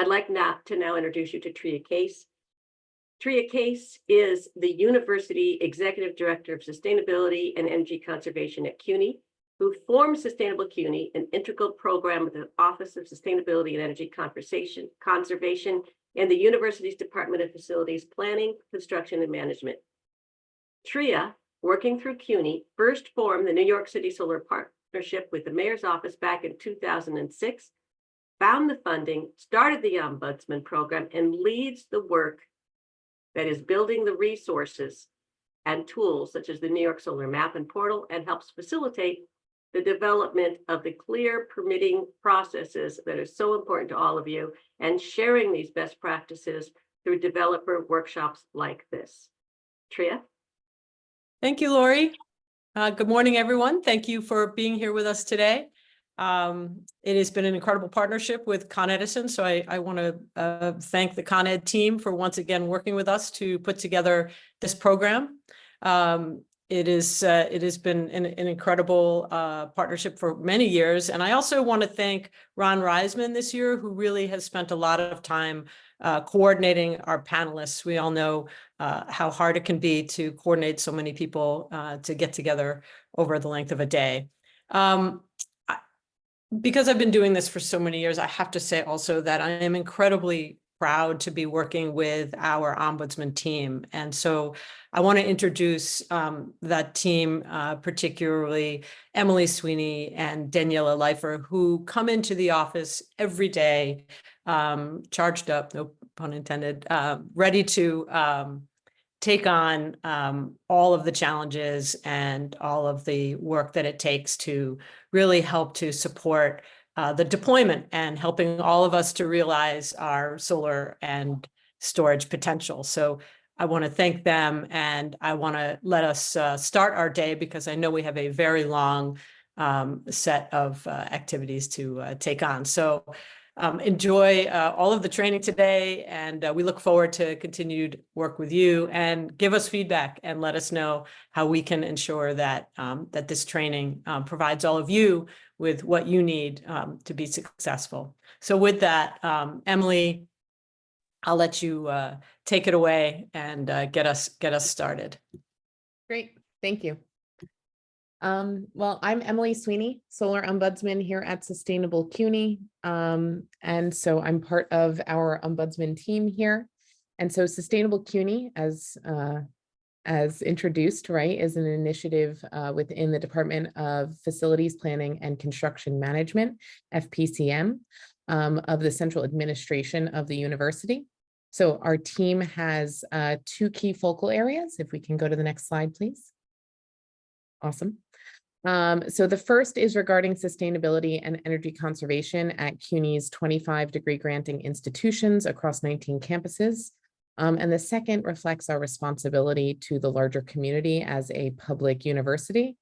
I'd like to now introduce you to Tria Case. Tria Case is the University Executive Director of Sustainability and Energy Conservation at CUNY, who formed Sustainable CUNY, an integral program with the Office of Sustainability and Energy Conservation and the university's Department of Facilities Planning, Construction, and Management. Tria, working through CUNY, first formed the New York City Solar Partnership with the Mayor's Office back in 2006, found the funding, started the Ombudsman Program, and leads the work that is building the resources and tools such as the New York Solar Map and Portal, and helps facilitate the development of the clear permitting processes that are so important to all of you, and sharing these best practices through developer workshops like this. Tria? Thank you, Lori. Good morning, everyone. Thank you for being here with us today. It has been an incredible partnership with Con Edison, so I want to thank the Con Ed team for once again working with us to put together this program. It has been an incredible partnership for many years, and I also want to thank Ron Reisman this year, who really has spent a lot of time coordinating our panelists. We all know how hard it can be to coordinate so many people to get together over the length of a day. Because I've been doing this for so many years, I have to say also that I am incredibly proud to be working with our Ombudsman team. And so I want to introduce that team, particularly Emily Sweeney and Daniela Leifer, who come into the office every day, charged up, no pun intended, ready to take on all of the challenges and all of the work that it takes to really help to support the deployment and helping all of us to realize our solar and storage potential. So I want to thank them, and I want to let us start our day, because I know we have a very long set of activities to take on. So enjoy all of the training today, and we look forward to continued work with you, and give us feedback and let us know how we can ensure that that this training provides all of you with what you need to be successful. So with that, Emily, I'll let you take it away and get us started. Great, thank you. Well, I'm Emily Sweeney, Solar Ombudsman here at Sustainable CUNY. And so I'm part of our Ombudsman team here. And so Sustainable CUNY, as introduced, right, is an initiative within the Department of Facilities Planning and Construction Management, FPCM, of the Central Administration of the University. So our team has two key focal areas. If we can go to the next slide, please. Awesome. So the first is regarding sustainability and energy conservation at CUNY's 25-degree granting institutions across 19 campuses. And the second reflects our responsibility to the larger community as a public university.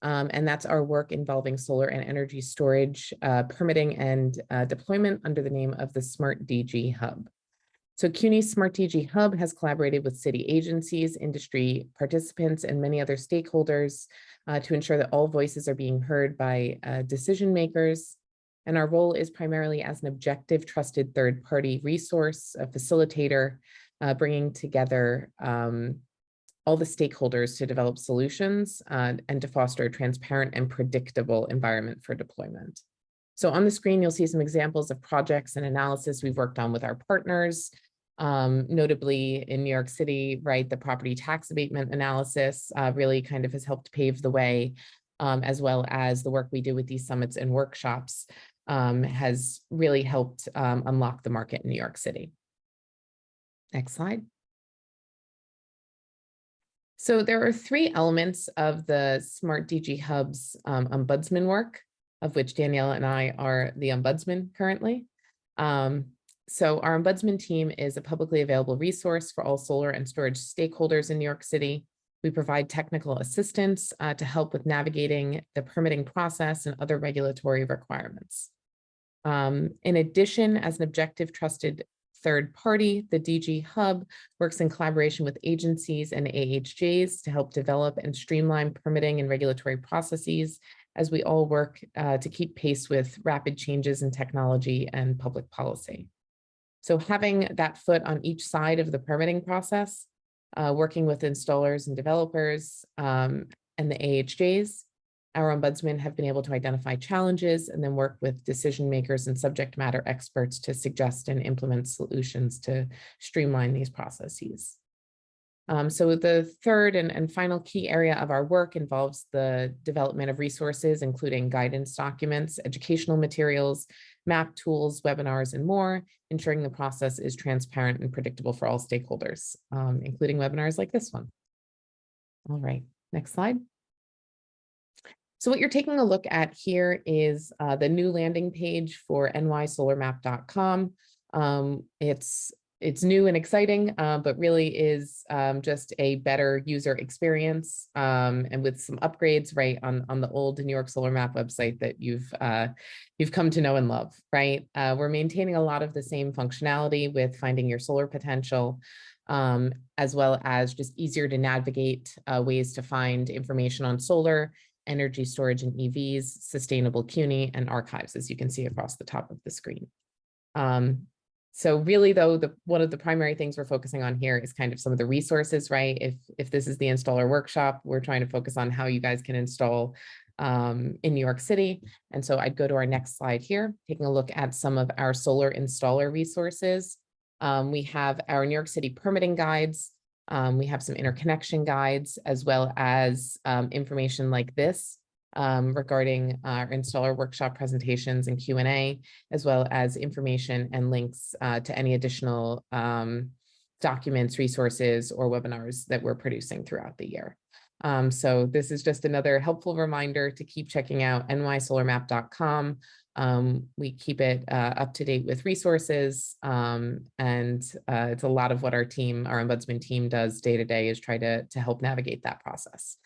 And that's our work involving solar and energy storage, permitting and deployment under the name of the Smart DG Hub. So CUNY's Smart DG Hub has collaborated with city agencies, industry participants, and many other stakeholders to ensure that all voices are being heard by decision makers. And our role is primarily as an objective, trusted third-party resource, a facilitator, bringing together all the stakeholders to develop solutions and to foster a transparent and predictable environment for deployment. So on the screen, you'll see some examples of projects and analysis we've worked on with our partners. Notably in New York City, right, the property tax abatement analysis really kind of has helped pave the way, as well as the work we do with these summits and workshops has really helped unlock the market in New York City. Next slide. So there are three elements of the Smart DG Hub's ombudsman work, of which Danielle and I are the ombudsman currently. So our ombudsman team is a publicly available resource for all solar and storage stakeholders in New York City. We provide technical assistance to help with navigating the permitting process and other regulatory requirements. In addition, as an objective, trusted third party, the DG Hub works in collaboration with agencies and AHJs to help develop and streamline permitting and regulatory processes as we all work to keep pace with rapid changes in technology and public policy. So having that foot on each side of the permitting process, working with installers and developers and the AHJs, our ombudsmen have been able to identify challenges and then work with decision makers and subject matter experts to suggest and implement solutions to streamline these processes. So the third and final key area of our work involves the development of resources, including guidance documents, educational materials, map tools, webinars, and more, ensuring the process is transparent and predictable for all stakeholders, including webinars like this one. All right, next slide. So what you're taking a look at here is the new landing page for nysolarmap.com. It's new and exciting, but really is just a better user experience and with some upgrades right on the old New York Solar Map website that you've come to know and love, right? We're maintaining a lot of the same functionality with finding your solar potential, as well as just easier to navigate ways to find information on solar, energy storage and EVs, sustainable CUNY, and archives, as you can see across the top of the screen. So really, though, one of the primary things we're focusing on here is kind of some of the resources, right? If this is the installer workshop, we're trying to focus on how you guys can install in New York City. And so I'd go to our next slide here, taking a look at some of our solar installer resources. We have our New York City permitting guides. We have some interconnection guides, as well as information like this regarding our installer workshop presentations and Q&A, as well as information and links to any additional documents, resources, or webinars that we're producing throughout the year. So this is just another helpful reminder to keep checking out nysolarmap.com. We keep it up to date with resources, and it's a lot of what our ombudsman team does day to day is try to help navigate that process.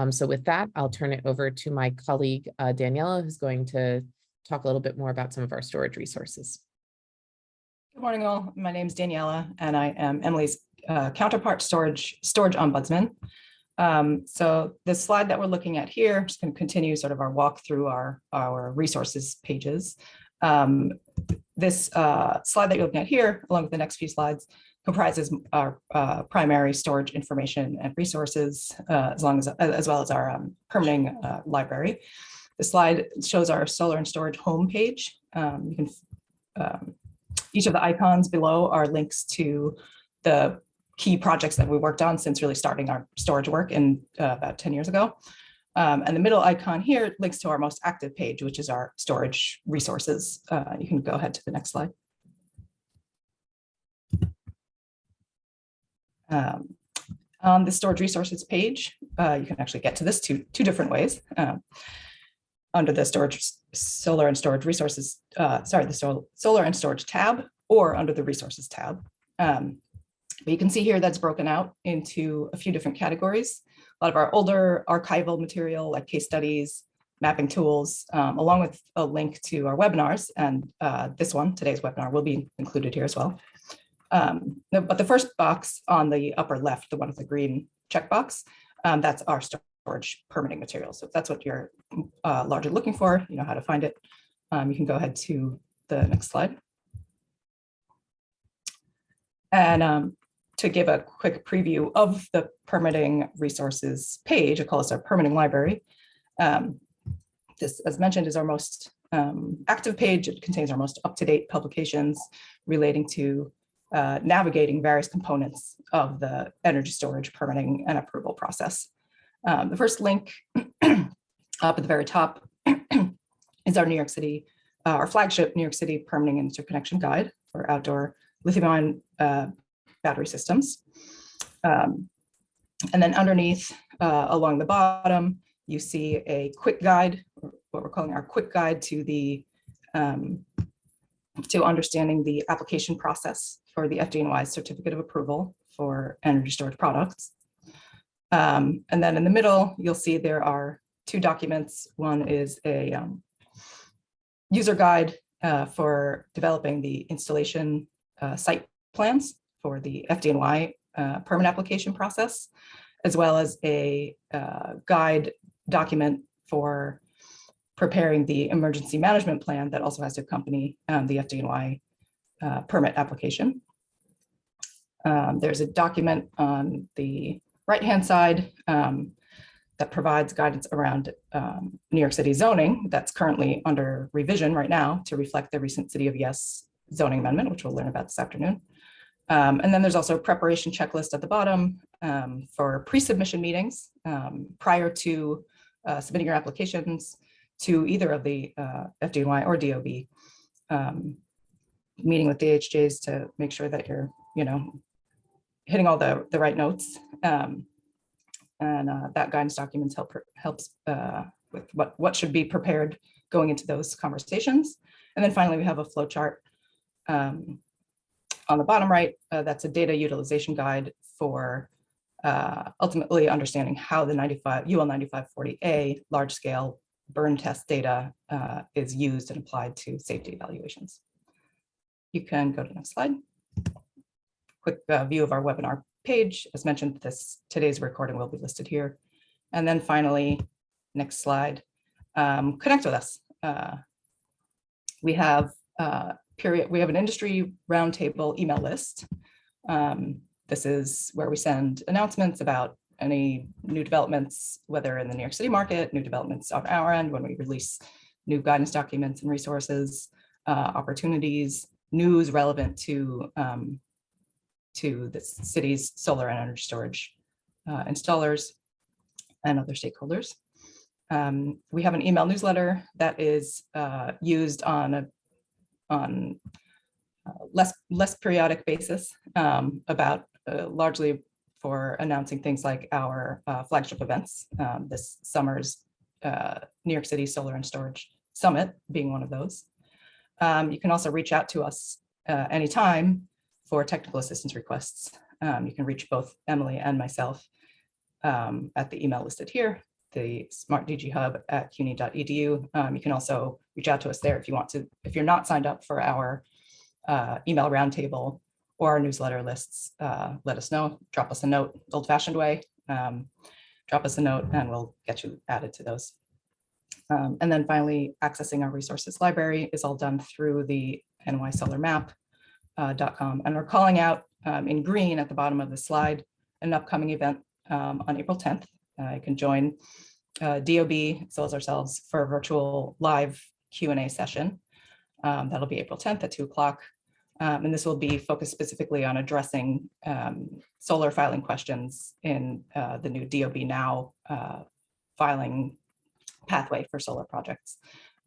So with that, I'll turn it over to my colleague, Daniela, who's going to talk a little bit more about some of our storage resources. Good morning, all. My name is Daniela, and I am Emily's counterpart storage ombudsman. So the slide that we're looking at here, I'm just going to continue sort of our walk through our resources pages. This slide that you're looking at here, along with the next few slides, comprises our primary storage information and resources, as well as our permitting library. The slide shows our solar and storage homepage. You can each of the icons below are links to the key projects that we worked on since really starting our storage work in about 10 years ago. And the middle icon here links to our most active page, which is our storage resources. You can go ahead to the next slide. On the storage resources page, you can actually get to this two different ways. Under the solar and storage resources, the solar and storage tab, or under the resources tab. But you can see here that's broken out into a few different categories. A lot of our older archival material like case studies, mapping tools, along with a link to our webinars. And today's webinar, will be included here as well. But the first box on the upper left, the one with the green checkbox, that's our storage permitting material. So if that's what you're largely looking for, you know how to find it. You can go ahead to the next slide. And to give a quick preview of the permitting resources page, I call this our permitting library. This, as mentioned, is our most active page. It contains our most up-to-date publications relating to navigating various components of the energy storage permitting and approval process. The first link up at the very top is our our flagship New York City Permitting and Interconnection Guide for outdoor lithium-ion battery systems. And then underneath, along the bottom, you see a quick guide, what we're calling our quick guide to the to understanding the application process for the FDNY certificate of approval for energy storage products. And then in the middle, you'll see there are two documents. One is a user guide for developing the installation site plans for the FDNY permit application process, as well as a guide document for preparing the emergency management plan that also has to accompany the FDNY permit application. There's a document on the right-hand side that provides guidance around New York City zoning that's currently under revision right now to reflect the recent City of Yes zoning amendment, which we'll learn about this afternoon. And then there's also a preparation checklist at the bottom for pre-submission meetings prior to submitting your applications to either of the FDNY or DOB, meeting with DHJs to make sure that you're, hitting all the right notes. And that guidance document helps with what should be prepared going into those conversations. And then finally, we have a flow chart on the bottom right. That's a data utilization guide for ultimately understanding how the UL 9540A large scale burn test data is used and applied to safety evaluations. You can go to the next slide. Quick view of our webinar page. As mentioned, today's recording will be listed here. And then finally, next slide, connect with us. We have an industry roundtable email list. This is where we send announcements about any new developments, whether in the New York City market, new developments on our end, when we release new guidance documents and resources, opportunities, news relevant to the city's solar and energy storage installers and other stakeholders. We have an email newsletter that is used on less periodic basis about largely for announcing things like our flagship events. This summer's New York City Solar and Storage Summit being one of those. You can also reach out to us anytime for technical assistance requests. You can reach both Emily and myself at the email listed here, the smartdghub@cuny.edu. You can also reach out to us there if you want to. If you're not signed up for our email roundtable or our newsletter lists, let us know. Drop us a note, old-fashioned way. Drop us a note and we'll get you added to those. And then finally, accessing our resources library is all done through the NYSolarMap.com. And we're calling out in green at the bottom of the slide an upcoming event on April 10th. You can join DOB as well as ourselves for a virtual live Q&A session. That'll be April 10th at 2 o'clock. And this will be focused specifically on addressing solar filing questions in the new DOB Now filing pathway for solar projects.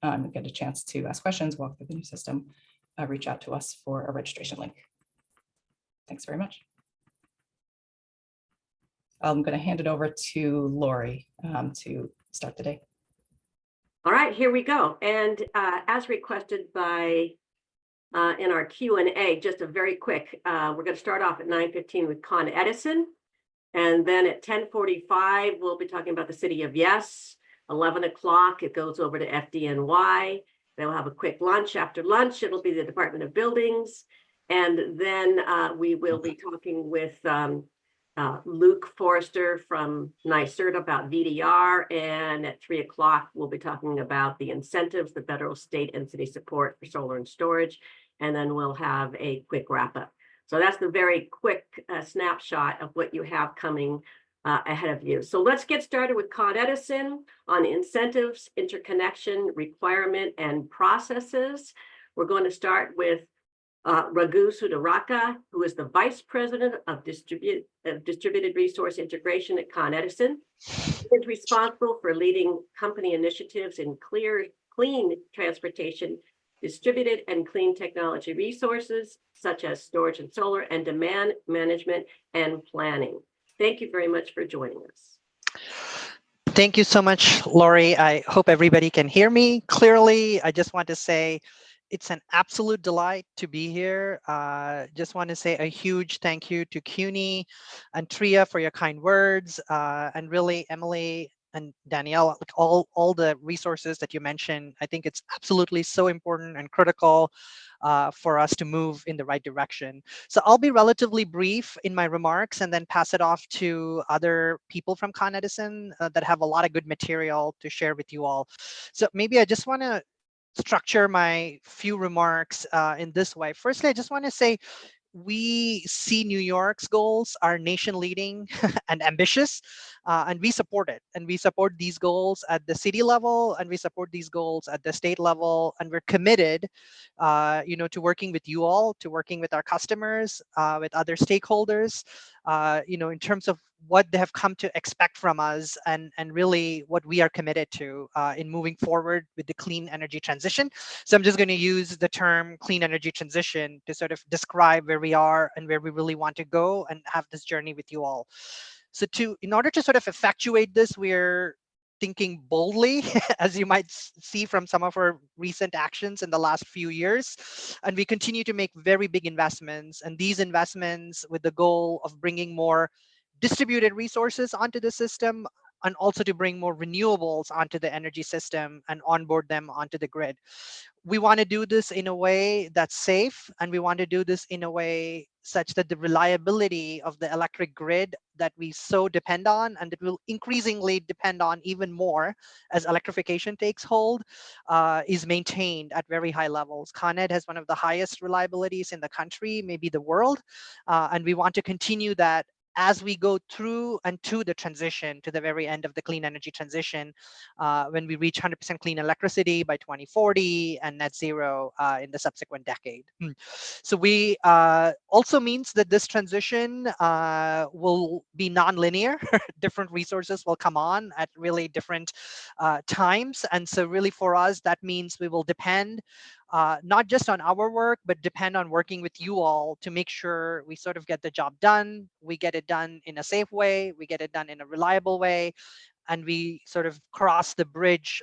Get a chance to ask questions, walk through the new system, reach out to us for a registration link. Thanks very much. I'm going to hand it over to Lori to start the day. All right, here we go. And as requested by in our Q&A, just a very quick, we're going to start off at 9:15 with Con Edison. And then at 10:45, we'll be talking about the City of Yes. 11 o'clock, it goes over to FDNY. They'll have a quick lunch. After lunch, it'll be the Department of Buildings. And then we will be talking with Luke Forrester from NYSERDA about VDR. And at 3 o'clock, we'll be talking about the incentives, the federal, state, and city support for solar and storage. And then we'll have a quick wrap up. So that's the very quick snapshot of what you have coming ahead of you. So let's get started with Con Edison on incentives, interconnection, requirement, and processes. We're going to start with Raghu Sudaraka, who is the Vice President of Distributed Resource Integration at Con Edison. He is responsible for leading company initiatives in clean transportation, distributed and clean technology resources, such as storage and solar, and demand management and planning. Thank you very much for joining us. Thank you so much, Lori. I hope everybody can hear me clearly. I just want to say it's an absolute delight to be here. Just want to say a huge thank you to CUNY and Tria for your kind words, and really Emily and Danielle, like all the resources that you mentioned. I think it's absolutely so important and critical for us to move in the right direction. So I'll be relatively brief in my remarks and then pass it off to other people from Con Edison that have a lot of good material to share with you all. So maybe I just want to structure my few remarks in this way. Firstly, I just want to say we see New York's goals are nation leading and ambitious, and we support it. And we support these goals at the city level, and we support these goals at the state level. And we're committed, to working with you all, to working with our customers, with other stakeholders, in terms of what they have come to expect from us, and really what we are committed to in moving forward with the clean energy transition. So I'm just going to use the term clean energy transition to sort of describe where we are and where we really want to go and have this journey with you all. So in order to sort of effectuate this, we're thinking boldly, as you might see from some of our recent actions in the last few years. And we continue to make very big investments, and these investments with the goal of bringing more distributed resources onto the system, and also to bring more renewables onto the energy system and onboard them onto the grid. We want to do this in a way that's safe, and we want to do this in a way such that the reliability of the electric grid that we so depend on, and that will increasingly depend on even more as electrification takes hold, is maintained at very high levels. Con Ed has one of the highest reliabilities in the country, maybe the world, and we want to continue that as we go through and to the transition, to the very end of the clean energy transition, when we reach 100% clean electricity by 2040 and net zero in the subsequent decade. So we also means that this transition will be non-linear. Different resources will come on at really different times. And so really for us, that means we will depend not just on our work, but depend on working with you all to make sure we sort of get the job done. We get it done in a safe way. We get it done in a reliable way. And we sort of cross the bridge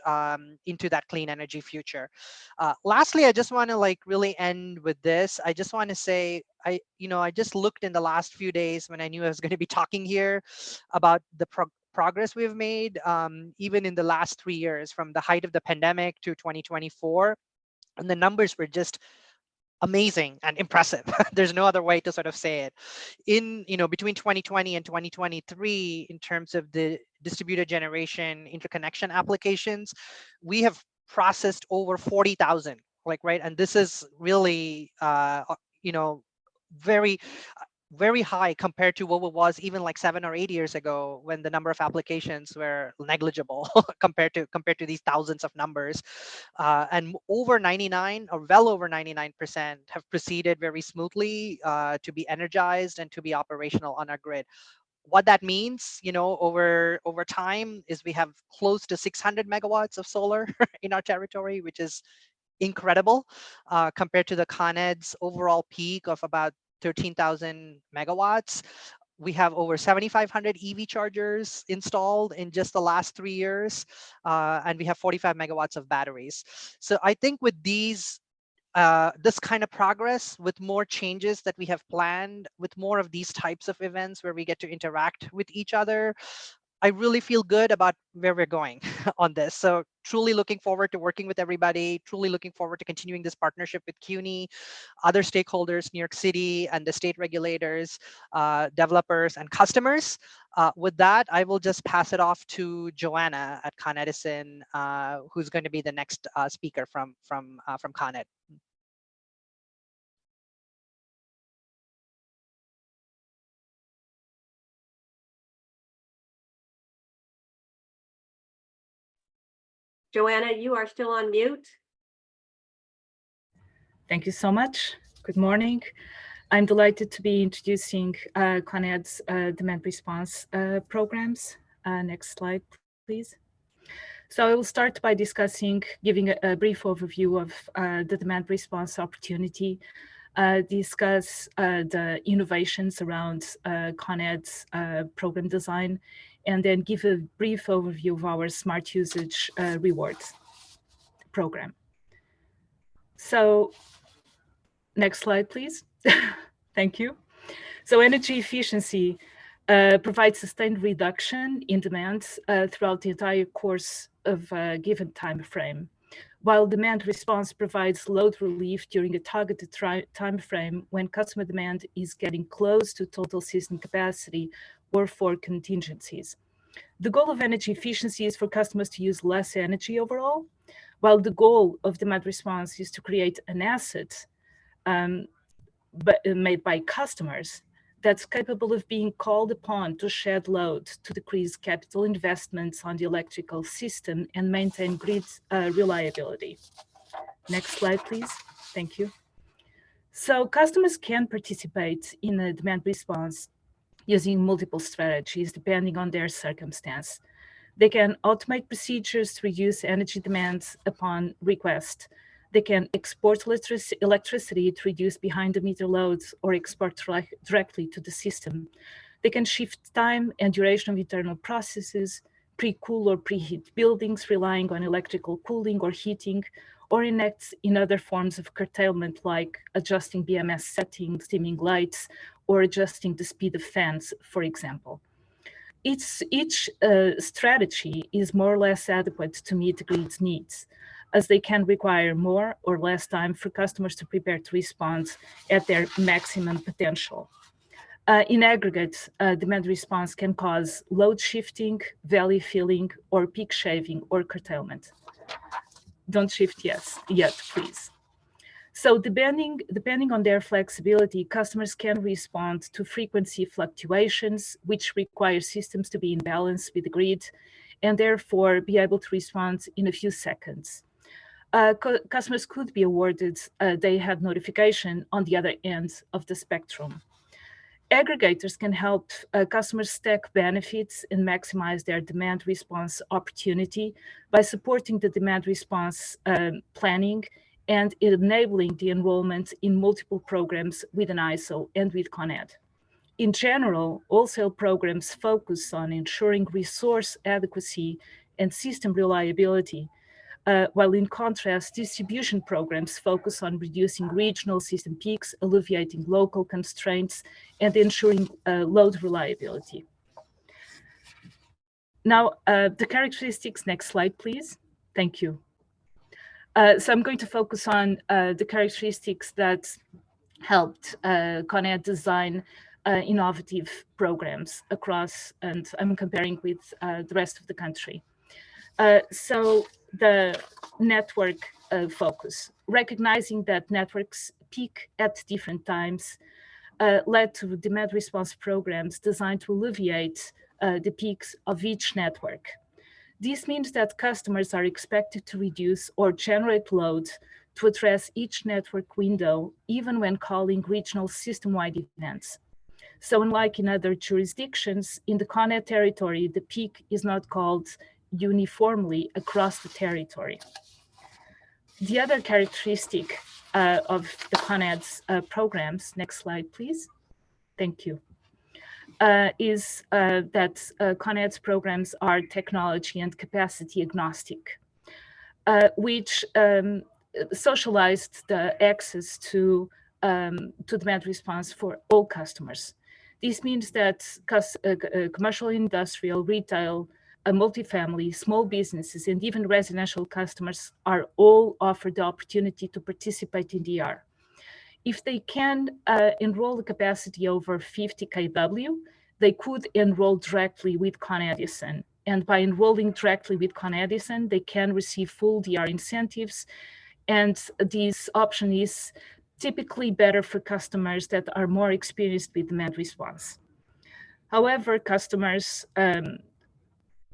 into that clean energy future. Lastly, I just want to really end with this. I just want to say, I just looked in the last few days when I knew I was going to be talking here about the progress we've made, even in the last 3 years, from the height of the pandemic to 2024. And the numbers were just amazing and impressive. There's no other way to sort of say it. In, between 2020 and 2023, in terms of the distributed generation interconnection applications, we have processed over 40,000, right? And this is really, very high compared to what it was even 7 or 8 years ago, when the number of applications were negligible compared to these thousands of numbers. And over 99 or well over 99% have proceeded very smoothly to be energized and to be operational on our grid. What that means, over time, is we have close to 600 megawatts of solar in our territory, which is incredible compared to the Con Ed's overall peak of about 13,000 megawatts. We have over 7,500 EV chargers installed in just the last 3 years, and we have 45 megawatts of batteries. So I think with this kind of progress, with more changes that we have planned, with more of these types of events where we get to interact with each other, I really feel good about where we're going on this. So truly looking forward to working with everybody, truly looking forward to continuing this partnership with CUNY, other stakeholders, New York City and the state regulators, developers and customers. With that, I will just pass it off to Joanna at Con Edison, who's going to be the next speaker from Con Ed. Joanna, you are still on mute. Thank you so much. Good morning. I'm delighted to be introducing Con Ed's demand response programs. Next slide, please. So I will start by giving a brief overview of the demand response opportunity, discuss the innovations around Con Ed's program design, and then give a brief overview of our smart usage rewards program. So next slide, please. Thank you. So energy efficiency provides sustained reduction in demand throughout the entire course of a given time frame, while demand response provides load relief during a targeted time frame when customer demand is getting close to total system capacity or for contingencies. The goal of energy efficiency is for customers to use less energy overall, while the goal of demand response is to create an asset made by customers that's capable of being called upon to shed load to decrease capital investments on the electrical system and maintain grid reliability. Next slide, please. Thank you. So customers can participate in a demand response using multiple strategies depending on their circumstance. They can automate procedures to reduce energy demands upon request. They can export electricity to reduce behind-the-meter loads or export directly to the system. They can shift time and duration of internal processes, pre-cool or preheat buildings relying on electrical cooling or heating, or enact in other forms of curtailment like adjusting BMS settings, dimming lights, or adjusting the speed of fans, for example. Each strategy is more or less adequate to meet the grid's needs, as they can require more or less time for customers to prepare to respond at their maximum potential. In aggregate, demand response can cause load shifting, valley filling, or peak shaving or curtailment. Don't shift yet, please. So depending on their flexibility, customers can respond to frequency fluctuations, which require systems to be in balance with the grid, and therefore be able to respond in a few seconds. Customers could be awarded day-ahead notification on the other end of the spectrum. Aggregators can help customers stack benefits and maximize their demand response opportunity by supporting the demand response planning and enabling the enrollment in multiple programs with an ISO and with Con Ed. In general, wholesale programs focus on ensuring resource adequacy and system reliability, while in contrast, distribution programs focus on reducing regional system peaks, alleviating local constraints, and ensuring load reliability. Now, the characteristics, next slide, please. Thank you. So I'm going to focus on the characteristics that helped Con Ed design innovative programs across, and I'm comparing with the rest of the country. So the network focus, recognizing that networks peak at different times, led to demand response programs designed to alleviate the peaks of each network. This means that customers are expected to reduce or generate load to address each network window, even when calling regional system-wide events. So unlike in other jurisdictions, in the Con Ed territory, the peak is not called uniformly across the territory. The other characteristic of the Con Ed's programs, next slide, please. Thank you. Is that Con Ed's programs are technology and capacity agnostic, which socialized the access to demand response for all customers. This means that commercial, industrial, retail, multifamily, small businesses, and even residential customers are all offered the opportunity to participate in DR. If they can enroll the capacity over 50 kW, they could enroll directly with Con Edison. And by enrolling directly with Con Edison, they can receive full DR incentives. And this option is typically better for customers that are more experienced with demand response. However, customers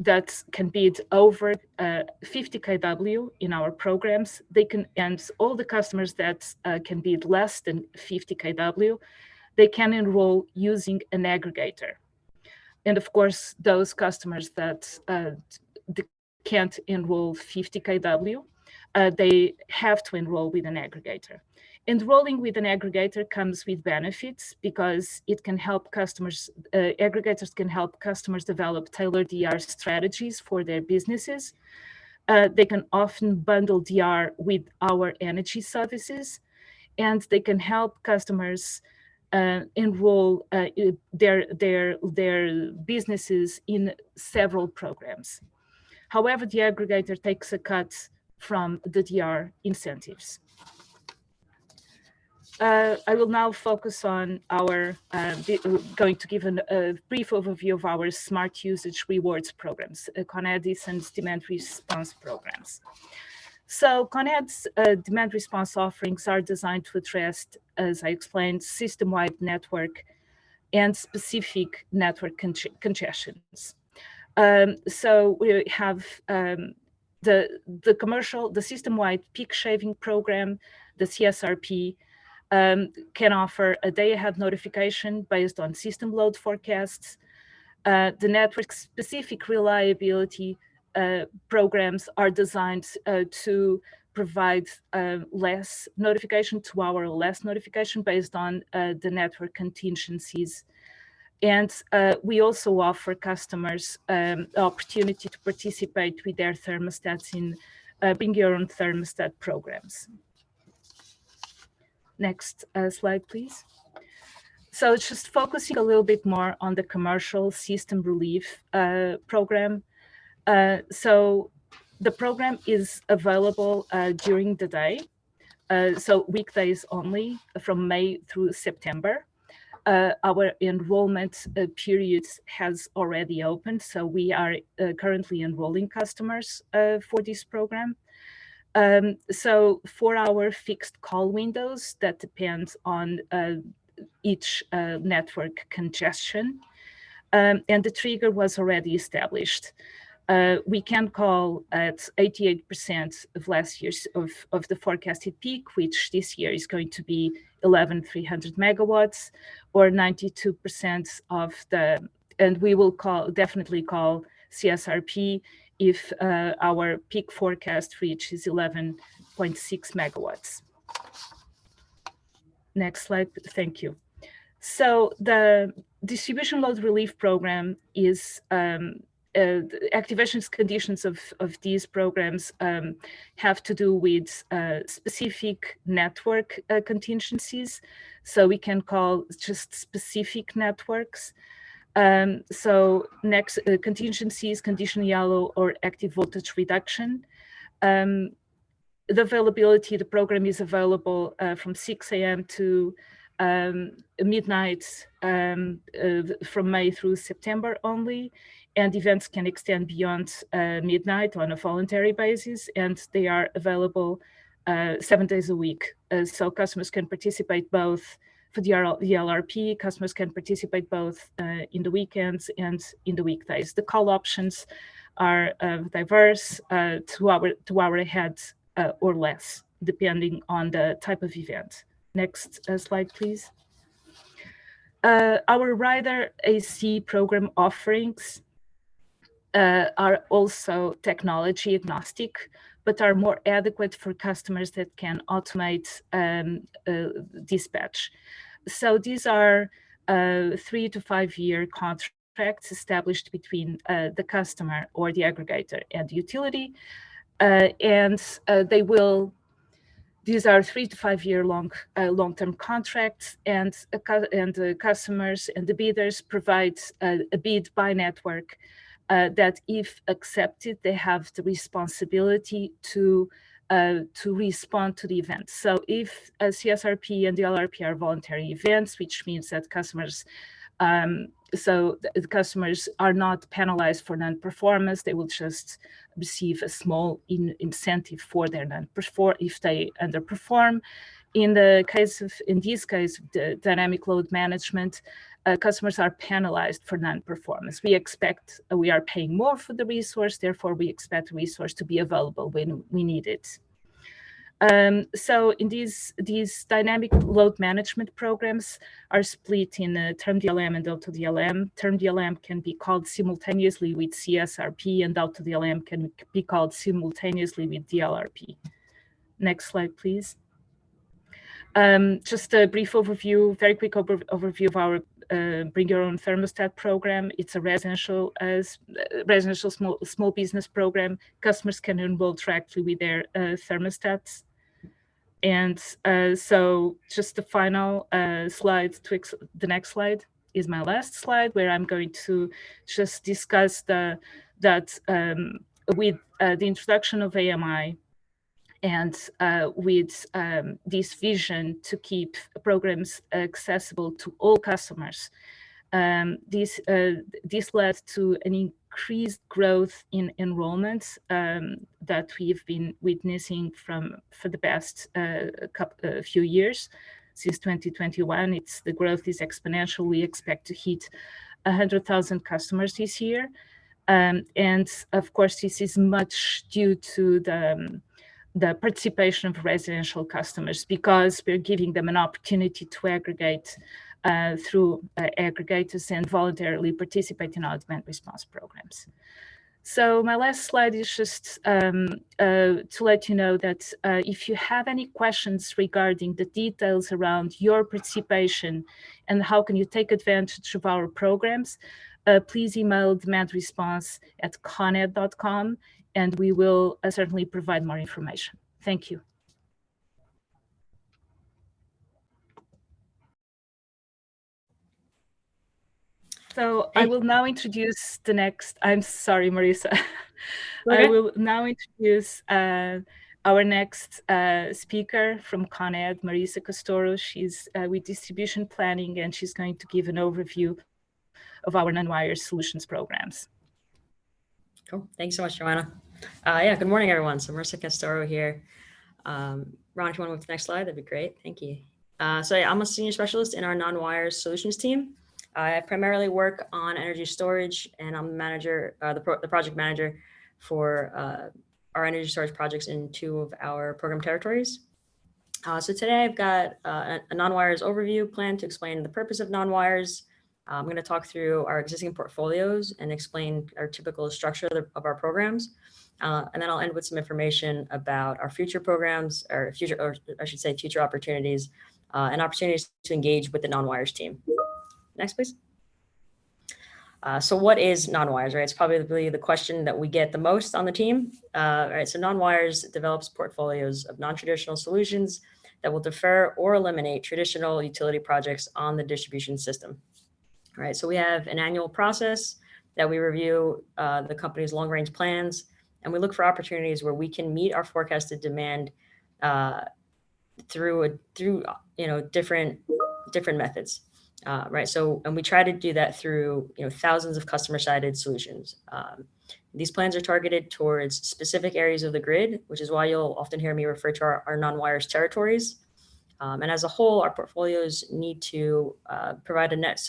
that can bid over 50 kW in our programs, they can, and all the customers that can bid less than 50 kW, they can enroll using an aggregator. And of course, those customers that can't enroll 50 kW, they have to enroll with an aggregator. Enrolling with an aggregator comes with benefits because it can help customers, aggregators can help customers develop tailored DR strategies for their businesses. They can often bundle DR with our energy services, and they can help customers enroll their businesses in several programs. However, the aggregator takes a cut from the DR incentives. I will now focus on our, going to give a brief overview of our smart usage rewards programs, Con Edison's demand response programs. So Con Ed's demand response offerings are designed to address, as I explained, system-wide network and specific network congestions. So we have the system-wide peak shaving program, the CSRP, can offer a day-ahead notification based on system load forecasts. The network-specific reliability programs are designed to provide less notification, 2-hour less notification based on the network contingencies. And we also offer customers the opportunity to participate with their thermostats in Bring Your Own Thermostat programs. Next slide, please. So just focusing a little bit more on the commercial system relief program. So the program is available during the day, so weekdays only from May through September. Our enrollment period has already opened, so we are currently enrolling customers for this program. So 4-hour fixed call windows that depend on each network congestion, and the trigger was already established. We can call at 88% of last year's of the forecasted peak, which this year is going to be 11,300 megawatts, or 92% of the, and we will definitely call CSRP if our peak forecast reaches 11.6 megawatts. Next slide, thank you. So the distribution load relief program is the activation conditions of these programs have to do with specific network contingencies. So we can call just specific networks. So next contingencies, condition yellow or active voltage reduction. The availability, the program is available from 6 a.m. to midnight from May through September only, and events can extend beyond midnight on a voluntary basis, and they are available 7 days a week. So customers can participate both for the LRP, customers can participate both in the weekends and in the weekdays. The call options are diverse, 2 hour ahead or less, depending on the type of event. Next slide, please. Our rider AC program offerings are also technology agnostic, but are more adequate for customers that can automate dispatch. So these are 3 to 5 year contracts established between the customer or the aggregator and the utility, and these are 3 to 5 year long-term contracts, and the customers and the bidders provide a bid by network that, if accepted, they have the responsibility to respond to the event. So if a CSRP and the LRP are voluntary events, which means that customers, the customers are not penalized for non-performance, they will just receive a small incentive for their if they underperform. In this case, the dynamic load management, customers are penalized for non-performance. We are paying more for the resource, therefore we expect the resource to be available when we need it. So in these dynamic load management programs are split in term DLM and auto DLM. Term DLM can be called simultaneously with CSRP, and auto DLM can be called simultaneously with DLRP. Next slide, please. Just a brief overview, very quick overview of our Bring Your Own Thermostat program. It's a residential small business program. Customers can enroll directly with their thermostats. And so just the final slide, the next slide is my last slide, where I'm going to just discuss with the introduction of AMI and with this vision to keep programs accessible to all customers. This led to an increased growth in enrollments that we've been witnessing for the past few years. Since 2021, the growth is exponential. We expect to hit 100,000 customers this year. And of course, this is much due to the participation of residential customers, because we're giving them an opportunity to aggregate through aggregators and voluntarily participate in our demand response programs. So my last slide is just to let you know that if you have any questions regarding the details around your participation and how can you take advantage of our programs, please email demandresponse@coned.com, and we will certainly provide more information. Thank you. So I will now introduce the next, I'm sorry, Marisa. Okay. I will now introduce our next speaker from Con Ed, Marisa Castoro. She's with distribution planning, and she's going to give an overview of our non-wire solutions programs. Cool. Thanks so much, Joanna. Yeah, good morning, everyone. So Marisa Castoro here. Ron, if you want to move to the next slide, that'd be great. Thank you. So yeah, I'm a senior specialist in our non-wire solutions team. I primarily work on energy storage, and I'm the manager, the project manager for our energy storage projects in 2 of our program territories. So today I've got a non-wires overview plan to explain the purpose of non-wires. I'm going to talk through our existing portfolios and explain our typical structure of our programs. And then I'll end with some information about our future programs, or I should say future opportunities, and opportunities to engage with the non-wires team. Next, please. So what is non-wires, right? It's probably the question that we get the most on the team. Right, so non-wires develops portfolios of non-traditional solutions that will defer or eliminate traditional utility projects on the distribution system. All right, so we have an annual process that we review the company's long-range plans, and we look for opportunities where we can meet our forecasted demand through different methods. Right. So, and we try to do that through, thousands of customer-sided solutions. These plans are targeted towards specific areas of the grid, which is why you'll often hear me refer to our non-wires territories. And as a whole, our portfolios need to provide a net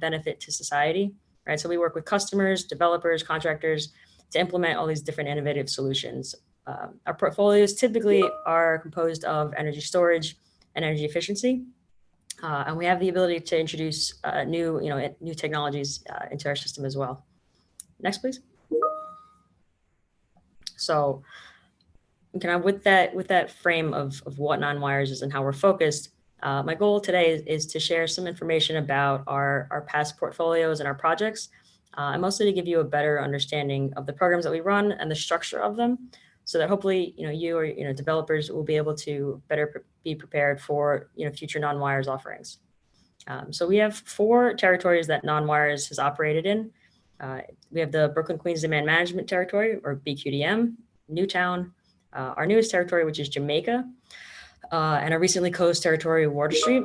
benefit to society. Right. So we work with customers, developers, contractors to implement all these different innovative solutions. Our portfolios typically are composed of energy storage and energy efficiency. And we have the ability to introduce new technologies into our system as well. Next, please. So, with that frame of what non-wires is and how we're focused, my goal today is to share some information about our past portfolios and our projects, and mostly to give you a better understanding of the programs that we run and the structure of them, so that hopefully you or developers will be able to better be prepared for future non-wires offerings. So we have 4 territories that non-wires has operated in. We have the Brooklyn Queens Demand Management Territory, or BQDM, Newtown, our newest territory, which is Jamaica, and our recently closed territory, Water Street.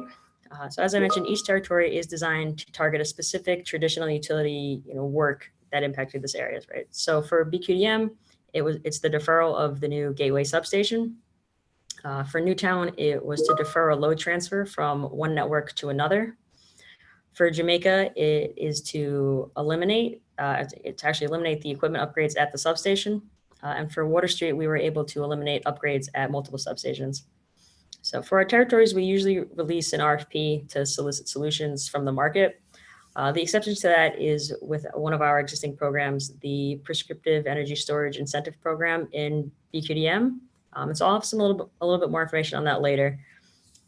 So as I mentioned, each territory is designed to target a specific traditional utility work that impacted this area, right? So for BQDM, it's the deferral of the new Gateway substation. For Newtown, it was to defer a load transfer from one network to another. For Jamaica, it is to eliminate the equipment upgrades at the substation. And for Water Street, we were able to eliminate upgrades at multiple substations. So for our territories, we usually release an RFP to solicit solutions from the market. The exception to that is with one of our existing programs, the Prescriptive Energy Storage Incentive Program in BQDM. And so I'll have a little bit more information on that later.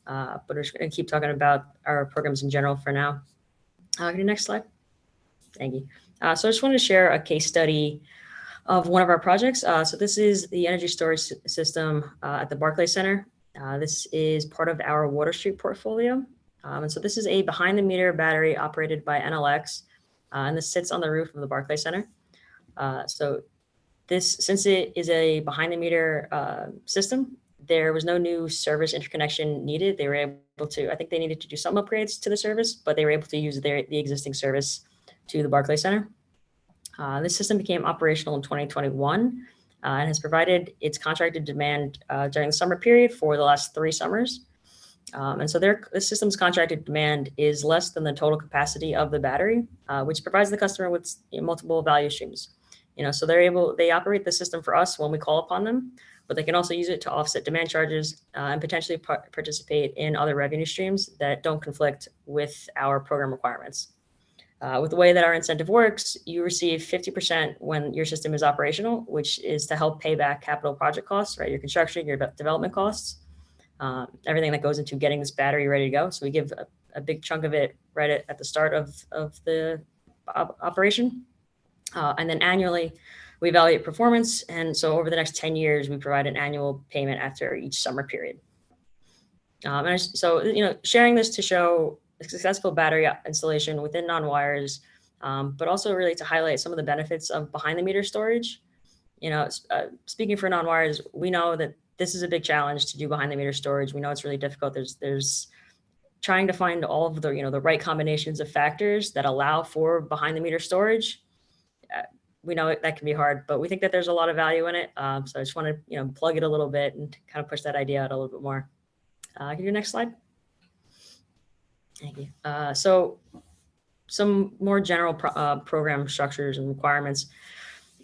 But we're just going to keep talking about our programs in general for now. Next slide. Thank you. So I just wanted to share a case study of one of our projects. So this is the energy storage system at the Barclays Center. This is part of our Water Street portfolio. And so this is a behind-the-meter battery operated by NLX, and this sits on the roof of the Barclays Center. So since it is a behind-the-meter system, there was no new service interconnection needed. They were able to, I think they needed to do some upgrades to the service, but they were able to use the existing service to the Barclay Center. This system became operational in 2021 and has provided its contracted demand during the summer period for the last 3 summers. And so the system's contracted demand is less than the total capacity of the battery, which provides the customer with multiple value streams. So they operate the system for us when we call upon them, but they can also use it to offset demand charges and potentially participate in other revenue streams that don't conflict with our program requirements. With the way that our incentive works, you receive 50% when your system is operational, which is to help pay back capital project costs, right? Your construction, your development costs, everything that goes into getting this battery ready to go. So we give a big chunk of it right at the start of the operation. And then annually, we evaluate performance. And so over the next 10 years, we provide an annual payment after each summer period. Sharing this to show a successful battery installation within non-wires, but also really to highlight some of the benefits of behind-the-meter storage. Speaking for non-wires, we know that this is a big challenge to do behind-the-meter storage. We know it's really difficult. There's trying to find all of the right combinations of factors that allow for behind-the-meter storage. We know that can be hard, but we think that there's a lot of value in it. So I just want to plug it a little bit and kind of push that idea out a little bit more. Can you do next slide? Thank you. So some more general program structures and requirements.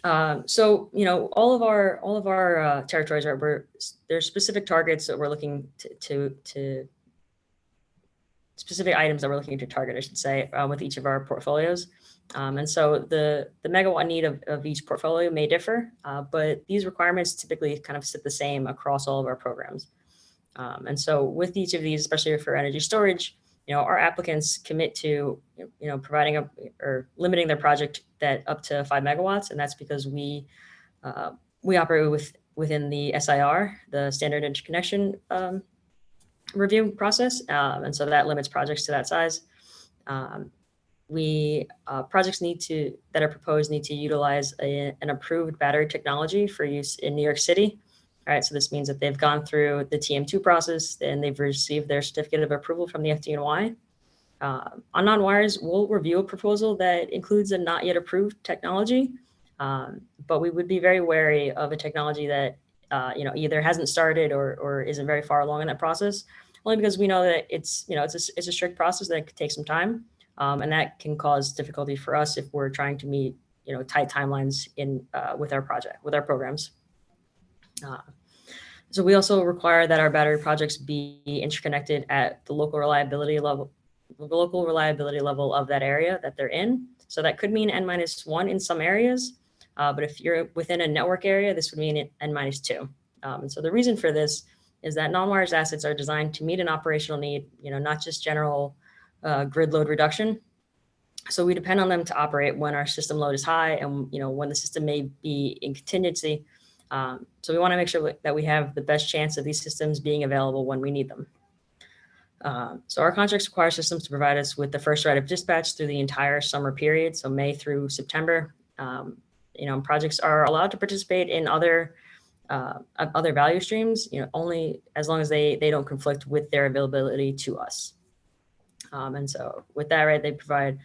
All of our territories there's specific targets that we're looking to specific items that we're looking to target, I should say, with each of our portfolios. And so the megawatt need of each portfolio may differ, but these requirements typically kind of sit the same across all of our programs. And so with each of these, especially for energy storage, our applicants commit to, providing or limiting their project that up to 5 megawatts. And that's because we operate within the SIR, the standard interconnection review process. And so that limits projects to that size. Projects that are proposed need to utilize an approved battery technology for use in New York City. All right, so this means that they've gone through the TM2 process and they've received their certificate of approval from the FDNY. On non-wires, we'll review a proposal that includes a not yet approved technology, but we would be very wary of a technology that either hasn't started or isn't very far along in that process, only because we know that it's a strict process that could take some time, and that can cause difficulty for us if we're trying to meet tight timelines with our programs. So we also require that our battery projects be interconnected at the local reliability level of that area that they're in. So that could mean N-1 in some areas, but if you're within a network area, this would mean N-2. And so the reason for this is that non-wires assets are designed to meet an operational need, not just general grid load reduction. So we depend on them to operate when our system load is high and when the system may be in contingency. So we want to make sure that we have the best chance of these systems being available when we need them. So our contracts require systems to provide us with the first right of dispatch through the entire summer period, so May through September. Projects are allowed to participate in other value streams, only as long as they don't conflict with their availability to us. And so with that, right, they provide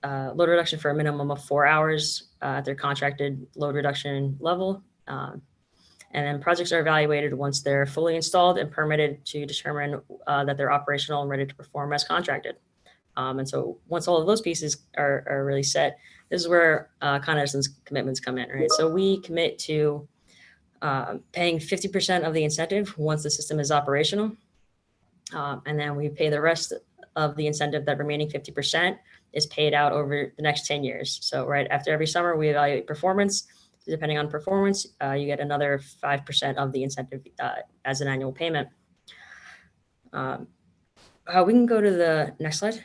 load reduction for a minimum of 4 hours at their contracted load reduction level. And then projects are evaluated once they're fully installed and permitted to determine that they're operational and ready to perform as contracted. And so once all of those pieces are really set, this is where Con Edison's commitments come in, right? So we commit to paying 50% of the incentive once the system is operational. And then we pay the rest of the incentive. That remaining 50% is paid out over the next 10 years. So right after every summer, we evaluate performance. Depending on performance, you get another 5% of the incentive as an annual payment. We can go to the next slide.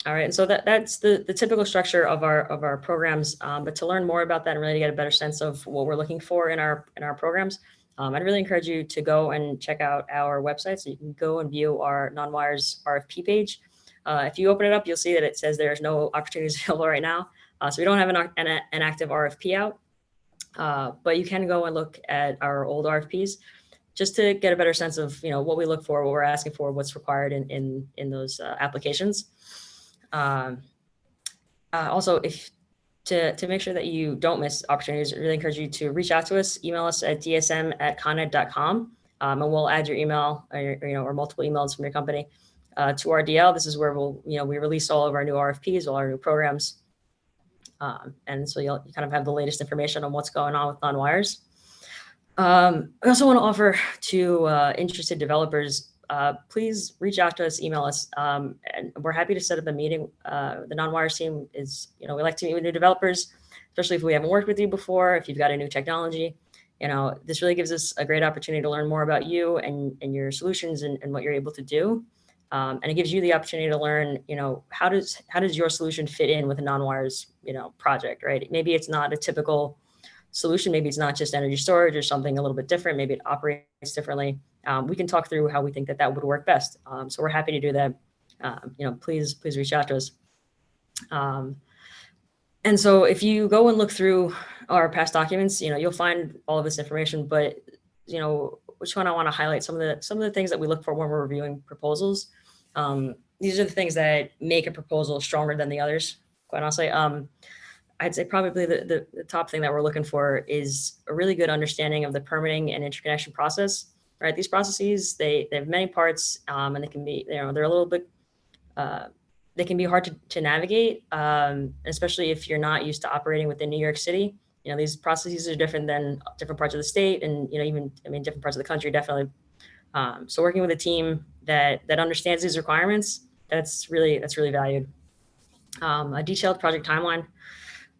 All right, and so that's the typical structure of our programs. But to learn more about that and really get a better sense of what we're looking for in our programs, I'd really encourage you to go and check out our website. So you can go and view our non-wires RFP page. If you open it up, you'll see that it says there's no opportunities available right now. So we don't have an active RFP out. But you can go and look at our old RFPs just to get a better sense of, what we look for, what we're asking for, what's required in those applications. Also, to make sure that you don't miss opportunities, I really encourage you to reach out to us, email us at dsm@coned.com, and we'll add your email or multiple emails from your company to our DL. This is where we release all of our new RFPs, all our new programs. And so you kind of have the latest information on what's going on with non-wires. I also want to offer to interested developers, please reach out to us, email us, and we're happy to set up a meeting. The non-wires team is, we like to meet with new developers, especially if we haven't worked with you before, if you've got a new technology. This really gives us a great opportunity to learn more about you and your solutions and what you're able to do. And it gives you the opportunity to learn, how does your solution fit in with a non-wires, project, right? Maybe it's not a typical solution. Maybe it's not just energy storage or something a little bit different. Maybe it operates differently. We can talk through how we think that would work best. So we're happy to do that. Please reach out to us. And so if you go and look through our past documents, you'll find all of this information, but, which one I want to highlight some of the things that we look for when we're reviewing proposals. These are the things that make a proposal stronger than the others, quite honestly. I'd say probably the top thing that we're looking for is a really good understanding of the permitting and interconnection process, right? These processes, they have many parts, and they can be, they're a little bit, they can be hard to navigate, especially if you're not used to operating within New York City. These processes are different than different parts of the state and, different parts of the country, definitely. So working with a team that understands these requirements, that's really valued. A detailed project timeline.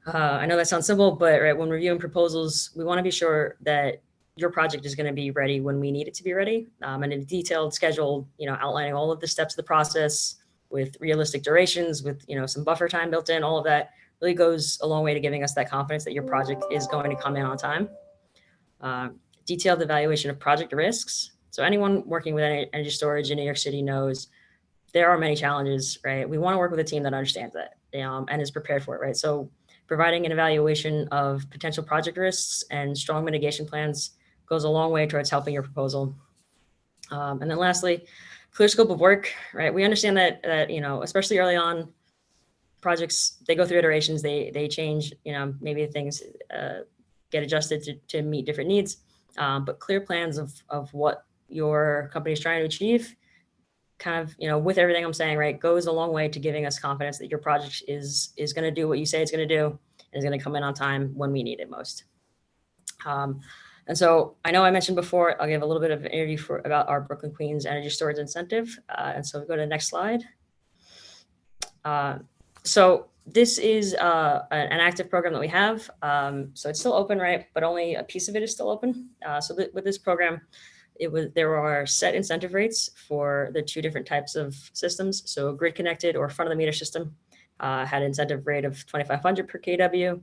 I know that sounds simple, but right, when reviewing proposals, we want to be sure that your project is going to be ready when we need it to be ready, and a detailed schedule, outlining all of the steps of the process with realistic durations, with some buffer time built in. All of that really goes a long way to giving us that confidence that your project is going to come in on time. Detailed evaluation of project risks. So anyone working with energy storage in New York City knows there are many challenges, right? We want to work with a team that understands that and is prepared for it, right? So providing an evaluation of potential project risks and strong mitigation plans goes a long way towards helping your proposal. And then lastly, clear scope of work, right? We understand that especially early on, projects, they go through iterations, they change, maybe things get adjusted to meet different needs, but clear plans of what your company is trying to achieve, kind of, with everything I'm saying, right, goes a long way to giving us confidence that your project is going to do what you say it's going to do and is going to come in on time when we need it most. And so I know I mentioned before, I'll give a little bit of an interview about our Brooklyn Queens energy storage incentive. And so we go to the next slide. So this is an active program that we have. So it's still open, right? But only a piece of it is still open. So with this program, there are set incentive rates for the two different types of systems. So grid connected or front of the meter system had an incentive rate of 2,500 per kW.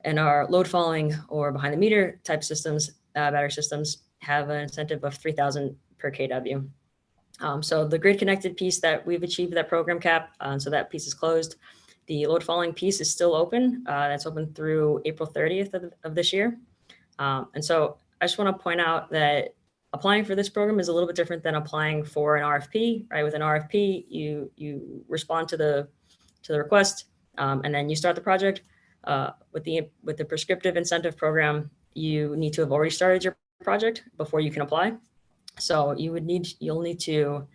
And our load following or behind the meter type systems, battery systems, have an incentive of 3,000 per kW. So the grid connected piece that we've achieved that program cap, so that piece is closed. The load following piece is still open. That's open through April 30th of this year. And so I just want to point out that applying for this program is a little bit different than applying for an RFP, right? With an RFP, you respond to the request, and then you start the project. With the prescriptive incentive program, you need to have already started your project before you can apply. So you'll need to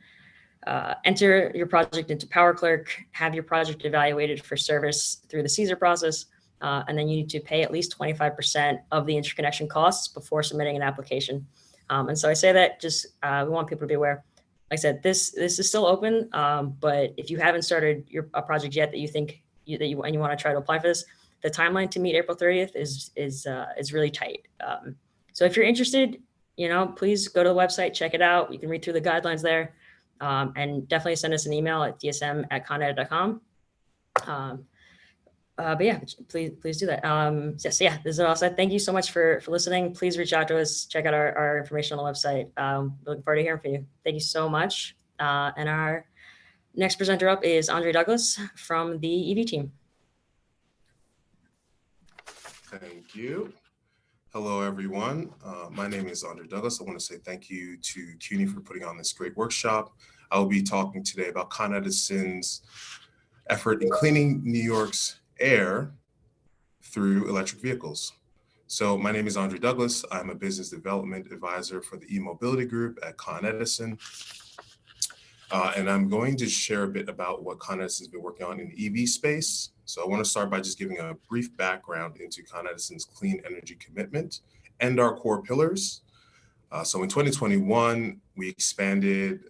enter your project into PowerClerk, have your project evaluated for service through the CESAR process, and then you need to pay at least 25% of the interconnection costs before submitting an application. And so I say that just we want people to be aware. Like I said, this is still open, but if you haven't started a project yet that you think you want to try to apply for this, the timeline to meet April 30th is really tight. So if you're interested, please go to the website, check it out. You can read through the guidelines there, and definitely send us an email at dsm@coned.com. But yeah, please do that. So yeah, this is all said. Thank you so much for listening. Please reach out to us. Check out our information on the website. Looking forward to hearing from you. Thank you so much. And our next presenter up is Andre Douglas from the EV team. Thank you. Hello, everyone. My name is Andre Douglas. I want to say thank you to CUNY for putting on this great workshop. I will be talking today about Con Edison's effort in cleaning New York's air through electric vehicles. So my name is Andre Douglas. I'm a business development advisor for the e-mobility group at Con Edison. And I'm going to share a bit about what Con Edison has been working on in the EV space. So I want to start by just giving a brief background into Con Edison's clean energy commitment and our core pillars. So in 2021, we expanded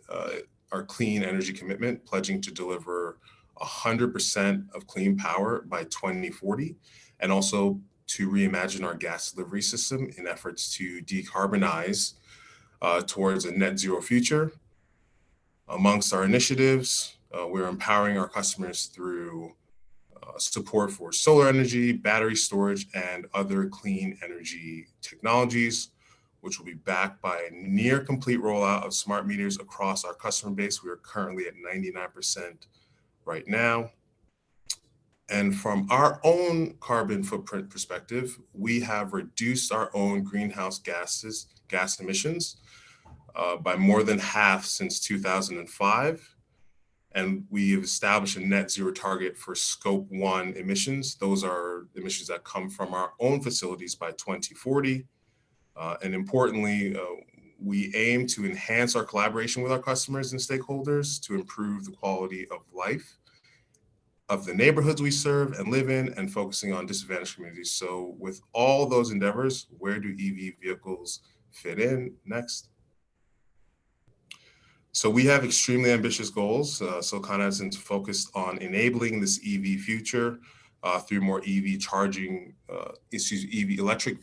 our clean energy commitment, pledging to deliver 100% of clean power by 2040, and also to reimagine our gas delivery system in efforts to decarbonize towards a net zero future. Amongst our initiatives, we're empowering our customers through support for solar energy, battery storage, and other clean energy technologies, which will be backed by a near complete rollout of smart meters across our customer base. We are currently at 99% right now. And from our own carbon footprint perspective, we have reduced our own greenhouse gas emissions by more than half since 2005. And we have established a net zero target for scope 1 emissions. Those are emissions that come from our own facilities by 2040. And importantly, we aim to enhance our collaboration with our customers and stakeholders to improve the quality of life of the neighborhoods we serve and live in, and focusing on disadvantaged communities. So with all those endeavors, where do EV vehicles fit in? Next. So we have extremely ambitious goals. So Con Edison's focused on enabling this EV future through more electric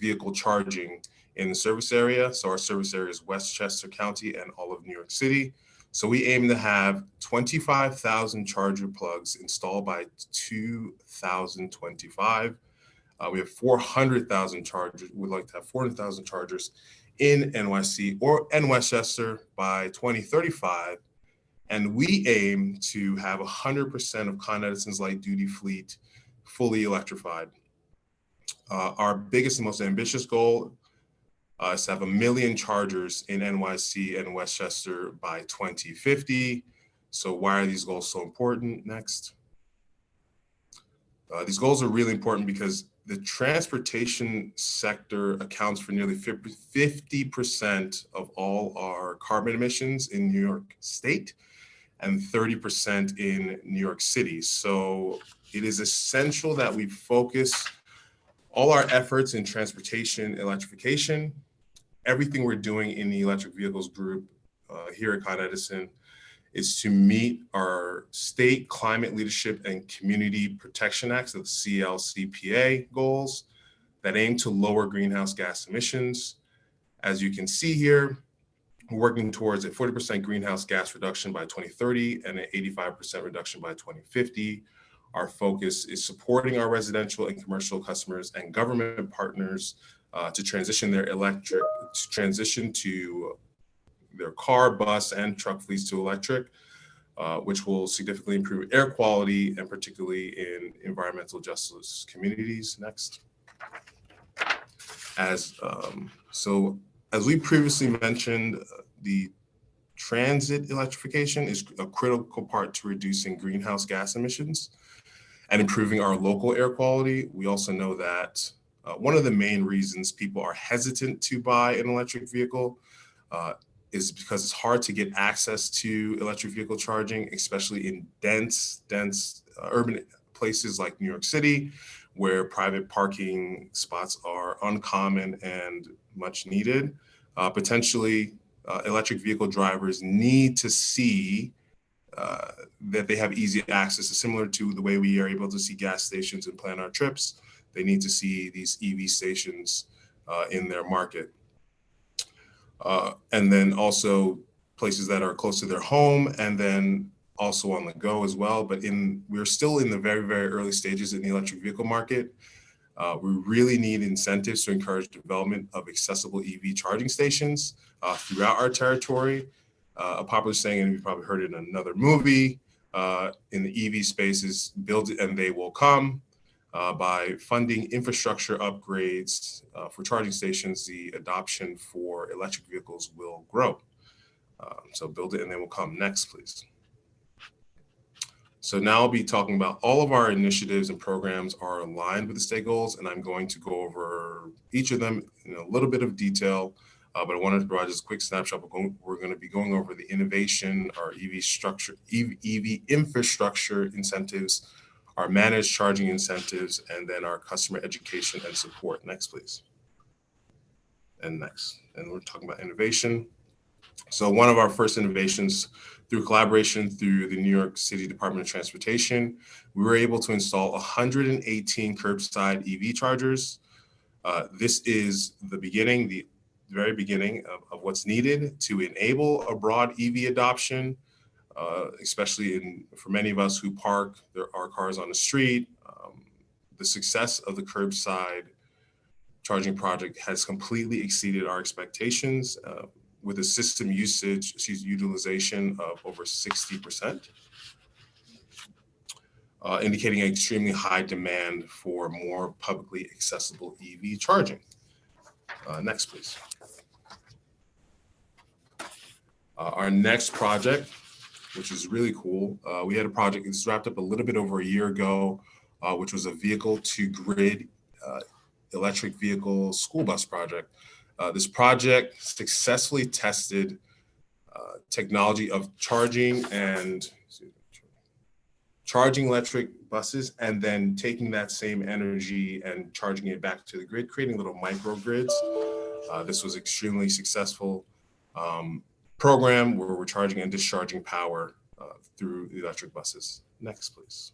vehicle charging in the service area. So our service area is Westchester County and all of New York City. So we aim to have 25,000 charger plugs installed by 2025. We have 400,000 chargers. We'd like to have 400,000 chargers in NYC or Westchester by 2035. And we aim to have 100% of Con Edison's light duty fleet fully electrified. Our biggest and most ambitious goal is to have 1 million chargers in NYC and Westchester by 2050. So why are these goals so important? Next. These goals are really important because the transportation sector accounts for nearly 50% of all our carbon emissions in New York State and 30% in New York City. So it is essential that we focus all our efforts in transportation electrification. Everything we're doing in the electric vehicles group here at Con Edison is to meet our state climate leadership and community protection acts, the CLCPA goals that aim to lower greenhouse gas emissions. As you can see here, we're working towards a 40% greenhouse gas reduction by 2030 and an 85% reduction by 2050. Our focus is supporting our residential and commercial customers and government partners to transition to their car, bus, and truck fleets to electric, which will significantly improve air quality and particularly in environmental justice communities. Next. As we previously mentioned, the transit electrification is a critical part to reducing greenhouse gas emissions and improving our local air quality. We also know that one of the main reasons people are hesitant to buy an electric vehicle is because it's hard to get access to electric vehicle charging, especially in dense urban places like New York City, where private parking spots are uncommon and much needed. Potentially, electric vehicle drivers need to see that they have easy access, similar to the way we are able to see gas stations and plan our trips. They need to see these EV stations in their market. And then also places that are close to their home and then also on the go as well. But we're still in the very, very early stages in the electric vehicle market. We really need incentives to encourage development of accessible EV charging stations throughout our territory. A popular saying, and you've probably heard it in another movie, in the EV space is build it and they will come. by funding infrastructure upgrades for charging stations, the adoption for electric vehicles will grow. So build it and then we'll come next, please. So now I'll be talking about all of our initiatives and programs are aligned with the state goals, and I'm going to go over each of them in a little bit of detail, but I wanted to provide just a quick snapshot. We're going to be going over the innovation, our EV infrastructure incentives, our managed charging incentives, and then our customer education and support. Next, please. And next. And we're talking about innovation. So one of our first innovations, through collaboration through the New York City Department of Transportation, we were able to install 118 curbside EV chargers. This is the beginning, the very beginning of what's needed to enable a broad EV adoption, especially for many of us who park our cars on the street. The success of the curbside charging project has completely exceeded our expectations, with a system utilization of over 60%, indicating an extremely high demand for more publicly accessible EV charging. Next, please. Our next project, which is really cool, we had a project that's wrapped up a little bit over a year ago, which was a vehicle-to-grid electric vehicle school bus project. This project successfully tested technology of charging electric buses, and then taking that same energy and charging it back to the grid, creating little microgrids. This was extremely successful program where we're charging and discharging power through the electric buses. Next, please.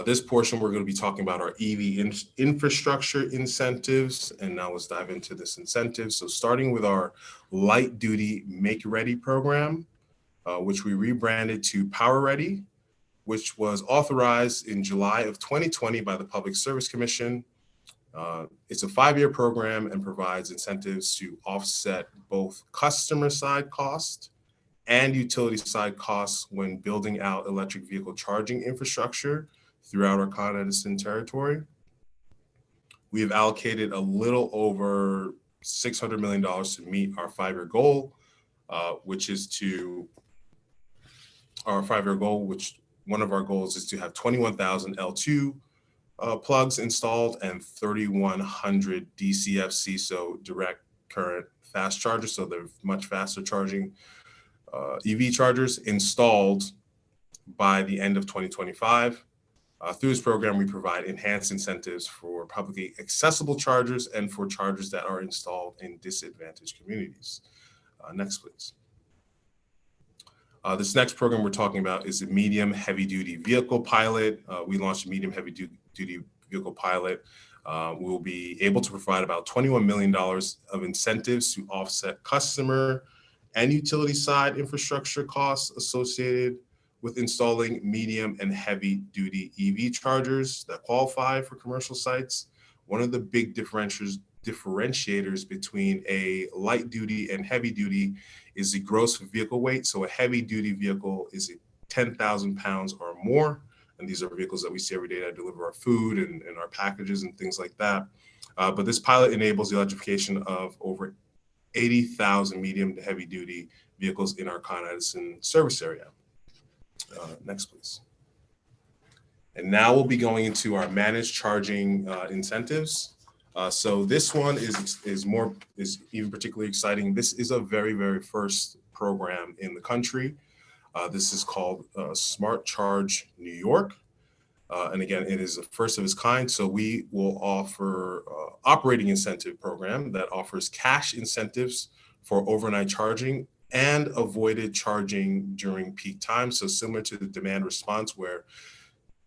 This portion, we're going to be talking about our EV infrastructure incentives, and now let's dive into this incentive. So starting with our light duty Make Ready program, which we rebranded to Power Ready, which was authorized in July of 2020 by the Public Service Commission. It's a 5-year program and provides incentives to offset both customer side cost and utility side costs when building out electric vehicle charging infrastructure throughout our Con Edison territory. We have allocated a little over $600 million to meet our 5-year goal, which one of our goals is to have 21,000 L2 plugs installed and 3,100 DCFC, so direct current fast chargers, so they're much faster charging EV chargers installed by the end of 2025. Through this program, we provide enhanced incentives for publicly accessible chargers and for chargers that are installed in disadvantaged communities. Next, please. This next program we're talking about is a medium heavy duty vehicle pilot. We launched a medium heavy duty vehicle pilot. We will be able to provide about $21 million of incentives to offset customer and utility side infrastructure costs associated with installing medium and heavy duty EV chargers that qualify for commercial sites. One of the big differentiators between a light duty and heavy duty is the gross vehicle weight. So a heavy duty vehicle is 10,000 pounds or more. And these are vehicles that we see every day that deliver our food and our packages and things like that. But this pilot enables the electrification of over 80,000 medium to heavy duty vehicles in our Con Edison service area. Next, please. And now we'll be going into our managed charging incentives. So this one is even particularly exciting. This is a very, very first program in the country. This is called Smart Charge New York. And again, it is the first of its kind. So we will offer operating incentive program that offers cash incentives for overnight charging and avoided charging during peak time. So similar to the demand response where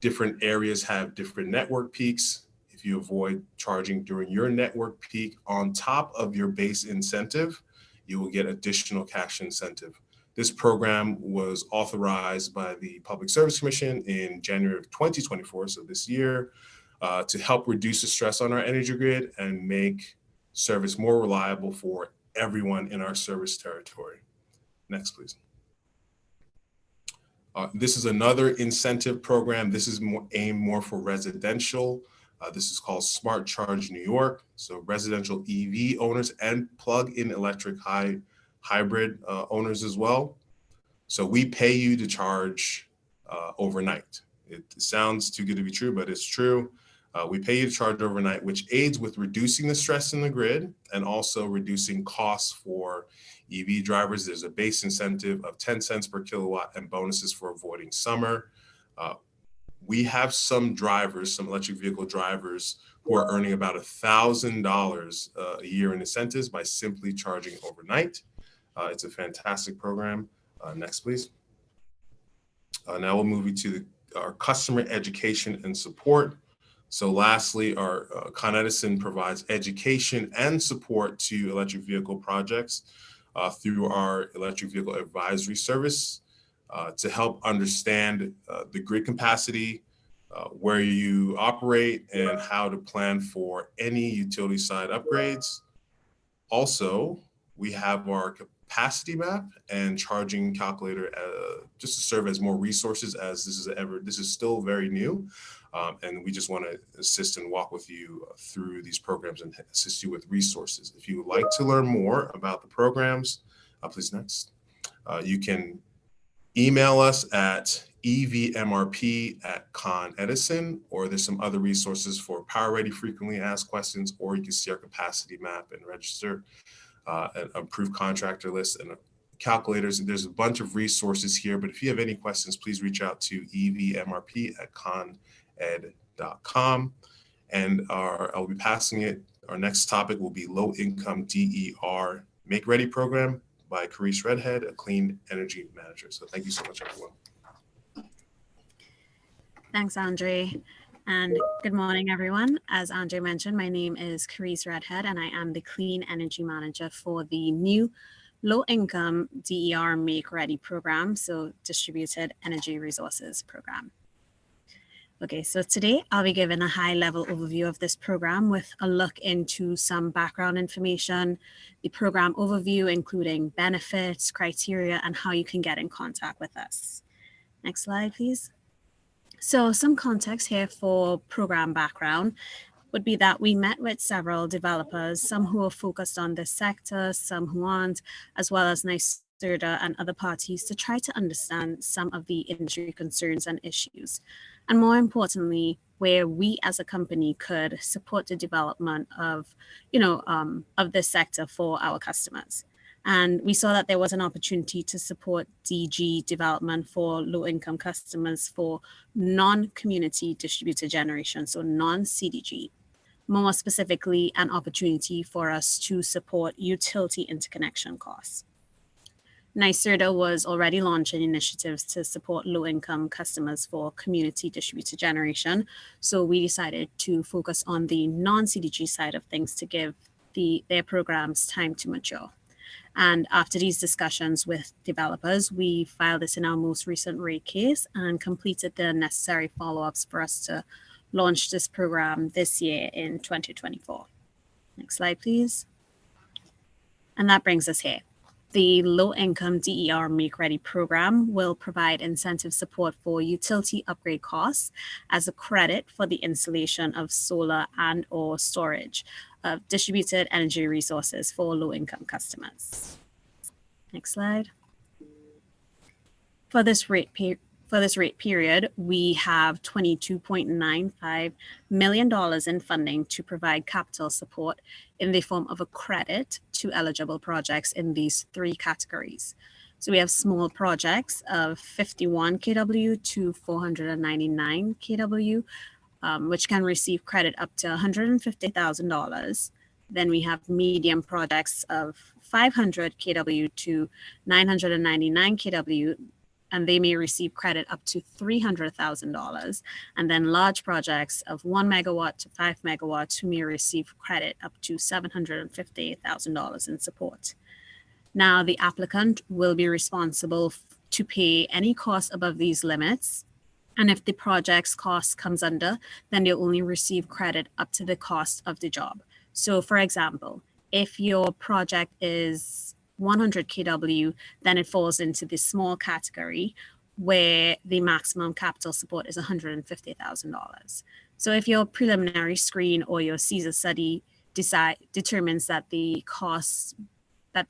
different areas have different network peaks. If you avoid charging during your network peak on top of your base incentive, you will get additional cash incentive. This program was authorized by the Public Service Commission in January of 2024, so this year, to help reduce the stress on our energy grid and make service more reliable for everyone in our service territory. Next, please. This is another incentive program. This is aimed more for residential. This is called Smart Charge New York. So residential EV owners and plug-in electric hybrid owners as well. So we pay you to charge overnight. It sounds too good to be true, but it's true. We pay you to charge overnight, which aids with reducing the stress in the grid and also reducing costs for EV drivers. There's a base incentive of 10 cents per kilowatt and bonuses for avoiding summer. We have some drivers, some electric vehicle drivers, who are earning about $1,000 a year in incentives by simply charging overnight. It's a fantastic program. Next, please. Now we'll move you to our customer education and support. So lastly, our Con Edison provides education and support to electric vehicle projects through our electric vehicle advisory service to help understand the grid capacity, where you operate, and how to plan for any utility side upgrades. Also, we have our capacity map and charging calculator just to serve as more resources, as this is still very new. And we just want to assist and walk with you through these programs and assist you with resources. If you would like to learn more about the programs, please next. You can email us at evmrp@Con Edison, or there's some other resources for Power Ready frequently asked questions, or you can see our capacity map and register an approved contractor list and calculators. And there's a bunch of resources here, but if you have any questions, please reach out to evmrp@coned.com. And I'll be passing it. Our next topic will be Low Income DER Make Ready Program by Carice Redhead, a clean energy manager. So thank you so much, everyone. Thanks, Andre. And good morning, everyone. As Andre mentioned, my name is Carice Redhead, and I am the Clean Energy Manager for the new Low Income DER Make Ready Program, so Distributed Energy Resources Program. Okay, so today I'll be giving a high-level overview of this program with a look into some background information, the program overview, including benefits, criteria, and how you can get in contact with us. Next slide, please. So some context here for program background would be that we met with several developers, some who are focused on this sector, some who aren't, as well as NYSERDA and other parties to try to understand some of the industry concerns and issues. And more importantly, where we as a company could support the development of, of this sector for our customers. And we saw that there was an opportunity to support DG development for low-income customers for non-community distributed generation, so non-CDG. More specifically, an opportunity for us to support utility interconnection costs. NYSERDA was already launching initiatives to support low-income customers for community distributed generation, so we decided to focus on the non-CDG side of things to give their programs time to mature. And after these discussions with developers, we filed this in our most recent rate case and completed the necessary follow-ups for us to launch this program this year in 2024. Next slide, please. And that brings us here. The Low Income DER Make Ready program will provide incentive support for utility upgrade costs as a credit for the installation of solar and/or storage of distributed energy resources for low-income customers. Next slide. For this rate period, we have $22.95 million in funding to provide capital support in the form of a credit to eligible projects in these three categories. So we have small projects of 51 kW to 499 kW, which can receive credit up to $150,000. Then we have medium projects of 500 kW to 999 kW, and they may receive credit up to $300,000. And then large projects of 1 megawatt to 5 megawatts who may receive credit up to $750,000 in support. Now, the applicant will be responsible to pay any cost above these limits. And if the project's cost comes under, then they'll only receive credit up to the cost of the job. So for example, if your project is 100 kW, then it falls into the small category, where the maximum capital support is $150,000. So if your preliminary screen or your CESA study determines that the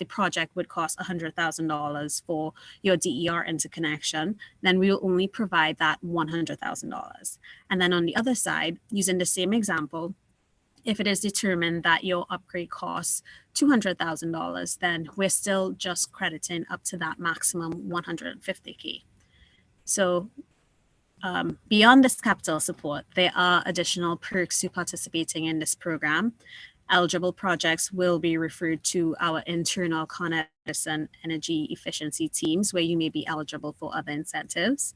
project would cost $100,000 for your DER interconnection, then we will only provide that $100,000. And then on the other side, using the same example, if it is determined that your upgrade costs $200,000, then we're still just crediting up to that maximum $150K. So beyond this capital support, there are additional perks to participating in this program. Eligible projects will be referred to our internal Con Edison energy efficiency teams, where you may be eligible for other incentives.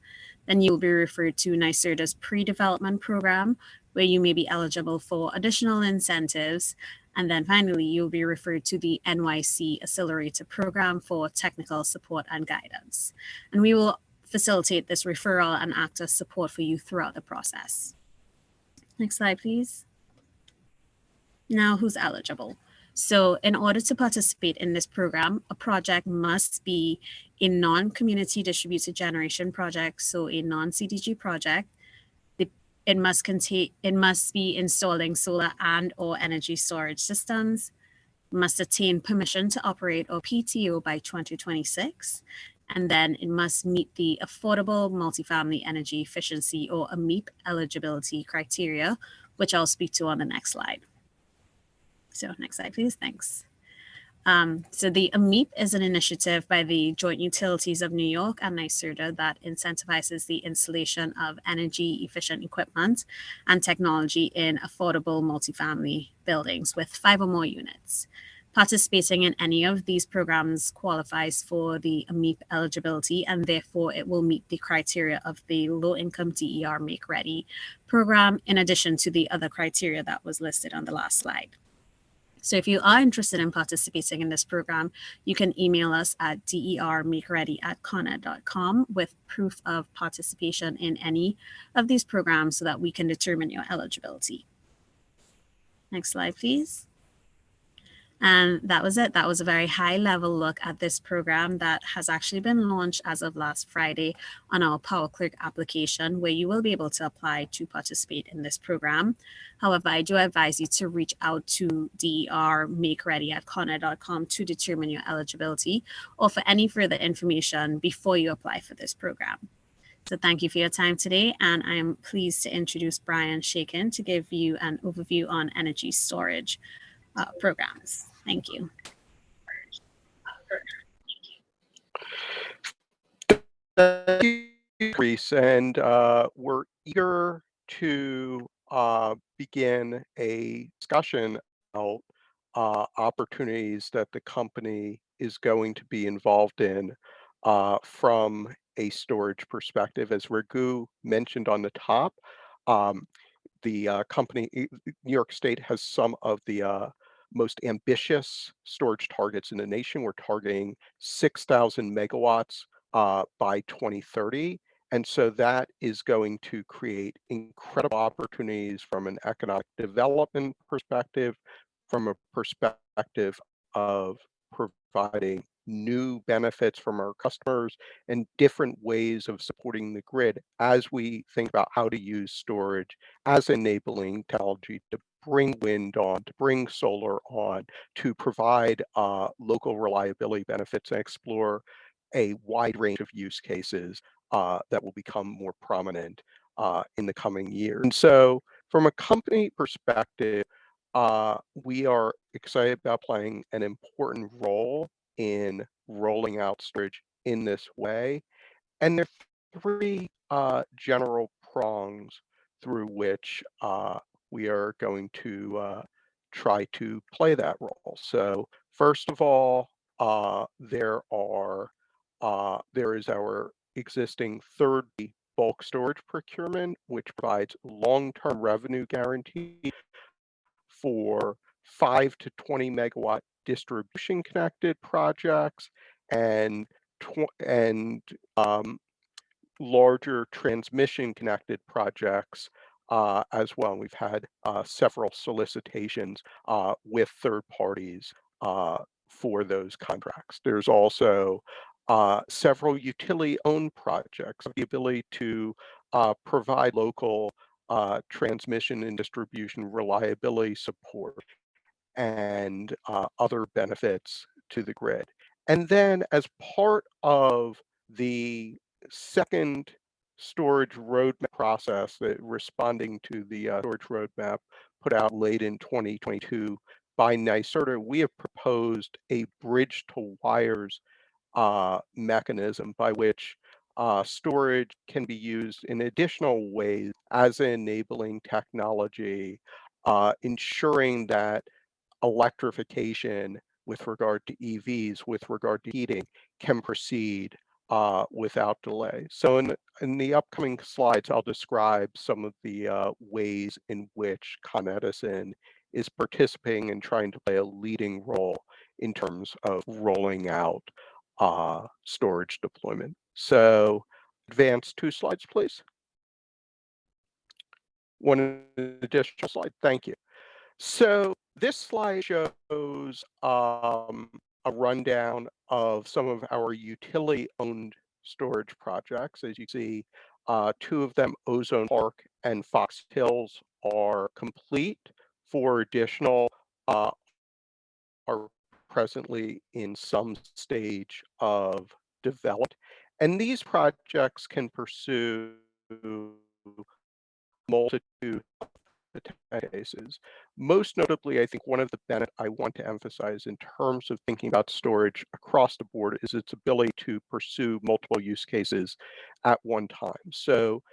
Then you will be referred to NYSERDA's pre-development program, where you may be eligible for additional incentives. And then finally, you'll be referred to the NYC Accelerator program for technical support and guidance. And we will facilitate this referral and act as support for you throughout the process. Next slide, please. Now, who's eligible? So in order to participate in this program, a project must be a non-community distributed generation project, so a non-CDG project. It must be installing solar and or energy storage systems, must attain permission to operate or PTO by 2026, and then it must meet the Affordable Multifamily Energy Efficiency or AMEP eligibility criteria, which I'll speak to on the next slide. So next slide, please. Thanks. So the AMEP is an initiative by the Joint Utilities of New York and NYSERDA that incentivizes the installation of energy efficient equipment and technology in affordable multifamily buildings with 5 or more units. Participating in any of these programs qualifies for the AMEP eligibility, and therefore it will meet the criteria of the Low Income DER Make Ready program, in addition to the other criteria that was listed on the last slide. So if you are interested in participating in this program, you can email us at dermakeready@coned.com with proof of participation in any of these programs so that we can determine your eligibility. Next slide, please. And that was it. That was a very high level look at this program that has actually been launched as of last Friday on our Power Clerk application, where you will be able to apply to participate in this program. However, I do advise you to reach out to dermakeready@coned.com to determine your eligibility or for any further information before you apply for this program. So thank you for your time today, and I am pleased to introduce Brian Shakin to give you an overview on energy storage programs. Thank you. Thank you, Reese, and we're eager to begin a discussion about opportunities that the company is going to be involved in from a storage perspective. As Raghu mentioned on the top, the company, New York State, has some of the most ambitious storage targets in the nation. We're targeting 6,000 megawatts by 2030. And so that is going to create incredible opportunities from an economic development perspective, from a perspective of providing new benefits from our customers and different ways of supporting the grid as we think about how to use storage as enabling technology to bring wind on, to bring solar on, to provide local reliability benefits and explore a wide range of use cases that will become more prominent in the coming years. And so from a company perspective, we are excited about playing an important role in rolling out storage in this way. And there are 3 general prongs through which we are going to try to play that role. So first of all, there is our existing third-party bulk storage procurement, which provides long-term revenue guarantee for 5 to 20 megawatt distribution connected projects and larger transmission connected projects as well. We've had several solicitations with third parties for those contracts. There's also several utility-owned projects have the ability to provide local transmission and distribution reliability support and other benefits to the grid. And then as part of the second storage roadmap process, that responding to the storage roadmap put out late in 2022 by NYSERDA, we have proposed a bridge to wires mechanism by which storage can be used in additional ways as an enabling technology, ensuring that electrification with regard to EVs, with regard to heating, can proceed without delay. So in the upcoming slides, I'll describe some of the ways in which Con Edison is participating and trying to play a leading role in terms of rolling out storage deployment. So advance 2 slides, please. One additional slide, thank you. So this slide shows a rundown of some of our utility-owned storage projects. As you see, 2 of them, Ozone Park and Fox Hills, are complete. 4 additional are presently in some stage of development. And these projects can pursue multitude of cases. Most notably, I think one of the benefits I want to emphasize in terms of thinking about storage across the board is its ability to pursue multiple use cases at one time. So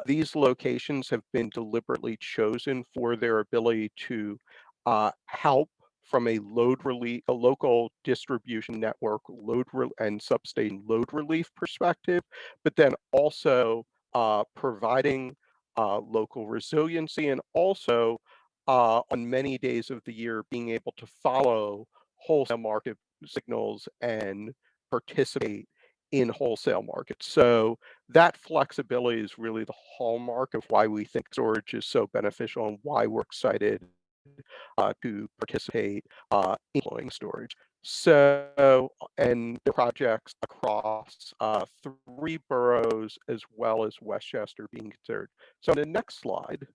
these locations have been deliberately chosen for their ability to help from a local distribution network and substation load relief perspective, but then also providing local resiliency, and also on many days of the year being able to follow wholesale market signals and participate in wholesale markets. So that flexibility is really the hallmark of why we think storage is so beneficial and why we're excited to participate in deploying storage. So, and the projects across 3 boroughs as well as Westchester being considered. So on the next slide,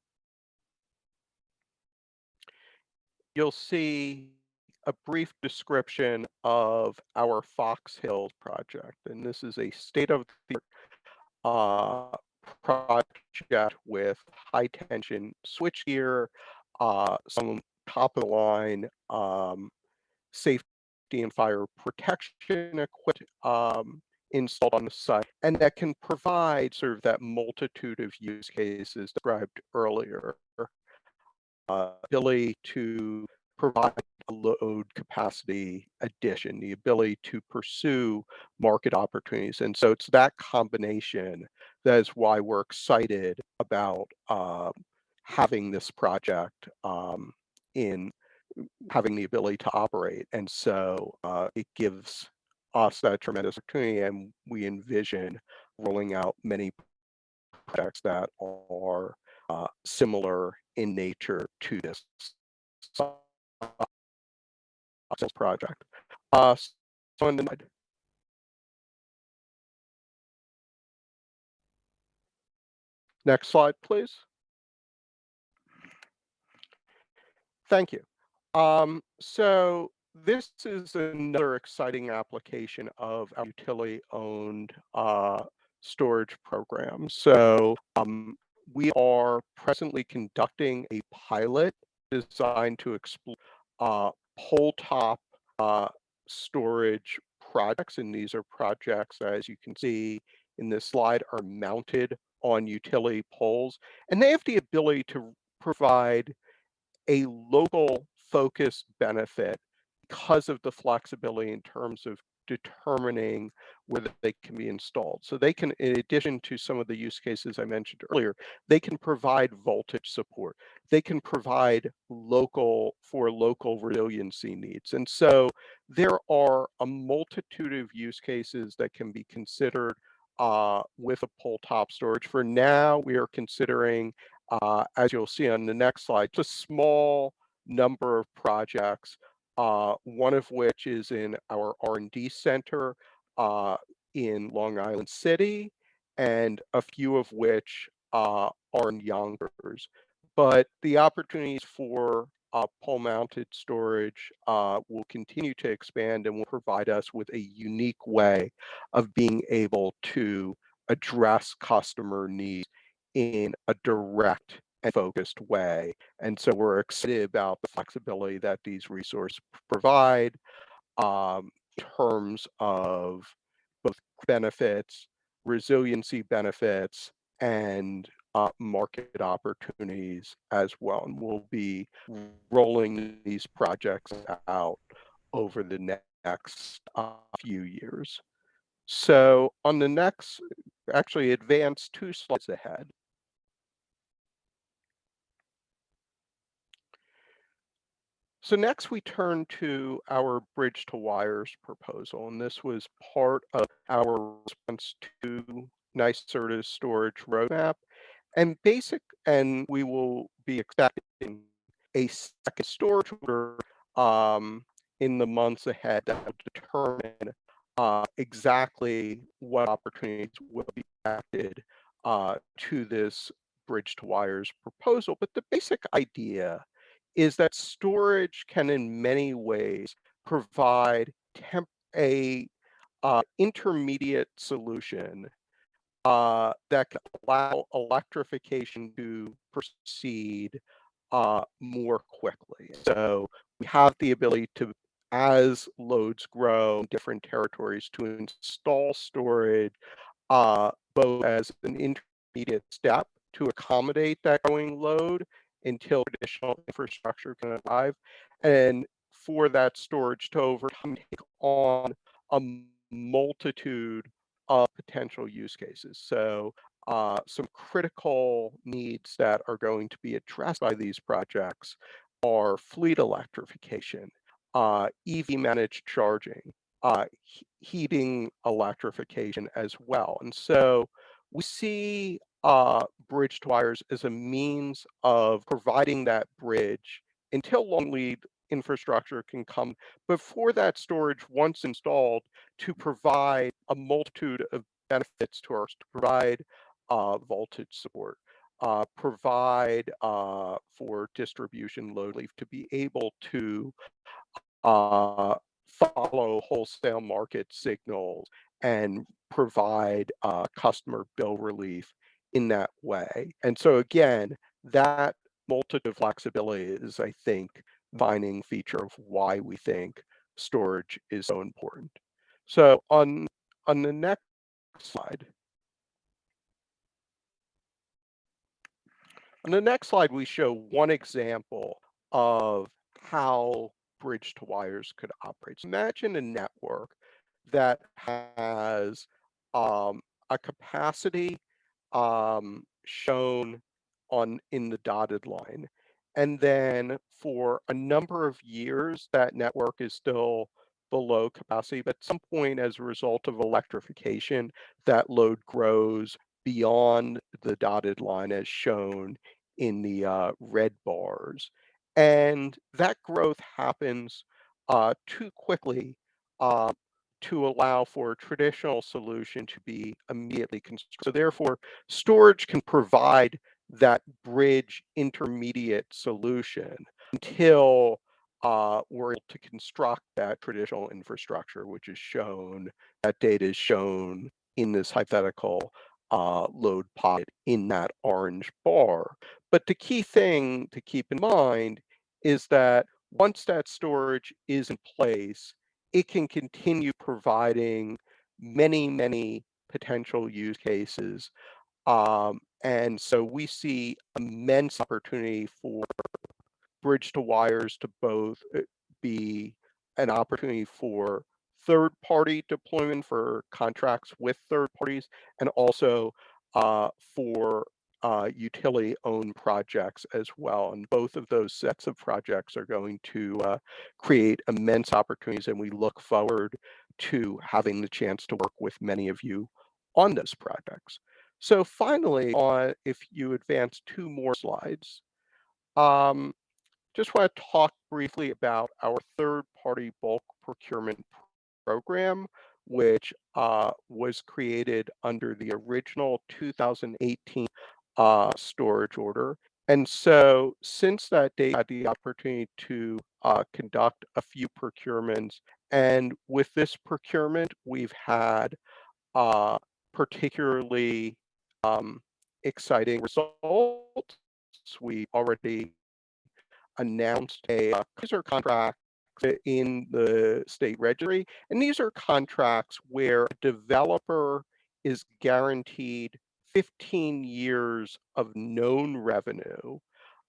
you'll see a brief description of our Fox Hills project. And this is a state-of-the-art project with high tension switchgear, some top of the line safety and fire protection equipment installed on the site, and that can provide sort of that multitude of use cases described earlier. Ability to provide a load capacity addition, the ability to pursue market opportunities. And so it's that combination that is why we're excited about having this project in having the ability to operate. And so it gives us that tremendous opportunity, and we envision rolling out many projects that are similar in nature to this project. So on the next slide, please. Thank you. So this is another exciting application of our utility-owned storage program. So we are presently conducting a pilot designed to explore pole top storage projects, and these are projects, as you can see in this slide, are mounted on utility poles, and they have the ability to provide a local focused benefit because of the flexibility in terms of determining whether they can be installed. So they can, in addition to some of the use cases I mentioned earlier, they can provide voltage support. They can provide local resiliency needs. And so there are a multitude of use cases that can be considered with a pole top storage. For now, we are considering, as you'll see on the next slide, just a small number of projects, one of which is in our R&D center in Long Island City, and a few of which are in Yonkers. But the opportunities for pole-mounted storage will continue to expand and will provide us with a unique way of being able to address customer needs in a direct and focused way. And so we're excited about the flexibility that these resources provide in terms of both benefits, resiliency benefits, and market opportunities as well. And we'll be rolling these projects out over the next few years. So on the next, actually advance 2 slides ahead. So next we turn to our bridge to wires proposal, and this was part of our response to NYSERDA's storage roadmap. And we will be expecting a second storage order in the months ahead that will determine exactly what opportunities will be added to this bridge to wires proposal. But the basic idea is that storage can in many ways provide a intermediate solution that can allow electrification to proceed more quickly. So we have the ability to, as loads grow in different territories, to install storage both as an intermediate step to accommodate that growing load until traditional infrastructure can arrive, and for that storage to over time take on a multitude of potential use cases. So some critical needs that are going to be addressed by these projects are fleet electrification, EV managed charging, heating electrification as well. And so we see bridge to wires as a means of providing that bridge until long lead infrastructure can come before that storage, once installed, to provide a multitude of benefits to provide voltage support, provide for distribution load relief, to be able to follow wholesale market signals and provide customer bill relief in that way. And so again, that multitude of flexibility is, I think, defining feature of why we think storage is so important. So on the next slide. On the next slide, we show one example of how bridge to wires could operate. So imagine a network that has a capacity shown in the dotted line. And then for a number of years, that network is still below capacity, but at some point as a result of electrification, that load grows beyond the dotted line as shown in the red bars. And that growth happens too quickly to allow for a traditional solution to be immediately constructed. So therefore, storage can provide that bridge intermediate solution until we're able to construct that traditional infrastructure, which is shown, that data is shown in this hypothetical load pocket in that orange bar. But the key thing to keep in mind is that once that storage is in place, it can continue providing many, many potential use cases. And so we see immense opportunity for bridge to wires to both be an opportunity for third-party deployment for contracts with third parties, and also for utility-owned projects as well. And both of those sets of projects are going to create immense opportunities, and we look forward to having the chance to work with many of you on those projects. So finally, if you advance 2 more slides, just want to talk briefly about our third-party bulk procurement program, which was created under the original 2018 storage order. And so since that date, I had the opportunity to conduct a few procurements. And with this procurement, we've had particularly exciting results. We already announced a user contract in the state registry, and these are contracts where a developer is guaranteed 15 years of known revenue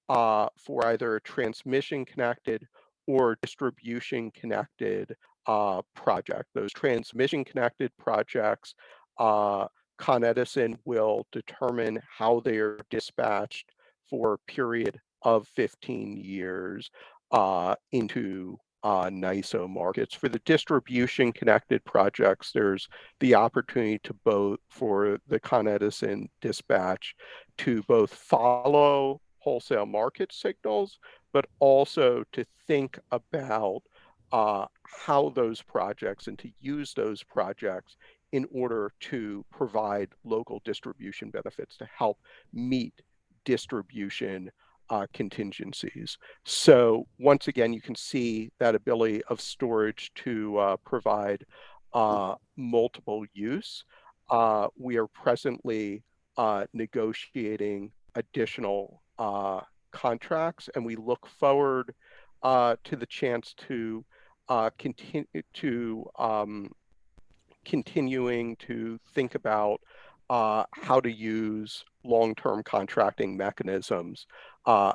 for either a transmission connected or distribution connected project. Those transmission connected projects, Con Edison will determine how they are dispatched for a period of 15 years into NYSO markets. For the distribution connected projects, there's the opportunity to both for the Con Edison dispatch to both follow wholesale market signals, but also to think about how those projects and to use those projects in order to provide local distribution benefits to help meet distribution contingencies. So once again, you can see that ability of storage to provide multiple use. We are presently negotiating additional contracts, and we look forward to the chance to continuing to think about how to use long-term contracting mechanisms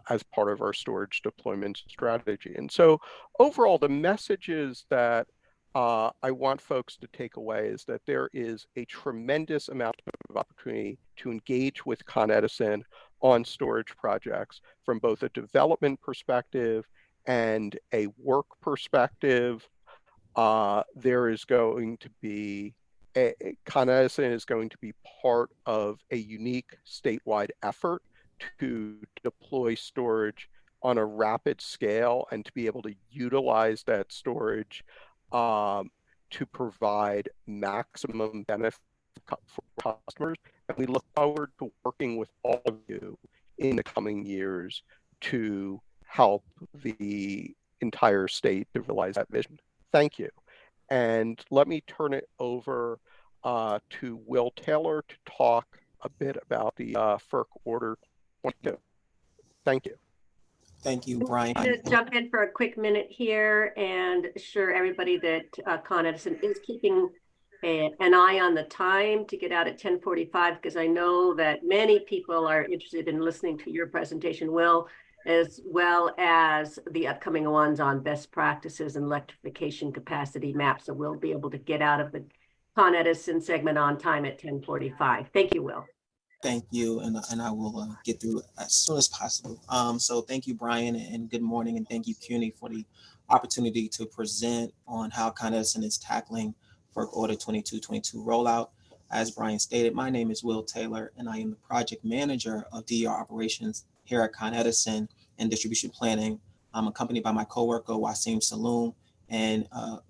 as part of our storage deployment strategy. And so overall, the messages that I want folks to take away is that there is a tremendous amount of opportunity to engage with Con Edison on storage projects from both a development perspective and a work perspective. There is going to be Con Edison is going to be part of a unique statewide effort to deploy storage on a rapid scale and to be able to utilize that storage to provide maximum benefit for customers. And we look forward to working with all of you in the coming years to help the entire state to realize that vision. Thank you. And let me turn it over to Will Taylor to talk a bit about the FERC Order 22. Thank you. Thank you, Brian. I'm going to jump in for a quick minute here and assure everybody that Con Edison is keeping an eye on the time to get out at 10:45, because I know that many people are interested in listening to your presentation, Will, as well as the upcoming ones on best practices and electrification capacity maps. So we'll be able to get out of the Con Edison segment on time at 10:45. Thank you, Will. Thank you, and I will get through as soon as possible. So thank you, Brian, and good morning, and thank you, CUNY, for the opportunity to present on how Con Edison is tackling FERC Order 2222 rollout. As Brian stated, my name is Will Taylor, and I am the project manager of DER operations here at Con Edison and distribution planning. I'm accompanied by my coworker, Wasim Saloom, and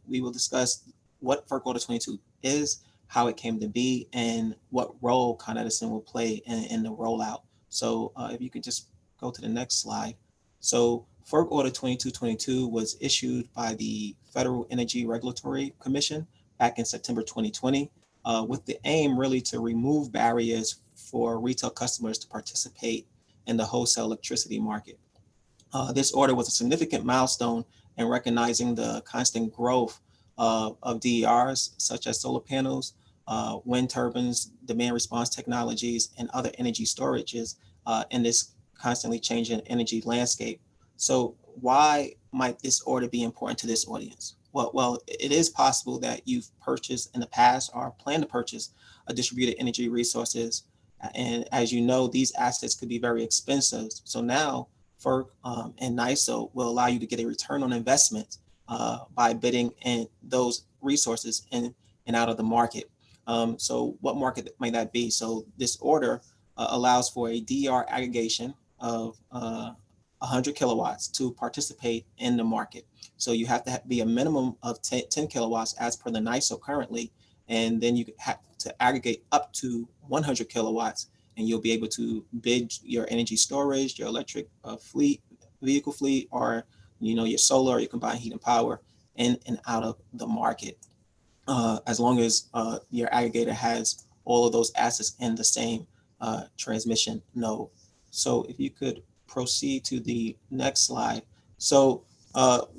we will discuss what FERC Order 22 is, how it came to be, and what role Con Edison will play in the rollout. So if you could just go to the next slide. So FERC Order 2222 was issued by the Federal Energy Regulatory Commission back in September 2020, with the aim really to remove barriers for retail customers to participate in the wholesale electricity market. This order was a significant milestone in recognizing the constant growth of DERs, such as solar panels, wind turbines, demand response technologies, and other energy storages in this constantly changing energy landscape. So why might this order be important to this audience? Well, it is possible that you've purchased in the past or plan to purchase a distributed energy resources. And as you know, these assets could be very expensive. So now FERC and NYSO will allow you to get a return on investment by bidding in those resources in and out of the market. So what market might that be? So this order allows for a DER aggregation of 100 kilowatts to participate in the market. So you have to be a minimum of 10 kilowatts as per the NYSO currently and then you have to aggregate up to 100 kilowatts, and you'll be able to bid your energy storage, your electric vehicle fleet, or your solar, or your combined heat and power in and out of the market, as long as your aggregator has all of those assets in the same transmission node. So if you could proceed to the next slide. So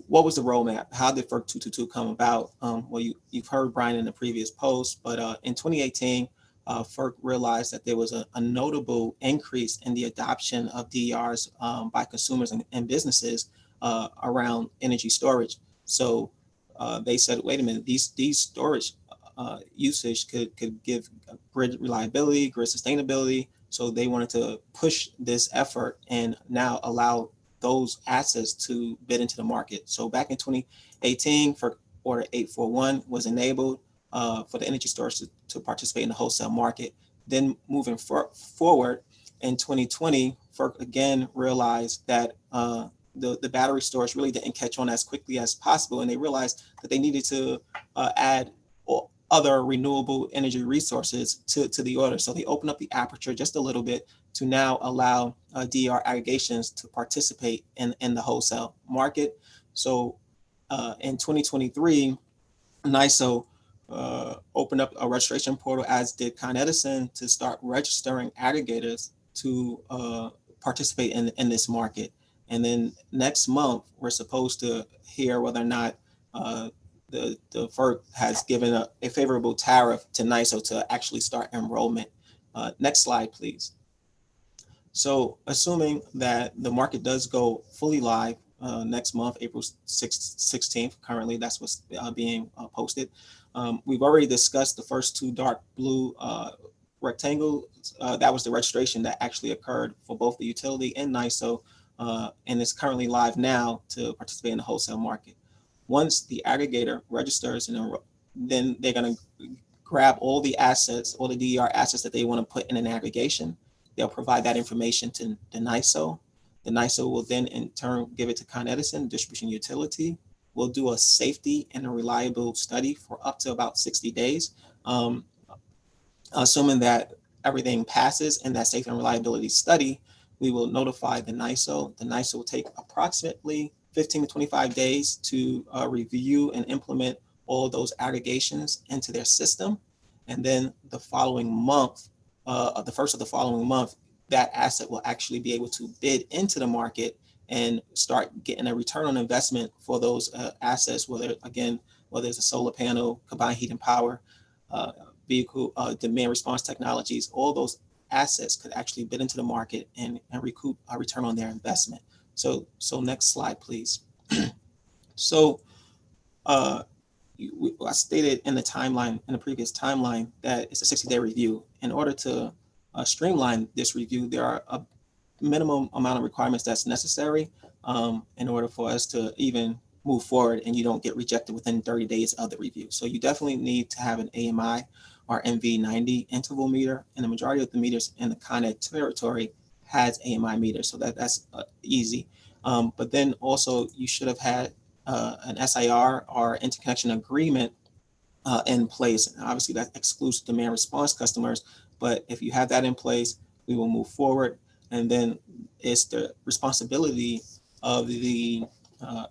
what was the roadmap? How did FERC 222 come about? Well, you've heard Brian in the previous post, but in 2018, FERC realized that there was a notable increase in the adoption of DERs by consumers and businesses around energy storage. So they said, wait a minute, these storage usage could give grid reliability, grid sustainability. So they wanted to push this effort and now allow those assets to bid into the market. So back in 2018, FERC Order 841 was enabled for the energy storage to participate in the wholesale market. Then moving forward in 2020, FERC again realized that the battery storage really didn't catch on as quickly as possible, and they realized that they needed to add other renewable energy resources to the order. So they opened up the aperture just a little bit to now allow DER aggregations to participate in the wholesale market. So in 2023, NYSO opened up a registration portal, as did Con Edison, to start registering aggregators to participate in this market. And then next month, we're supposed to hear whether or not the FERC has given a favorable tariff to NYSO to actually start enrollment. Next slide, please. So assuming that the market does go fully live next month, April 16th, currently that's what's being posted. We've already discussed the first two dark blue rectangles. That was the registration that actually occurred for both the utility and NYSO, and it's currently live now to participate in the wholesale market. Once the aggregator registers, then they're going to grab all the assets, all the DER assets that they want to put in an aggregation. They'll provide that information to the NYSO. The NYSO will then in turn give it to Con Edison, distribution utility. We'll do a safety and a reliable study for up to about 60 days. Assuming that everything passes in that safety and reliability study, we will notify the NYSO. The NYSO will take approximately 15 to 25 days to review and implement all those aggregations into their system. And then the following month, the first of the following month, that asset will actually be able to bid into the market and start getting a return on investment for those assets, whether it's a solar panel, combined heat and power, vehicle demand response technologies. All those assets could actually bid into the market and recoup a return on their investment. So next slide, please. So I stated in the timeline, in the previous timeline, that it's a 60-day review. In order to streamline this review, there are a minimum amount of requirements that's necessary in order for us to even move forward, and you don't get rejected within 30 days of the review. So you definitely need to have an AMI or MV90 interval meter, and the majority of the meters in the Con Ed territory has AMI meters, so that's easy. But then also you should have had an SIR or interconnection agreement in place. And obviously that excludes demand response customers, but if you have that in place, we will move forward. And then it's the responsibility of the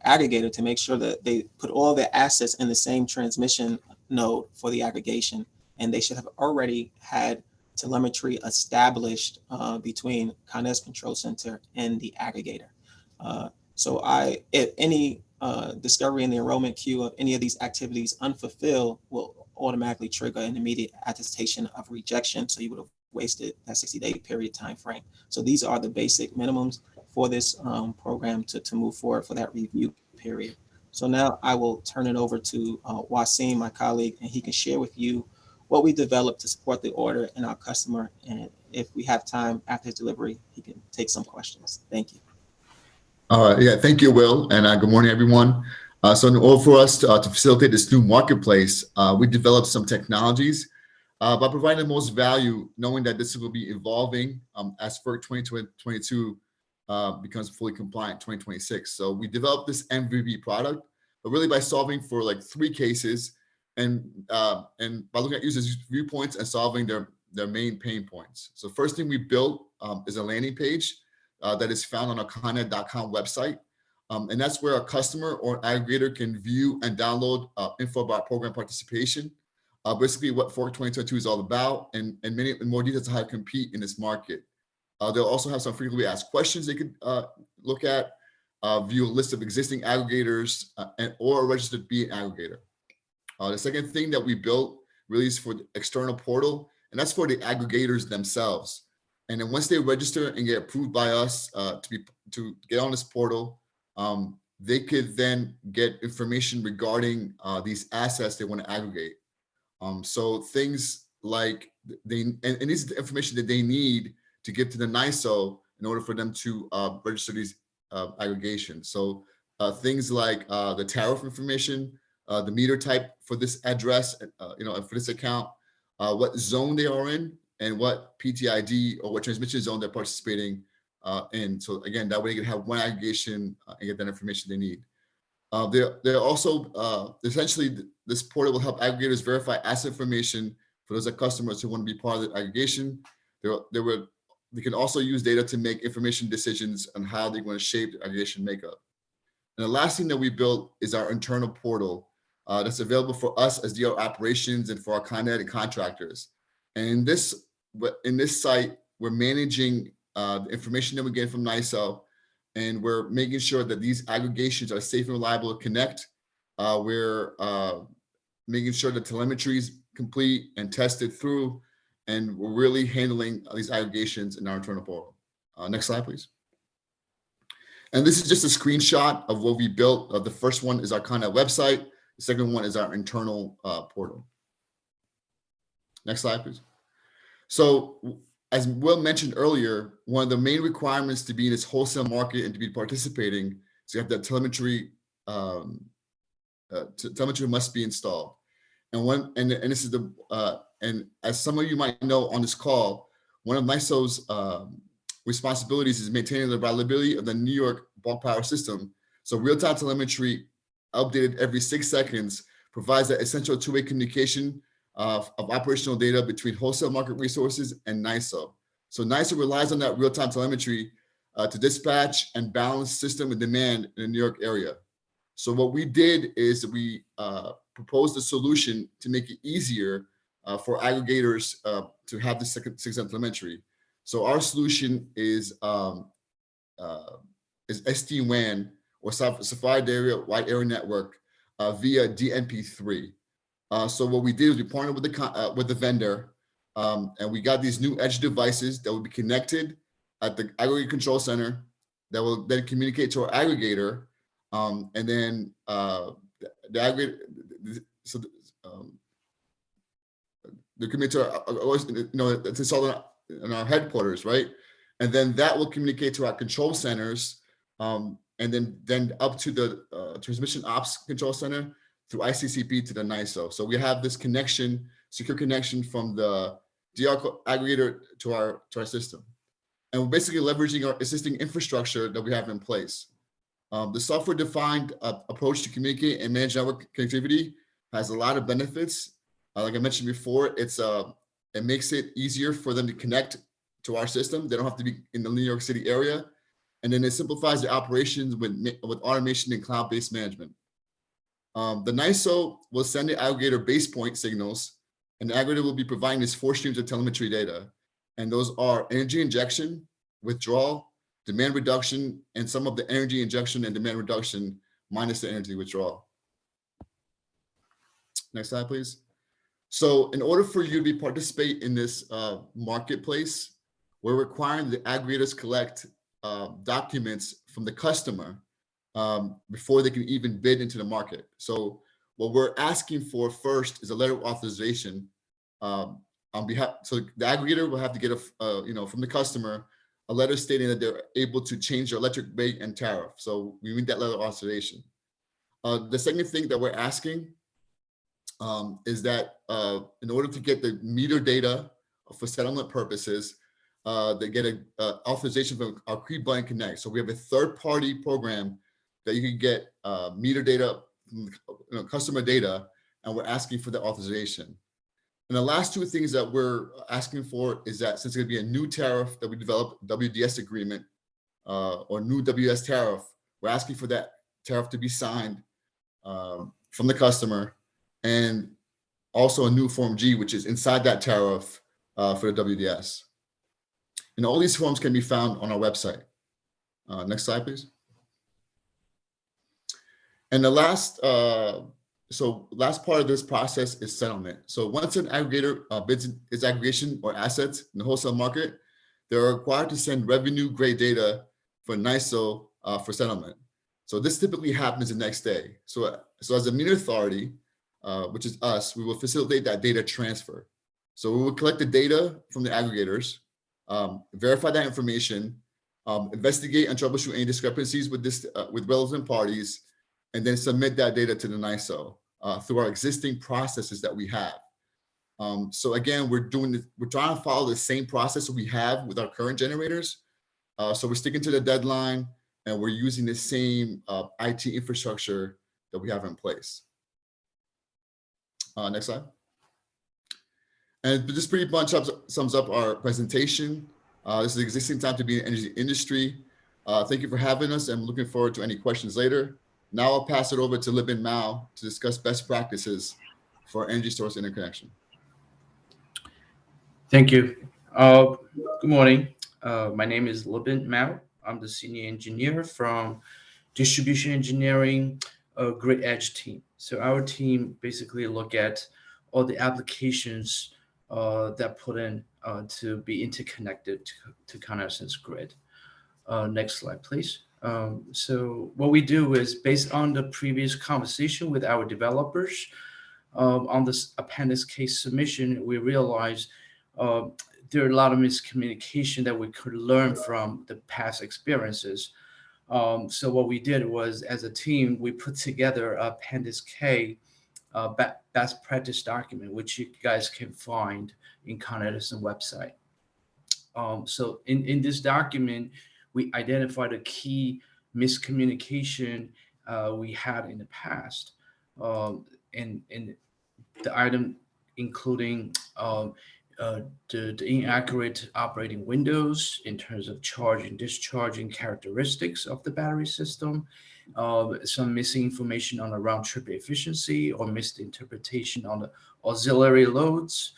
aggregator to make sure that they put all their assets in the same transmission node for the aggregation. And they should have already had telemetry established between Con Ed's control center and the aggregator. So if any discovery in the enrollment queue of any of these activities unfulfilled will automatically trigger an immediate attestation of rejection. So you would have wasted that 60-day period time frame. So these are the basic minimums for this program to move forward for that review period. So now I will turn it over to Wasim, my colleague, and he can share with you what we developed to support the order and our customer. And if we have time after his delivery, he can take some questions. Thank you. Yeah, thank you, Will, and good morning, everyone. So in order for us to facilitate this new marketplace, we developed some technologies by providing the most value, knowing that this will be evolving as FERC 2022 becomes fully compliant in 2026. So we developed this MVP product, but really by solving for like 3 cases and by looking at users' viewpoints and solving their main pain points. So first thing we built is a landing page that is found on our coned.com website. And that's where a customer or aggregator can view and download info about program participation, basically what Fork 2022 is all about, and many more details on how to compete in this market. They'll also have some frequently asked questions they could look at, view a list of existing aggregators, or a registered be an aggregator. The second thing that we built really is for the external portal, and that's for the aggregators themselves. And then once they register and get approved by us to get on this portal, they could then get information regarding these assets they want to aggregate. So things like and this is the information that they need to give to the NYSO in order for them to register these aggregations. So things like the tariff information, the meter type for this address, for this account, what zone they are in, and what PTID or what transmission zone they're participating in. So again, that way they can have one aggregation and get that information they need. They're also essentially this portal will help aggregators verify asset information for those customers who want to be part of the aggregation. They can also use data to make information decisions on how they want to shape the aggregation makeup. And the last thing that we built is our internal portal that's available for us as DR operations and for our Con Ed and contractors. And in this site, we're managing the information that we get from NYSO, and we're making sure that these aggregations are safe and reliable to connect. We're making sure that telemetry is complete and tested through, and we're really handling these aggregations in our internal portal. Next slide, please. And this is just a screenshot of what we built. The first one is our Con Ed website. The second one is our internal portal. Next slide, please. So as Will mentioned earlier, one of the main requirements to be in this wholesale market and to be participating is you have that telemetry. Telemetry must be installed. And this is and as some of you might know on this call, one of NYSO's responsibilities is maintaining the reliability of the New York bulk power system. So real-time telemetry updated every 6 seconds provides that essential two-way communication of operational data between wholesale market resources and NYSO. So NYSO relies on that real-time telemetry to dispatch and balance system and demand in the New York area. So what we did is we proposed a solution to make it easier for aggregators to have the six-end telemetry. So our solution is SD-WAN, or Sapphire Area Wide Area Network, via DNP3. So what we did is we partnered with the vendor, and we got these new edge devices that will be connected at the aggregate control center that will then communicate to our aggregator, and then the aggregate. So they communicate to our, it's installed in our headquarters, right? And then that will communicate to our control centers, and then up to the transmission ops control center through ICCP to the NYSO. So we have this connection, secure connection from the DR aggregator to our system. And we're basically leveraging our existing infrastructure that we have in place. The software-defined approach to communicate and manage network connectivity has a lot of benefits. Like I mentioned before, it makes it easier for them to connect to our system. They don't have to be in the New York City area. And then it simplifies the operations with automation and cloud-based management. The NYSO will send the aggregator base point signals, and the aggregator will be providing these 4 streams of telemetry data. And those are energy injection, withdrawal, demand reduction, and some of the energy injection and demand reduction minus the energy withdrawal. Next slide, please. So in order for you to participate in this marketplace, we're requiring the aggregators collect documents from the customer before they can even bid into the market. So what we're asking for first is a letter of authorization on behalf. So the aggregator will have to get from the customer a letter stating that they're able to change their electric rate and tariff. So we need that letter of authorization. The second thing that we're asking is that in order to get the meter data for settlement purposes, they get an authorization from our Button Connect. So we have a third-party program that you can get meter data, customer data, and we're asking for the authorization. And the last two things that we're asking for is that since it's going to be a new tariff that we develop, WDS agreement, or new WS tariff, we're asking for that tariff to be signed from the customer, and also a new Form G, which is inside that tariff for the WDS. And all these forms can be found on our website. Next slide, please. And the last part of this process is settlement. So once an aggregator bids its aggregation or assets in the wholesale market, they're required to send revenue grade data for NYSO for settlement. So this typically happens the next day. So as a meter authority, which is us, we will facilitate that data transfer. So we will collect the data from the aggregators, verify that information, investigate and troubleshoot any discrepancies with relevant parties, and then submit that data to the NYSO through our existing processes that we have. So again, we're trying to follow the same process that we have with our current generators. So we're sticking to the deadline, and we're using the same IT infrastructure that we have in place. Next slide. And this pretty much sums up our presentation. This is the existing time to be in the energy industry. Thank you for having us, and I'm looking forward to any questions later. Now I'll pass it over to Libin Mao to discuss best practices for energy source interconnection. Thank you. Good morning. My name is Libin Mao. I'm the senior engineer from distribution engineering grid edge team. So our team basically look at all the applications that put in to be interconnected to Con Edison's grid. Next slide, please. So what we do is, based on the previous conversation with our developers on this appendix case submission, we realized there are a lot of miscommunication that we could learn from the past experiences. So what we did was, as a team, we put together appendix K best practice document, which you guys can find in Con Edison website. So in this document, we identified a key miscommunication we had in the past, and the item including the inaccurate operating windows in terms of charging, discharging characteristics of the battery system, some missing information on the round trip efficiency or misinterpretation on the auxiliary loads,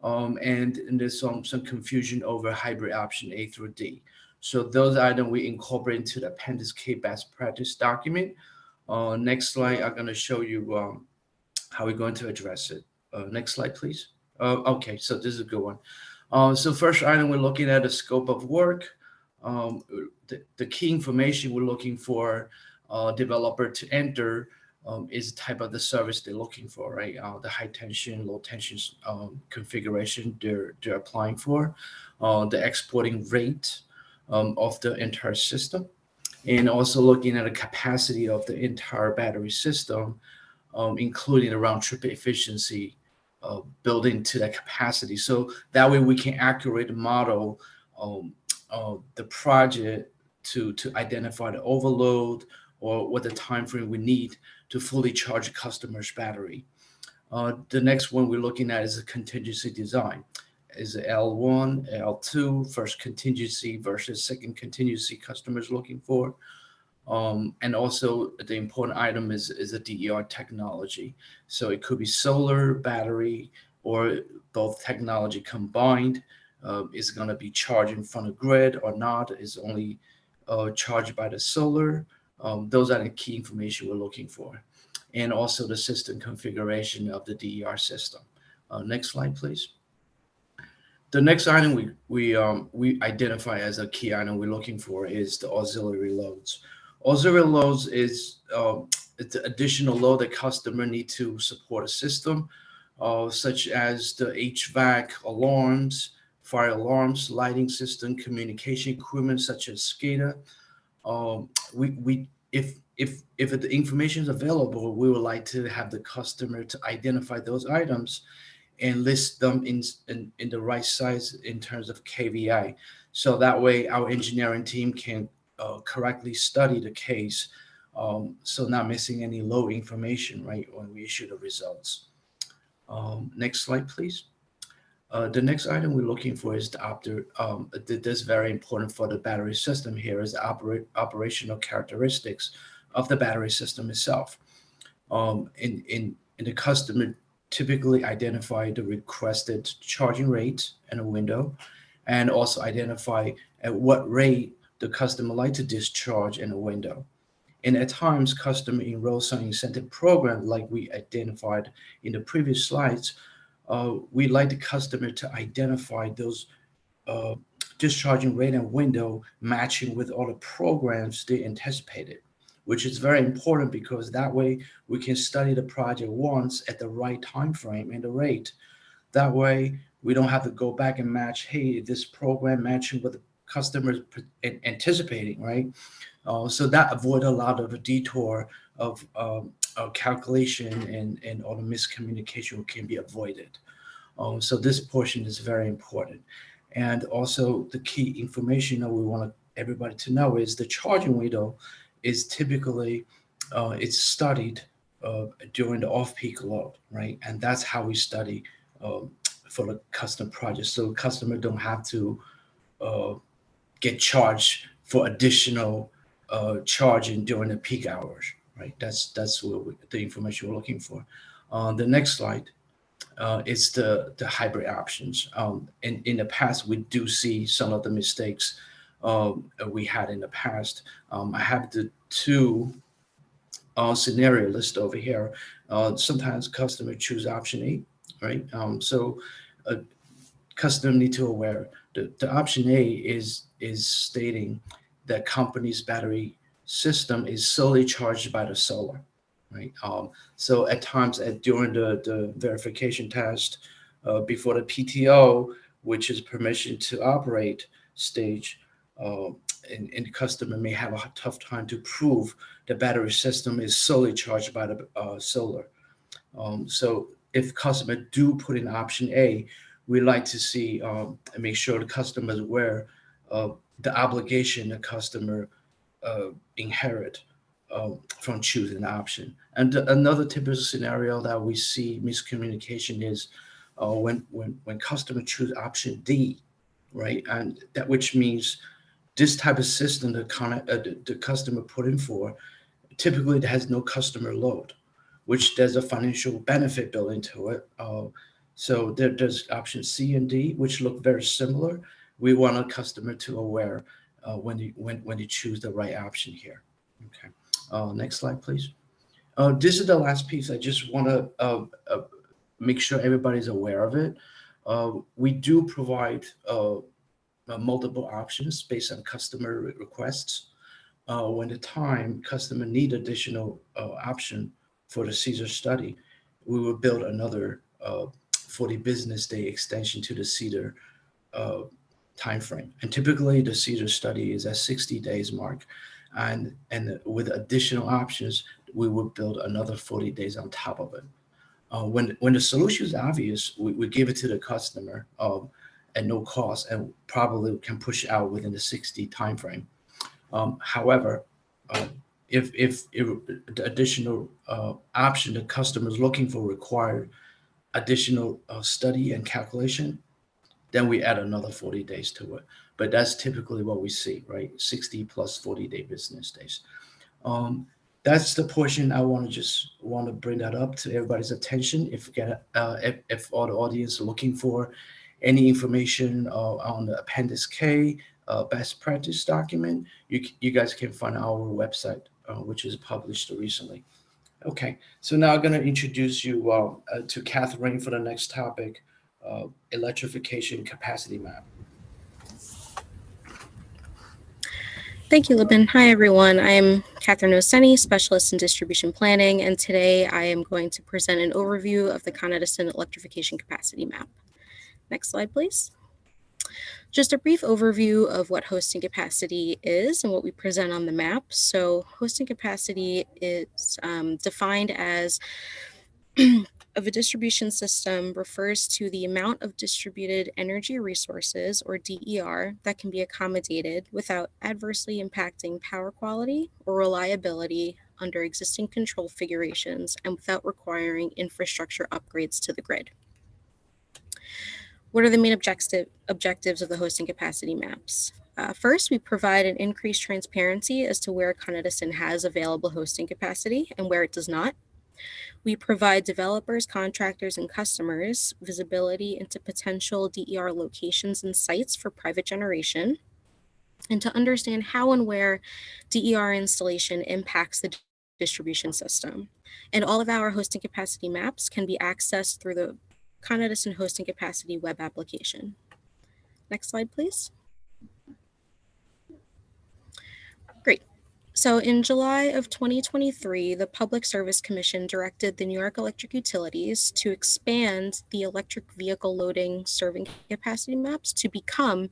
and there's some confusion over hybrid option A through D. So those items we incorporate into the appendix K best practice document. Next slide, I'm going to show you how we're going to address it. Next slide, please. Okay, so this is a good one. So first item, we're looking at the scope of work. The key information we're looking for developer to enter is the type of the service they're looking for, right? The high tension, low tension configuration they're applying for, the exporting rate of the entire system, and also looking at the capacity of the entire battery system, including the round trip efficiency built into that capacity. So that way we can accurately model the project to identify the overload or what the time frame we need to fully charge a customer's battery. The next one we're looking at is a contingency design. Is L1, L2, first contingency versus second contingency customers looking for. And also the important item is a DER technology. So it could be solar, battery, or both technology combined. Is going to be charged in front of grid or not? Is only charged by the solar? Those are the key information we're looking for. And also the system configuration of the DER system. Next slide, please. The next item we identify as a key item we're looking for is the auxiliary loads. Auxiliary loads is it's the additional load that customer need to support a system, such as the HVAC alarms, fire alarms, lighting system, communication equipment such as SCADA. If the information is available, we would like to have the customer to identify those items and list them in the right size in terms of KVI. So that way our engineering team can correctly study the case, so not missing any low information, right, when we issue the results. Next slide, please. The next item we're looking for is this is very important for the battery system here is the operational characteristics of the battery system itself. In the customer typically identify the requested charging rate and a window, and also identify at what rate the customer like to discharge in a window. And at times, customer enroll some incentive program like we identified in the previous slides. We like the customer to identify those discharging rate and window matching with all the programs they anticipated, which is very important because that way we can study the project once at the right time frame and the rate. That way we don't have to go back and match, hey, this program matching what the customers anticipating, right? So that avoid a lot of a detour of calculation and all the miscommunication can be avoided. So this portion is very important. And also the key information that we want everybody to know is the charging window is typically, it's studied during the off-peak load, right? And that's how we study for the custom project. So customer don't have to get charged for additional charging during the peak hours, right? That's what the information we're looking for. The next slide is the hybrid options. In the past, we do see some of the mistakes we had in the past. I have the two scenario list over here. Sometimes customer choose option A, right? So customer need to aware the option A is stating that company's battery system is solely charged by the solar, right? So at times during the verification test before the PTO, which is permission to operate stage, and the customer may have a tough time to prove the battery system is solely charged by the solar. So if customer do put in option A, we like to see make sure the customer is aware of the obligation the customer inherit from choosing an option. And another typical scenario that we see miscommunication is when customer choose option D, right? And that which means this type of system the customer put in for typically it has no customer load, which there's a financial benefit built into it. So there's option C and D, which look very similar. We want a customer to aware when you choose the right option here. Okay, next slide, please. This is the last piece. I just want to make sure everybody's aware of it. We do provide multiple options based on customer requests. When the time customer need additional option for the CESAR study, we will build another 40 business day extension to the CESAR timeframe. And typically the CESAR study is at 60 days mark. And with additional options, we will build another 40 days on top of it. When the solution is obvious, we give it to the customer at no cost and probably can push out within the 60 timeframe. However, if the additional option the customer is looking for require additional study and calculation, then we add another 40 days to it. But that's typically what we see, right? 60 plus 40-day business days. That's the portion I want to bring that up to everybody's attention. If all the audience are looking for any information on the Appendix K best practice document, you guys can find our website, which is published recently. Okay, so now I'm going to introduce you to Catherine for the next topic, electrification capacity map. Thank you, Libin. Hi, everyone. I'm Catherine Oseni, Specialist in Distribution Planning, and today I am going to present an overview of the Con Edison electrification capacity map. Next slide, please. Just a brief overview of what hosting capacity is and what we present on the map. So hosting capacity is defined as of a distribution system refers to the amount of distributed energy resources, or DER, that can be accommodated without adversely impacting power quality or reliability under existing control configurations and without requiring infrastructure upgrades to the grid. What are the main objectives of the hosting capacity maps? First, we provide an increased transparency as to where Con Edison has available hosting capacity and where it does not. We provide developers, contractors, and customers visibility into potential DER locations and sites for private generation, and to understand how and where DER installation impacts the distribution system. And all of our hosting capacity maps can be accessed through the Con Edison Hosting Capacity web application. Next slide, please. Great. So in July of 2023, the Public Service Commission directed the New York Electric Utilities to expand the electric vehicle loading serving capacity maps to become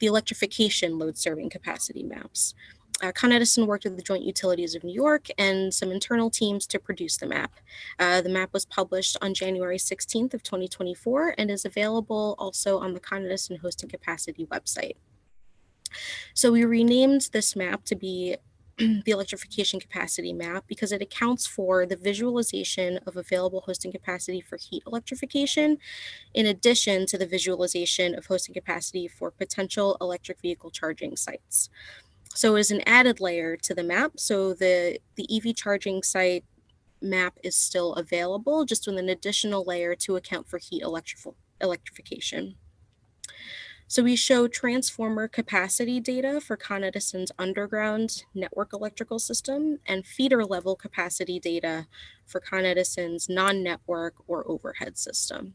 the electrification load serving capacity maps. Con Edison worked with the Joint Utilities of New York and some internal teams to produce the map. The map was published on January 16th of 2024 and is available also on the Con Edison Hosting Capacity website. So we renamed this map to be the electrification capacity map because it accounts for the visualization of available hosting capacity for heat electrification, in addition to the visualization of hosting capacity for potential electric vehicle charging sites. So it is an added layer to the map. So the EV charging site map is still available, just with an additional layer to account for heat electrification. So we show transformer capacity data for Con Edison's underground network electrical system and feeder level capacity data for Con Edison's non-network or overhead system.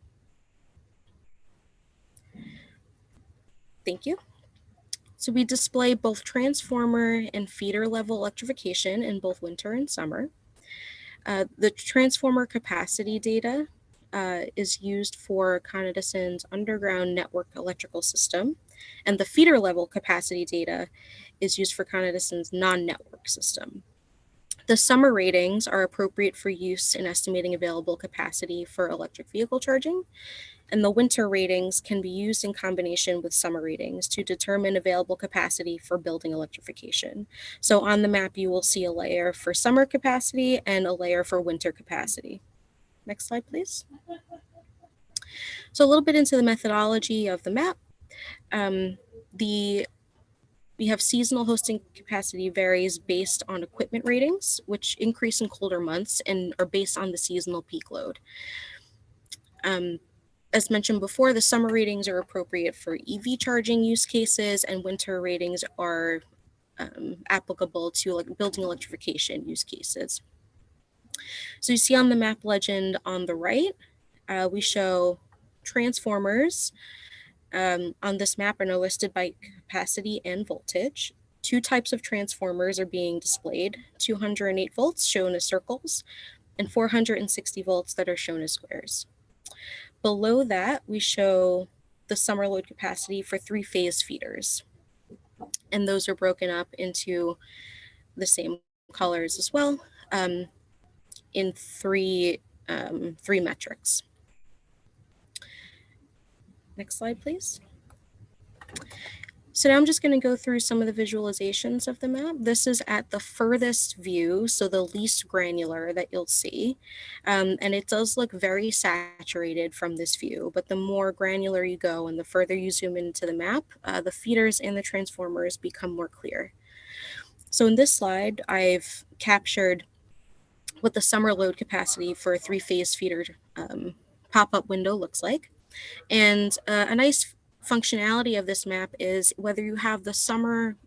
Thank you. So we display both transformer and feeder level electrification in both winter and summer. The transformer capacity data is used for Con Edison's underground network electrical system, and the feeder level capacity data is used for Con Edison's non-network system. The summer ratings are appropriate for use in estimating available capacity for electric vehicle charging, and the winter ratings can be used in combination with summer ratings to determine available capacity for building electrification. So on the map, you will see a layer for summer capacity and a layer for winter capacity. Next slide, please. So a little bit into the methodology of the map. We have seasonal hosting capacity varies based on equipment ratings, which increase in colder months and are based on the seasonal peak load. As mentioned before, the summer ratings are appropriate for EV charging use cases, and winter ratings are applicable to building electrification use cases. So you see on the map legend on the right, we show transformers on this map and are listed by capacity and voltage. Two types of transformers are being displayed, 208 volts shown as circles and 460 volts that are shown as squares. Below that, we show the summer load capacity for three-phase feeders. And those are broken up into the same colors as well in three metrics. Next slide, please. So now I'm just going to go through some of the visualizations of the map. This is at the furthest view, so the least granular that you'll see. And it does look very saturated from this view, but the more granular you go and the further you zoom into the map, the feeders and the transformers become more clear. So in this slide, I've captured what the summer load capacity for a three-phase feeder pop-up window looks like. And a nice functionality of this map is whether you have the summer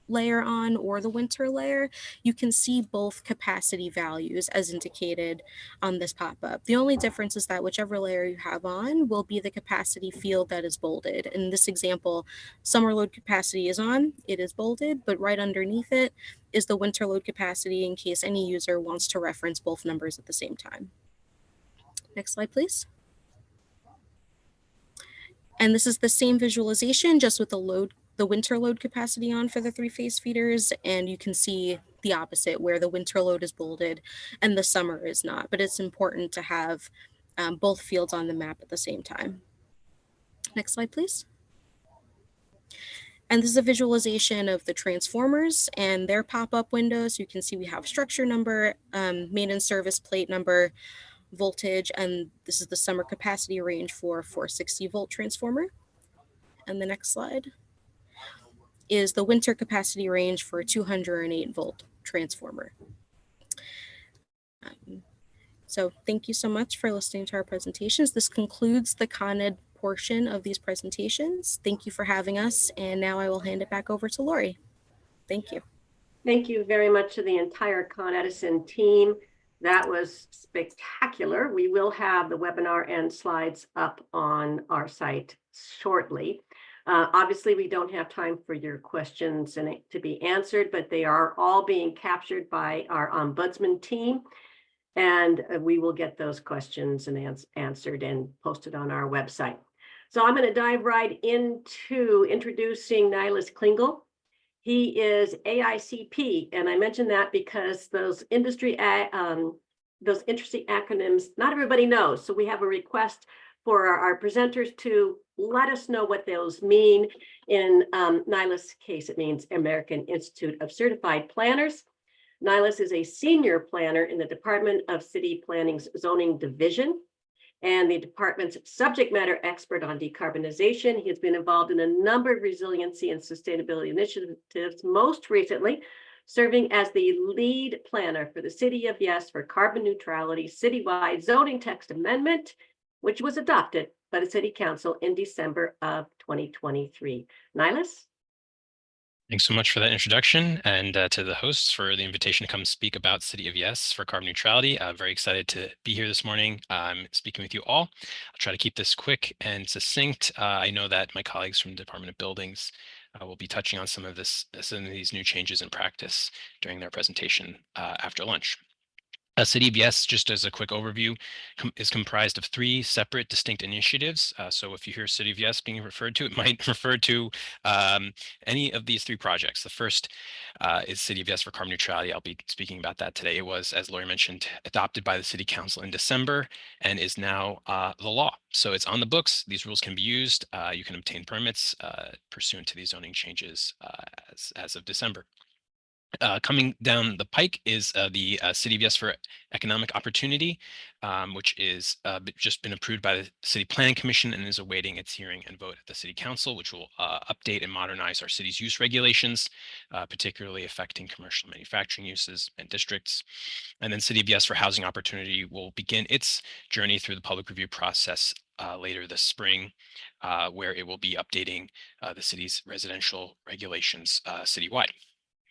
layer on or the winter layer, you can see both capacity values as indicated on this pop-up. The only difference is that whichever layer you have on will be the capacity field that is bolded. In this example, summer load capacity is on, it is bolded, but right underneath it is the winter load capacity in case any user wants to reference both numbers at the same time. Next slide, please. And this is the same visualization, just with the winter load capacity on for the three-phase feeders. And you can see the opposite, where the winter load is bolded and the summer is not. But it's important to have both fields on the map at the same time. Next slide, please. And this is a visualization of the transformers and their pop-up windows. You can see we have structure number, maintenance service plate number, voltage, and this is the summer capacity range for 460 volt transformer. And the next slide is the winter capacity range for 208 volt transformer. So thank you so much for listening to our presentations. This concludes the Con Ed portion of these presentations. Thank you for having us. And now I will hand it back over to Lori. Thank you. Thank you very much to the entire Con Edison team. That was spectacular. We will have the webinar and slides up on our site shortly. Obviously, we don't have time for your questions and to be answered, but they are all being captured by our ombudsman team. And we will get those questions and answered and posted on our website. So I'm going to dive right into introducing Nihilus Klingel. He is AICP, and I mention that because those interesting acronyms, not everybody knows. So we have a request for our presenters to let us know what those mean. In Nihilus' case, it means American Institute of Certified Planners. Nihilus is a senior planner in the Department of City Planning's Zoning Division and the department's subject matter expert on decarbonization. He has been involved in a number of resiliency and sustainability initiatives, most recently serving as the lead planner for the City of Yes for carbon neutrality citywide zoning text amendment, which was adopted by the City Council in December of 2023. Nihilus? Thanks so much for that introduction, and to the hosts for the invitation to come speak about City of Yes for carbon neutrality. I'm very excited to be here this morning speaking with you all. I'll try to keep this quick and succinct. I know that my colleagues from the Department of Buildings will be touching on some of these new changes in practice during their presentation after lunch. City of Yes, just as a quick overview, is comprised of 3 separate distinct initiatives. So if you hear City of Yes being referred to, it might refer to any of these 3 projects. The first is City of Yes for carbon neutrality. I'll be speaking about that today. It was, as Lori mentioned, adopted by the City Council in December and is now the law. So it's on the books. These rules can be used. You can obtain permits pursuant to these zoning changes as of December. Coming down the pike is the City of Yes for Economic Opportunity, which is just been approved by the City Planning Commission and is awaiting its hearing and vote at the City Council, which will update and modernize our city's use regulations, particularly affecting commercial manufacturing uses and districts. And then City of Yes for Housing Opportunity will begin its journey through the public review process later this spring, where it will be updating the city's residential regulations citywide.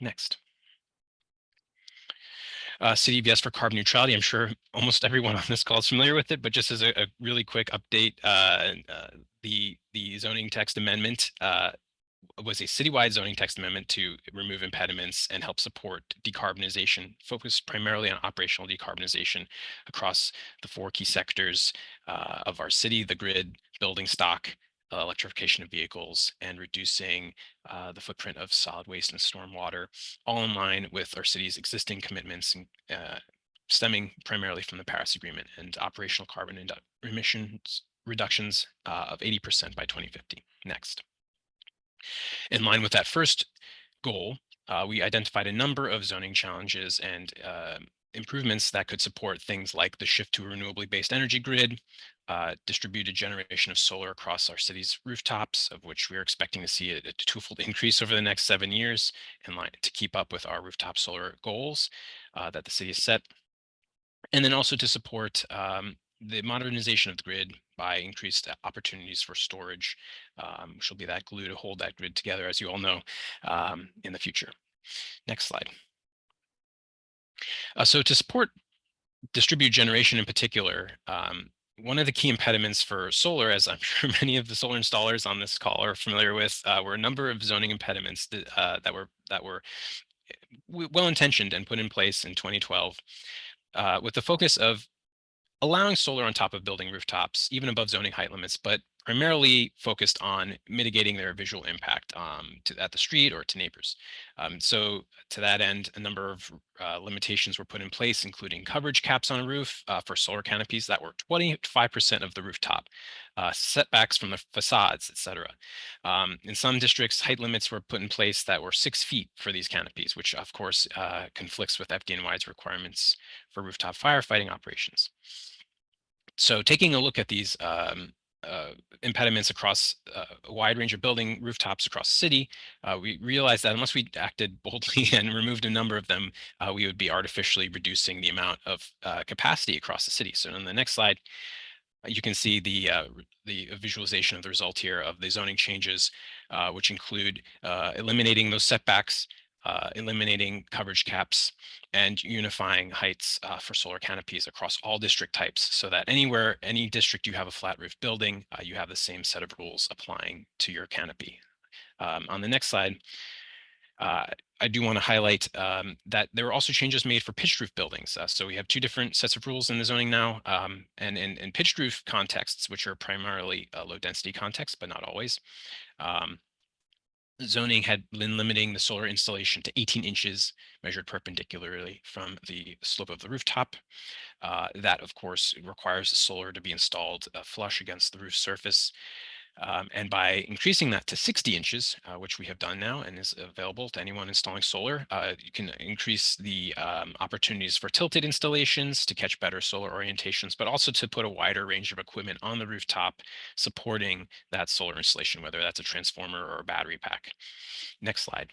Next. City of Yes for carbon neutrality. I'm sure almost everyone on this call is familiar with it, but just as a really quick update, the zoning text amendment was a citywide zoning text amendment to remove impediments and help support decarbonization, focused primarily on operational decarbonization across the 4 key sectors of our city: the grid, building stock, electrification of vehicles, and reducing the footprint of solid waste and stormwater, all in line with our city's existing commitments and stemming primarily from the Paris Agreement and operational carbon emissions reductions of 80% by 2050. Next. In line with that first goal, we identified a number of zoning challenges and improvements that could support things like the shift to a renewably based energy grid, distributed generation of solar across our city's rooftops, of which we are expecting to see a 2-fold increase over the next 7 years in line to keep up with our rooftop solar goals that the city has set. And then also to support the modernization of the grid by increased opportunities for storage, which will be that glue to hold that grid together, as you all know, in the future. Next slide. So to support distributed generation in particular, one of the key impediments for solar, as I'm sure many of the solar installers on this call are familiar with, were a number of zoning impediments that were well-intentioned and put in place in 2012 with the focus of allowing solar on top of building rooftops, even above zoning height limits, but primarily focused on mitigating their visual impact at the street or to neighbors. So to that end, a number of limitations were put in place, including coverage caps on a roof for solar canopies that were 25% of the rooftop, setbacks from the facades, etc. In some districts, height limits were put in place that were 6 feet for these canopies, which of course conflicts with FDNY's requirements for rooftop firefighting operations. So taking a look at these impediments across a wide range of building rooftops across the city, we realized that unless we acted boldly and removed a number of them, we would be artificially reducing the amount of capacity across the city. So on the next slide, you can see the visualization of the result here of the zoning changes, which include eliminating those setbacks, eliminating coverage caps, and unifying heights for solar canopies across all district types, so that anywhere, any district you have a flat roof building, you have the same set of rules applying to your canopy. On the next slide, I do want to highlight that there were also changes made for pitched roof buildings. So we have 2 different sets of rules in the zoning now, and in pitched roof contexts, which are primarily low density contexts, but not always. Zoning had been limiting the solar installation to 18 inches measured perpendicularly from the slope of the rooftop. That, of course, requires the solar to be installed flush against the roof surface. And by increasing that to 60 inches, which we have done now and is available to anyone installing solar, you can increase the opportunities for tilted installations to catch better solar orientations, but also to put a wider range of equipment on the rooftop supporting that solar installation, whether that's a transformer or a battery pack. Next slide.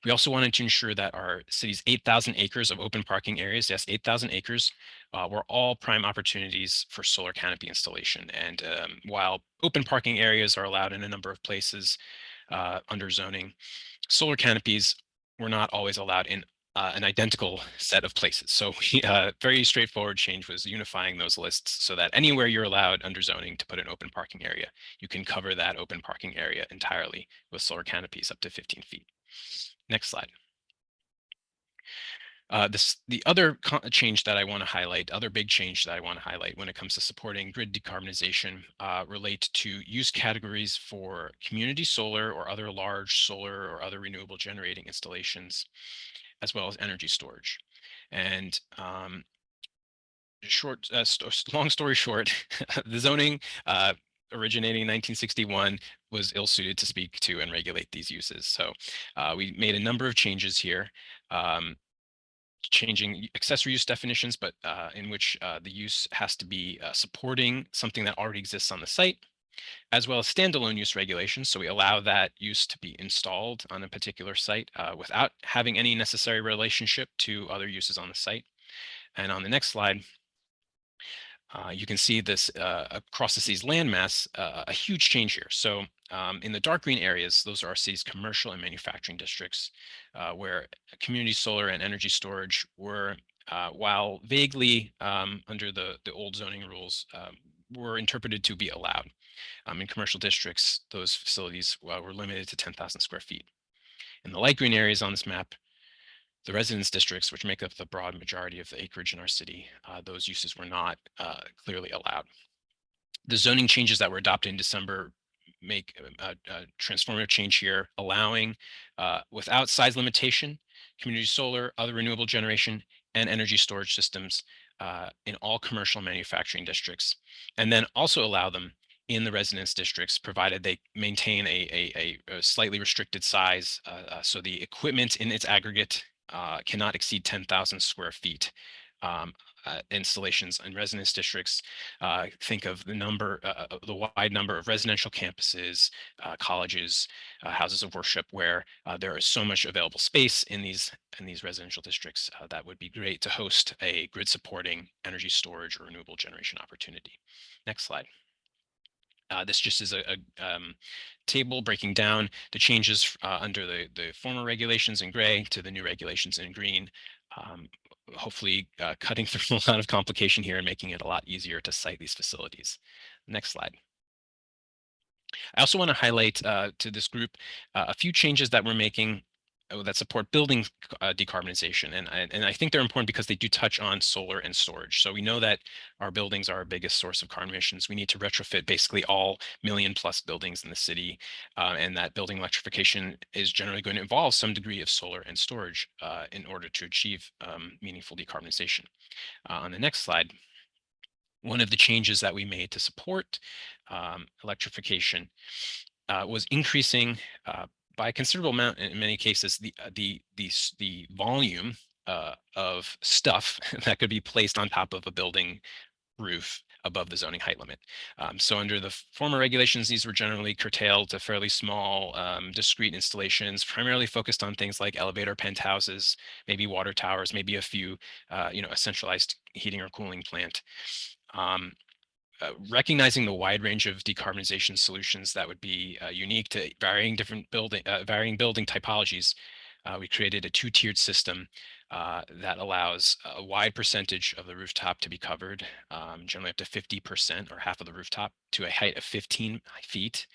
We also wanted to ensure that our city's 8,000 acres of open parking areas, yes, 8,000 acres, were all prime opportunities for solar canopy installation. And while open parking areas are allowed in a number of places under zoning, solar canopies were not always allowed in an identical set of places. So very straightforward change was unifying those lists so that anywhere you're allowed under zoning to put an open parking area, you can cover that open parking area entirely with solar canopies up to 15 feet. Next slide. The other change that I want to highlight, other big change that I want to highlight when it comes to supporting grid decarbonization relate to use categories for community solar or other large solar or other renewable generating installations, as well as energy storage. And long story short, the zoning originating in 1961 was ill-suited to speak to and regulate these uses. So we made a number of changes here, changing accessory use definitions, but in which the use has to be supporting something that already exists on the site, as well as standalone use regulations. So we allow that use to be installed on a particular site without having any necessary relationship to other uses on the site. And on the next slide, you can see this across the city's landmass, a huge change here. So in the dark green areas, those are our city's commercial and manufacturing districts, where community solar and energy storage were, while vaguely under the old zoning rules, were interpreted to be allowed. In commercial districts, those facilities were limited to 10,000 square feet. In the light green areas on this map, the residence districts, which make up the broad majority of the acreage in our city, those uses were not clearly allowed. The zoning changes that were adopted in December make a transformative change here, allowing, without size limitation, community solar, other renewable generation, and energy storage systems in all commercial manufacturing districts, and then also allow them in the residence districts, provided they maintain a slightly restricted size, so the equipment in its aggregate cannot exceed 10,000 square feet. Installations in residence districts, think of the wide number of residential campuses, colleges, houses of worship, where there is so much available space in these residential districts that would be great to host a grid supporting energy storage or renewable generation opportunity. Next slide. This just is a table breaking down the changes under the former regulations in gray to the new regulations in green. Hopefully cutting through a lot of complication here and making it a lot easier to site these facilities. Next slide. I also want to highlight to this group a few changes that we're making that support building decarbonization. And I think they're important because they do touch on solar and storage. So we know that our buildings are our biggest source of carbon emissions. We need to retrofit basically all million-plus buildings in the city, and that building electrification is generally going to involve some degree of solar and storage in order to achieve meaningful decarbonization. On the next slide, one of the changes that we made to support electrification was increasing by a considerable amount, in many cases, the volume of stuff that could be placed on top of a building roof above the zoning height limit. So under the former regulations, these were generally curtailed to fairly small, discrete installations, primarily focused on things like elevator penthouses, maybe water towers, maybe a few, a centralized heating or cooling plant. Recognizing the wide range of decarbonization solutions that would be unique to varying building typologies, we created a two-tiered system that allows a wide percentage of the rooftop to be covered, generally up to 50% or half of the rooftop, to a height of 15 feet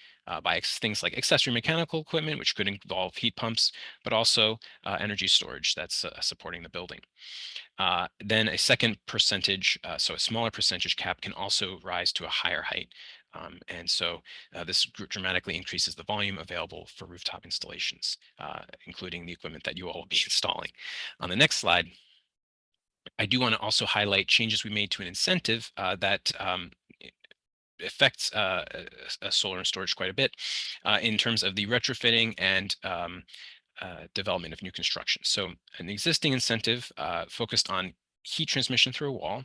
by things like accessory mechanical equipment, which could involve heat pumps, but also energy storage that's supporting the building. Then a second percentage, so a smaller percentage cap, can also rise to a higher height. And so this dramatically increases the volume available for rooftop installations, including the equipment that you all will be installing. On the next slide, I do want to also highlight changes we made to an incentive that affects solar and storage quite a bit in terms of the retrofitting and development of new construction. So an existing incentive focused on heat transmission through a wall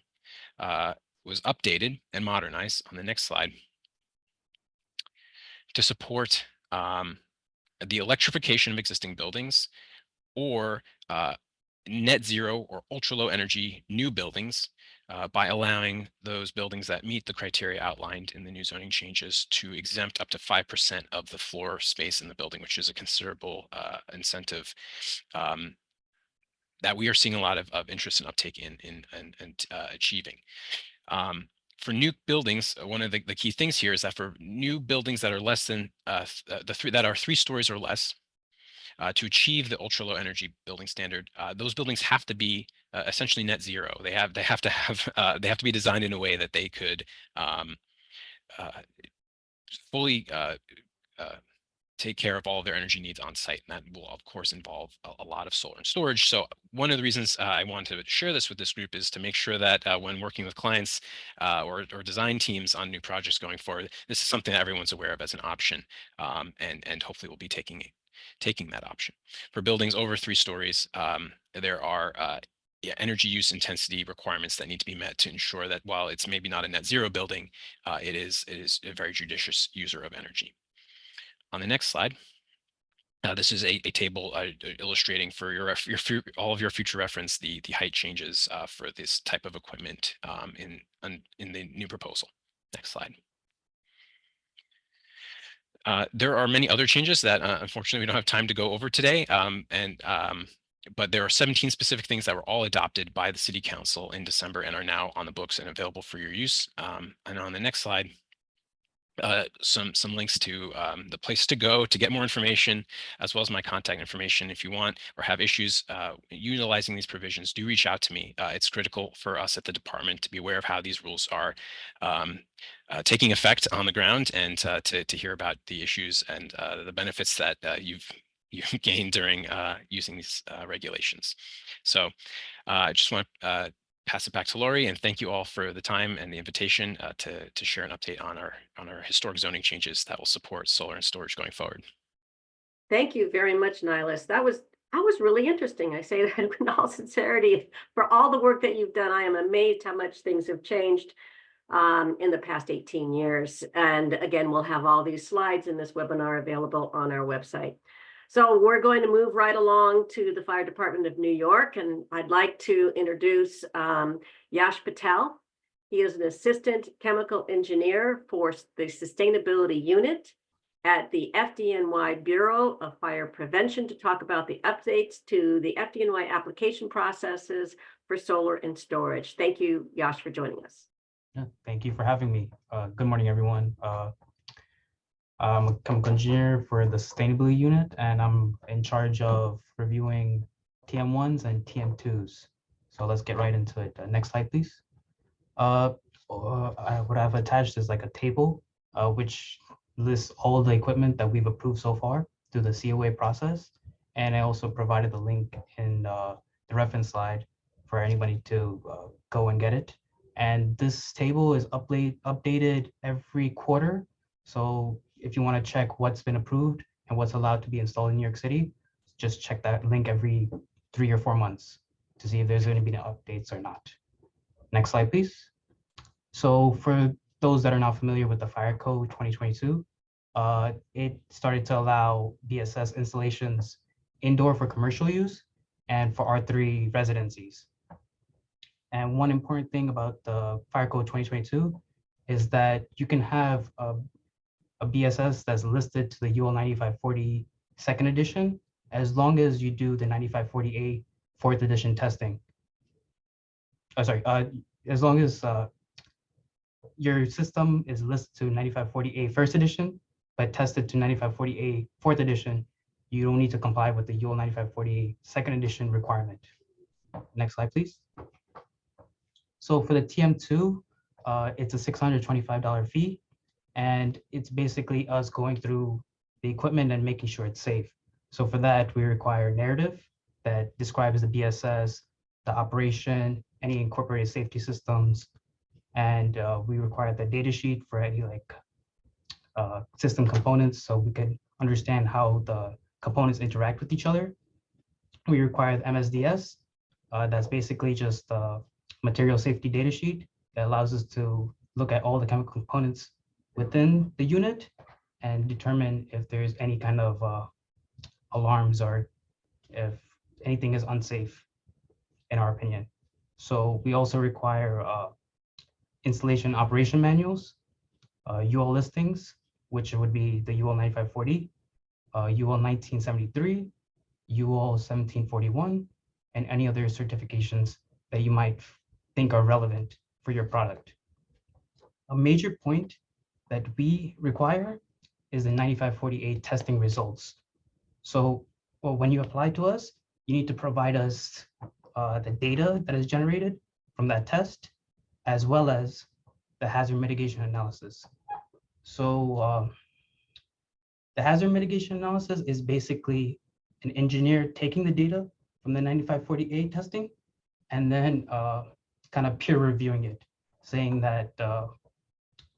was updated and modernized on the next slide to support the electrification of existing buildings or net zero or ultra low energy new buildings by allowing those buildings that meet the criteria outlined in the new zoning changes to exempt up to 5% of the floor space in the building, which is a considerable incentive that we are seeing a lot of interest and uptake in achieving. For new buildings, one of the key things here is that for new buildings that are less than that are 3 stories or less, to achieve the ultra low energy building standard, those buildings have to be essentially net zero. They have to be designed in a way that they could fully take care of all of their energy needs on site. And that will, of course, involve a lot of solar and storage. So one of the reasons I wanted to share this with this group is to make sure that when working with clients or design teams on new projects going forward, this is something that everyone's aware of as an option, and hopefully we'll be taking that option. For buildings over 3 stories, there are energy use intensity requirements that need to be met to ensure that while it's maybe not a net zero building, it is a very judicious user of energy. On the next slide, this is a table illustrating for all of your future reference the height changes for this type of equipment in the new proposal. Next slide. There are many other changes that unfortunately we don't have time to go over today, but there are 17 specific things that were all adopted by the City Council in December and are now on the books and available for your use. And on the next slide, some links to the place to go to get more information, as well as my contact information. If you want or have issues utilizing these provisions, do reach out to me. It's critical for us at the department to be aware of how these rules are taking effect on the ground, and to hear about the issues and the benefits that you've gained during using these regulations. So I just want to pass it back to Lori, and thank you all for the time and the invitation to share an update on our historic zoning changes that will support solar and storage going forward. Thank you very much, Nihilus. That was really interesting. I say that in all sincerity. For all the work that you've done, I am amazed how much things have changed in the past 18 years. And again, we'll have all these slides in this webinar available on our website. So we're going to move right along to the Fire Department of New York, and I'd like to introduce Yash Patel. He is an assistant chemical engineer for the sustainability unit at the FDNY Bureau of Fire Prevention to talk about the updates to the FDNY application processes for solar and storage. Thank you, Yash, for joining us. Yeah, thank you for having me. Good morning, everyone. I'm a chemical engineer for the sustainability unit, and I'm in charge of reviewing TM1s and TM2s. So let's get right into it. Next slide, please. What I've attached is like a table, which lists all the equipment that we've approved so far through the COA process. And I also provided the link in the reference slide for anybody to go and get it. And this table is updated every quarter. So if you want to check what's been approved and what's allowed to be installed in New York City, just check that link every 3 or 4 months to see if there's going to be any updates or not. Next slide, please. So for those that are not familiar with the Fire Code 2022, it started to allow BSS installations indoor for commercial use and for R3 residencies. And one important thing about the Fire Code 2022 is that you can have a BSS that's listed to the UL 9540 second edition, as long as you do the 9540A fourth edition testing. As long as your system is listed to 9540A first edition, but tested to 9540A fourth edition, you don't need to comply with the UL 9540A second edition requirement. Next slide, please. So for the TM2, it's a $625 fee, and it's basically us going through the equipment and making sure it's safe. So for that, we require a narrative that describes the BSS, the operation, any incorporated safety systems, and we require the data sheet for any system components so we can understand how the components interact with each other. We require the MSDS, that's basically just a material safety data sheet that allows us to look at all the chemical components within the unit and determine if there's any kind of alarms or if anything is unsafe, in our opinion. So we also require installation operation manuals, UL listings, which would be the UL 9540, UL 1973, UL 1741, and any other certifications that you might think are relevant for your product. A major point that we require is the 9548 testing results. So when you apply to us, you need to provide us the data that is generated from that test, as well as the hazard mitigation analysis. So the hazard mitigation analysis is basically an engineer taking the data from the 9548 testing and then kind of peer reviewing it, saying that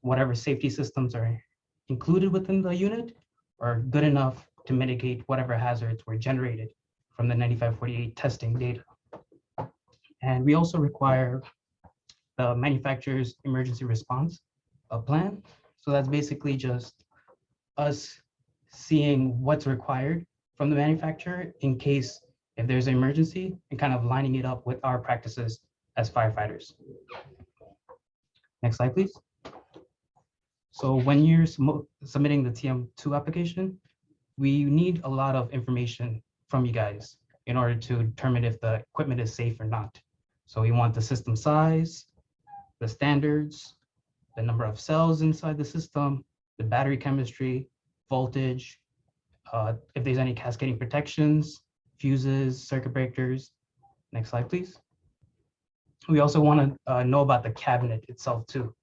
whatever safety systems are included within the unit are good enough to mitigate whatever hazards were generated from the 9548 testing data. And we also require the manufacturer's emergency response plan. So that's basically just us seeing what's required from the manufacturer in case if there's an emergency and kind of lining it up with our practices as firefighters. Next slide, please. So when you're submitting the TM2 application, we need a lot of information from you guys in order to determine if the equipment is safe or not. So we want the system size, the standards, the number of cells inside the system, the battery chemistry, voltage, if there's any cascading protections, fuses, circuit breakers. Next slide, please. We also want to know about the cabinet itself too,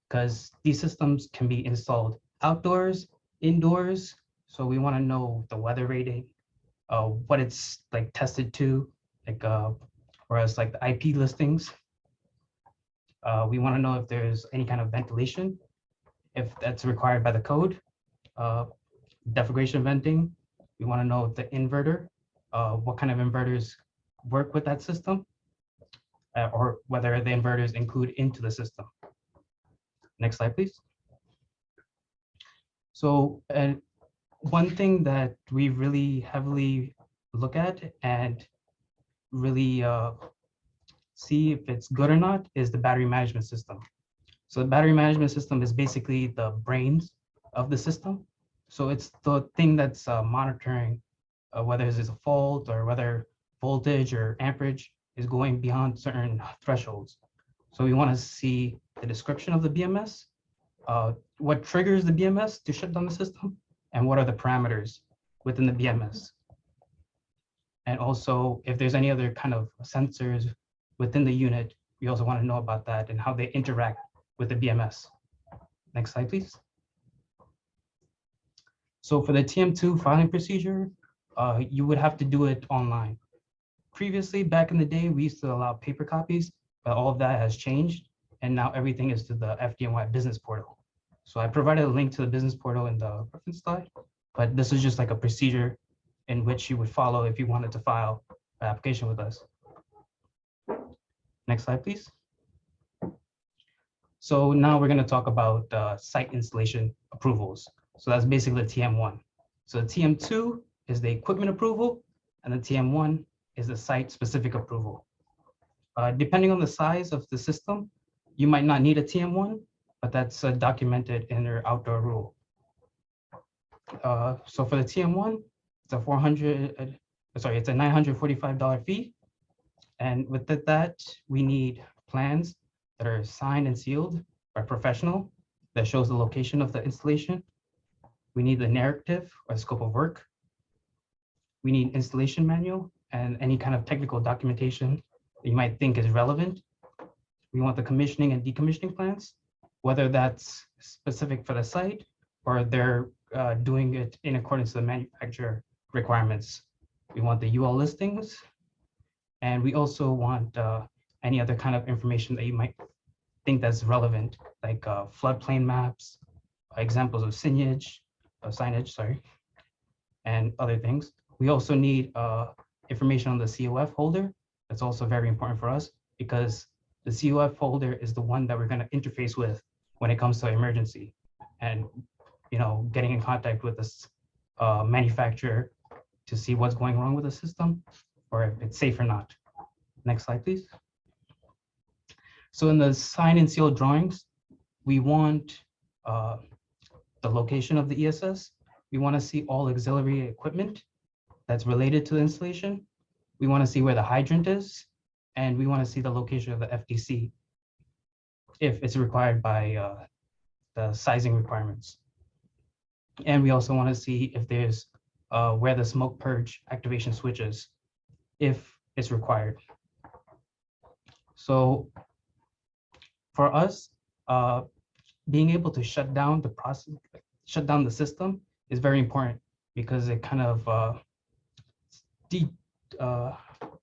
because these systems can be installed outdoors, indoors. So we want to know the weather rating, what it's like tested to, like whereas like the IP listings. We want to know if there's any kind of ventilation, if that's required by the code. Deflagration venting. We want to know if the inverter, what kind of inverters work with that system, or whether the inverters include into the system. Next slide, please. So one thing that we really heavily look at and really see if it's good or not is the battery management system. So the battery management system is basically the brains of the system. So it's the thing that's monitoring whether there's a fault or whether voltage or amperage is going beyond certain thresholds. So we want to see the description of the BMS, what triggers the BMS to shut down the system, and what are the parameters within the BMS. And also, if there's any other kind of sensors within the unit, we also want to know about that and how they interact with the BMS. Next slide, please. So for the TM2 filing procedure, you would have to do it online. Previously, back in the day, we used to allow paper copies, but all of that has changed. And now everything is to the FDNY business portal. So I provided a link to the business portal in the reference slide, but this is just like a procedure in which you would follow if you wanted to file an application with us. Next slide, please. So now we're going to talk about site installation approvals. So that's basically the TM1. So the TM2 is the equipment approval, and the TM1 is the site-specific approval. Depending on the size of the system, you might not need a TM1, but that's documented in your outdoor rule. So for the TM1, it's a it's a $945 fee. And with that, we need plans that are signed and sealed by a professional that shows the location of the installation. We need the narrative or scope of work. We need installation manual and any kind of technical documentation that you might think is relevant. We want the commissioning and decommissioning plans, whether that's specific for the site or they're doing it in accordance to the manufacturer requirements. We want the UL listings, and we also want any other kind of information that you might think that's relevant, like floodplain maps, examples of signage, and other things. We also need information on the COF holder. That's also very important for us because the COF folder is the one that we're going to interface with when it comes to emergency and getting in contact with this manufacturer to see what's going wrong with the system or if it's safe or not. Next slide, please. So in the sign and seal drawings, we want the location of the ESS. We want to see all auxiliary equipment that's related to the installation. We want to see where the hydrant is, and we want to see the location of the FDC if it's required by the sizing requirements. And we also want to see if there's where the smoke purge activation switch is, if it's required. So for us, being able to shut down the process, shut down the system is very important because it kind of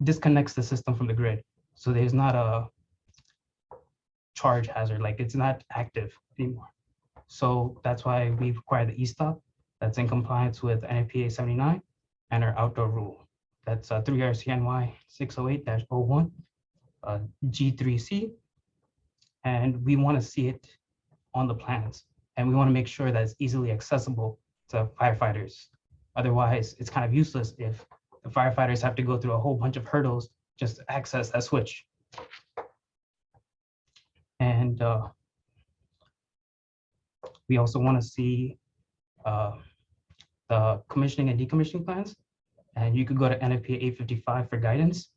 disconnects the system from the grid. So there's not a charge hazard, like it's not active anymore. So that's why we require the e-stop that's in compliance with NFPA 79 and our outdoor rule. That's 3 RCNY 608-01 G3C. And we want to see it on the plans. And we want to make sure that it's easily accessible to firefighters. Otherwise, it's kind of useless if the firefighters have to go through a whole bunch of hurdles just to access that switch. And we also want to see the commissioning and decommissioning plans. And you could go to NFPA 855 for guidance.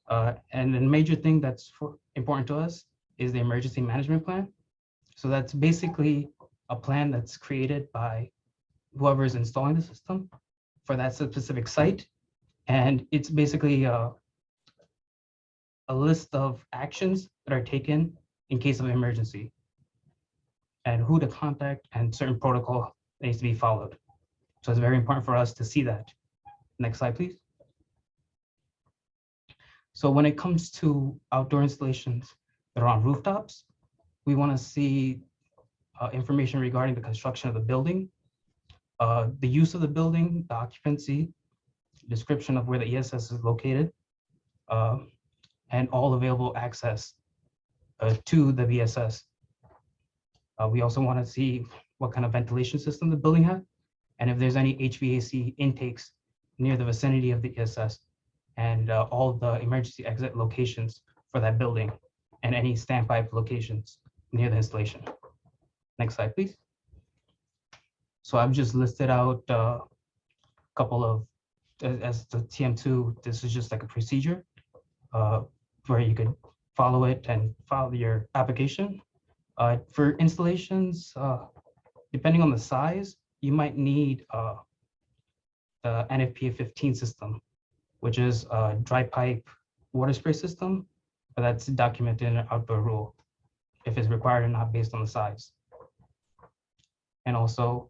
And the major thing that's important to us is the emergency management plan. So that's basically a plan that's created by whoever is installing the system for that specific site. And it's basically a list of actions that are taken in case of an emergency and who to contact and certain protocol needs to be followed. So it's very important for us to see that. Next slide, please. So when it comes to outdoor installations that are on rooftops, we want to see information regarding the construction of the building, the use of the building, the occupancy, description of where the ESS is located, and all available access to the VSS. We also want to see what kind of ventilation system the building has, and if there's any HVAC intakes near the vicinity of the ESS, and all the emergency exit locations for that building, and any standpipe locations near the installation. Next slide, please. So I've just listed out a couple of, as the TM2, this is just like a procedure where you could follow it and file your application. For installations, depending on the size, you might need the NFPA 15 system, which is a dry pipe water spray system, but that's documented in an outdoor rule if it's required or not based on the size. And also,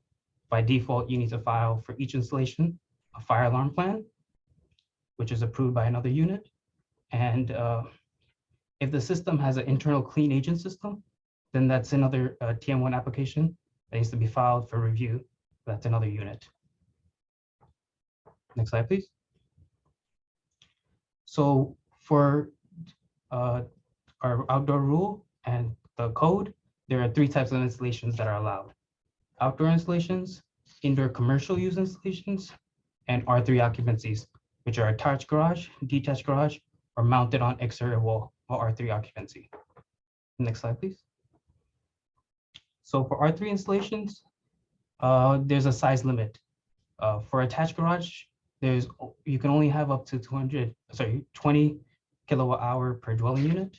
by default, you need to file for each installation a fire alarm plan, which is approved by another unit. And if the system has an internal clean agent system, then that's another TM1 application that needs to be filed for review. That's another unit. Next slide, please. So for our outdoor rule and the code, there are 3 types of installations that are allowed: outdoor installations, indoor commercial use installations, and R3 occupancies, which are attached garage, detached garage, or mounted on exterior wall, or R3 occupancy. Next slide, please. So for R3 installations, there's a size limit. For attached garage, you can only have up to 20 kilowatt hour per dwelling unit.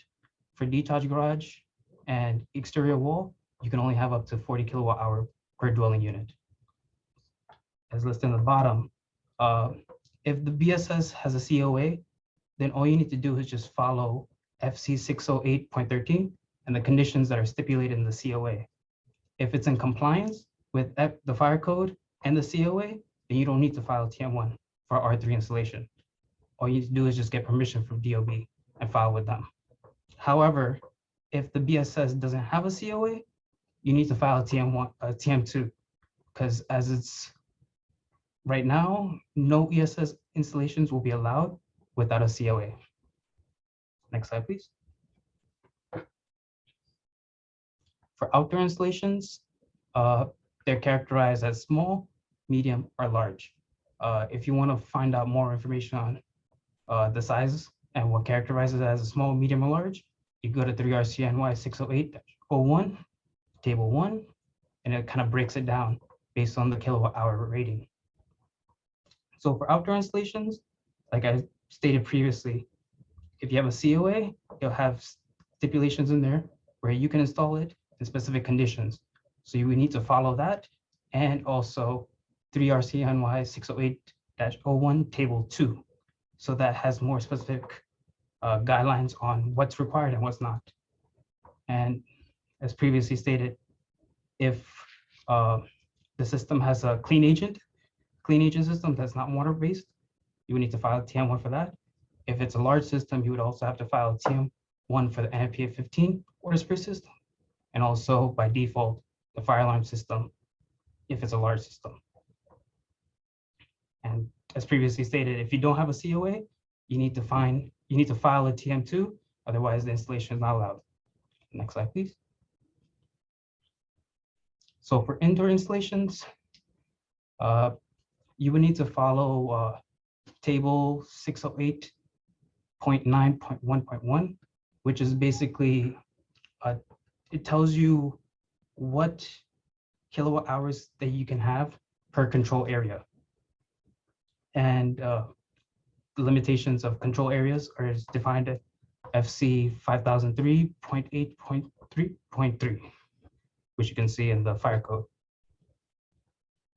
For detached garage and exterior wall, you can only have up to 40 kilowatt hour per dwelling unit. As listed in the bottom, if the BSS has a COA, then all you need to do is just follow FC 608.13 and the conditions that are stipulated in the COA. If it's in compliance with the fire code and the COA, then you don't need to file TM1 for R3 installation. All you need to do is just get permission from DOB and file with them. However, if the BSS doesn't have a COA, you need to file a TM2, because as it's right now, no ESS installations will be allowed without a COA. Next slide, please. For outdoor installations, they're characterized as small, medium, or large. If you want to find out more information on the size and what characterizes it as a small, medium, or large, you go to 3RC NY 608-01, table 1, and it kind of breaks it down based on the kilowatt hour rating. So for outdoor installations, like I stated previously, if you have a COA, you'll have stipulations in there where you can install it in specific conditions. So you would need to follow that, and also 3RC NY 608-01 table 2. So that has more specific guidelines on what's required and what's not. And as previously stated, if the system has a clean agent system that's not water-based, you would need to file TM1 for that. If it's a large system, you would also have to file TM1 for the NFPA 15 water spray system, and also by default, the fire alarm system if it's a large system. And as previously stated, if you don't have a COA, you need to file a TM2, otherwise the installation is not allowed. Next slide, please. So for indoor installations, you would need to follow table 608.9.1.1, which is basically, it tells you what kilowatt hours that you can have per control area. And the limitations of control areas are defined at FC 5003.8.3.3, which you can see in the fire code.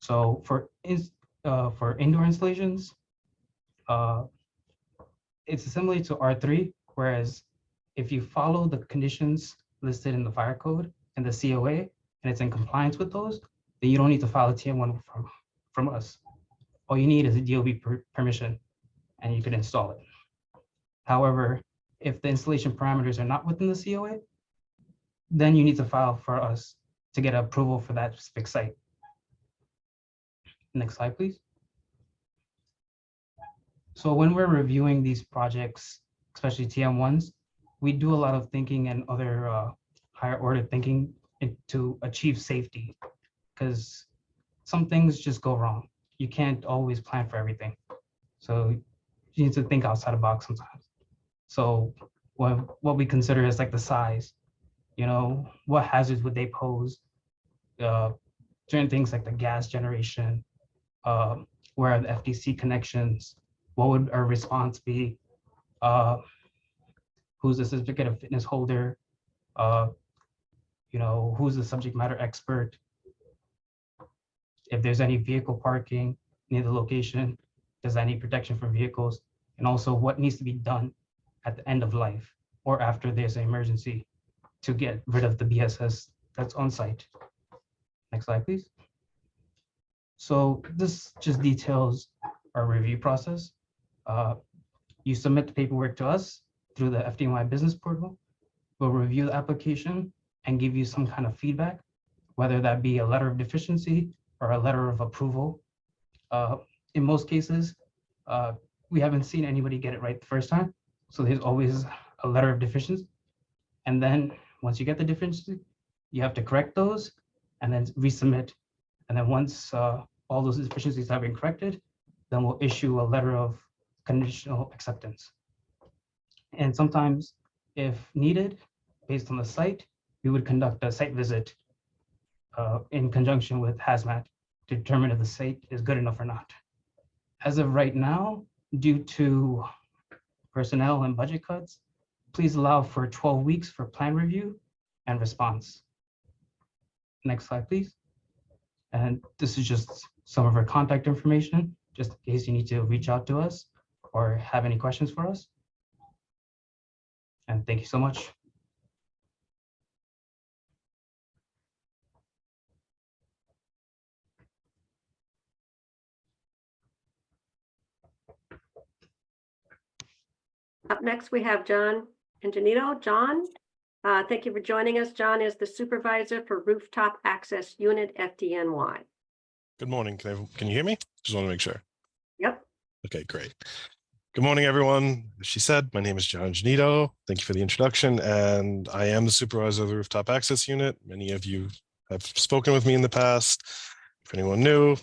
So for indoor installations, it's similar to R3, whereas if you follow the conditions listed in the fire code and the COA, and it's in compliance with those, then you don't need to file a TM1 from us. All you need is a DOB permission, and you can install it. However, if the installation parameters are not within the COA, then you need to file for us to get approval for that specific site. Next slide, please. So when we're reviewing these projects, especially TM1s, we do a lot of thinking and other higher order thinking to achieve safety, because some things just go wrong. You can't always plan for everything. So you need to think outside the box sometimes. So what we consider is like the size, what hazards would they pose? Certain things like the gas generation, where are the FDC connections? What would our response be? Who's the certificate of fitness holder? Who's the subject matter expert? if there's any vehicle parking near the location, does that need protection from vehicles, and also what needs to be done at the end of life or after there's an emergency to get rid of the BSS that's on site. Next slide, please. So this just details our review process. You submit the paperwork to us through the FDNY business portal. We'll review the application and give you some kind of feedback, whether that be a letter of deficiency or a letter of approval. In most cases, we haven't seen anybody get it right the first time. So there's always a letter of deficiency. And then once you get the deficiency, you have to correct those and then resubmit. And then once all those deficiencies have been corrected, then we'll issue a letter of conditional acceptance. And sometimes, if needed, based on the site, we would conduct a site visit in conjunction with hazmat to determine if the site is good enough or not. As of right now, due to personnel and budget cuts, please allow for 12 weeks for plan review and response. Next slide, please. And this is just some of our contact information, just in case you need to reach out to us or have any questions for us. And thank you so much. Up next, we have John Ingenito. John, thank you for joining us. John is the supervisor for Rooftop Access Unit FDNY. Good morning. Can you hear me? Just want to make sure. Yep. Okay, great. Good morning, everyone. As she said, my name is John Ingenito. Thank you for the introduction. And I am the supervisor of the Rooftop Access Unit. Many of you have spoken with me in the past. If anyone new,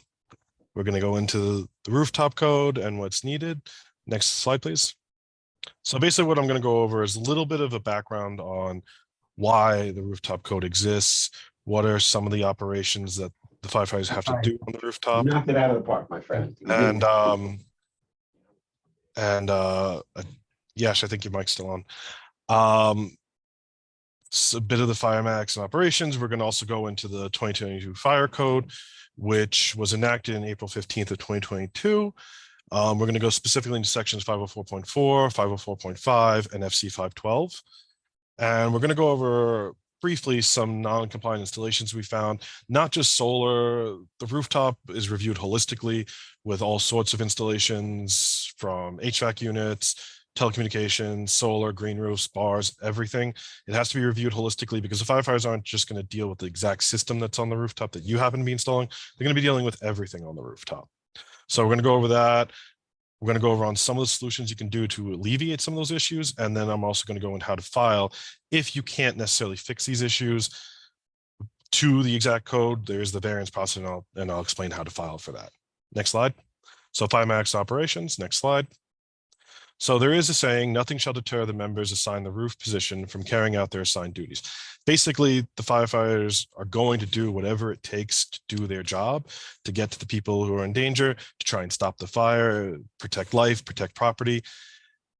we're going to go into the rooftop code and what's needed. Next slide, please. So basically what I'm going to go over is a little bit of a background on why the rooftop code exists. What are some of the operations that the firefighters have to do on the rooftop? You knocked it out of the park, my friend. Yes, I think your mic's still on. So a bit of the Fire Max and operations. We're going to also go into the 2022 Fire Code, which was enacted in April 15th of 2022. We're going to go specifically into sections 504.4, 504.5, and FC 512. And we're going to go over briefly some non-compliant installations we found. Not just solar, the rooftop is reviewed holistically with all sorts of installations from HVAC units, telecommunications, solar, green roofs, bars, everything. It has to be reviewed holistically because the firefighters aren't just going to deal with the exact system that's on the rooftop that you happen to be installing. They're going to be dealing with everything on the rooftop. So we're going to go over that. We're going to go over on some of the solutions you can do to alleviate some of those issues. And then I'm also going to go into how to file if you can't necessarily fix these issues to the exact code. There's the variance process, and I'll explain how to file for that. Next slide. So Fire Max operations, next slide. So there is a saying, nothing shall deter the members assigned the roof position from carrying out their assigned duties. Basically, the firefighters are going to do whatever it takes to do their job, to get to the people who are in danger, to try and stop the fire, protect life, protect property.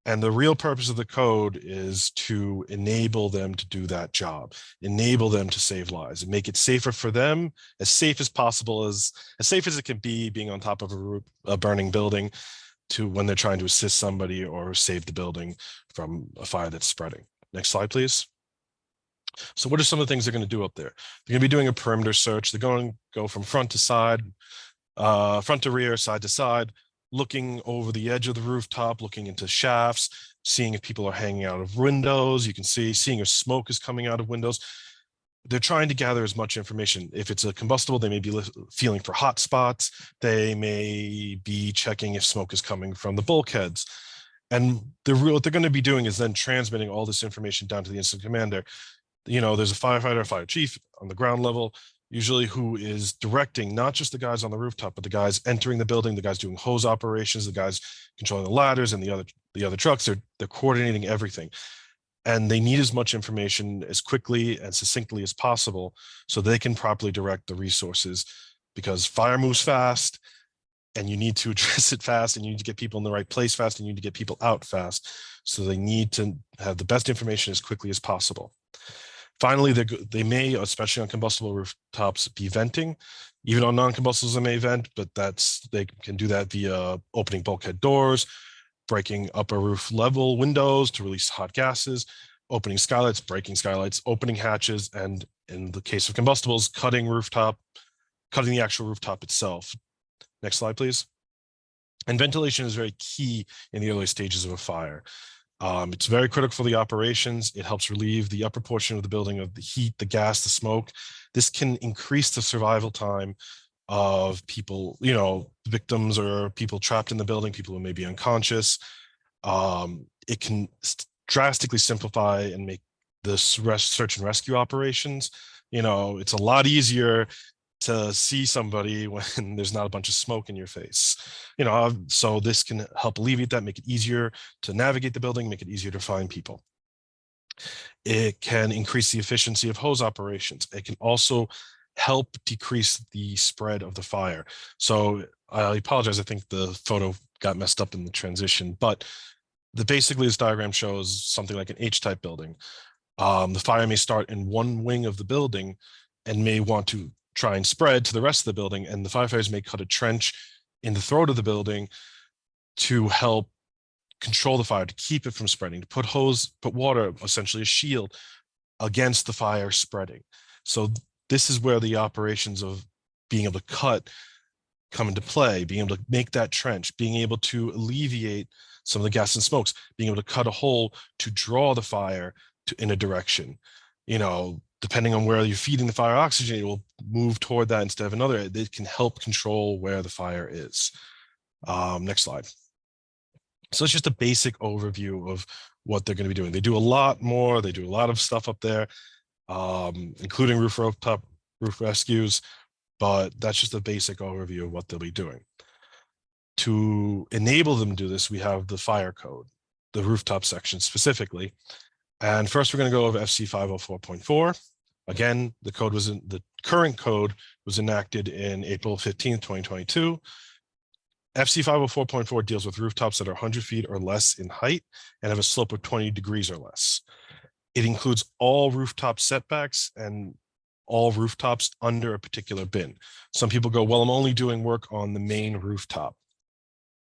And the real purpose of the code is to enable them to do that job, enable them to save lives and make it safer for them, as safe as possible, as safe as it can be being on top of a burning building, to when they're trying to assist somebody or save the building from a fire that's spreading. Next slide, please. So what are some of the things they're going to do up there? They're going to be doing a perimeter search. They're going to go from front to side, front to rear, side to side, looking over the edge of the rooftop, looking into shafts, seeing if people are hanging out of windows. You can seeing if smoke is coming out of windows. They're trying to gather as much information. If it's a combustible, they may be feeling for hot spots. They may be checking if smoke is coming from the bulkheads. And what they're going to be doing is then transmitting all this information down to the incident commander. You know, there's a firefighter, fire chief on the ground level, usually who is directing not just the guys on the rooftop, but the guys entering the building, the guys doing hose operations, the guys controlling the ladders and the other trucks. They're coordinating everything. And they need as much information as quickly and succinctly as possible so they can properly direct the resources, because fire moves fast and you need to address it fast, and you need to get people in the right place fast, and you need to get people out fast. So they need to have the best information as quickly as possible. Finally, they may, especially on combustible rooftops, be venting. Even on non-combustibles, they may vent, but they can do that via opening bulkhead doors, breaking upper roof level windows to release hot gases, opening skylights, breaking skylights, opening hatches, and in the case of combustibles, cutting the actual rooftop itself. Next slide, please. And ventilation is very key in the early stages of a fire. It's very critical for the operations. It helps relieve the upper portion of the building of the heat, the gas, the smoke. This can increase the survival time of people, victims or people trapped in the building, people who may be unconscious. It can drastically simplify and make the search and rescue operations. It's a lot easier to see somebody when there's not a bunch of smoke in your face. So this can help alleviate that, make it easier to navigate the building, make it easier to find people. It can increase the efficiency of hose operations. It can also help decrease the spread of the fire. So I apologize, I think the photo got messed up in the transition, but basically this diagram shows something like an H-type building. The fire may start in one wing of the building and may want to try and spread to the rest of the building, and the firefighters may cut a trench in the throat of the building to help control the fire, to keep it from spreading, to put water, essentially a shield, against the fire spreading. So this is where the operations of being able to cut come into play, being able to make that trench, being able to alleviate some of the gas and smokes, being able to cut a hole to draw the fire in a direction. Depending on where you're feeding the fire oxygen, it will move toward that instead of another. It can help control where the fire is. Next slide. So it's just a basic overview of what they're going to be doing. They do a lot more. They do a lot of stuff up there, including roof rescues, but that's just a basic overview of what they'll be doing. To enable them to do this, we have the fire code, the rooftop section specifically. And first, we're going to go over FC 504.4. Again, the current code was enacted in April 15th, 2022. FC 504.4 deals with rooftops that are 100 feet or less in height and have a slope of 20 degrees or less. It includes all rooftop setbacks and all rooftops under a particular bin. Some people go, well, I'm only doing work on the main rooftop.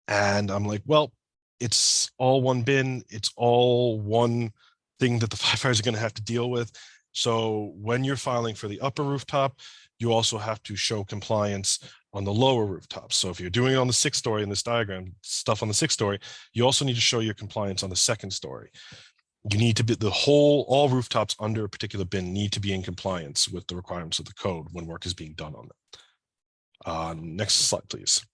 And I'm like, well, it's all one bin. It's all one thing that the firefighters are going to have to deal with. So when you're filing for the upper rooftop, you also have to show compliance on the lower rooftop. So if you're doing it on the 6th story in this diagram, stuff on the 6th story, you also need to show your compliance on the 2nd story. You need to be all rooftops under a particular bin need to be in compliance with the requirements of the code when work is being done on them. Next slide, please.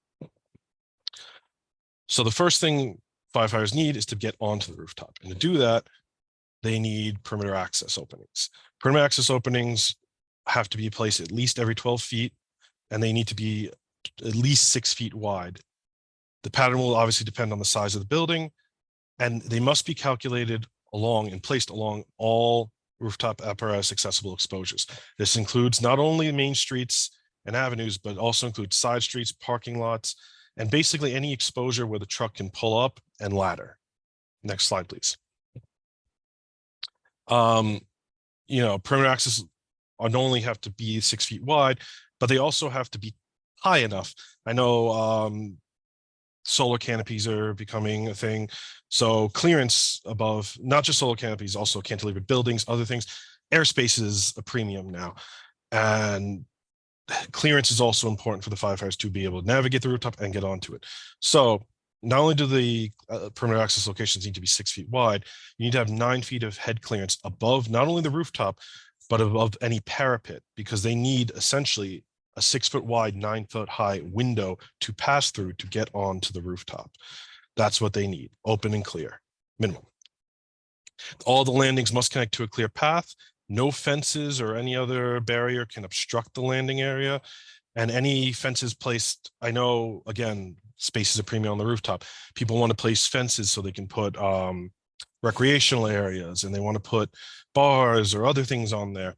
So the first thing firefighters need is to get onto the rooftop. And to do that, they need perimeter access openings. Perimeter access openings have to be placed at least every 12 feet, and they need to be at least 6 feet wide. The pattern will obviously depend on the size of the building, and they must be calculated along and placed along all rooftop apparatus accessible exposures. This includes not only main streets and avenues, but also includes side streets, parking lots, and basically any exposure where the truck can pull up and ladder. Next slide, please. Perimeter access not only have to be 6 feet wide, but they also have to be high enough. I know solar canopies are becoming a thing. So clearance above, not just solar canopies, also cantilevered buildings, other things. Airspace is a premium now. And clearance is also important for the firefighters to be able to navigate the rooftop and get onto it. So not only do the perimeter access locations need to be 6 feet wide, you need to have 9 feet of head clearance above not only the rooftop, but above any parapet, because they need essentially a 6 foot wide, 9 foot high window to pass through to get onto the rooftop. That's what they need, open and clear, minimum. All the landings must connect to a clear path. No fences or any other barrier can obstruct the landing area. And any fences placed, I know, again, space is a premium on the rooftop. People want to place fences so they can put recreational areas, and they want to put bars or other things on there.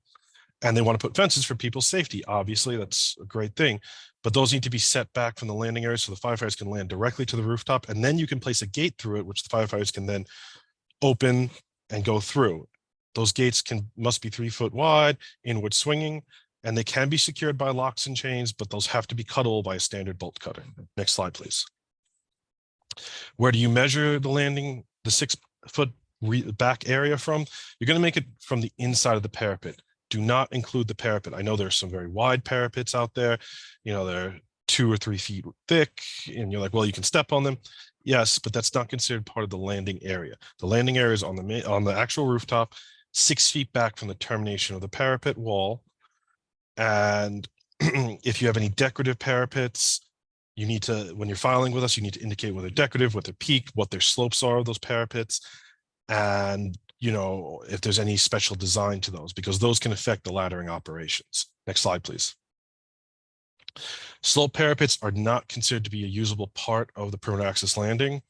And they want to put fences for people's safety. Obviously, that's a great thing. But those need to be set back from the landing area so the firefighters can land directly to the rooftop. And then you can place a gate through it, which the firefighters can then open and go through. Those gates must be 3 foot wide, inward swinging. and they can be secured by locks and chains, but those have to be cuttable by a standard bolt cutter. Next slide, please. Where do you measure the landing, the 6-foot back area from? You're going to make it from the inside of the parapet. Do not include the parapet. I know there's some very wide parapets out there. You know, they're 2 or 3 feet thick, and you're like, well, you can step on them. Yes, but that's not considered part of the landing area. The landing area is on the actual rooftop, 6 feet back from the termination of the parapet wall. And if you have any decorative parapets, you need to, when you're filing with us, you need to indicate whether they're decorative, what their peak, what their slopes are of those parapets, and you know, if there's any special design to those, because those can affect the laddering operations. Next slide, please. Slope parapets are not considered to be a usable part of the perimeter access landing.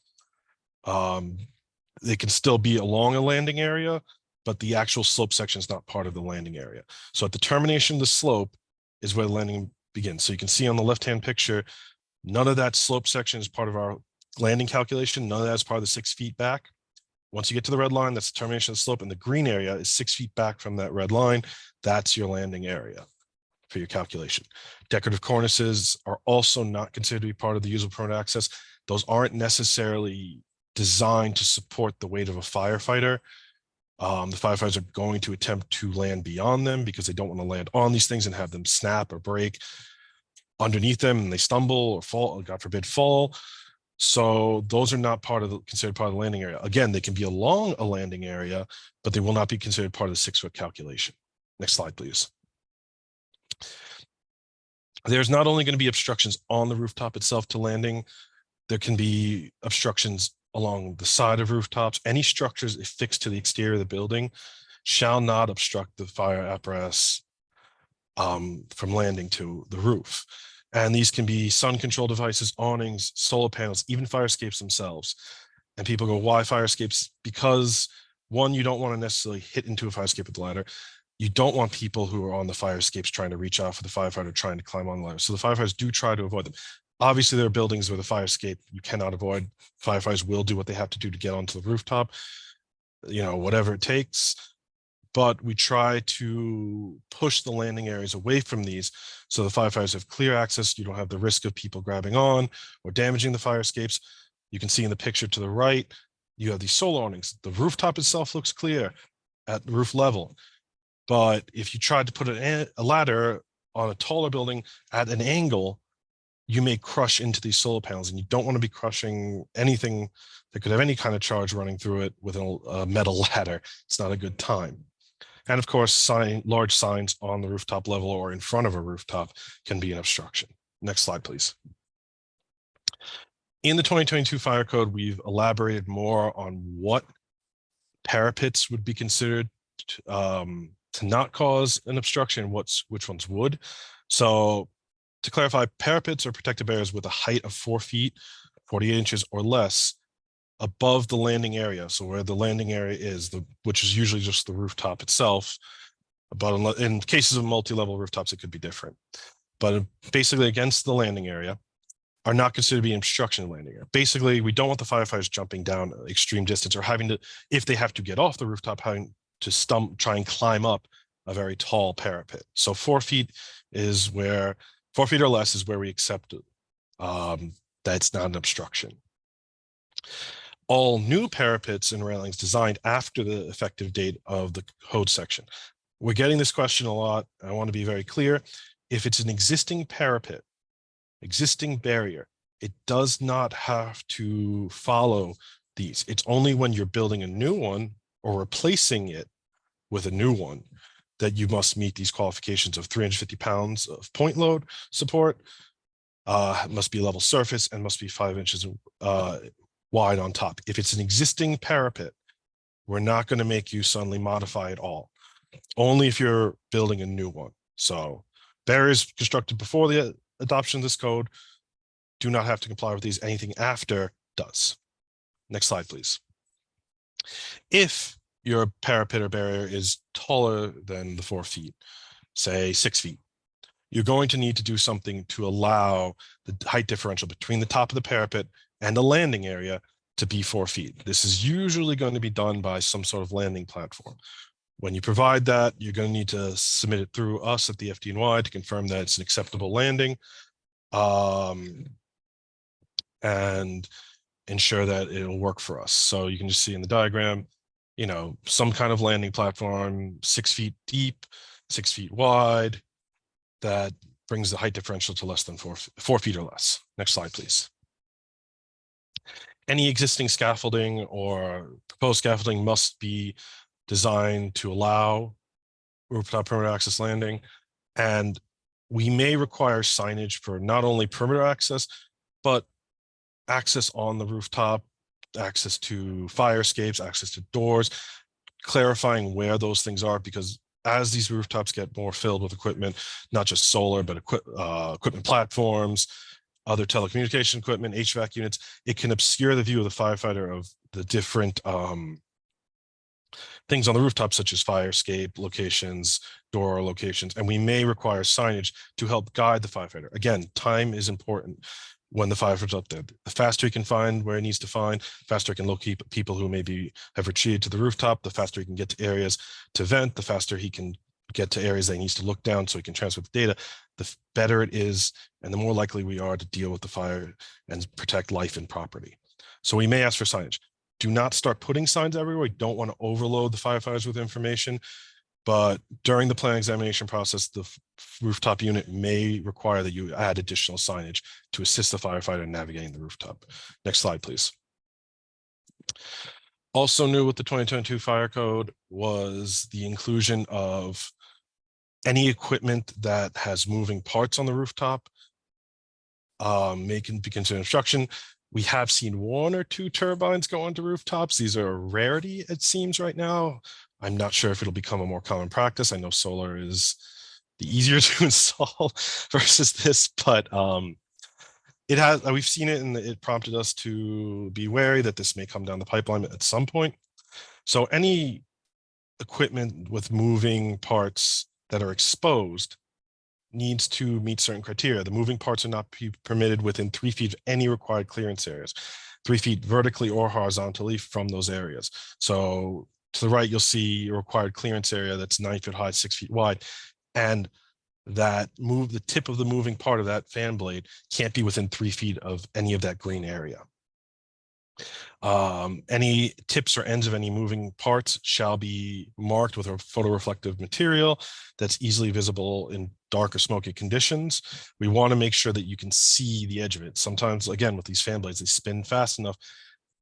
They can still be along a landing area, but the actual slope section is not part of the landing area. So at the termination of the slope is where the landing begins. So you can see on the left-hand picture, none of that slope section is part of our landing calculation. None of that is part of the 6 feet back. Once you get to the red line, that's the termination of the slope, and the green area is 6 feet back from that red line. That's your landing area for your calculation. Decorative cornices are also not considered to be part of the usable perimeter access. Those aren't necessarily designed to support the weight of a firefighter. The firefighters are going to attempt to land beyond them because they don't want to land on these things and have them snap or break underneath them and they stumble or fall, God forbid, fall. So those are not considered part of the landing area. Again, they can be along a landing area, but they will not be considered part of the 6-foot calculation. Next slide, please. There's not only going to be obstructions on the rooftop itself to landing, there can be obstructions along the side of rooftops. Any structures affixed to the exterior of the building shall not obstruct the fire apparatus from landing to the roof. And these can be sun control devices, awnings, solar panels, even fire escapes themselves. And people go, why fire escapes? Because one, you don't want to necessarily hit into a fire escape with the ladder. You don't want people who are on the fire escapes trying to reach out for the firefighter, trying to climb on the ladder. So the firefighters do try to avoid them. Obviously, there are buildings where the fire escape you cannot avoid. Firefighters will do what they have to do to get onto the rooftop, you know, whatever it takes. But we try to push the landing areas away from these so the firefighters have clear access. You don't have the risk of people grabbing on or damaging the fire escapes. You can see in the picture to the right, you have these solar awnings. The rooftop itself looks clear at roof level. But if you tried to put a ladder on a taller building at an angle, you may crush into these solar panels, and you don't want to be crushing anything that could have any kind of charge running through it with a metal ladder. It's not a good time. And of course, large signs on the rooftop level or in front of a rooftop can be an obstruction. Next slide, please. In the 2022 Fire Code, we've elaborated more on what parapets would be considered to not cause an obstruction, which ones would. So to clarify, parapets are protected barriers with a height of 4 feet, 48 inches or less above the landing area. So where the landing area is, which is usually just the rooftop itself. But in cases of multi-level rooftops, it could be different. But basically against the landing area are not considered to be an obstruction of landing area. Basically, we don't want the firefighters jumping down extreme distance or having to, if they have to get off the rooftop, having to try and climb up a very tall parapet. So 4 feet is where 4 feet or less is where we accept that's not an obstruction. All new parapets and railings designed after the effective date of the code section. We're getting this question a lot. I want to be very clear. If it's an existing parapet, existing barrier, it does not have to follow these. It's only when you're building a new one or replacing it with a new one that you must meet these qualifications of 350 pounds of point load support, must be level surface, and must be 5 inches wide on top. If it's an existing parapet, we're not going to make you suddenly modify it all. Only if you're building a new one. So barriers constructed before the adoption of this code do not have to comply with these. Anything after does. Next slide, please. If your parapet or barrier is taller than the 4 feet, say 6 feet, you're going to need to do something to allow the height differential between the top of the parapet and the landing area to be 4 feet. This is usually going to be done by some sort of landing platform. When you provide that, you're going to need to submit it through us at the FDNY to confirm that it's an acceptable landing, and ensure that it'll work for us. So you can just see in the diagram, you know, some kind of landing platform, 6 feet deep, 6 feet wide, that brings the height differential to less than 4 feet or less. Next slide, please. Any existing scaffolding or proposed scaffolding must be designed to allow rooftop perimeter access landing. And we may require signage for not only perimeter access, but access on the rooftop, access to fire escapes, access to doors, clarifying where those things are, because as these rooftops get more filled with equipment, not just solar, but equipment platforms, other telecommunication equipment, HVAC units, it can obscure the view of the firefighter of the different things on the rooftop, such as fire escape locations, door locations, and we may require signage to help guide the firefighter. Again, time is important when the firefighter's up there. The faster he can find where he needs to find, the faster he can locate people who maybe have retreated to the rooftop, the faster he can get to areas to vent, the faster he can get to areas that he needs to look down so he can transfer the data, the better it is, and the more likely we are to deal with the fire and protect life and property. So we may ask for signage. Do not start putting signs everywhere. We don't want to overload the firefighters with information, but during the plan examination process, the rooftop unit may require that you add additional signage to assist the firefighter in navigating the rooftop. Next slide, please. Also new with the 2022 fire code was the inclusion of any equipment that has moving parts on the rooftop may be considered obstruction. We have seen 1 or 2 turbines go onto rooftops. These are a rarity, it seems, right now. I'm not sure if it'll become a more common practice. I know solar is the easier to install versus this, but it has. We've seen it, and it prompted us to be wary that this may come down the pipeline at some point. So any equipment with moving parts that are exposed needs to meet certain criteria. The moving parts are not permitted within 3 feet of any required clearance areas, 3 feet vertically or horizontally from those areas. So to the right, you'll see a required clearance area that's 9 feet high, 6 feet wide. And that the tip of the moving part of that fan blade can't be within 3 feet of any of that green area. Any tips or ends of any moving parts shall be marked with a photoreflective material that's easily visible in dark or smoky conditions. We want to make sure that you can see the edge of it. Sometimes, again, with these fan blades, they spin fast enough,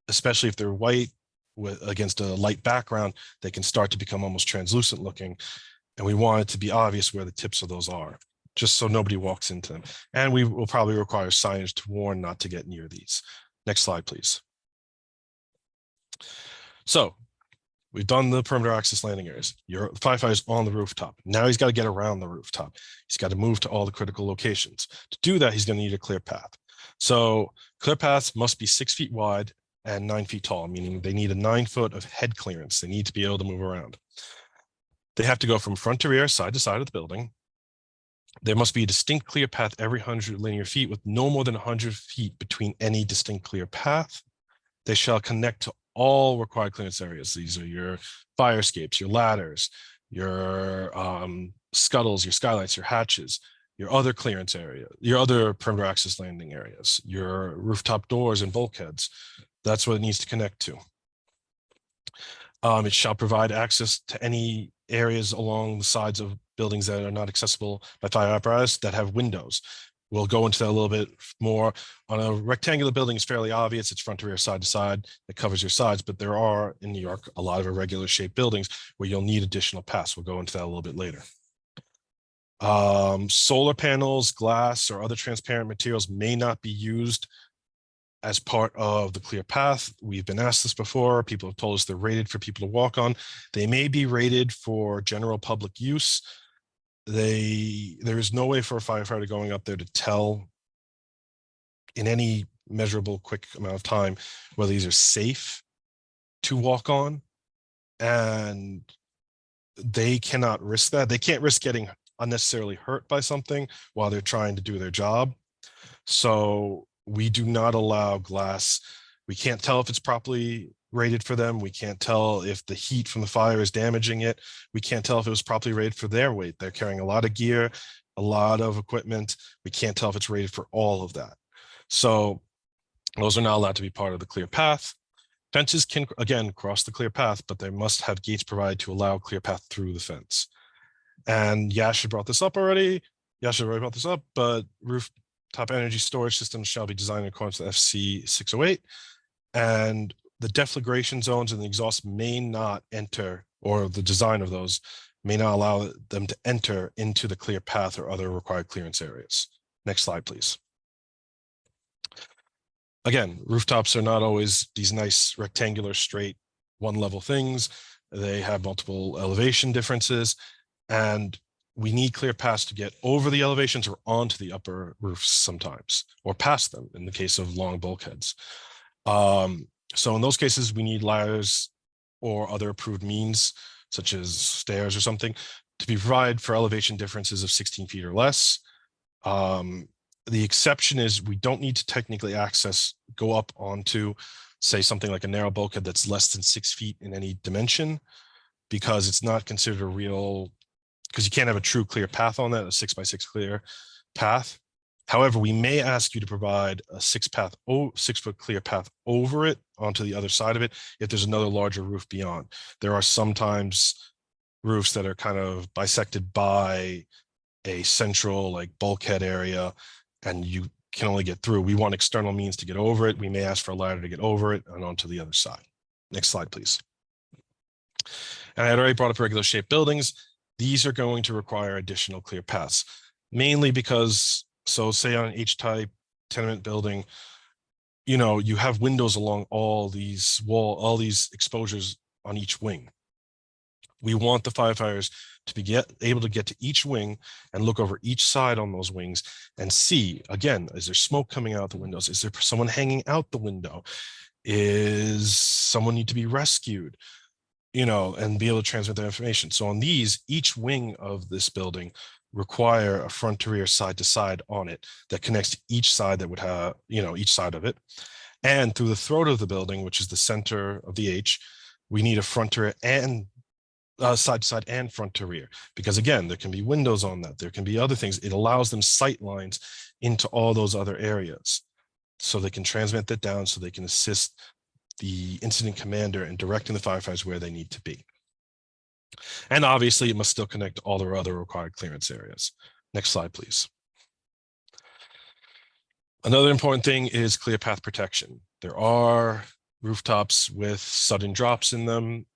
especially if they're white against a light background, they can start to become almost translucent looking. And we want it to be obvious where the tips of those are, just so nobody walks into them. And we will probably require signage to warn not to get near these. Next slide, please. So we've done the perimeter access landing areas. Your firefighter's on the rooftop. Now he's got to get around the rooftop. He's got to move to all the critical locations. To do that, he's going to need a clear path. So clear paths must be 6 feet wide and 9 feet tall, meaning they need a 9 foot of head clearance. They need to be able to move around. They have to go from front to rear, side to side of the building. There must be a distinct clear path every 100 linear feet with no more than 100 feet between any distinct clear path. They shall connect to all required clearance areas. These are your fire escapes, your ladders, your scuttles, your skylights, your hatches, your other clearance area, your other perimeter access landing areas, your rooftop doors and bulkheads. That's what it needs to connect to. It shall provide access to any areas along the sides of buildings that are not accessible by fire apparatus that have windows. We'll go into that a little bit more. On a rectangular building, it's fairly obvious. It's front to rear, side to side. It covers your sides, but there are, in New York, a lot of irregular shaped buildings where you'll need additional paths. We'll go into that a little bit later. Solar panels, glass, or other transparent materials may not be used as part of the clear path. We've been asked this before. People have told us they're rated for people to walk on. They may be rated for general public use. There is no way for a firefighter going up there to tell in any measurable quick amount of time whether these are safe to walk on, and they cannot risk that. They can't risk getting unnecessarily hurt by something while they're trying to do their job. So we do not allow glass. We can't tell if it's properly rated for them. We can't tell if the heat from the fire is damaging it. We can't tell if it was properly rated for their weight. They're carrying a lot of gear, a lot of equipment. We can't tell if it's rated for all of that. So those are not allowed to be part of the clear path. Fences can, again, cross the clear path, but they must have gates provided to allow clear path through the fence. And Yasha brought this up already. Yasha already brought this up, but rooftop energy storage systems shall be designed in accordance with FC 608. And the deflagration zones and the exhaust may not enter, or the design of those may not allow them to enter into the clear path or other required clearance areas. Next slide, please. Again, rooftops are not always these nice rectangular, straight, one-level things. They have multiple elevation differences, and we need clear paths to get over the elevations or onto the upper roofs sometimes, or past them in the case of long bulkheads. So in those cases, we need ladders or other approved means, such as stairs or something, to be provided for elevation differences of 16 feet or less. The exception is we don't need to technically go up onto, say, something like a narrow bulkhead that's less than 6 feet in any dimension, because it's not considered a real, because you can't have a true clear path on that, a 6x6 clear path. However, we may ask you to provide a 6-foot clear path over it onto the other side of it if there's another larger roof beyond. There are sometimes roofs that are kind of bisected by a central like bulkhead area, and you can only get through. We want external means to get over it. We may ask for a ladder to get over it and onto the other side. Next slide, please. And I had already brought up regular shaped buildings. These are going to require additional clear paths, mainly because, so say on an H-type tenement building, you know, you have windows along all these exposures on each wing. We want the firefighters to be able to get to each wing and look over each side on those wings and see, again, is there smoke coming out the windows? Is there someone hanging out the window? Is someone need to be rescued? You know, and be able to transmit that information. So on these, each wing of this building require a front to rear, side to side on it that connects to each side that would have, you know, each side of it. And through the throat of the building, which is the center of the H, we need a front to rear and side to side and front to rear, because again, there can be windows on that. There can be other things. It allows them sight lines into all those other areas, so they can transmit that down, so they can assist the incident commander in directing the firefighters where they need to be. And obviously, it must still connect to all their other required clearance areas. Next slide, please. Another important thing is clear path protection. There are rooftops with sudden drops in them.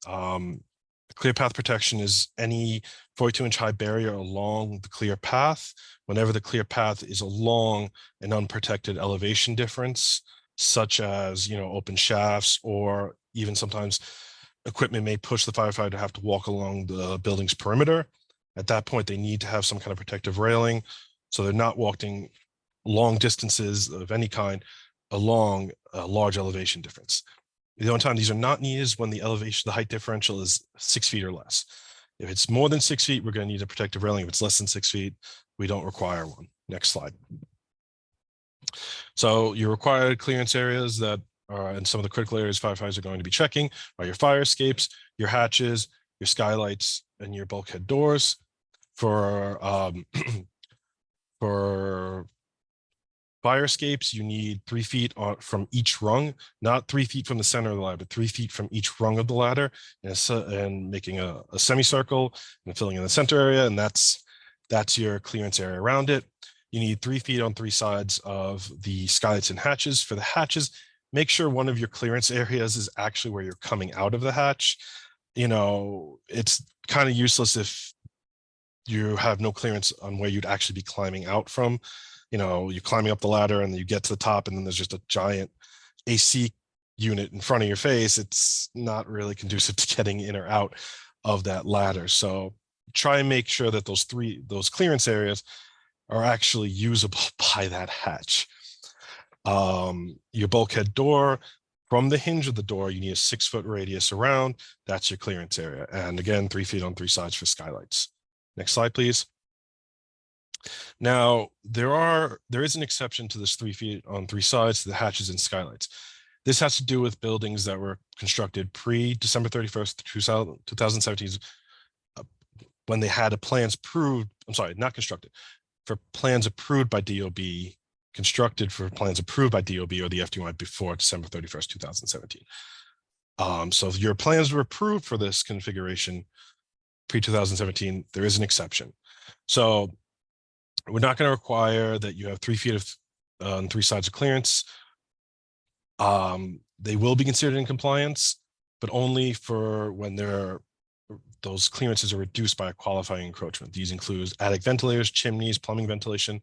Clear path protection is any 42-inch high barrier along the clear path whenever the clear path is along an unprotected elevation difference, such as, you know, open shafts, or even sometimes equipment may push the firefighter to have to walk along the building's perimeter. At that point, they need to have some kind of protective railing, so they're not walking long distances of any kind along a large elevation difference. The only time these are not needed is when the height differential is 6 feet or less. If it's more than 6 feet, we're going to need a protective railing. If it's less than 6 feet, we don't require one. Next slide. So your required clearance areas that are, and some of the critical areas firefighters are going to be checking are your fire escapes, your hatches, your skylights, and your bulkhead doors. For fire escapes, you need 3 feet from each rung, not 3 feet from the center of the ladder, but 3 feet from each rung of the ladder, and making a semicircle and filling in the center area, and that's your clearance area around it. You need 3 feet on 3 sides of the skylights and hatches. For the hatches, make sure one of your clearance areas is actually where you're coming out of the hatch. You know, it's kind of useless if you have no clearance on where you'd actually be climbing out from. You know, you're climbing up the ladder and then you get to the top and then there's just a giant AC unit in front of your face. It's not really conducive to getting in or out of that ladder. So try and make sure that those clearance areas are actually usable by that hatch. Your bulkhead door, from the hinge of the door, you need a 6-foot radius around. That's your clearance area. And again, 3 feet on 3 sides for skylights. Next slide, please. Now, there is an exception to this 3 feet on 3 sides to the hatches and skylights. This has to do with buildings that were constructed pre-December 31st, 2017, when they had a plans approved, I'm sorry, not constructed, for plans approved by DOB, constructed for plans approved by DOB or the FDY before December 31st, 2017. So if your plans were approved for this configuration pre-2017, there is an exception. So we're not going to require that you have 3 feet of on 3 sides of clearance. They will be considered in compliance, but only for when those clearances are reduced by a qualifying encroachment. These include attic ventilators, chimneys, plumbing ventilation,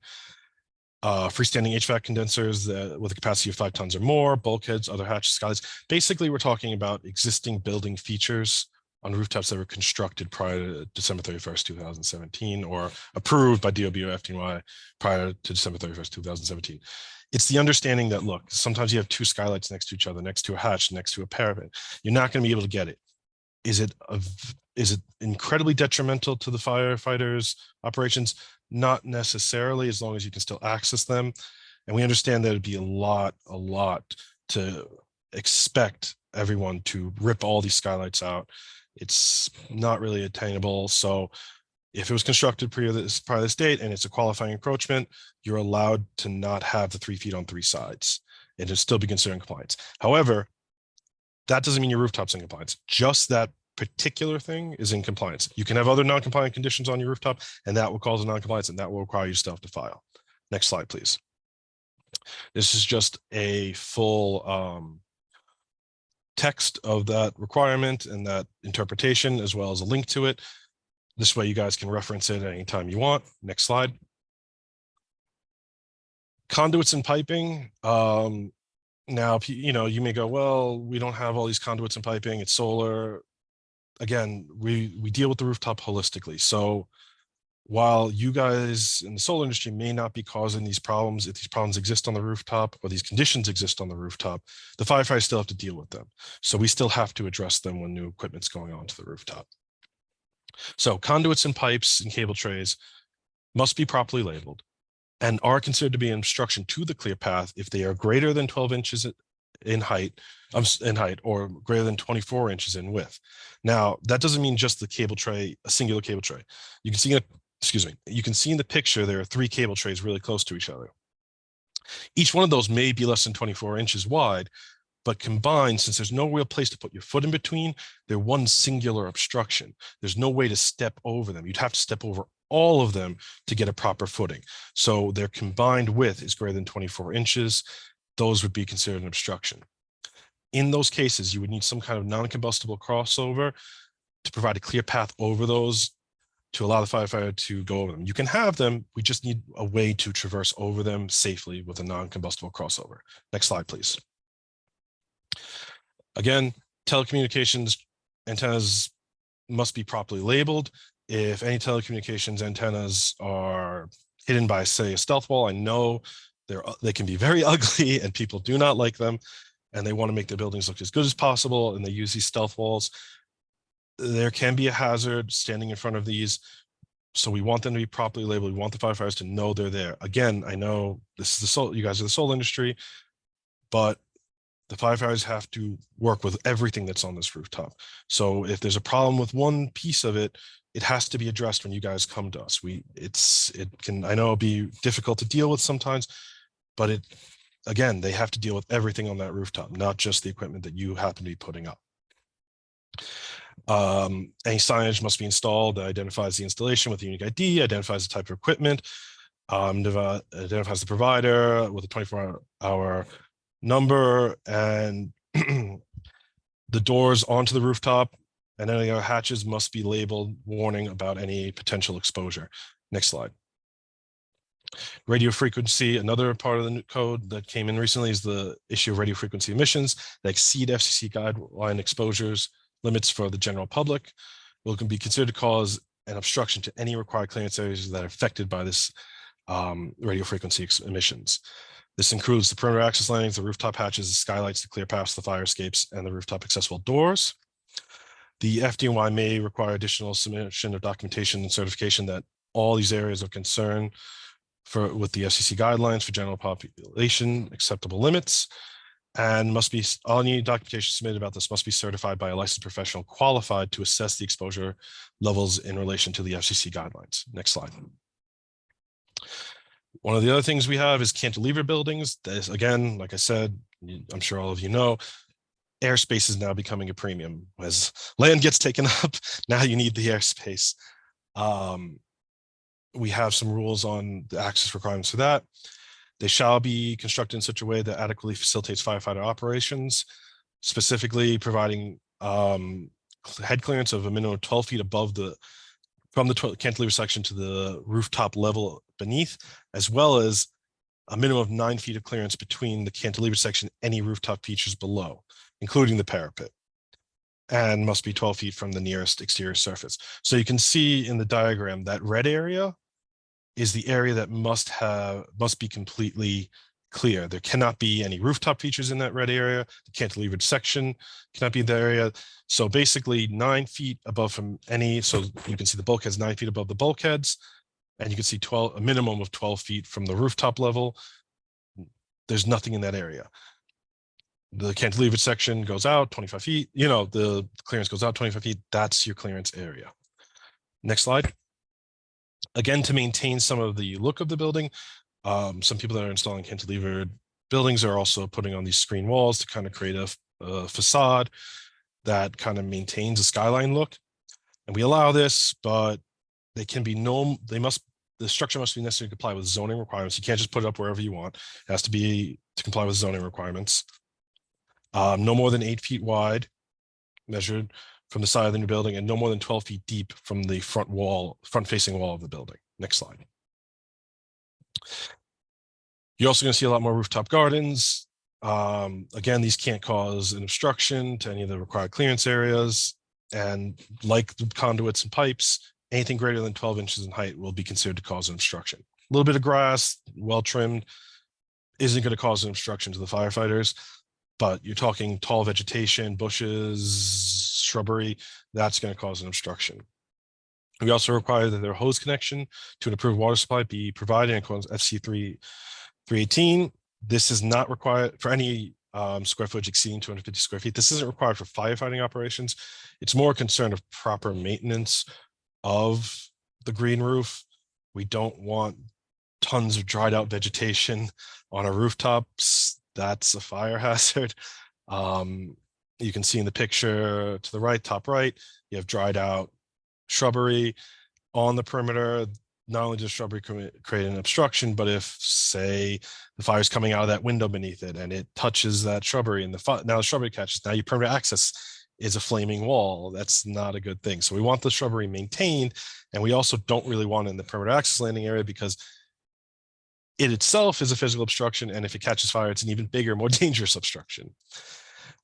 freestanding HVAC condensers with a capacity of 5 tons or more, bulkheads, other hatches, skylights. Basically, we're talking about existing building features on rooftops that were constructed prior to December 31st, 2017, or approved by DOB or FDY prior to December 31st, 2017. It's the understanding that, look, sometimes you have 2 skylights next to each other, next to a hatch, next to a parapet. You're not going to be able to get it. Is it incredibly detrimental to the firefighters' operations? Not necessarily, as long as you can still access them. And we understand that it'd be a lot to expect everyone to rip all these skylights out. It's not really attainable. So if it was constructed prior to this date and it's a qualifying encroachment, you're allowed to not have the 3 feet on 3 sides. It'll still be considered in compliance. However, that doesn't mean your rooftop's in compliance. Just that particular thing is in compliance. You can have other non-compliant conditions on your rooftop, and that will cause a non-compliance, and that will require you to still have to file. Next slide, please. This is just a full text of that requirement and that interpretation, as well as a link to it. This way you guys can reference it anytime you want. Next slide. Conduits and piping. Now, you may go, well, we don't have all these conduits and piping, it's solar. Again, we deal with the rooftop holistically. So while you guys in the solar industry may not be causing these problems, if these problems exist on the rooftop or these conditions exist on the rooftop, the firefighters still have to deal with them. So we still have to address them when new equipment's going onto the rooftop. So conduits and pipes and cable trays must be properly labeled and are considered to be an obstruction to the clear path if they are greater than 12 inches in height or greater than 24 inches in width. Now, that doesn't mean just the cable tray, a singular cable tray. You can see you can see in the picture there are 3 cable trays really close to each other. Each one of those may be less than 24 inches wide, but combined, since there's no real place to put your foot in between, they're one singular obstruction. There's no way to step over them. You'd have to step over all of them to get a proper footing. So their combined width is greater than 24 inches. Those would be considered an obstruction. In those cases, you would need some kind of non-combustible crossover to provide a clear path over those to allow the firefighter to go over them. You can have them, we just need a way to traverse over them safely with a non-combustible crossover. Next slide, please. Again, telecommunications antennas must be properly labeled. If any telecommunications antennas are hidden by, say, a stealth wall, I know they can be very ugly and people do not like them, and they want to make their buildings look as good as possible, and they use these stealth walls. There can be a hazard standing in front of these, so we want them to be properly labeled. We want the firefighters to know they're there. Again, I know this is you guys are the solar industry, but the firefighters have to work with everything that's on this rooftop. So if there's a problem with one piece of it, it has to be addressed when you guys come to us. I know it'll be difficult to deal with sometimes, but again, they have to deal with everything on that rooftop, not just the equipment that you happen to be putting up. Any signage must be installed that identifies the installation with a unique ID, identifies the type of equipment, identifies the provider with a 24-hour number, and the doors onto the rooftop and any other hatches must be labeled warning about any potential exposure. Next slide. Radio frequency, another part of the new code that came in recently, is the issue of radio frequency emissions that exceed FCC guideline exposures limits for the general public can be considered to cause an obstruction to any required clearance areas that are affected by this radio frequency emissions. This includes the perimeter access landings, the rooftop hatches, the skylights, the clear paths, the fire escapes, and the rooftop accessible doors. The FDNY may require additional submission of documentation and certification that all these areas of concern with the FCC guidelines for general population acceptable limits. and must be, all any documentation submitted about this must be certified by a licensed professional qualified to assess the exposure levels in relation to the FCC guidelines. Next slide. One of the other things we have is cantilever buildings. This, again, like I said, I'm sure all of you know, airspace is now becoming a premium. As land gets taken up, now you need the airspace. We have some rules on the access requirements for that. They shall be constructed in such a way that adequately facilitates firefighter operations, specifically providing head clearance of a minimum of 12 feet above from the cantilever section to the rooftop level beneath, as well as a minimum of 9 feet of clearance between the cantilever section and any rooftop features below, including the parapet, and must be 12 feet from the nearest exterior surface. So you can see in the diagram that red area is the area that must be completely clear. There cannot be any rooftop features in that red area. The cantilevered section cannot be in the area. So basically 9 feet above from any, so you can see the bulkheads 9 feet above the bulkheads, and you can see a minimum of 12 feet from the rooftop level. There's nothing in that area. The cantilevered section goes out 25 feet, you know, the clearance goes out 25 feet. That's your clearance area. Next slide. Again, to maintain some of the look of the building, some people that are installing cantilevered buildings are also putting on these screen walls to kind of create a facade that kind of maintains a skyline look. And we allow this, but they can be the structure must be necessary to comply with zoning requirements. You can't just put it up wherever you want. It has to be to comply with zoning requirements. No more than 8 feet wide, measured from the side of the new building, and no more than 12 feet deep from the front-facing wall of the building. Next slide. You're also going to see a lot more rooftop gardens. Again, these can't cause an obstruction to any of the required clearance areas. And like the conduits and pipes, anything greater than 12 inches in height will be considered to cause an obstruction. A little bit of grass, well trimmed, isn't going to cause an obstruction to the firefighters, but you're talking tall vegetation, bushes, shrubbery, that's going to cause an obstruction. We also require that their hose connection to an approved water supply be provided in accordance with FC 318. This is not required for any square footage exceeding 250 square feet. This isn't required for firefighting operations. It's more a concern of proper maintenance of the green roof. We don't want tons of dried out vegetation on our rooftops. That's a fire hazard. You can see in the picture to the right, top right, you have dried out shrubbery on the perimeter. Not only does shrubbery create an obstruction, but if, say, the fire is coming out of that window beneath it and it touches that shrubbery and now the shrubbery catches, now your perimeter access is a flaming wall. That's not a good thing. So we want the shrubbery maintained, and we also don't really want it in the perimeter access landing area because it itself is a physical obstruction, and if it catches fire, it's an even bigger, more dangerous obstruction.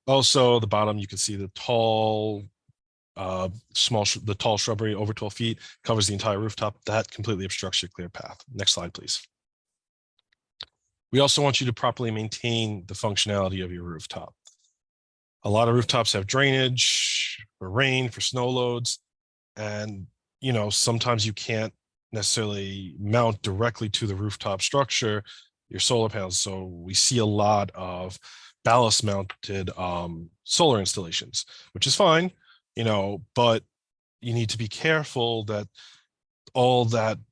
Also, the bottom, you can see the tall shrubbery over 12 feet covers the entire rooftop. That completely obstructs your clear path. Next slide, please. We also want you to properly maintain the functionality of your rooftop. A lot of rooftops have drainage for rain, for snow loads, and sometimes you can't necessarily mount directly to the rooftop structure your solar panels. So we see a lot of ballast mounted solar installations, which is fine, but you need to be careful that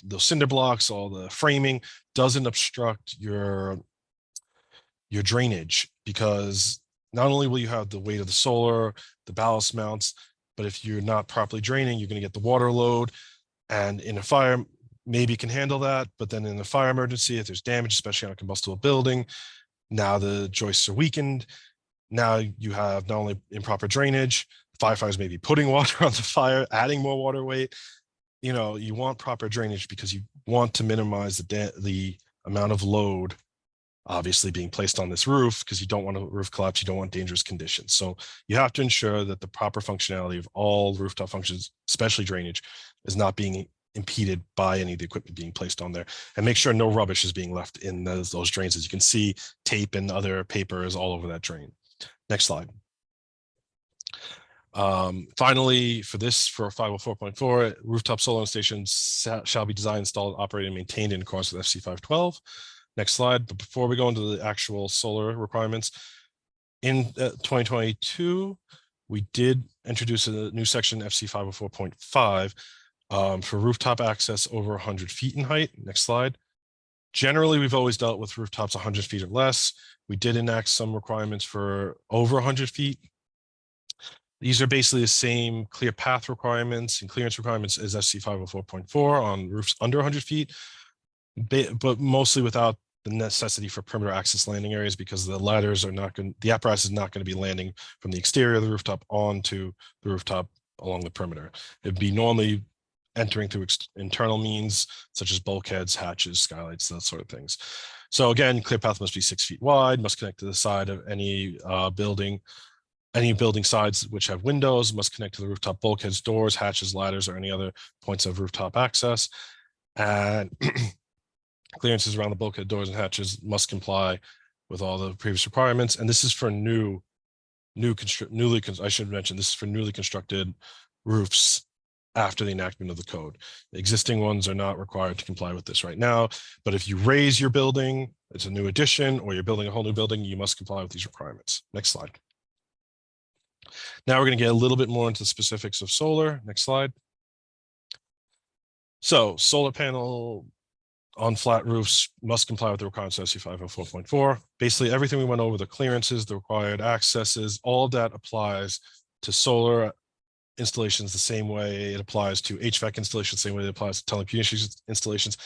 those cinder blocks, all the framing doesn't obstruct your drainage, because not only will you have the weight of the solar, the ballast mounts, but if you're not properly draining, you're going to get the water load. And in a fire, maybe you can handle that. But then in a fire emergency, if there's damage, especially on a combustible building, now the joists are weakened. Now you have not only improper drainage, firefighters may be putting water on the fire, adding more water weight. You want proper drainage because you want to minimize the amount of load obviously being placed on this roof, because you don't want a roof collapse, you don't want dangerous conditions. So you have to ensure that the proper functionality of all rooftop functions, especially drainage, is not being impeded by any of the equipment being placed on there, and make sure no rubbish is being left in those drains. As you can see, tape and other paper is all over that drain. Next slide. Finally, for 504.4, rooftop solar stations shall be designed, installed, operated, and maintained in accordance with FC 512. Next slide. But before we go into the actual solar requirements, In 2022, we did introduce a new section, FC 504.5, for rooftop access over 100 feet in height. Next slide. Generally, we've always dealt with rooftops 100 feet or less. We did enact some requirements for over 100 feet. These are basically the same clear path requirements and clearance requirements as FC 504.4 on roofs under 100 feet, but mostly without the necessity for perimeter access landing areas, because the ladders are not going, the apparatus is not going to be landing from the exterior of the rooftop onto the rooftop along the perimeter. It'd be normally entering through internal means such as bulkheads, hatches, skylights, that sort of things. So again, clear path must be 6 feet wide, must connect to the side of any building sides which have windows, must connect to the rooftop bulkheads, doors, hatches, ladders, or any other points of rooftop access. And clearances around the bulkhead, doors, and hatches must comply with all the previous requirements. And this is for newly constructed roofs after the enactment of the code. The existing ones are not required to comply with this right now, but if you raise your building, it's a new addition, or you're building a whole new building, you must comply with these requirements. Next slide. Now we're going to get a little bit more into the specifics of solar. Next slide. So solar panel on flat roofs must comply with the requirements of SC 504.4. Basically everything we went over, the clearances, the required accesses, all of that applies to solar installations the same way it applies to HVAC installations, the same way it applies to telecommunications installations,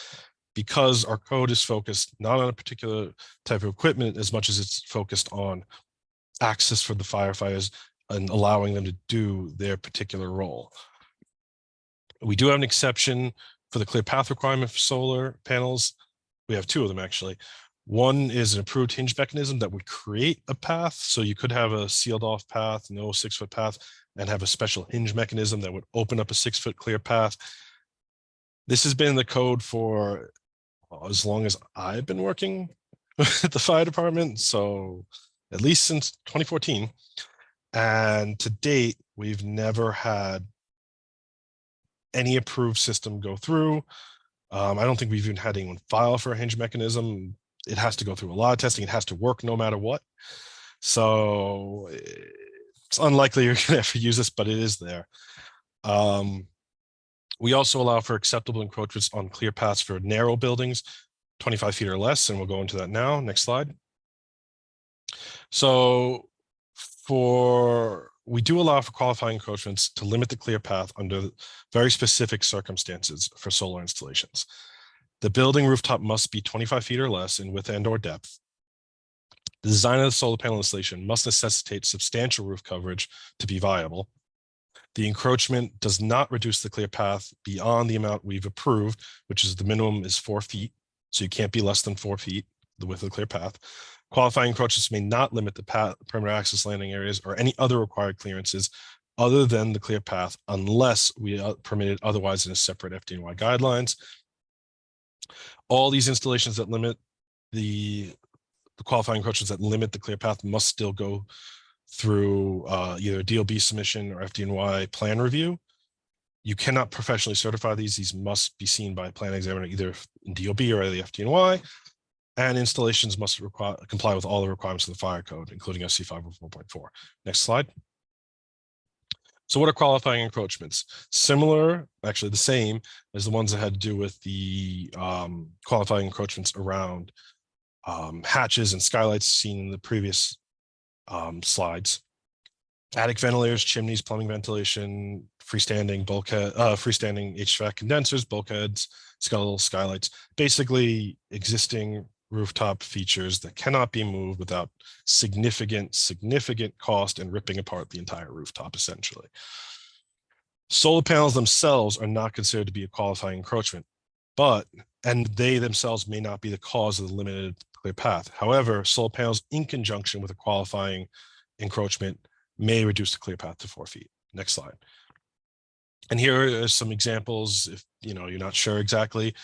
because our code is focused not on a particular type of equipment as much as it's focused on access for the firefighters and allowing them to do their particular role. We do have an exception for the clear path requirement for solar panels. We have two of them actually. One is an approved hinge mechanism that would create a path. So you could have a sealed off path, no 6 foot path, and have a special hinge mechanism that would open up a 6 foot clear path. This has been in the code for as long as I've been working at the fire department. So at least since 2014. And to date, we've never had any approved system go through. I don't think we've even had anyone file for a hinge mechanism. It has to go through a lot of testing. It has to work no matter what. So it's unlikely you're going to ever use this, but it is there. We also allow for acceptable encroachments on clear paths for narrow buildings, 25 feet or less, and we'll go into that now. Next slide. So we do allow for qualifying encroachments to limit the clear path under very specific circumstances for solar installations. The building rooftop must be 25 feet or less in width and or depth. The design of the solar panel installation must necessitate substantial roof coverage to be viable. The encroachment does not reduce the clear path beyond the amount we've approved, which is the minimum is 4 feet. So you can't be less than 4 feet, the width of the clear path. Qualifying encroachments may not limit the perimeter access landing areas or any other required clearances other than the clear path unless we permit it otherwise in a separate FDNY guidelines. All these installations that limit the qualifying encroachments that limit the clear path must still go through either a DOB submission or FDNY plan review. You cannot professionally certify these. These must be seen by a plan examiner either in DOB or the FDNY. And installations must comply with all the requirements of the fire code, including SC 504.4. Next slide. So what are qualifying encroachments? Similar, actually the same as the ones that had to do with the qualifying encroachments around hatches and skylights seen in the previous slides. Attic ventilators, chimneys, plumbing ventilation, freestanding bulkhead, freestanding HVAC condensers, bulkheads, skeletal skylights, basically existing rooftop features that cannot be moved without significant cost and ripping apart the entire rooftop, essentially. Solar panels themselves are not considered to be a qualifying encroachment, and they themselves may not be the cause of the limited clear path. However, solar panels in conjunction with a qualifying encroachment may reduce the clear path to 4 feet. Next slide. And here are some examples if you're not sure exactly.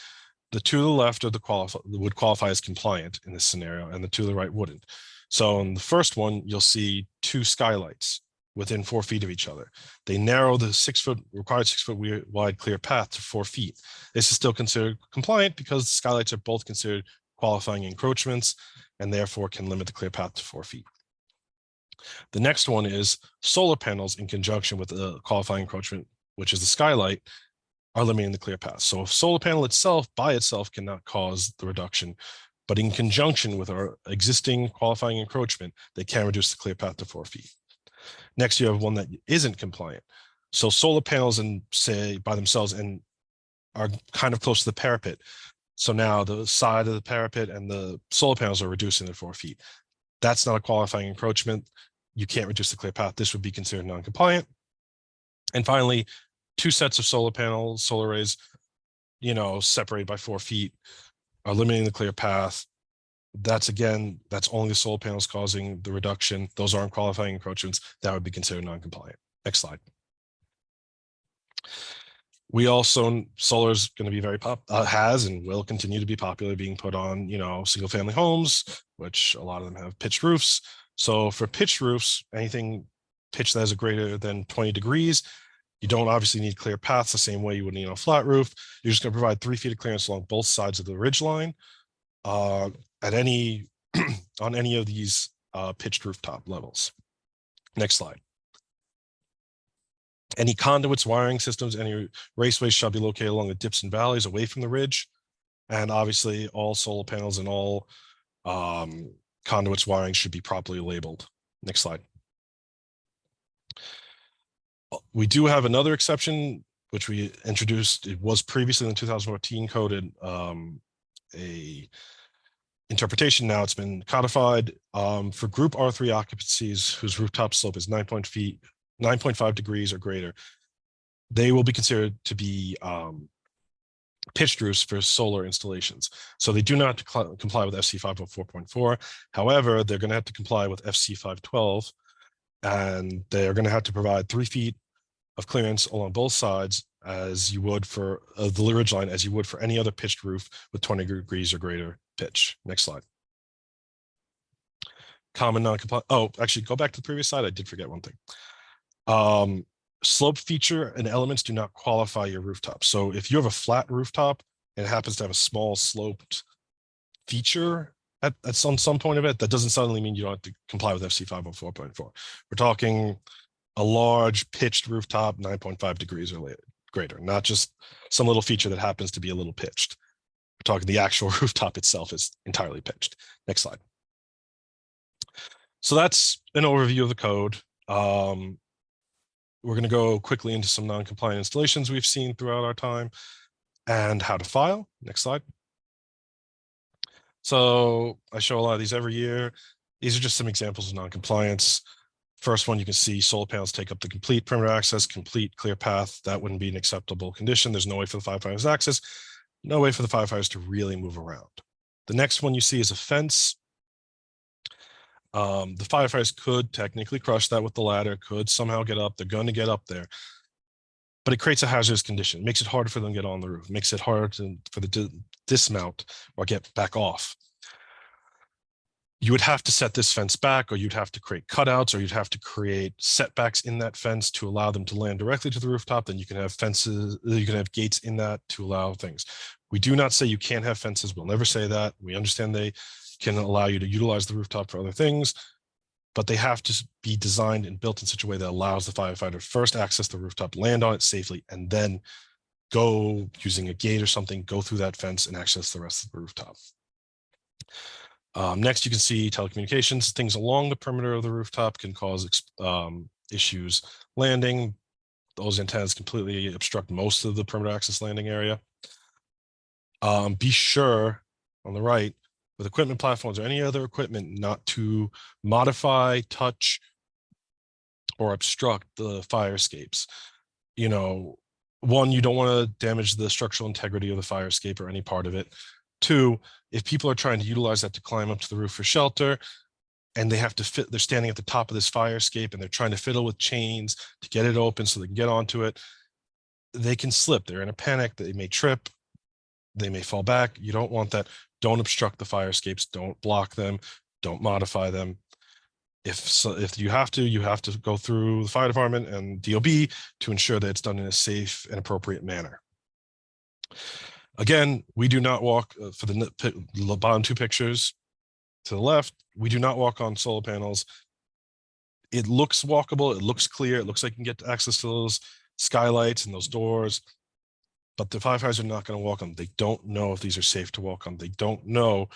The two to the left would qualify as compliant in this scenario, and the two to the right wouldn't. So in the first one, you'll see 2 skylights within 4 feet of each other. They narrow the required 6 foot wide clear path to 4 feet. This is still considered compliant because the skylights are both considered qualifying encroachments and therefore can limit the clear path to 4 feet. The next one is solar panels in conjunction with the qualifying encroachment, which is the skylight, are limiting the clear path. So a solar panel itself by itself cannot cause the reduction, but in conjunction with our existing qualifying encroachment, they can reduce the clear path to 4 feet. Next, you have one that isn't compliant. So solar panels and say by themselves and are kind of close to the parapet. So now the side of the parapet and the solar panels are reducing to 4 feet. That's not a qualifying encroachment. You can't reduce the clear path. This would be considered non-compliant. And finally, 2 sets of solar panels, solar arrays, separated by 4 feet are limiting the clear path. That's only the solar panels causing the reduction. Those aren't qualifying encroachments. That would be considered non-compliant. Next slide. We also, solar is going to be very has and will continue to be popular being put on, single family homes, which a lot of them have pitched roofs. So for pitched roofs, anything pitched that is greater than 20 degrees, you don't obviously need clear paths the same way you would need on a flat roof. You're just going to provide 3 feet of clearance along both sides of the ridge line on any of these pitched rooftop levels. Next slide. Any conduits, wiring systems, any raceways shall be located along the dips and valleys away from the ridge. And obviously all solar panels and all conduits wiring should be properly labeled. Next slide. We do have another exception, which we introduced. It was previously in the 2014 coded a interpretation. Now it's been codified for group R3 occupancies whose rooftop slope is 9.5 degrees or greater. They will be considered to be pitched roofs for solar installations. So they do not comply with FC 504.4. However, they're going to have to comply with FC 512, and they're going to have to provide 3 feet of clearance along both sides as you would for the ridge line, as you would for any other pitched roof with 20 degrees or greater pitch. Next slide. Common non-compliant. Oh, actually, go back to the previous slide. I did forget one thing. Slope feature and elements do not qualify your rooftop. So if you have a flat rooftop and it happens to have a small sloped feature at some point of it, that doesn't suddenly mean you don't have to comply with FC 504.4. We're talking a large pitched rooftop, 9.5 degrees or greater, not just some little feature that happens to be a little pitched. We're talking the actual rooftop itself is entirely pitched. Next slide. So that's an overview of the code. We're going to go quickly into some non-compliant installations we've seen throughout our time and how to file. Next slide. So I show a lot of these every year. These are just some examples of non-compliance. First one, you can see solar panels take up the complete perimeter access, complete clear path. That wouldn't be an acceptable condition. There's no way for the firefighters access, no way for the firefighters to really move around. The next one you see is a fence. The firefighters could technically crush that with the ladder, could somehow get up. They're going to get up there, but it creates a hazardous condition. It makes it harder for them to get on the roof. It makes it harder for the dismount or get back off. You would have to set this fence back, or you'd have to create cutouts, or you'd have to create setbacks in that fence to allow them to land directly to the rooftop. Then you can have fences, you can have gates in that to allow things. We do not say you can't have fences. We'll never say that. We understand they can allow you to utilize the rooftop for other things, but they have to be designed and built in such a way that allows the firefighter first access the rooftop, land on it safely, and then go using a gate or something, go through that fence and access the rest of the rooftop. Next, you can see telecommunications. Things along the perimeter of the rooftop can cause issues landing. Those antennas completely obstruct most of the perimeter access landing area. Be sure on the right, with equipment platforms or any other equipment, not to modify, touch, or obstruct the fire escapes. One, you don't want to damage the structural integrity of the fire escape or any part of it. Two, if people are trying to utilize that to climb up to the roof for shelter, and they're standing at the top of this fire escape and they're trying to fiddle with chains to get it open so they can get onto it, they can slip. They're in a panic. They may trip. They may fall back. You don't want that. Don't obstruct the fire escapes. Don't block them. Don't modify them. If you have to go through the fire department and DOB to ensure that it's done in a safe and appropriate manner. Again, we do not walk for the bottom 2 pictures to the left. We do not walk on solar panels It looks walkable, it looks clear, it looks like you can get access to those skylights and those doors, but the firefighters are not going to walk on. They don't know if these are safe to walk on. They don't know,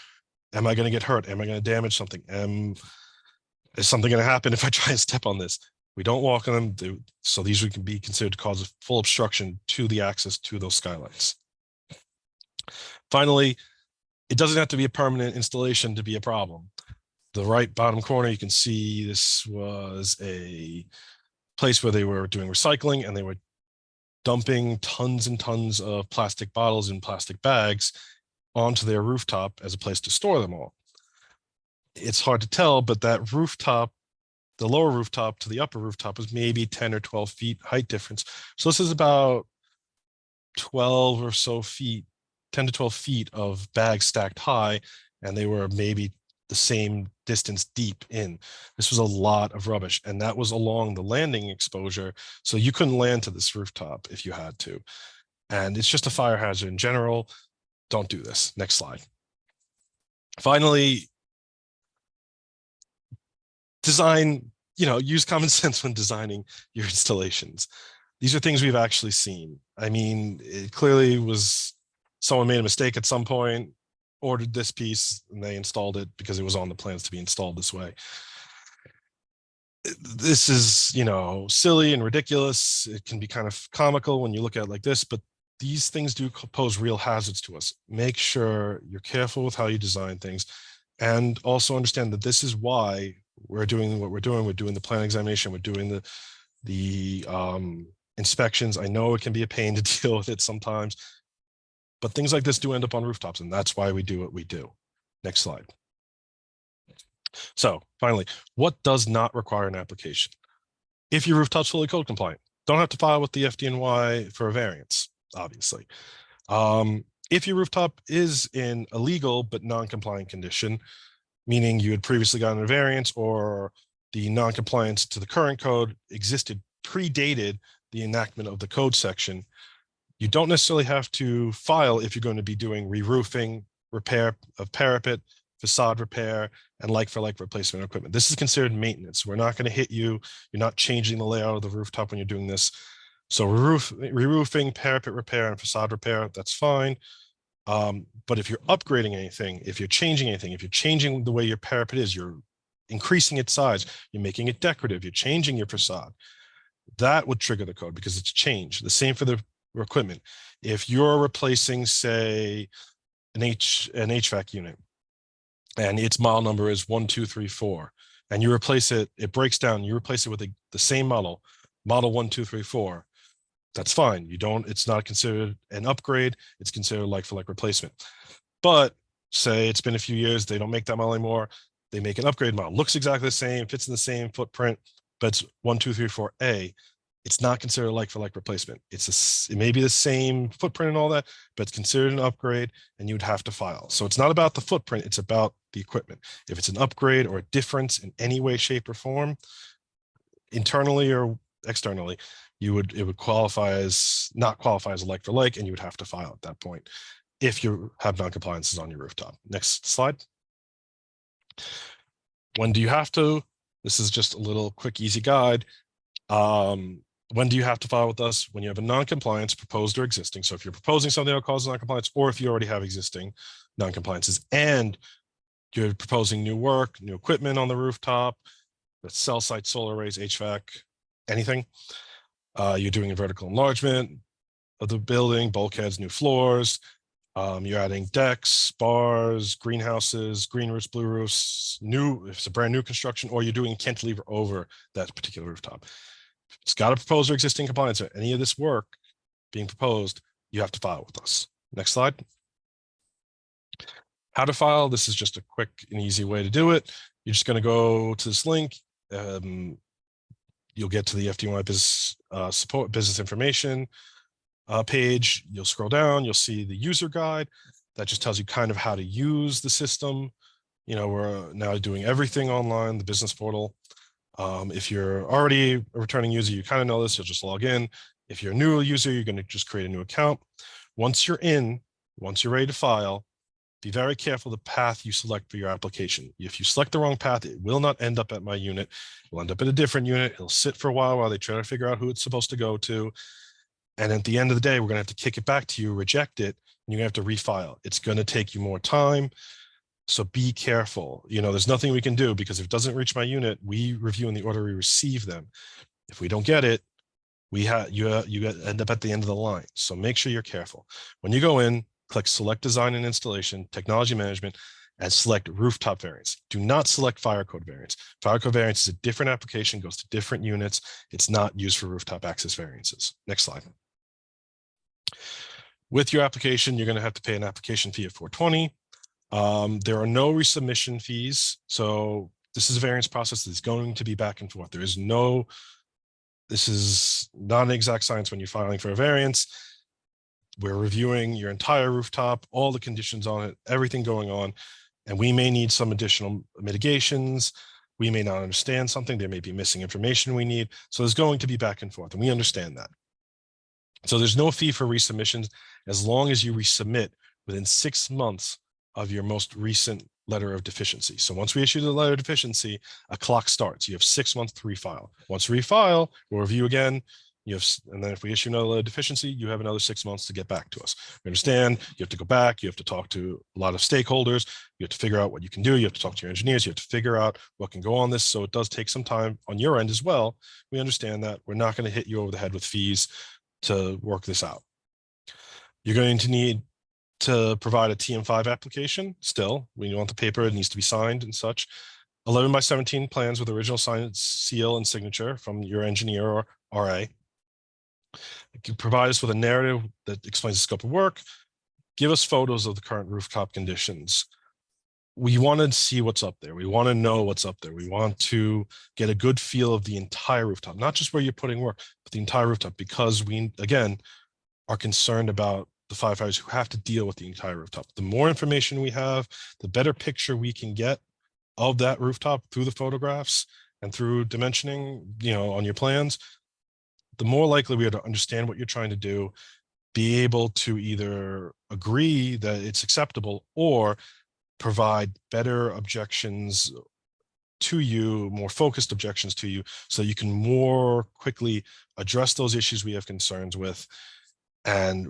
am I going to get hurt? Am I going to damage something? Is something going to happen if I try and step on this? We don't walk on them, so these can be considered to cause a full obstruction to the access to those skylights. Finally, it doesn't have to be a permanent installation to be a problem. The right bottom corner, you can see this was a place where they were doing recycling and they were dumping tons and tons of plastic bottles and plastic bags onto their rooftop as a place to store them all. It's hard to tell, but that rooftop, the lower rooftop to the upper rooftop, was maybe 10 or 12 feet height difference. So this is about 12 or so feet, 10 to 12 feet of bags stacked high, and they were maybe the same distance deep in. This was a lot of rubbish, and that was along the landing exposure, so you couldn't land to this rooftop if you had to. And it's just a fire hazard in general. Don't do this. Next slide. Finally, design, use common sense when designing your installations. These are things we've actually seen. I mean, it clearly was someone made a mistake at some point, ordered this piece, and they installed it because it was on the plans to be installed this way. This is, silly and ridiculous. It can be kind of comical when you look at it like this, but these things do pose real hazards to us. Make sure you're careful with how you design things, and also understand that this is why we're doing what we're doing. We're doing the plan examination. We're doing the inspections. I know it can be a pain to deal with it sometimes, but things like this do end up on rooftops, and that's why we do what we do. Next slide. So finally, what does not require an application? If your rooftop's fully code compliant, don't have to file with the FDNY for a variance, obviously. If your rooftop is in a legal but non-compliant condition, meaning you had previously gotten a variance or the non-compliance to the current code predated the enactment of the code section, you don't necessarily have to file if you're going to be doing re-roofing, repair of parapet, facade repair, and like-for-like replacement equipment. This is considered maintenance. We're not going to hit you. You're not changing the layout of the rooftop when you're doing this. So re-roofing, parapet repair, and facade repair, that's fine. But if you're upgrading anything, if you're changing anything, if you're changing the way your parapet is, you're increasing its size, you're making it decorative, you're changing your facade, that would trigger the code because it's changed. The same for the equipment. If you're replacing, say, an HVAC unit, and its model number is 1234, and you replace it, it breaks down, you replace it with the same model 1234, that's fine. It's not considered an upgrade, it's considered like-for-like replacement. But say it's been a few years, they don't make that model anymore, they make an upgrade model, looks exactly the same, fits in the same footprint, but it's 1234A, it's not considered a like-for-like replacement. It may be the same footprint and all that, but it's considered an upgrade, and you would have to file. So it's not about the footprint, it's about the equipment. If it's an upgrade or a difference in any way, shape, or form, internally or externally, it would not qualify as a like-for-like, and you would have to file at that point if you have non-compliances on your rooftop. Next slide. When do you have to? This is just a little quick, easy guide. When do you have to file with us? When you have a non-compliance, proposed or existing. So if you're proposing something that causes non-compliance, or if you already have existing non-compliances and you're proposing new work, new equipment on the rooftop, that's cell site, solar arrays, HVAC, anything. You're doing a vertical enlargement of the building, bulkheads, new floors. You're adding decks, bars, greenhouses, green roofs, blue roofs, if it's a brand new construction, or you're doing cantilever over that particular rooftop. It's got a proposed or existing compliance or any of this work being proposed, you have to file with us. Next slide. How to file. This is just a quick and easy way to do it. You're just going to go to this link. You'll get to the FDNY business information page. You'll scroll down. You'll see the user guide. That just tells you kind of how to use the system. We're now doing everything online, the business portal. If you're already a returning user, you kind of know this, you'll just log in. If you're a new user, you're going to just create a new account. Once you're ready to file, Be very careful the path you select for your application. If you select the wrong path, it will not end up at my unit. It will end up at a different unit. It'll sit for a while they try to figure out who it's supposed to go to. And at the end of the day, we're going to have to kick it back to you, reject it, and you're going to have to refile. It's going to take you more time. So be careful. There's nothing we can do, because if it doesn't reach my unit, we review in the order we receive them. If we don't get it, you end up at the end of the line. So make sure you're careful. When you go in, click Select Design and Installation, Technology Management, and select Rooftop Variance. Do not select Fire Code Variance. Fire Code Variance is a different application, goes to different units. It's not used for rooftop access variances. Next slide. With your application, you're going to have to pay an application fee of $420. There are no resubmission fees. So this is a variance process that's going to be back and forth. This is not an exact science when you're filing for a variance. We're reviewing your entire rooftop, all the conditions on it, everything going on, and we may need some additional mitigations. We may not understand something. There may be missing information we need. So there's going to be back and forth, and we understand that. So there's no fee for resubmissions as long as you resubmit within 6 months of your most recent letter of deficiency. So once we issue the letter of deficiency, a clock starts. You have 6 months to refile. Once you refile, we'll review again. And then if we issue another deficiency, you have another 6 months to get back to us. We understand you have to go back, you have to talk to a lot of stakeholders, you have to figure out what you can do, you have to talk to your engineers, you have to figure out what can go on this. So it does take some time on your end as well. We understand that. We're not going to hit you over the head with fees to work this out. You're going to need to provide a TM5 application still. We want the paper, it needs to be signed and such. 11 by 17 plans with original signed seal and signature from your engineer or RA. You can provide us with a narrative that explains the scope of work. Give us photos of the current rooftop conditions. We want to see what's up there. We want to know what's up there. We want to get a good feel of the entire rooftop, not just where you're putting work, but the entire rooftop, because we, again, are concerned about the firefighters who have to deal with the entire rooftop. The more information we have, the better picture we can get of that rooftop through the photographs and through dimensioning, on your plans, the more likely we are to understand what you're trying to do, be able to either agree that it's acceptable or provide better objections to you, more focused objections to you, so you can more quickly address those issues we have concerns with and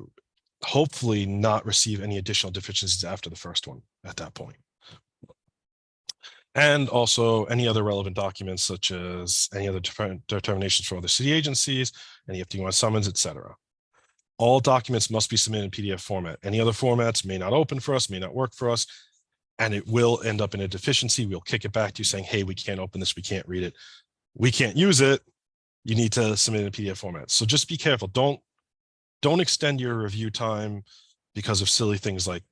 hopefully not receive any additional deficiencies after the first one at that point. And also any other relevant documents, such as any other determinations for other city agencies, any FD1 summons, etc. All documents must be submitted in PDF format. Any other formats may not open for us, may not work for us, and it will end up in a deficiency. We'll kick it back to you saying, hey, we can't open this, we can't read it, we can't use it. You need to submit in a PDF format. So just be careful. Don't extend your review time because of silly things like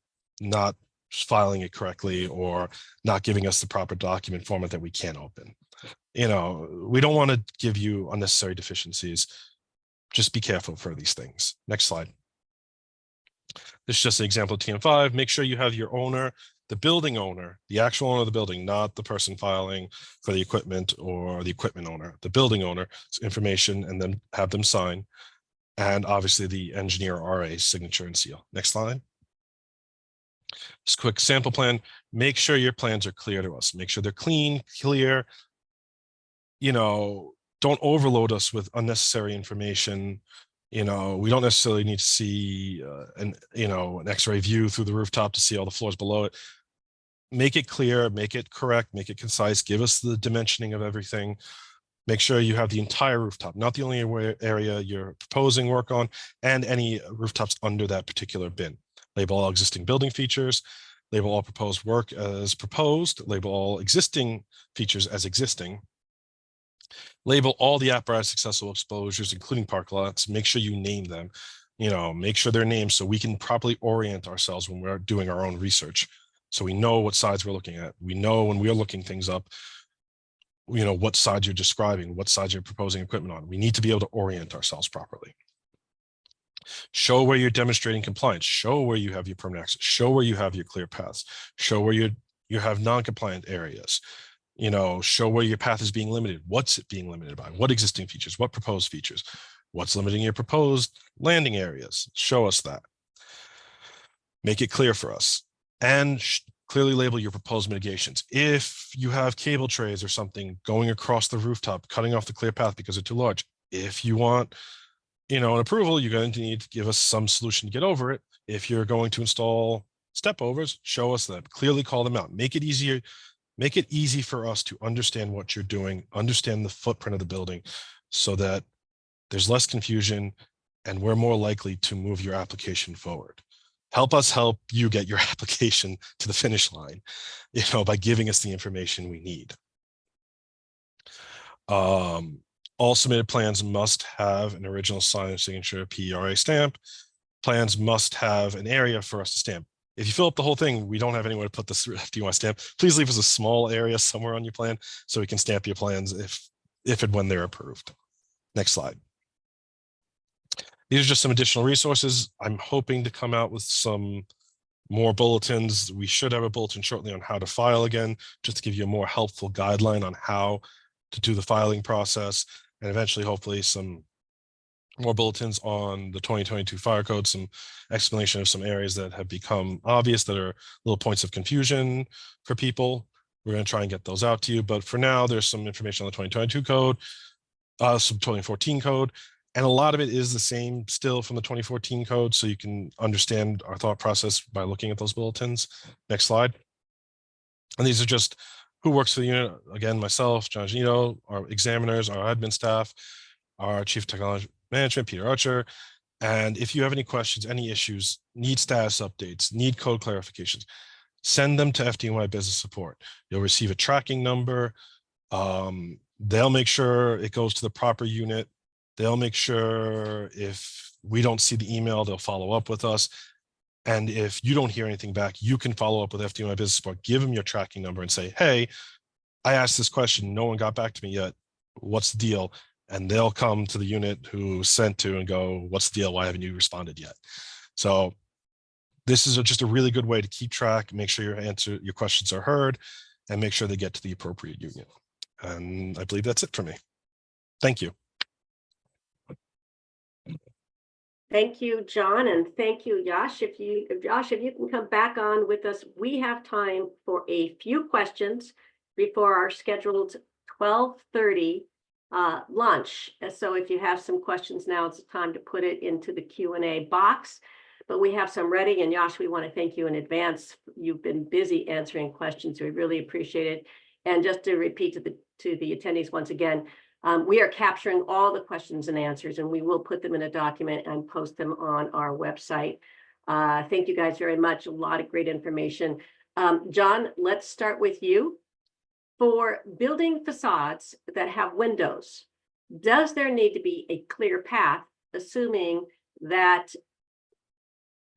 not filing it correctly or not giving us the proper document format that we can't open. We don't want to give you unnecessary deficiencies. Just be careful for these things. Next slide. This is just an example of TM5. Make sure you have your owner, the building owner, the actual owner of the building, not the person filing for the equipment or the equipment owner, the building owner's information, and then have them sign. And obviously the engineer RA's signature and seal. Next slide. Just a quick sample plan. Make sure your plans are clear to us. Make sure they're clean, clear. Don't overload us with unnecessary information. We don't necessarily need to see an X-ray view through the rooftop to see all the floors below it. Make it clear, make it correct, make it concise. Give us the dimensioning of everything. Make sure you have the entire rooftop, not the only area you're proposing work on, and any rooftops under that particular bin. Label all existing building features, label all proposed work as proposed, label all existing features as existing, label all the apparatus accessible exposures, including park lots. Make sure you name them, make sure they're named so we can properly orient ourselves when we're doing our own research. So we know what sides we're looking at. We know when we're looking things up, what sides you're describing, what sides you're proposing equipment on. We need to be able to orient ourselves properly. Show where you're demonstrating compliance. Show where you have your permanent access. Show where you have your clear paths. Show where you have non-compliant areas. Show where your path is being limited. What's it being limited by? What existing features? What proposed features? What's limiting your proposed landing areas? Show us that. Make it clear for us. and clearly label your proposed mitigations. If you have cable trays or something going across the rooftop, cutting off the clear path because they're too large, if you want, an approval, you're going to need to give us some solution to get over it. If you're going to install step overs, show us that, clearly call them out, make it easier. Make it easy for us to understand what you're doing, understand the footprint of the building, so that there's less confusion and we're more likely to move your application forward. Help us help you get your application to the finish line, by giving us the information we need. All submitted plans must have an original sign and signature PRA stamp. Plans must have an area for us to stamp. If you fill up the whole thing, we don't have anywhere to put this FDY stamp. Please leave us a small area somewhere on your plan so we can stamp your plans if and when they're approved. Next slide. These are just some additional resources. I'm hoping to come out with some more bulletins. We should have a bulletin shortly on how to file again, just to give you a more helpful guideline on how to do the filing process, and eventually, hopefully, some more bulletins on the 2022 fire code, some explanation of some areas that have become obvious that are little points of confusion for people. We're going to try and get those out to you. But for now, there's some information on the 2022 code, some 2014 code, and a lot of it is the same still from the 2014 code. So you can understand our thought process by looking at those bulletins. Next slide. And these are just who works for the unit. Again, myself, John Gino, our examiners, our admin staff, our chief technology management, Peter Archer. And if you have any questions, any issues, need status updates, need code clarifications, send them to FDNY Business Support. You'll receive a tracking number. They'll make sure it goes to the proper unit. They'll make sure if we don't see the email, they'll follow up with us. And if you don't hear anything back, you can follow up with FDNY Business Support, give them your tracking number and say, hey, I asked this question, no one got back to me yet. What's the deal? And they'll come to the unit who sent to and go, what's the deal? Why haven't you responded yet? So this is just a really good way to keep track, make sure your questions are heard, and make sure they get to the appropriate union. And I believe that's it for me. Thank you. Thank you, John, and thank you, Yash. Josh, if you can come back on with us, we have time for a few questions before our scheduled 12:30 lunch. So if you have some questions now, it's time to put it into the Q&A box. But we have some ready, and Yash, we want to thank you in advance. You've been busy answering questions. We really appreciate it. And just to repeat to the attendees once again, we are capturing all the questions and answers, and we will put them in a document and post them on our website. Thank you guys very much. A lot of great information. John, let's start with you. For building facades that have windows, does there need to be a clear path, assuming that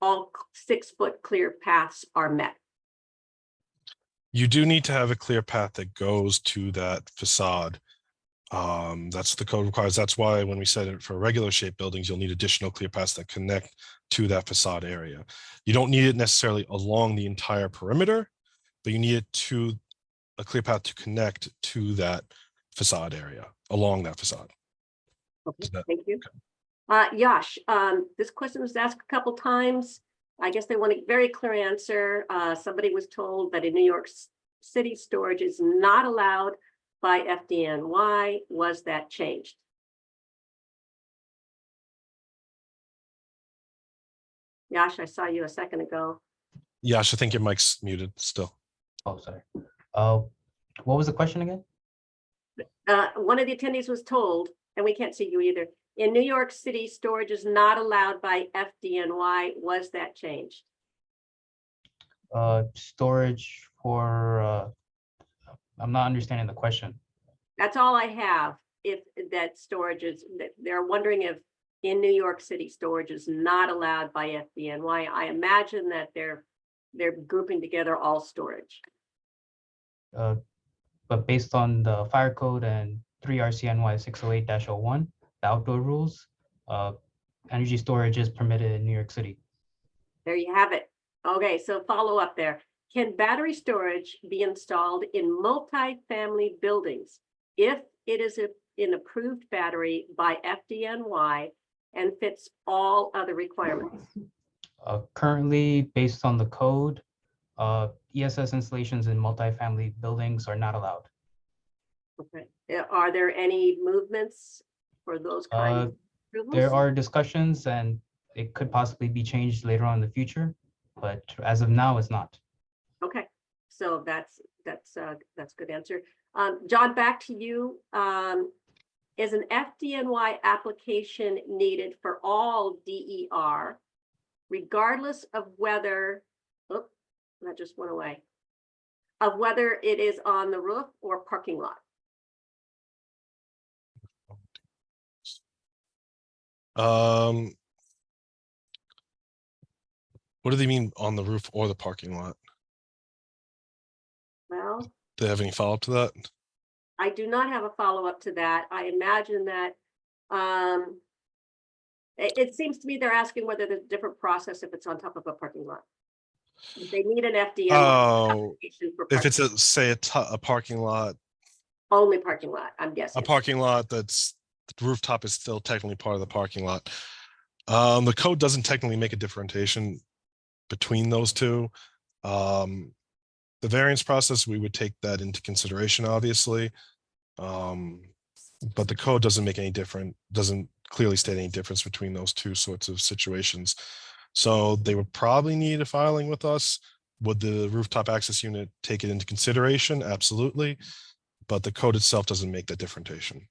all 6-foot clear paths are met? You do need to have a clear path that goes to that facade. That's what the code requires. That's why when we said it for regular shaped buildings, you'll need additional clear paths that connect to that facade area. You don't need it necessarily along the entire perimeter, but you need it to a clear path to connect to that facade area, along that facade. Okay, thank you. Yash, this question was asked a couple times. I guess they want a very clear answer. Somebody was told that in New York City, storage is not allowed by FDNY. Was that changed? Yash, I saw you a second ago. Yash, I think your mic's muted still. Oh, sorry. What was the question again? One of the attendees was told, and we can't see you either, in New York City, storage is not allowed by FDNY. Was that changed? Storage for, I'm not understanding the question. That's all I have. If that storage is, they're wondering if in New York City, storage is not allowed by FDNY. I imagine that they're grouping together all storage. But based on the fire code and 3 RCNY 608-01, the outdoor rules, energy storage is permitted in New York City. There you have it. Okay, so follow up there. Can battery storage be installed in multi-family buildings if it is an approved battery by FDNY and fits all other requirements? Currently, based on the code, ESS installations in multifamily buildings are not allowed. Okay. Are there any movements for those kinds of approvals? There are discussions and it could possibly be changed later on in the future, but as of now, it's not. Okay, so that's a good answer. John, back to you. Is an FDNY application needed for all DER, regardless of whether, oh, that just went away, of whether it is on the roof or parking lot? What do they mean on the roof or the parking lot? Well, Do they have any follow-up to that? I do not have a follow-up to that. I imagine that it seems to me they're asking whether there's a different process if it's on top of a parking lot. They need an FDM application for if it's parking. say a parking lot, Only parking lot, I'm guessing. a parking lot that's the rooftop is still technically part of the parking lot. The code doesn't technically make a differentiation between those two. The variance process, we would take that into consideration, obviously. But the code doesn't make any doesn't clearly state any difference between those two sorts of situations. So they would probably need a filing with us. Would the rooftop access unit take it into consideration? Absolutely. But the code itself doesn't make that differentiation.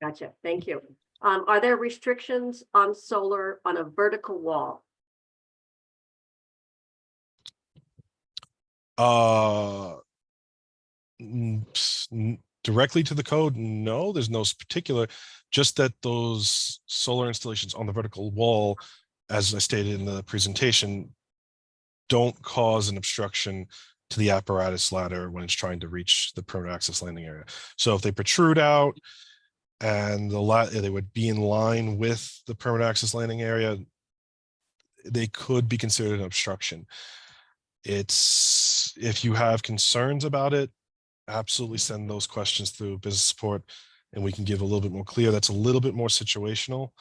Gotcha, thank you. Are there restrictions on solar on a vertical wall? Directly to the code, no, there's no particular, just that those solar installations on the vertical wall, as I stated in the presentation, don't cause an obstruction to the apparatus ladder when it's trying to reach the permanent access landing area. So if they protrude out and they would be in line with the permanent access landing area, they could be considered an obstruction. It's, if you have concerns about it, absolutely send those questions through business support and we can give a little bit more clear. That's a little bit more situational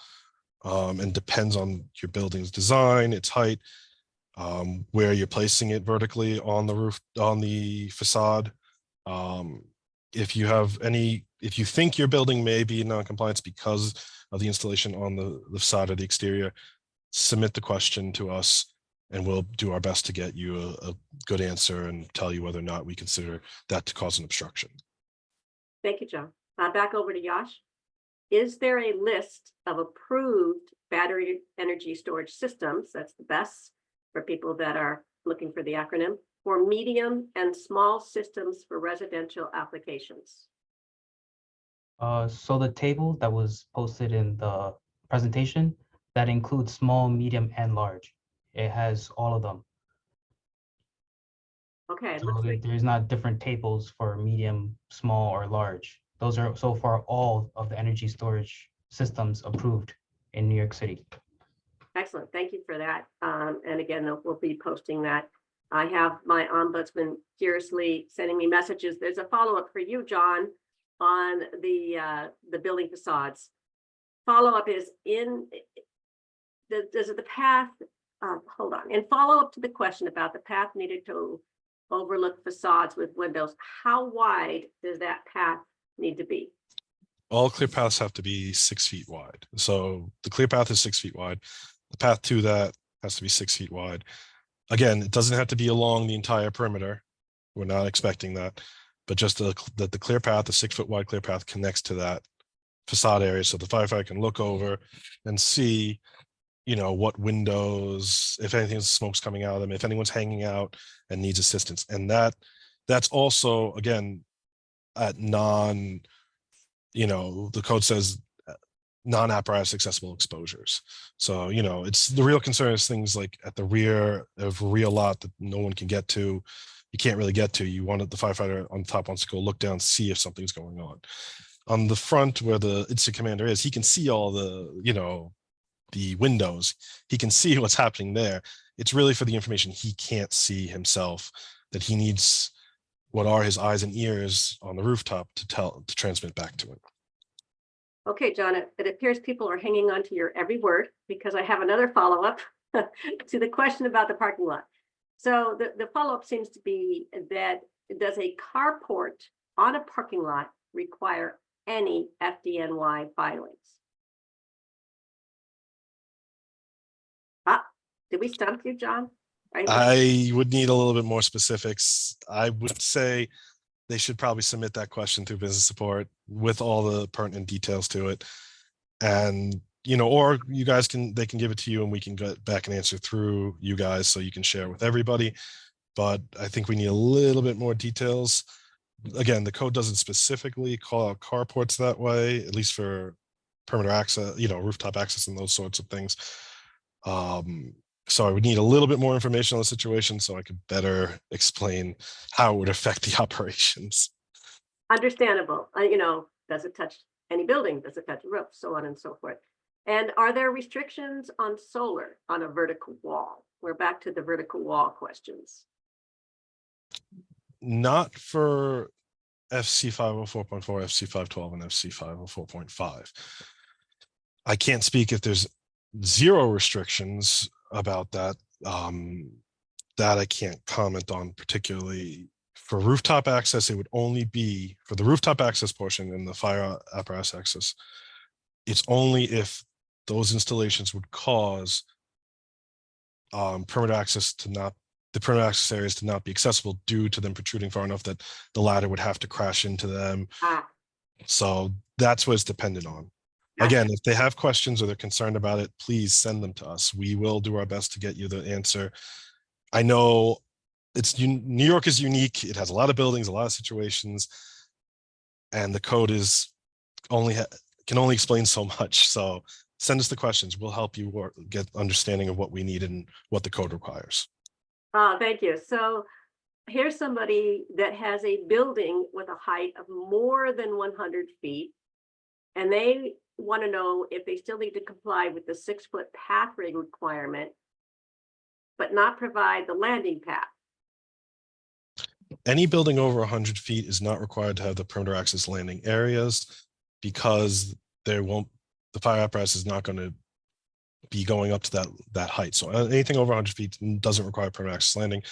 and depends on your building's design, its height, where you're placing it vertically on the roof, on the facade. If you think your building may be in non-compliance because of the installation on the facade or the exterior, submit the question to us and we'll do our best to get you a good answer and tell you whether or not we consider that to cause an obstruction. Thank you, John. Back over to Yash. Is there a list of approved battery energy storage systems, that's the best for people that are looking for the acronym, for medium and small systems for residential applications? So the table that was posted in the presentation, that includes small, medium, and large. It has all of them. Okay, so there's not different tables for medium, small, or large. Those are so far all of the energy storage systems approved in New York City. Excellent, thank you for that. And again, we'll be posting that. I have my ombudsman furiously sending me messages. There's a follow-up for you, John, on the building facades. Follow-up is does the path, hold on, in follow-up to the question about the path needed to overlook facades with windows, how wide does that path need to be? All clear paths have to be 6 feet wide. So the clear path is 6 feet wide. The path to that has to be 6 feet wide. Again, it doesn't have to be along the entire perimeter. We're not expecting that, but just that the clear path, the 6 foot wide clear path connects to that facade area. So the firefighter can look over and see, you know, what windows, if anything's smoke's coming out of them, if anyone's hanging out and needs assistance. And that's also, again, at you know, the code says non-apparatus accessible exposures. So, you know, it's the real concern is things like at the rear of a real lot that no one can get to, you can't really get to. You wanted the firefighter on top wants to go look down, see if something's going on. On the front where the incident commander is, he can see all the, you know, the windows. He can see what's happening there. It's really for the information he can't see himself that he needs what are his eyes and ears on the rooftop to transmit back to him. Okay, John, it appears people are hanging on to your every word because I have another follow-up to the question about the parking lot. So the follow-up seems to be that does a carport on a parking lot require any FDNY filings? Did we stump you, John? Right? I would need a little bit more specifics. I would say they should probably submit that question through business support with all the pertinent details to it. And, you know, or you guys they can give it to you and we can get back and answer through you guys so you can share with everybody. But I think we need a little bit more details. Again, the code doesn't specifically call out carports that way, at least for perimeter access, you know, rooftop access and those sorts of things. So I would need a little bit more information on the situation so I could better explain how it would affect the operations. Understandable. You know, does it touch any building? Does it touch a roof? So on and so forth. And are there restrictions on solar on a vertical wall? We're back to the vertical wall questions. Not for FC 504.4, FC 512, and FC 504.5. I can't speak if there's zero restrictions about that. That I can't comment on particularly. For rooftop access, it would only be for the rooftop access portion and the fire apparatus access. It's only if those installations would cause perimeter access to not, the perimeter access areas to not be accessible due to them protruding far enough that the ladder would have to crash into them. So that's what it's dependent on. Again, if they have questions or they're concerned about it, please send them to us. We will do our best to get you the answer. I know New York is unique. It has a lot of buildings, a lot of situations, and the code is can only explain so much. So send us the questions. We'll help you get understanding of what we need and what the code requires. Thank you. So here's somebody that has a building with a height of more than 100 feet, and they want to know if they still need to comply with the 6-foot pathway requirement, but not provide the landing path. Any building over 100 feet is not required to have the perimeter access landing areas because the fire apparatus is not going to be going up to that height. So anything over 100 feet doesn't require perimeter access landing.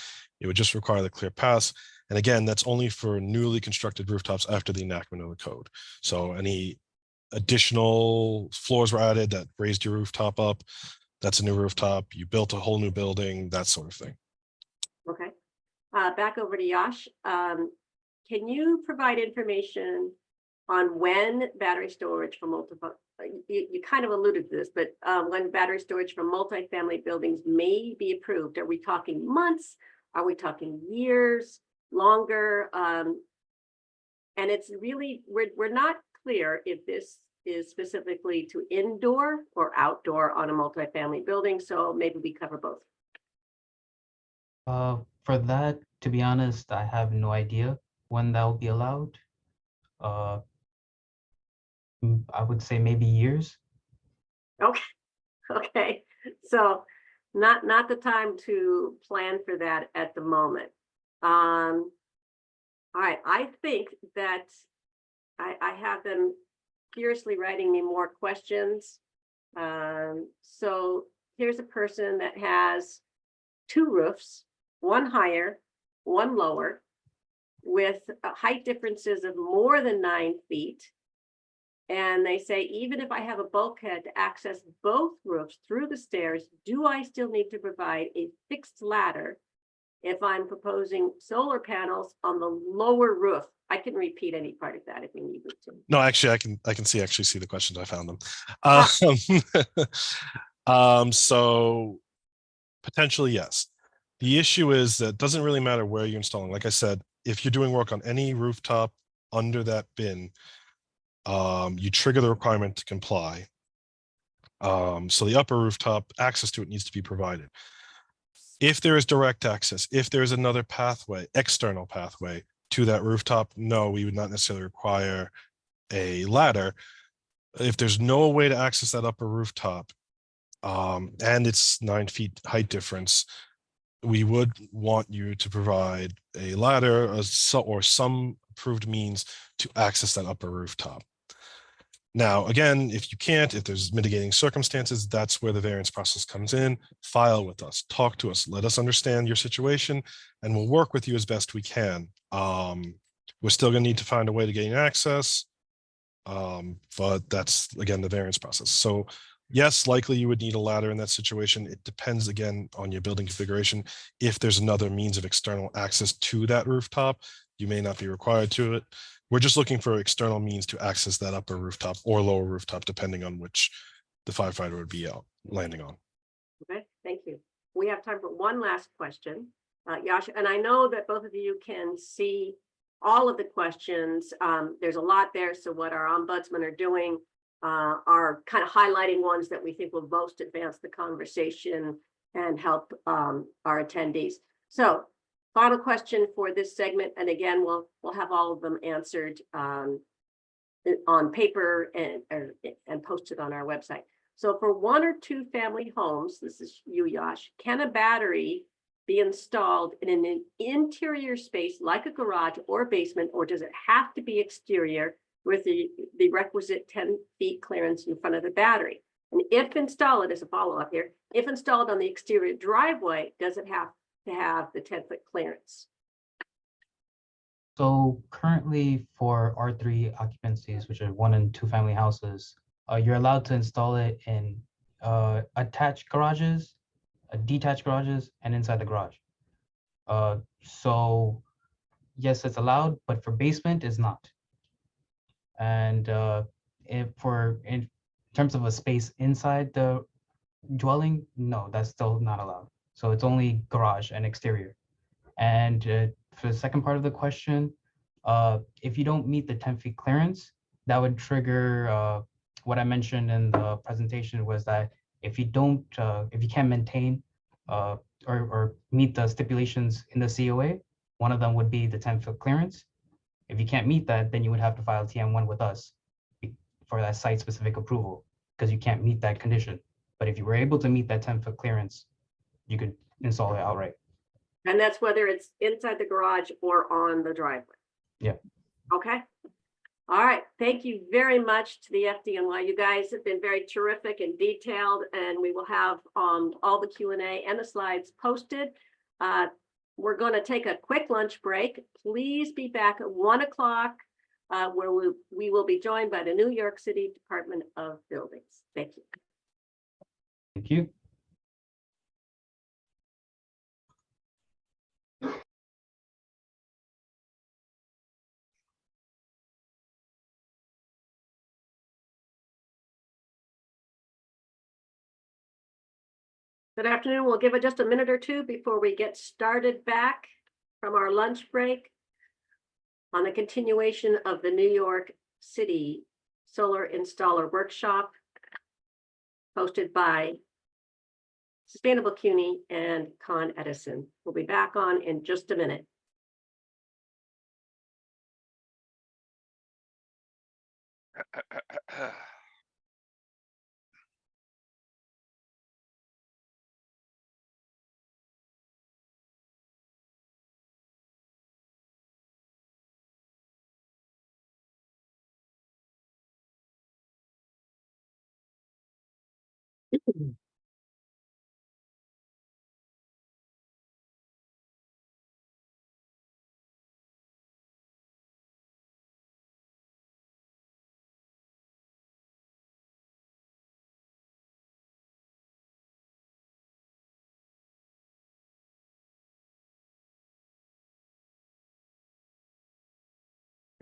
It would just require the clear paths. And again, that's only for newly constructed rooftops after the enactment of the code. So any additional floors were added that raised your rooftop up, that's a new rooftop. You built a whole new building, that sort of thing. Okay. Back over to Yash. Can you provide information on when battery storage for multiple, you kind of alluded to this, but when battery storage for multifamily buildings may be approved? Are we talking months? Are we talking years, longer? And it's really, we're not clear if this is specifically to indoor or outdoor on a multifamily building. So maybe we cover both. For that, to be honest, I have no idea when that will be allowed. I would say maybe years. Okay. Okay. So not the time to plan for that at the moment. All right. I think that I have them furiously writing me more questions. So here's a person that has 2 roofs, one higher, one lower, with height differences of more than 9 feet. And they say, even if I have a bulkhead to access both roofs through the stairs, do I still need to provide a fixed ladder if I'm proposing solar panels on the lower roof? I can repeat any part of that if you need me to. No, actually, I can see the questions. I found them. So potentially, yes. The issue is that it doesn't really matter where you're installing. Like I said, if you're doing work on any rooftop under that bin, you trigger the requirement to comply. So the upper rooftop, access to it needs to be provided. If there is direct access, if there's another pathway, external pathway to that rooftop, no, we would not necessarily require a If there's no way to access that upper rooftop, and it's 9 feet height difference, we would want you to provide a ladder or some approved means to access that upper rooftop. Now, again, if you can't, if there's mitigating circumstances, that's where the variance process comes in. File with us, talk to us, let us understand your situation, and we'll work with you as best we can. We're still going to need to find a way to gain access, but that's, again, the variance process. So yes, likely you would need a ladder in that situation. It depends, again, on your building configuration. If there's another means of external access to that rooftop, you may not be required to it. We're just looking for external means to access that upper rooftop or lower rooftop, depending on which the firefighter would be out landing on. Okay, thank you. We have time for one last question. Yasha, and I know that both of you can see all of the questions. There's a lot there. So what our ombudsmen are doing are kind of highlighting ones that we think will most advance the conversation and help our attendees. So final question for this segment, and again, we'll have all of them answered on paper and posted on our website. So for 1 or 2 family homes, this is you, Yash, can a battery be installed in an interior space like a garage or basement, or does it have to be exterior with the requisite 10 feet clearance in front of the battery? And if installed, as a follow-up here, if installed on the exterior driveway, does it have to have the 10-foot clearance? So currently for R3 occupancies, which are 1 and 2 family houses, you're allowed to install it in attached garages, detached garages, and inside the garage. So yes, it's allowed, but for basement is not. And in terms of a space inside the dwelling, no, that's still not allowed. So it's only garage and exterior. And for the second part of the question, if you don't meet the 10 feet clearance, that would trigger what I mentioned in the presentation, was that if you can't maintain or meet the stipulations in the COA, one of them would be the 10-foot clearance. If you can't meet that, then you would have to file TM1 with us for that site-specific approval, because you can't meet that condition. But if you were able to meet that 10-foot clearance, you could install it outright. And that's whether it's inside the garage or on the driveway. Yeah. Okay. All right. Thank you very much to the FDNY. You guys have been very terrific and detailed, and we will have all the Q&A and the slides posted. We're going to take a quick lunch break. Please be back at 1 o'clock, where we will be joined by the New York City Department of Buildings. Thank you. Thank you. Good afternoon. We'll give it just a minute or two before we get started back from our lunch break on the continuation of the New York City Solar Installer Workshop hosted by Sustainable CUNY and Con Edison. We'll be back on in just a minute.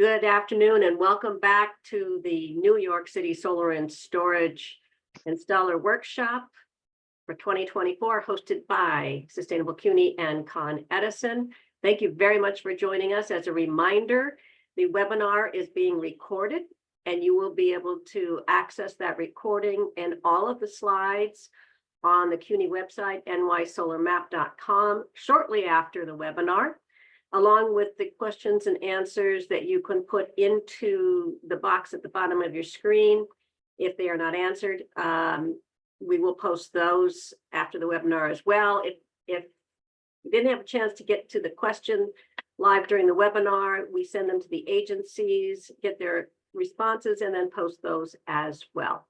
Good afternoon and welcome back to the New York City Solar and Storage Installer Workshop for 2024, hosted by Sustainable CUNY and Con Edison. Thank you very much for joining us. As a reminder, the webinar is being recorded and you will be able to access that recording and all of the slides on the CUNY website, nysolarmap.com, shortly after the webinar, along with the questions and answers that you can put into the box at the bottom of your screen. If they are not answered, we will post those after the webinar as well. If you didn't have a chance to get to the question live during the webinar, we send them to the agencies, get their responses and then post those as well.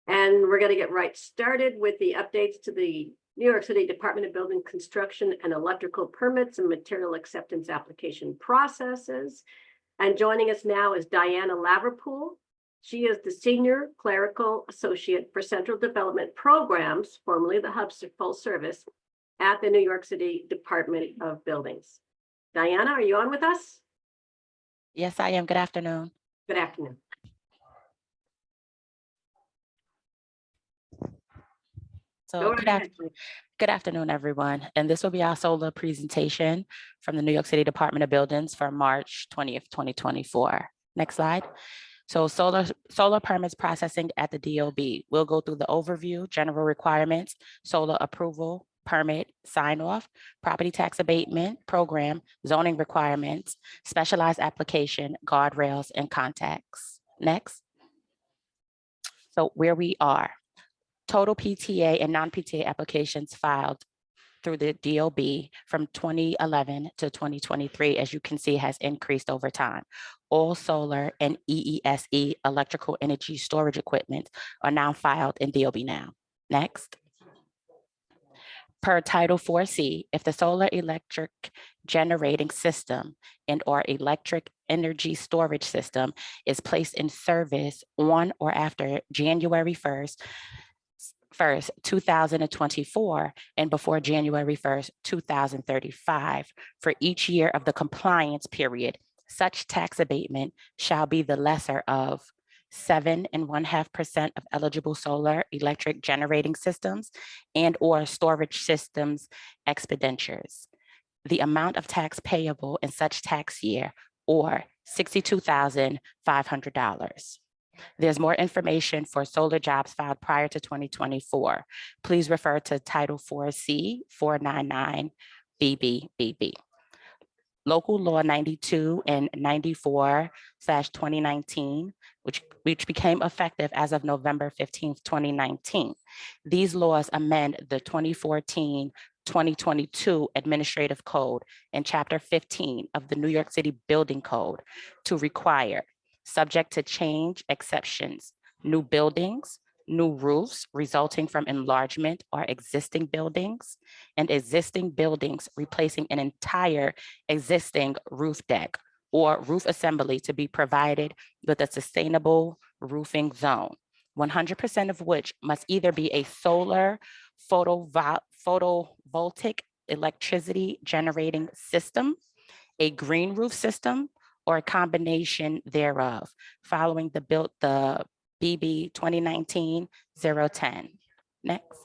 And we're going to get right started with the updates to the New York City Department of Building Construction and Electrical Permits and Material Acceptance Application Processes. And joining us now is Diana Laverpool. She is the Senior Clerical Associate for Central Development Programs, formerly the Hub Full Service, at the New York City Department of Buildings. Diana, are you on with us? Yes, I am. Good afternoon. Good afternoon. So good afternoon, everyone. And this will be our solar presentation from the New York City Department of Buildings for March 20th, 2024. Next slide. So solar permits processing at the DOB. We'll go through the overview, general requirements, solar approval, permit, sign off, property tax abatement program, zoning requirements, specialized application, guardrails, and contacts. Next. So where we are. Total PTA and non-PTA applications filed through the DOB from 2011 to 2023, as you can see, has increased over time. All solar and EESE electrical energy storage equipment are now filed in DOB now. Next. Per Title 4C, if the solar electric generating system and or electric energy storage system is placed in service on or after January 1st, 2024 and before January 1st, 2035, for each year of the compliance period, such tax abatement shall be the lesser of 7.5% of eligible solar electric generating systems and or storage systems expenditures. The amount of tax payable in such tax year, or $62,500. There's more information for solar jobs filed prior to 2024. Please refer to Title 4C 499 BBBB. Local Law 92 and 94/2019, which became effective as of November 15th, 2019. These laws amend the 2014-2022 Administrative Code and Chapter 15 of the New York City Building Code to require, subject to change exceptions, new buildings, new roofs resulting from enlargement or existing buildings, and existing buildings replacing an entire existing roof deck or roof assembly to be provided with a sustainable roofing zone, 100% of which must either be a solar photovoltaic electricity generating system, a green roof system, or a combination thereof, following the BB 2019-010. Next.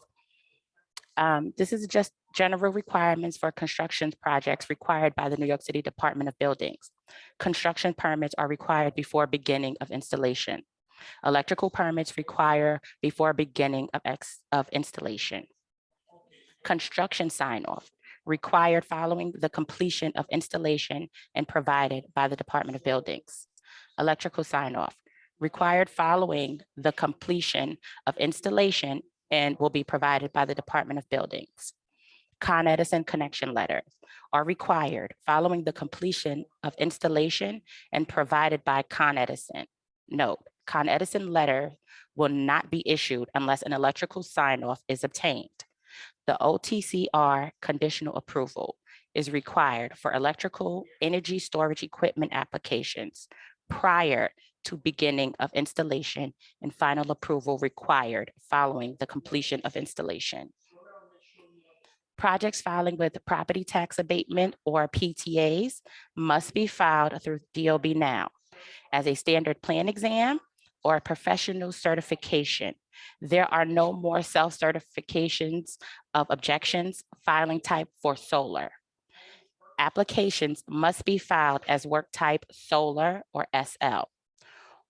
This is just general requirements for construction projects required by the New York City Department of Buildings. Construction permits are required before beginning of installation. Electrical permits require before beginning of installation. Construction sign-off required following the completion of installation and provided by the Department of Buildings. Electrical sign-off required following the completion of installation and will be provided by the Department of Buildings. Con Edison connection letters are required following the completion of installation and provided by Con Edison. Note, Con Edison letter will not be issued unless an electrical sign-off is obtained. The OTCR conditional approval is required for electrical energy storage equipment applications prior to beginning of installation, and final approval required following the completion of installation. Projects filing with property tax abatement or PTAs must be filed through DOB now as a standard plan exam or a professional certification. There are no more self-certifications of objections filing type for solar. Applications must be filed as work type solar or SL.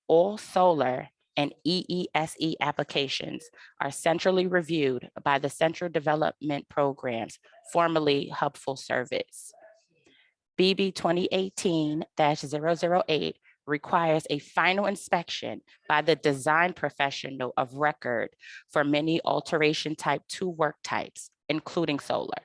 All solar and EESE applications are centrally reviewed by the Central Development Programs, formerly Hub Full Service. BB 2018-008 requires a final inspection by the design professional of record for many alteration type 2 work types, including solar.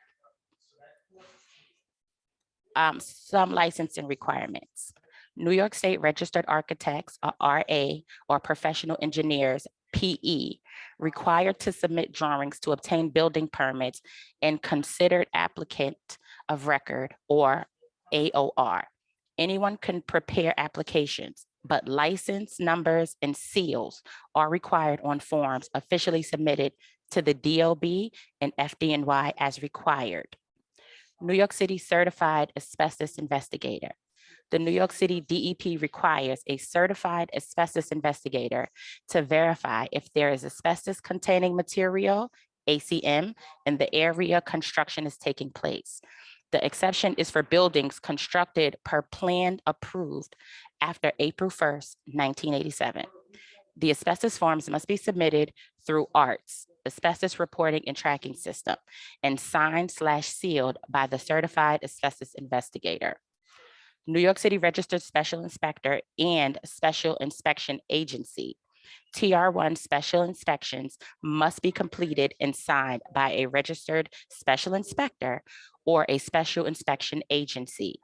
Some licensing requirements. New York State Registered Architects, or RA, or professional engineers, PE, required to submit drawings to obtain building permits and considered applicant of record, or AOR. Anyone can prepare applications, but license numbers and seals are required on forms officially submitted to the DOB and FDNY as required. New York City Certified Asbestos Investigator. The New York City DEP requires a certified asbestos investigator to verify if there is asbestos containing material, ACM, in the area construction is taking place. The exception is for buildings constructed per plan approved after April 1st, 1987. The asbestos forms must be submitted through ARTS, Asbestos Reporting and Tracking System, and signed/sealed by the certified asbestos investigator. New York City Registered Special Inspector and Special Inspection Agency. TR1 special inspections must be completed and signed by a registered special inspector or a special inspection agency.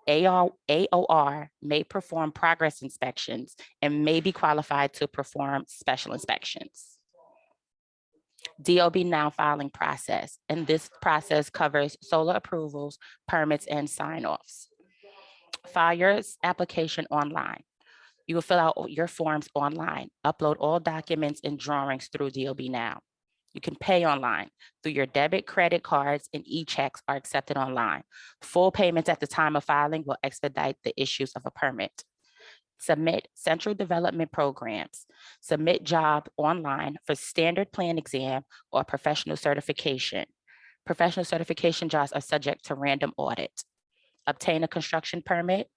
AOR may perform progress inspections and may be qualified to perform special inspections. DOB now filing process, and this process covers solar approvals, permits, and sign-offs. File your application online. You will fill out your forms online, upload all documents and drawings through DOB Now. You can pay online through your debit, credit cards, and e-checks are accepted online. Full payments at the time of filing will expedite the issues of a permit. Submit central development programs. Submit job online for standard plan exam or professional certification. Professional certification jobs are subject to random audit. Obtain a construction permit.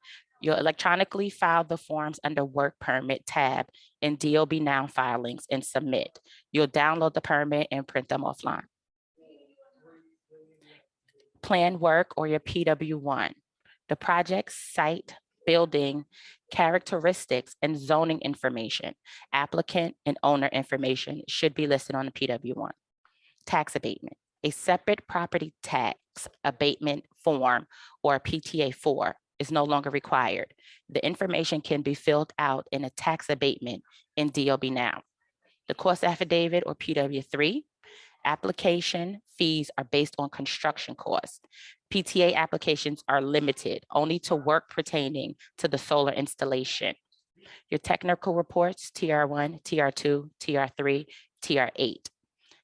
You'll electronically file the forms under Work Permit tab in DOB Now filings and submit. You'll download the permit and print them offline. Plan work or your PW1. The project site, building, characteristics, and zoning information, applicant and owner information should be listed on the PW1. Tax abatement. A separate property tax abatement form or PTA4 is no longer required. The information can be filled out in a tax abatement in DOB Now. The cost affidavit or PW3, application fees are based on construction costs. PTA applications are limited only to work pertaining to the solar installation. Your technical reports, TR1, TR2, TR3, TR8.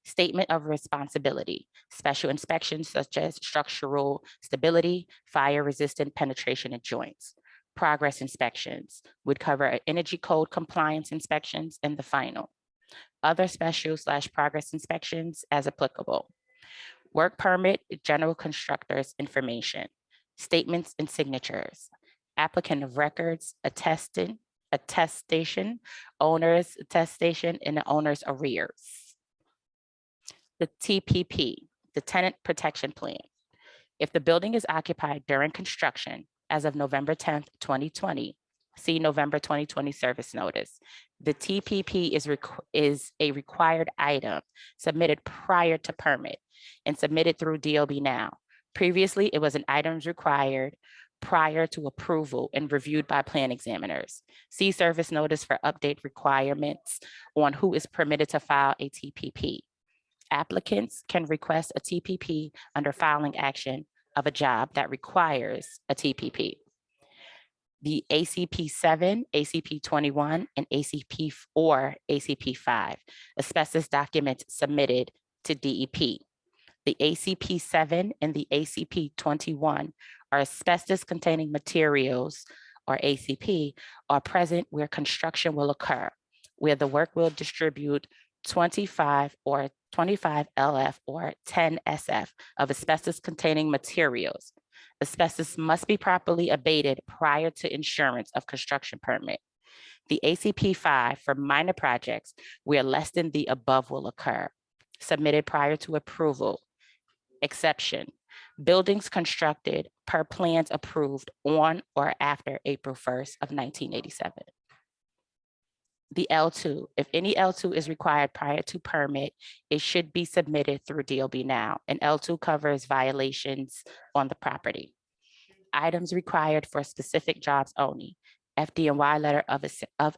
Statement of responsibility, special inspections such as structural stability, fire resistant penetration in joints. Progress inspections would cover energy code compliance inspections and the final. Other special/progress inspections as applicable. Work permit, general constructors information, statements and signatures, applicant of records, attestation, owner's attestation, and the owner's arrears. The TPP, the Tenant Protection Plan. If the building is occupied during construction as of November 10th, 2020, see November 2020 service notice. The TPP is a required item submitted prior to permit and submitted through DOB Now. Previously, it was an items required prior to approval and reviewed by plan examiners. See service notice for update requirements on who is permitted to file a TPP. Applicants can request a TPP under filing action of a job that requires a TPP. The ACP 7, ACP 21, and ACP or ACP 5, asbestos documents submitted to DEP. The ACP 7 and the ACP 21 are asbestos containing materials, or ACP, are present where construction will occur, where the work will distribute 25 or 25 LF or 10 SF of asbestos containing materials. Asbestos must be properly abated prior to insurance of construction permit. The ACP 5 for minor projects where less than the above will occur, submitted prior to approval. Exception, buildings constructed per plans approved on or after April 1st of 1987. The L2, if any L2 is required prior to permit, it should be submitted through DOB Now, and L2 covers violations on the property. Items required for specific jobs only. FD&Y letter of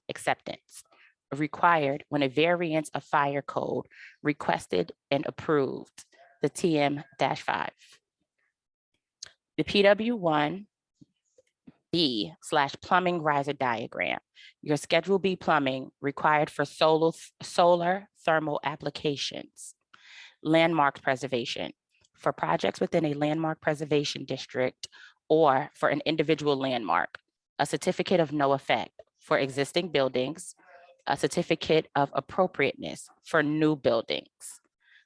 acceptance. Required when a variance of fire code requested and approved, the TM-5. The PW1 B/plumbing riser diagram. Your Schedule B plumbing required for solar thermal applications. Landmark preservation. For projects within a landmark preservation district or for an individual landmark. A certificate of no effect for existing buildings. A certificate of appropriateness for new buildings.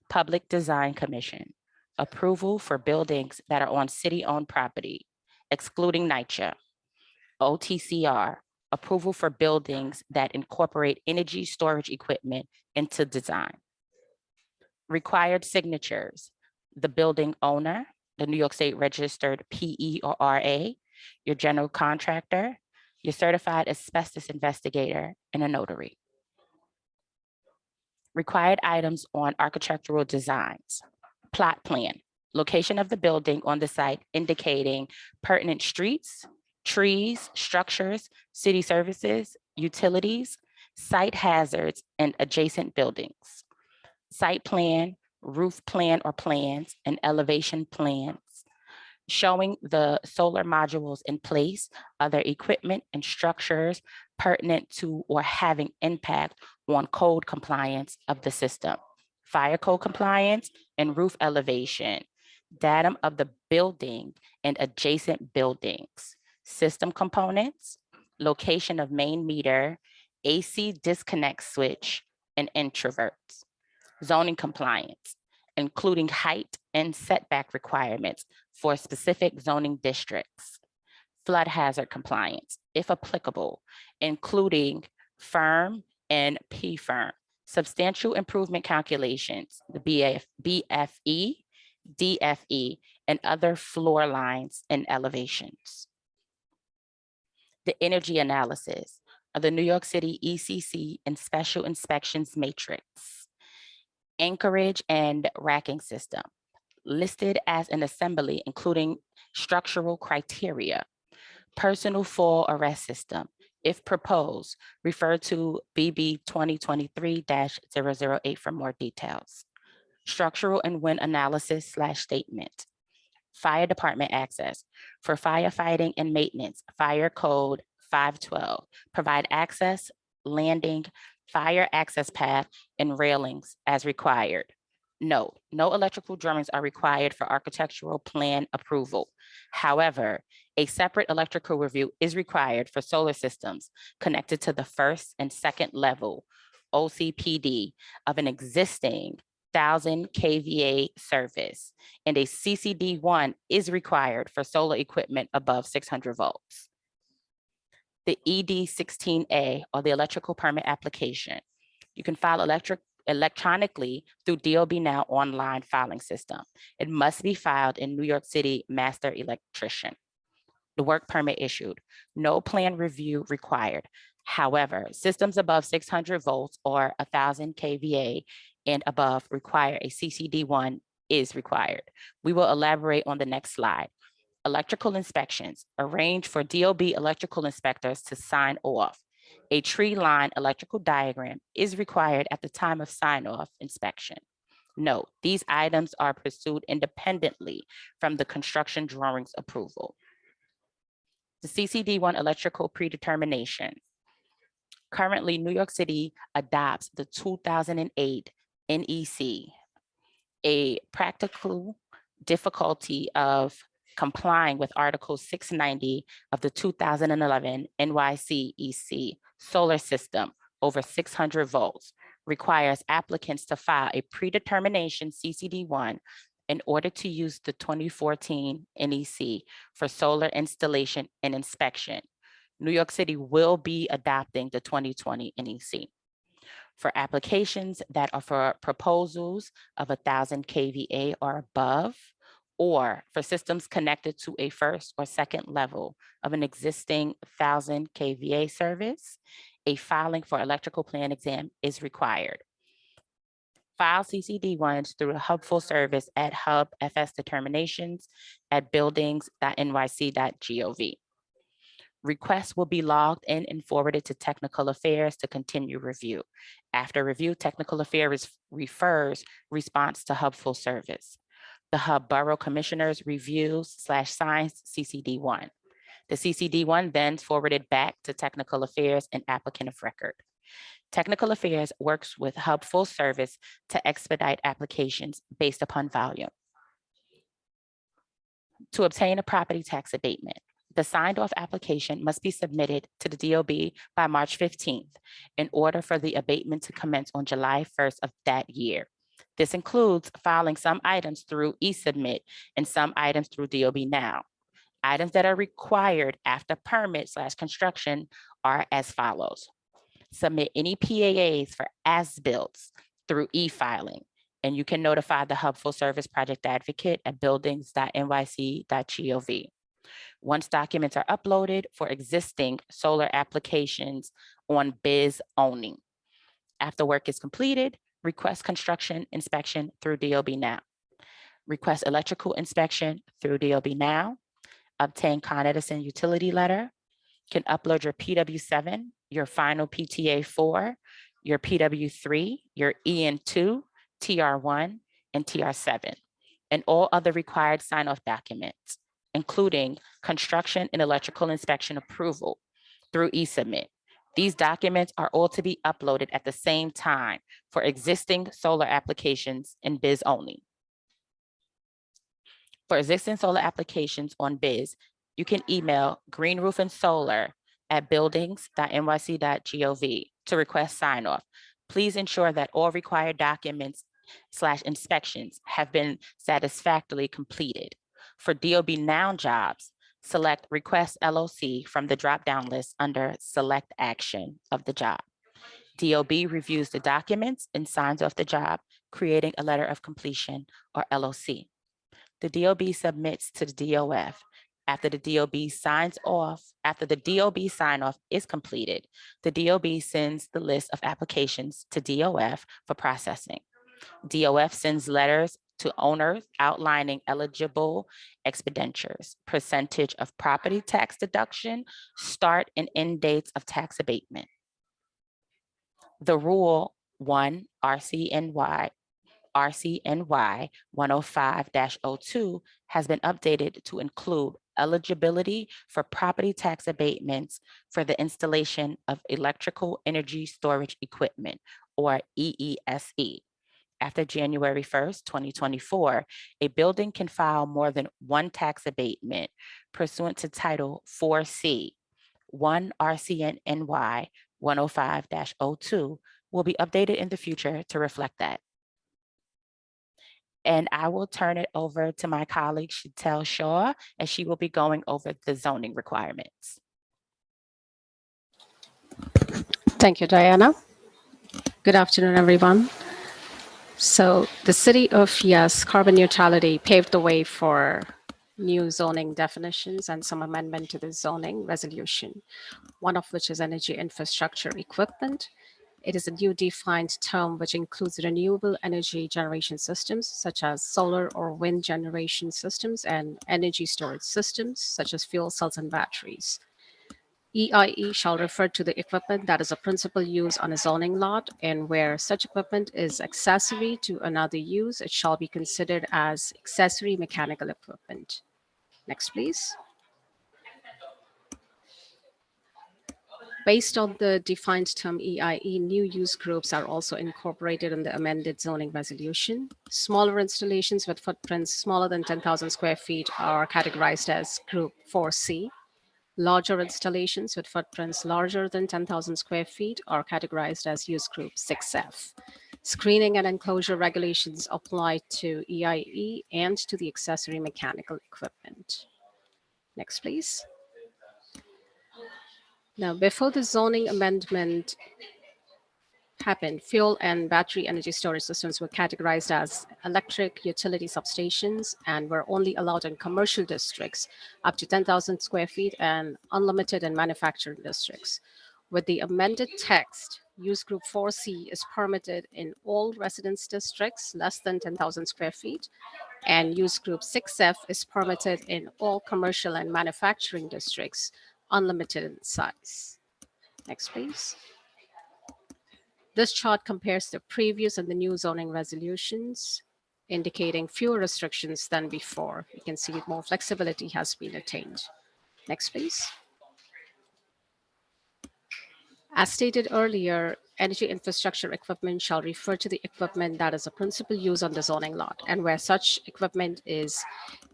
Public Design Commission. Approval for buildings that are on city-owned property, excluding NYCHA. OTCR, approval for buildings that incorporate energy storage equipment into design. Required signatures, the building owner, the New York State registered PE or RA, your general contractor, your certified asbestos investigator, and a notary. Required items on architectural designs. Plot plan, location of the building on the site indicating pertinent streets, trees, structures, city services, utilities, site hazards, and adjacent buildings. Site plan, roof plan or plans, and elevation plans showing the solar modules in place, other equipment and structures pertinent to or having impact on code compliance of the system, fire code compliance and roof elevation, datum of the building and adjacent buildings, system components, location of main meter, AC disconnect switch, and introverts, zoning compliance, including height and setback requirements for specific zoning districts, flood hazard compliance, if applicable, including firm and P-firm, substantial improvement calculations, the BFE, DFE, and other floor lines and elevations. The energy analysis of the New York City ECC and Special Inspections Matrix, anchorage and racking system, listed as an assembly, including structural criteria, personal fall arrest system, if proposed, refer to BB 2023-008 for more details. Structural and wind analysis / statement. Fire department access for firefighting and maintenance, fire code 512, provide access, landing, fire access path, and railings as required. Note, no electrical drawings are required for architectural plan approval. However, a separate electrical review is required for solar systems connected to the first and second level OCPD of an existing 1,000 kVA service, and a CCD1 is required for solar equipment above 600 volts. The ED16A, or the electrical permit application. You can file electronically through DOB Now online filing system. It must be filed in New York City Master Electrician. The work permit issued, no plan review required. However, systems above 600 volts or 1,000 kVA and above require a CCD1 is required. We will elaborate on the next slide. Electrical inspections, arrange for DOB electrical inspectors to sign off. A tree line electrical diagram is required at the time of sign-off inspection. Note, these items are pursued independently from the construction drawings approval. The CCD1 electrical predetermination. Currently, New York City adopts the 2008 NEC, a practical difficulty of complying with Article 690 of the 2011 NYSEIC solar system over 600 volts requires applicants to file a predetermination CCD1 in order to use the 2014 NEC for solar installation and inspection. New York City will be adopting the 2020 NEC. For applications that are for proposals of 1,000 kVA or above, or for systems connected to a first or second level of an existing 1,000 kVA service, a filing for electrical plan exam is required. File CCD1s through the Hub Full Service at Hub FS Determinations at buildings.nyc.gov. Requests will be logged in and forwarded to Technical Affairs to continue review. After review, Technical Affairs refers response to Hub Full Service. The Hub Borough Commissioners reviews/signs CCD1. The CCD1 then forwarded back to Technical Affairs and applicant of record. Technical Affairs works with Hub Full Service to expedite applications based upon volume. To obtain a property tax abatement, the signed off application must be submitted to the DOB by March 15th in order for the abatement to commence on July 1st of that year. This includes filing some items through eSubmit and some items through DOB Now. Items that are required after permit/construction are as follows. Submit any PAAs for as-builts through e-filing, and you can notify the Hub Full Service Project Advocate at buildings.nyc.gov. Once documents are uploaded for existing solar applications on BIS only. After work is completed, request construction inspection through DOB Now. Request electrical inspection through DOB Now. Obtain Con Edison utility letter. Can upload your PW7, your final PTA4, your PW3, your EN2, TR1, and TR7, and all other required sign-off documents, including construction and electrical inspection approval through eSubmit. These documents are all to be uploaded at the same time for existing solar applications in BIS only. For existing solar applications on BIS, you can email greenroofandsolar@buildings.nyc.gov to request sign-off. Please ensure that all required documents/inspections have been satisfactorily completed. For DOB Now jobs, select Request LOC from the drop-down list under Select Action of the job. DOB reviews the documents and signs off the job, creating a letter of completion or LOC. The DOB submits to the DOF. After the DOB sign-off is completed, the DOB sends the list of applications to DOF for processing. DOF sends letters to owners outlining eligible expenditures, percentage of property tax deduction, start and end dates of tax abatement. The Rule 1 RCNY 105-02 has been updated to include eligibility for property tax abatements for the installation of electrical energy storage equipment, or EESE. After January 1st, 2024, a building can file more than one tax abatement pursuant to Title 4C. 1 RCNY 105-02 will be updated in the future to reflect that. And I will turn it over to my colleague, Chantel Shaw, as she will be going over the zoning requirements. Thank you, Diana. Good afternoon, everyone. So the City of Yes carbon neutrality paved the way for new zoning definitions and some amendment to the zoning resolution, one of which is energy infrastructure equipment. It is a new defined term which includes renewable energy generation systems such as solar or wind generation systems and energy storage systems such as fuel cells and batteries. EIE shall refer to the equipment that is a principal use on a zoning lot, and where such equipment is accessory to another use, it shall be considered as accessory mechanical equipment. Next, please. Based on the defined term EIE, new use groups are also incorporated in the amended zoning resolution. Smaller installations with footprints smaller than 10,000 square feet are categorized as Group 4C. Larger installations with footprints larger than 10,000 square feet are categorized as Use Group 6F. Screening and enclosure regulations apply to EIE and to the accessory mechanical equipment. Next, please. Now, before the zoning amendment happened, fuel and battery energy storage systems were categorized as electric utility substations and were only allowed in commercial districts up to 10,000 square feet and unlimited in manufacturing districts. With the amended text, Use group 4C is permitted in all residence districts less than 10,000 square feet, and use group 6F is permitted in all commercial and manufacturing districts, unlimited in size. Next, please. This chart compares the previous and the new zoning resolutions, indicating fewer restrictions than before. You can see more flexibility has been attained. Next, please. As stated earlier, energy infrastructure equipment shall refer to the equipment that is a principal use on the zoning lot, and where such equipment is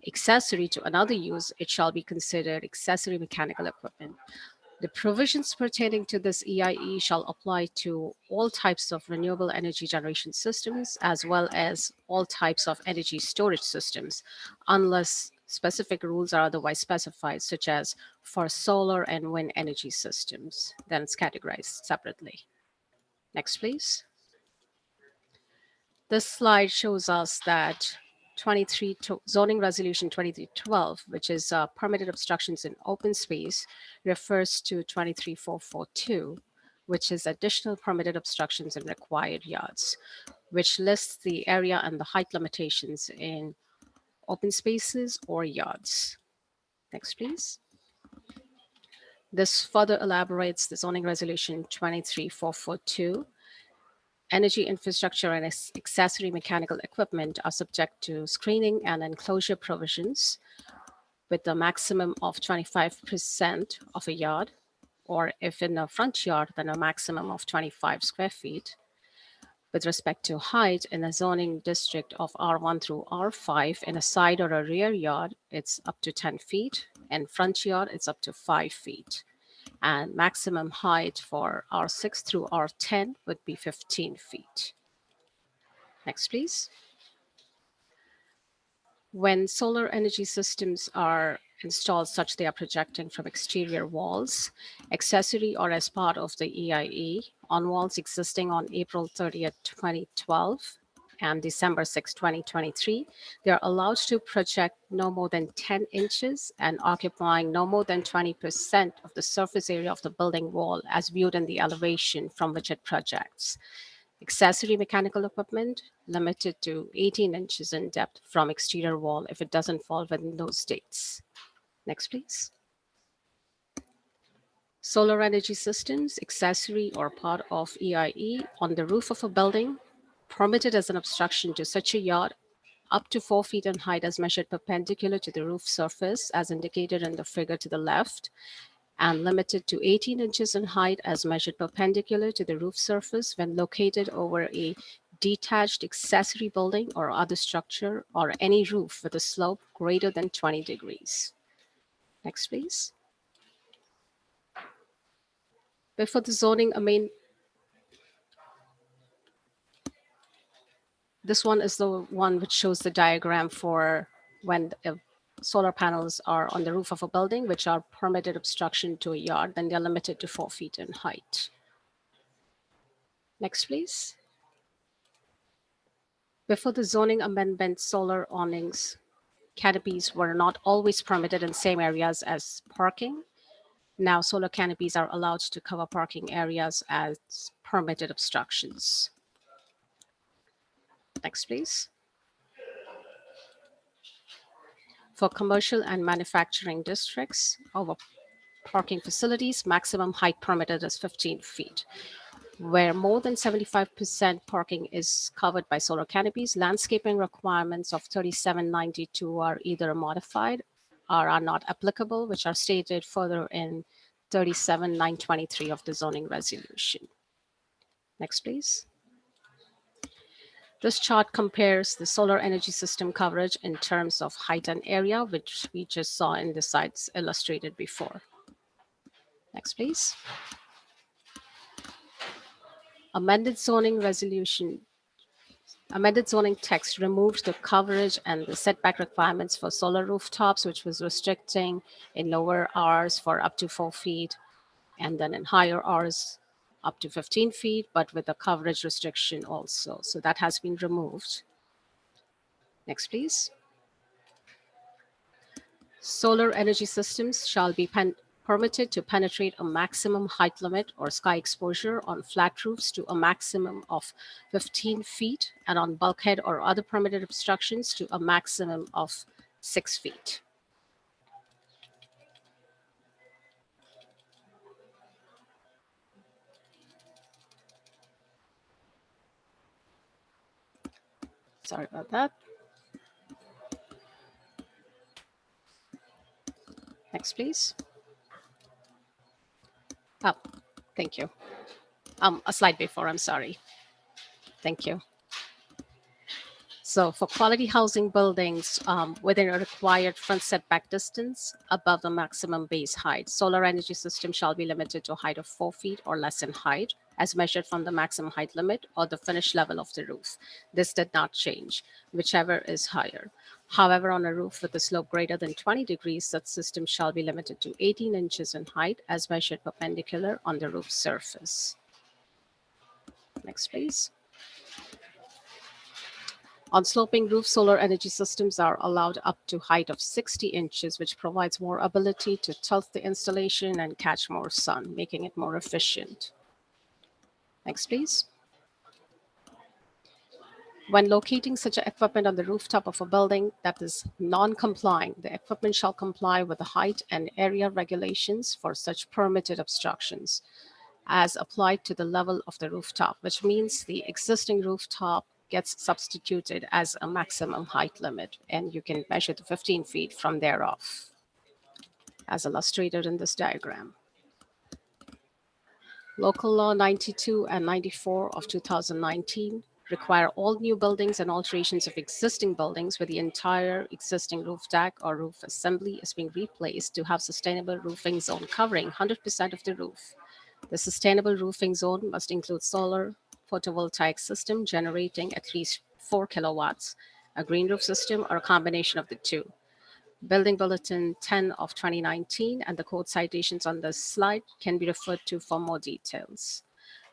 accessory to another use, it shall be considered accessory mechanical equipment. The provisions pertaining to this EIE shall apply to all types of renewable energy generation systems, as well as all types of energy storage systems, unless specific rules are otherwise specified, such as for solar and wind energy systems. Then it's categorized separately. Next, please. This slide shows us that zoning resolution 2312, which is permitted obstructions in open space, refers to 23442, which is additional permitted obstructions in required yards, which lists the area and the height limitations in open spaces or yards. Next, please. This further elaborates the zoning resolution 23442. Energy infrastructure and accessory mechanical equipment are subject to screening and enclosure provisions with a maximum of 25% of a yard, or if in a front yard, then a maximum of 25 square feet. With respect to height, in a zoning district of R1 through R5, in a side or a rear yard, it's up to 10 feet, and front yard, it's up to 5 feet. And maximum height for R6 through R10 would be 15 feet. Next, please. When solar energy systems are installed such they are projecting from exterior walls, accessory or as part of the EIE, on walls existing on April 30th, 2012, and December 6, 2023, they are allowed to project no more than 10 inches and occupying no more than 20% of the surface area of the building wall as viewed in the elevation from which it projects. Accessory mechanical equipment limited to 18 inches in depth from exterior wall if it doesn't fall within those dates. Next, please. Solar energy systems, accessory or part of EIE on the roof of a building, permitted as an obstruction to such a yard up to 4 feet in height as measured perpendicular to the roof surface as indicated in the figure to the left, and limited to 18 inches in height as measured perpendicular to the roof surface when located over a detached accessory building or other structure or any roof with a slope greater than 20 degrees. Next, please. Before the zoning this one is the one which shows the diagram for when solar panels are on the roof of a building, which are permitted obstruction to a yard, then they're limited to 4 feet in height. Next, please. Before the zoning amendment, solar awnings, canopies were not always permitted in same areas as parking. Now solar canopies are allowed to cover parking areas as permitted obstructions. Next, please. For commercial and manufacturing districts, over parking facilities, maximum height permitted is 15 feet. Where more than 75% parking is covered by solar canopies, landscaping requirements of 3792 are either modified or are not applicable, which are stated further in 37923 of the zoning resolution. Next, please. This chart compares the solar energy system coverage in terms of height and area, which we just saw in the slides illustrated before. Next, please. Amended zoning text removed the coverage and the setback requirements for solar rooftops, which was restricting in lower Rs for up to 4 feet, and then in higher Rs up to 15 feet, but with a coverage restriction also. So that has been removed. Next, please. Solar energy systems shall be permitted to penetrate a maximum height limit or sky exposure on flat roofs to a maximum of 15 feet and on bulkhead or other permitted obstructions to a maximum of 6 feet. Sorry about that. Next, please. Oh, thank you. A slide before, I'm sorry. Thank you. So for quality housing buildings within a required front setback distance above the maximum base height, solar energy system shall be limited to a height of 4 feet or less in height as measured from the maximum height limit or the finished level of the roof. This did not change, whichever is higher. However, on a roof with a slope greater than 20 degrees, such system shall be limited to 18 inches in height as measured perpendicular on the roof surface. Next, please. On sloping roofs, solar energy systems are allowed up to height of 60 inches, which provides more ability to tilt the installation and catch more sun, making it more efficient. Next, please. When locating such equipment on the rooftop of a building that is non-complying, the equipment shall comply with the height and area regulations for such permitted obstructions as applied to the level of the rooftop, which means the existing rooftop gets substituted as a maximum height limit, and you can measure the 15 feet from thereof, as illustrated in this diagram. Local Law 92 and 94 of 2019 require all new buildings and alterations of existing buildings where the entire existing roof deck or roof assembly is being replaced to have sustainable roofing zone covering 100% of the roof. The sustainable roofing zone must include solar photovoltaic system generating at least 4 kilowatts, a green roof system, or a combination of the two. Building Bulletin 10 of 2019 and the code citations on this slide can be referred to for more details.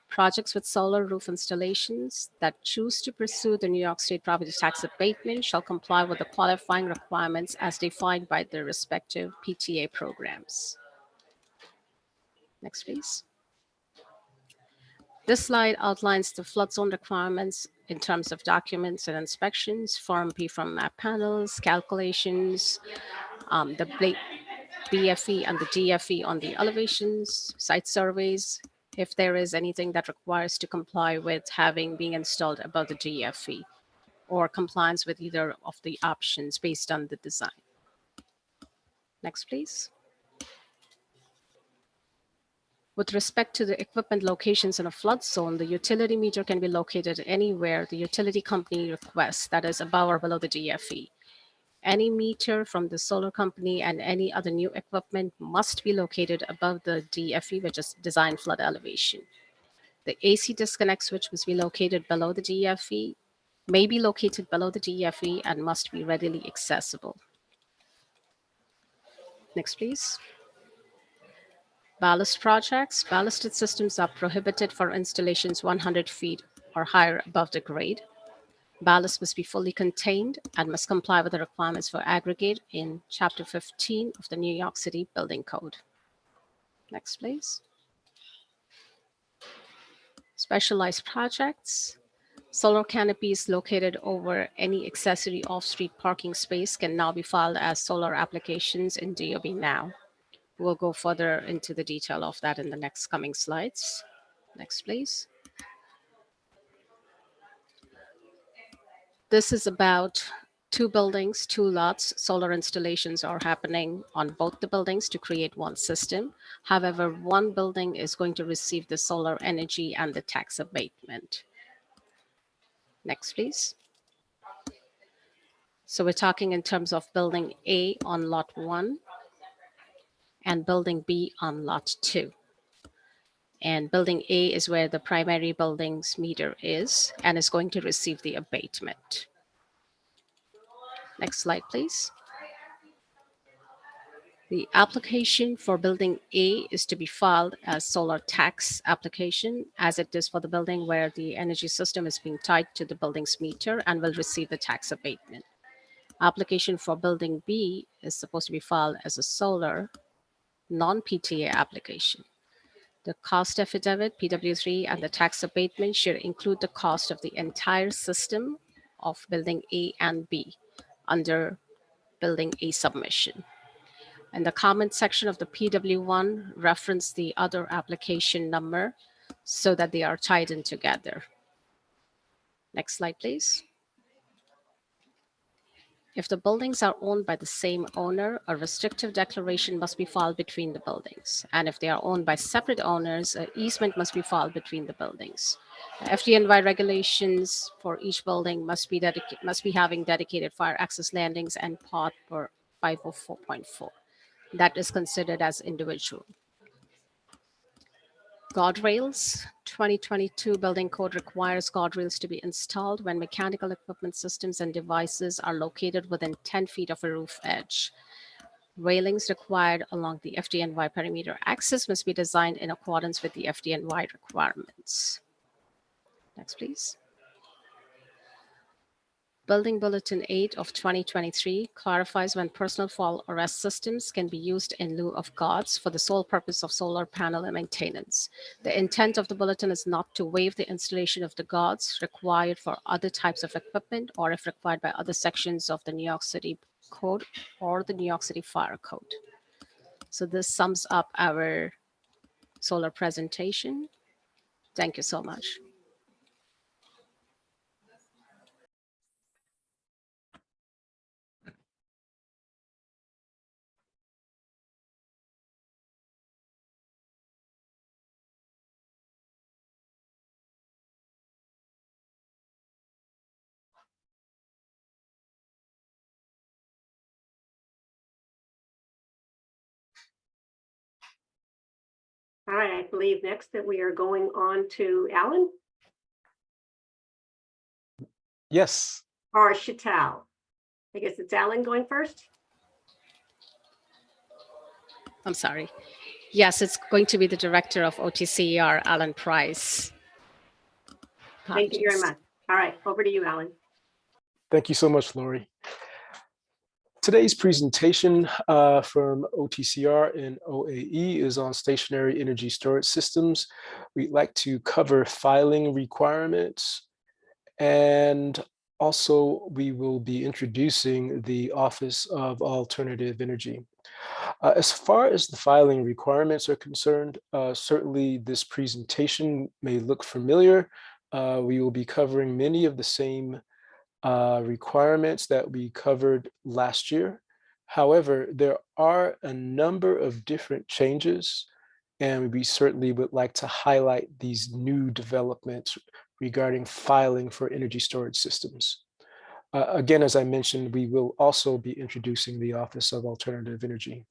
Projects with solar roof installations that choose to pursue the New York State property tax abatement shall comply with the qualifying requirements as defined by their respective PTA programs. Next, please. This slide outlines the flood zone requirements in terms of documents and inspections, Form P from map panels, calculations, the BFE and the DFE on the elevations, site surveys, if there is anything that requires to comply with having being installed above the DFE, or compliance with either of the options based on the design. Next, please. With respect to the equipment locations in a flood zone, the utility meter can be located anywhere the utility company requests, that is above or below the DFE. Any meter from the solar company and any other new equipment must be located above the DFE, which is design flood elevation. The AC disconnect switch must be located below the DFE, may be located below the DFE, and must be readily accessible. Next, please. Ballast projects. Ballasted systems are prohibited for installations 100 feet or higher above the grade. Ballast must be fully contained and must comply with the requirements for aggregate in Chapter 15 of the New York City Building Code. Next, please. Specialized projects. Solar canopies located over any accessory off-street parking space can now be filed as solar applications in DOB now. We'll go further into the detail of that in the next coming slides. Next, please. This is about 2 buildings, 2 lots. Solar installations are happening on both the buildings to create one system. However, one building is going to receive the solar energy and the tax abatement. Next, please. So we're talking in terms of building A on lot 1 and building B on lot 2. And building A is where the primary building's meter is and is going to receive the abatement. Next slide, please. The application for building A is to be filed as solar tax application, as it is for the building where the energy system is being tied to the building's meter and will receive the tax abatement. Application for building B is supposed to be filed as a solar non-PTA application. The cost affidavit, PW3, and the tax abatement should include the cost of the entire system of Building A and B under Building A submission. And the comment section of the PW1 reference the other application number so that they are tied in together. Next slide, please. If the buildings are owned by the same owner, a restrictive declaration must be filed between the buildings. And if they are owned by separate owners, an easement must be filed between the buildings. FDNY regulations for each building must be having dedicated fire access landings and part for 504.4. That is considered as individual. Guardrails. 2022 building code requires guardrails to be installed when mechanical equipment systems and devices are located within 10 feet of a roof edge. Railings required along the FDNY perimeter access must be designed in accordance with the FDNY requirements. Next, please. Building Bulletin 8 of 2023 clarifies when personal fall arrest systems can be used in lieu of guards for the sole purpose of solar panel maintenance. The intent of the bulletin is not to waive the installation of the guards required for other types of equipment or if required by other sections of the New York City Code or the New York City Fire Code. So this sums up our solar presentation. Thank you so much. All right, I believe next that we are going on to Alan Yes. or Chital. I guess it's Alan going first. I'm sorry. Yes, it's going to be the director of OTCER, Alan Price. Thank you very much. All right, over to you, Alan. Thank you so much, Lori. Today's presentation from OTCR and OAE is on stationary energy storage systems. We'd like to cover filing requirements, and also we will be introducing the Office of Alternative Energy. As far as the filing requirements are concerned, certainly this presentation may look familiar. We will be covering many of the same requirements that we covered last year. However, there are a number of different changes, and we certainly would like to highlight these new developments regarding filing for energy storage systems. Again, as I mentioned, we will also be introducing the Office of Alternative Energy.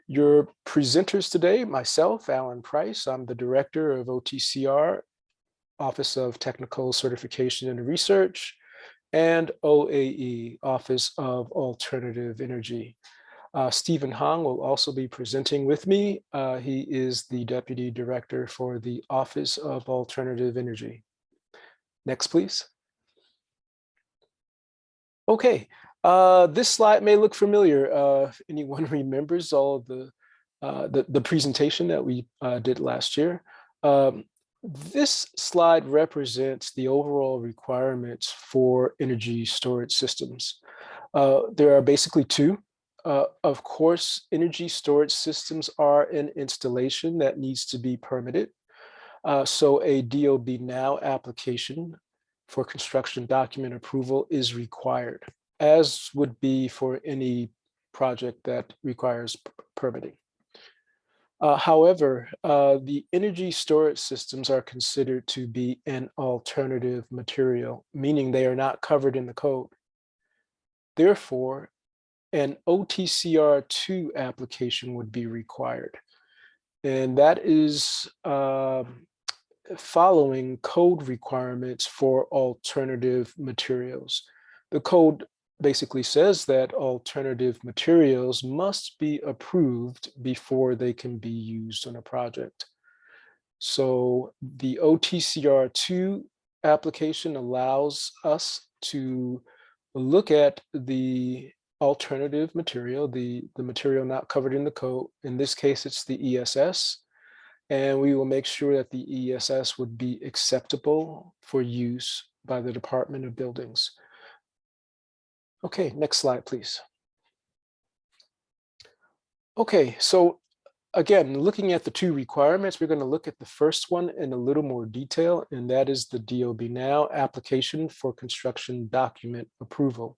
Your presenters today, myself, Alan Price, I'm the director of OTCR, Office of Technical Certification and Research, and OAE, Office of Alternative Energy. Stephen Hong will also be presenting with me. He is the Deputy Director for the Office of Alternative Energy. Next, please. Okay, this slide may look familiar. If anyone remembers all of the presentation that we did last year. This slide represents the overall requirements for energy storage systems. There are basically two. Of course, energy storage systems are an installation that needs to be permitted. So a DOB Now application for construction document approval is required, as would be for any project that requires permitting. However, the energy storage systems are considered to be an alternative material, meaning they are not covered in the code. Therefore, an OTCR2 application would be required. And that is following code requirements for alternative materials. The code basically says that alternative materials must be approved before they can be used on a project. So the OTCR2 application allows us to look at the alternative material, the material not covered in the code. In this case, it's the ESS. And we will make sure that the ESS would be acceptable for use by the Department of Buildings. Okay, next slide, please. Okay, so again, looking at the two requirements, we're going to look at the first one in a little more detail, and that is the DOB Now application for construction document approval.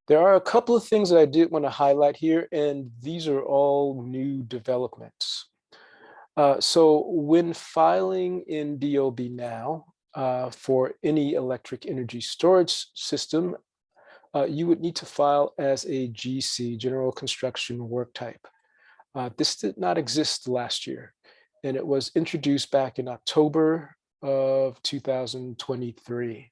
There are a couple of things that I did want to highlight here, and these are all new developments. So when filing in DOB Now for any electric energy storage system, you would need to file as a GC, General Construction Work Type. This did not exist last year, and it was introduced back in October of 2023.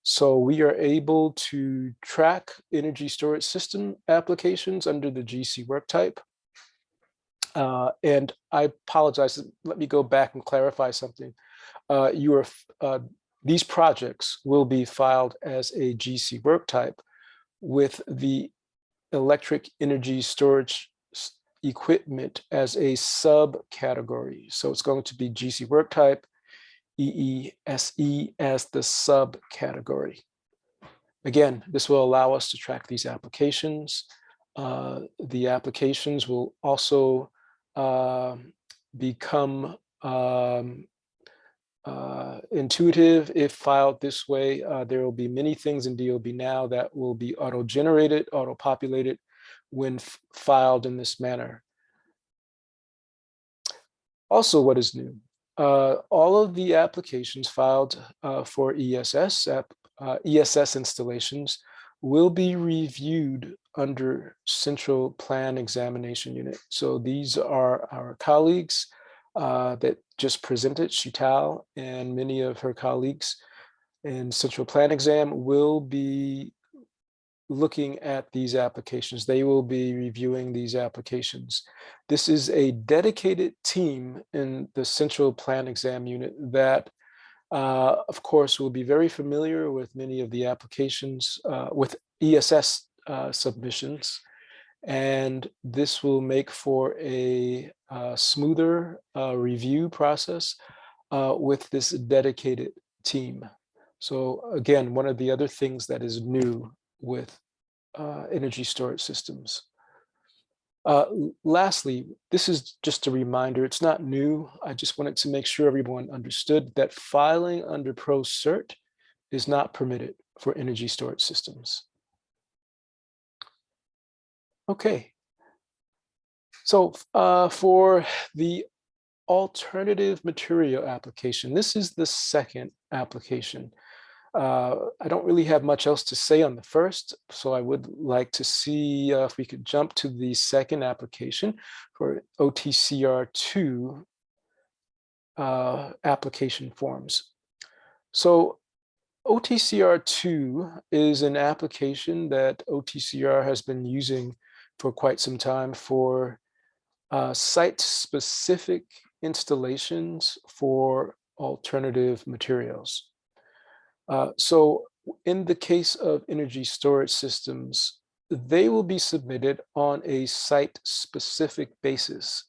So we are able to track energy storage system applications under the GC work type. And I apologize, let me go back and clarify something. These projects will be filed as a GC work type with the electric energy storage equipment as a subcategory. So it's going to be GC work type, EESE as the subcategory. Again, this will allow us to track these applications. The applications will also become intuitive if filed this way. There will be many things in DOB Now that will be auto-generated, auto-populated when filed in this manner. Also, what is new? All of the applications filed for ESS installations will be reviewed under Central Plan Examination Unit. So these are our colleagues that just presented, Shital and many of her colleagues in Central Plan Exam will be looking at these applications. They will be reviewing these applications. This is a dedicated team in the Central Plan Exam Unit that, of course, will be very familiar with many of the applications with ESS submissions. And this will make for a smoother review process with this dedicated team. So again, one of the other things that is new with energy storage systems. Lastly, this is just a reminder, it's not new. I just wanted to make sure everyone understood that filing under Pro Cert is not permitted for energy storage systems. Okay, so for the alternative material application, this is the second application. I don't really have much else to say on the first, so I would like to see if we could jump to the second application for OTCR2 application forms. So OTCR2 is an application that OTCR has been using for quite some time for site-specific installations for alternative materials. So in the case of energy storage systems, they will be submitted on a site-specific basis.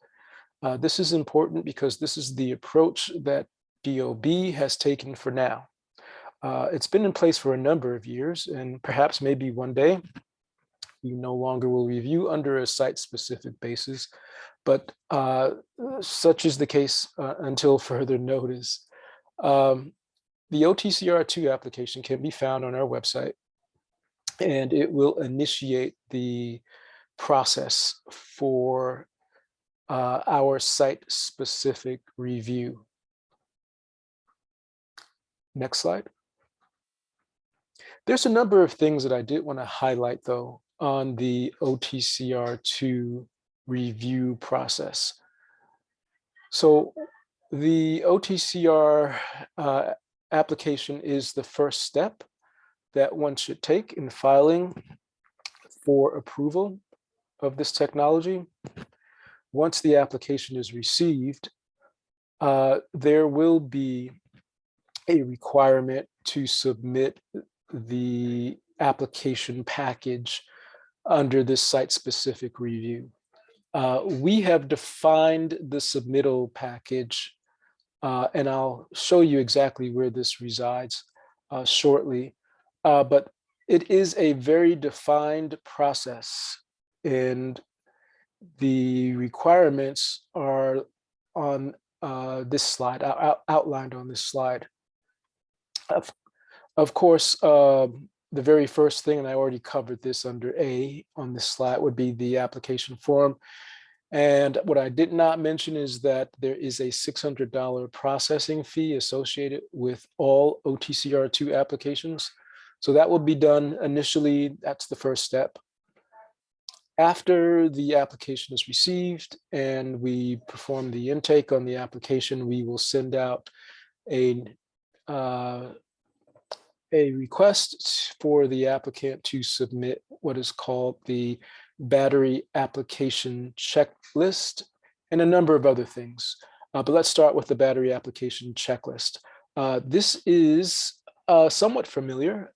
This is important because this is the approach that DOB has taken for now. It's been in place for a number of years, and perhaps maybe one day we no longer will review under a site-specific basis, but such is the case until further notice. The OTCR2 application can be found on our website, and it will initiate the process for our site-specific review. Next slide. There's a number of things that I did want to highlight, though, on the OTCR2 review process. So the OTCR application is the first step that one should take in filing for approval of this technology. Once the application is received, there will be a requirement to submit the application package under this site-specific review. We have defined the submittal package, and I'll show you exactly where this resides shortly. But it is a very defined process, and the requirements are on this slide, outlined on this slide. Of course, the very first thing, and I already covered this under A on this slide, would be the application form. And what I did not mention is that there is a $600 processing fee associated with all OTCR2 applications. So that will be done initially. That's the first step. After the application is received and we perform the intake on the application, we will send out a request for the applicant to submit what is called the battery application checklist and a number of other things. But let's start with the battery application checklist. This is somewhat familiar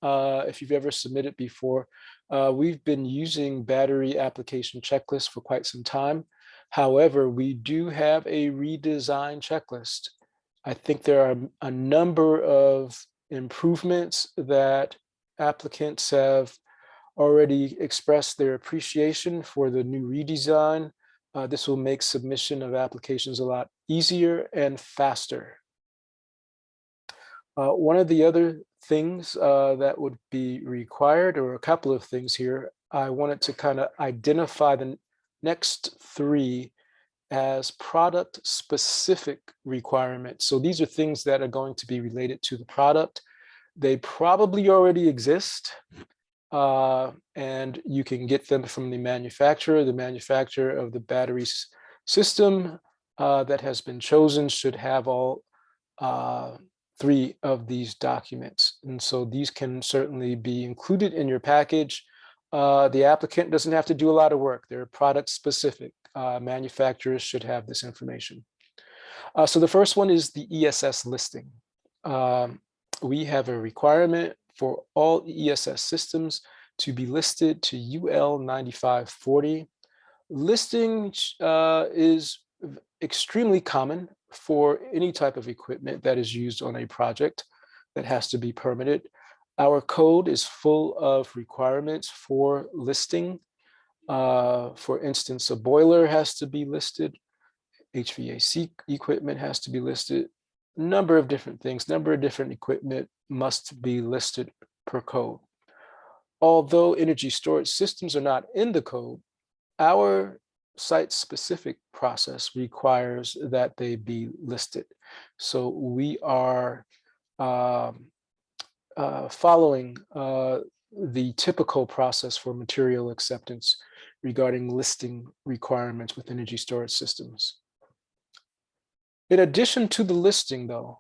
if you've ever submitted before. We've been using battery application checklists for quite some time. However, we do have a redesigned checklist. I think there are a number of improvements that applicants have already expressed their appreciation for the new redesign. This will make submission of applications a lot easier and faster. One of the other things that would be required, or a couple of things here, I wanted to kind of identify the next three as product specific requirements. So these are things that are going to be related to the product. They probably already exist, and you can get them from the manufacturer. The manufacturer of the battery system that has been chosen should have all three of these documents. And so these can certainly be included in your package. The applicant doesn't have to do a lot of work. They're product specific. Manufacturers should have this information. So the first one is the ESS listing. We have a requirement for all ESS systems to be listed to UL 9540. Listing is extremely common for any type of equipment that is used on a project that has to be permitted. Our code is full of requirements for listing. For instance, a boiler has to be listed, HVAC equipment has to be listed, number of different things, number of different equipment must be listed per code. Although energy storage systems are not in the code, our site-specific process requires that they be listed. So we are following the typical process for material acceptance regarding listing requirements with energy storage systems. In addition to the listing, though,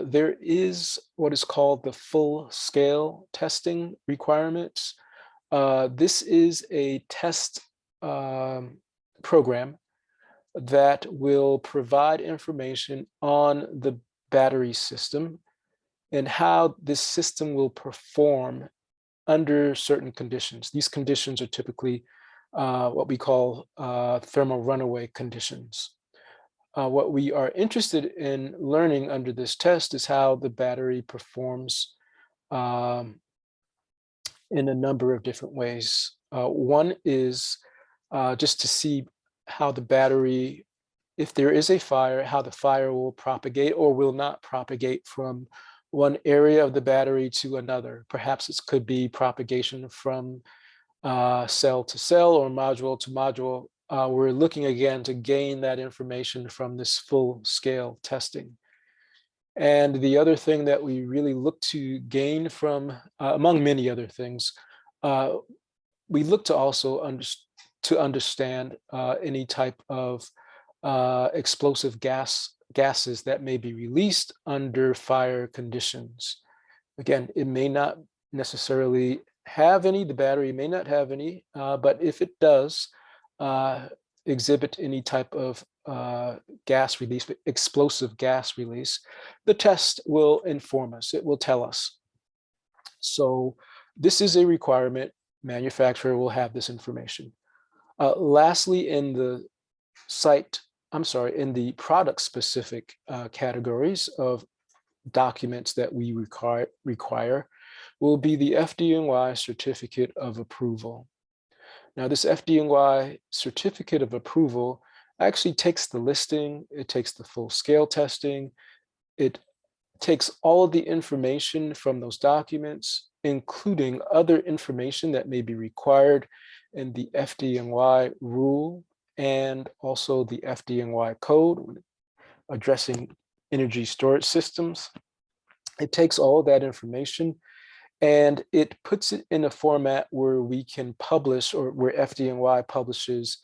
there is what is called the full-scale testing requirements. This is a test program that will provide information on the battery system and how this system will perform under certain conditions. These conditions are typically what we call thermal runaway conditions. What we are interested in learning under this test is how the battery performs in a number of different ways. One is just to see how the battery, if there is a fire, how the fire will propagate or will not propagate from one area of the battery to another. Perhaps it could be propagation from cell to cell or module to module. We're looking again to gain that information from this full-scale testing. And the other thing that we really look to gain from, among many other things, we look to also understand any type of explosive gases that may be released under fire conditions. Again, it may not necessarily have any, the battery may not have any, but if it does exhibit any type of gas release, explosive gas release, the test will inform us, it will tell us. So This is a requirement. Manufacturer will have this information. Lastly, in the in the product specific categories of documents that we require will be the FDNY certificate of approval. Now, this FDNY certificate of approval actually takes the listing, it takes the full scale testing, it takes all of the information from those documents, including other information that may be required in the FDNY rule and also the FDNY code addressing energy storage systems. It takes all of that information and it puts it in a format where we can publish, or where FDNY publishes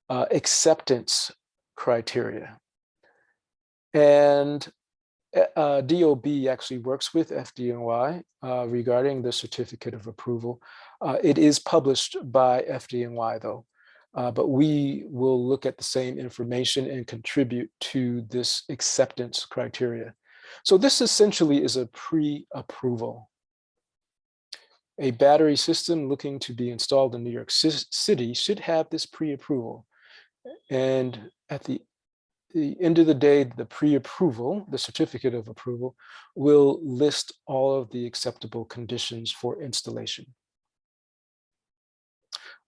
acceptance criteria. And DOB actually works with FDNY regarding the certificate of approval. It is published by FDNY though, but we will look at the same information and contribute to this acceptance criteria. So this essentially is a pre-approval. A battery system looking to be installed in New York City should have this pre-approval. And at the end of the day, the pre-approval, the certificate of approval, will list all of the acceptable conditions for installation.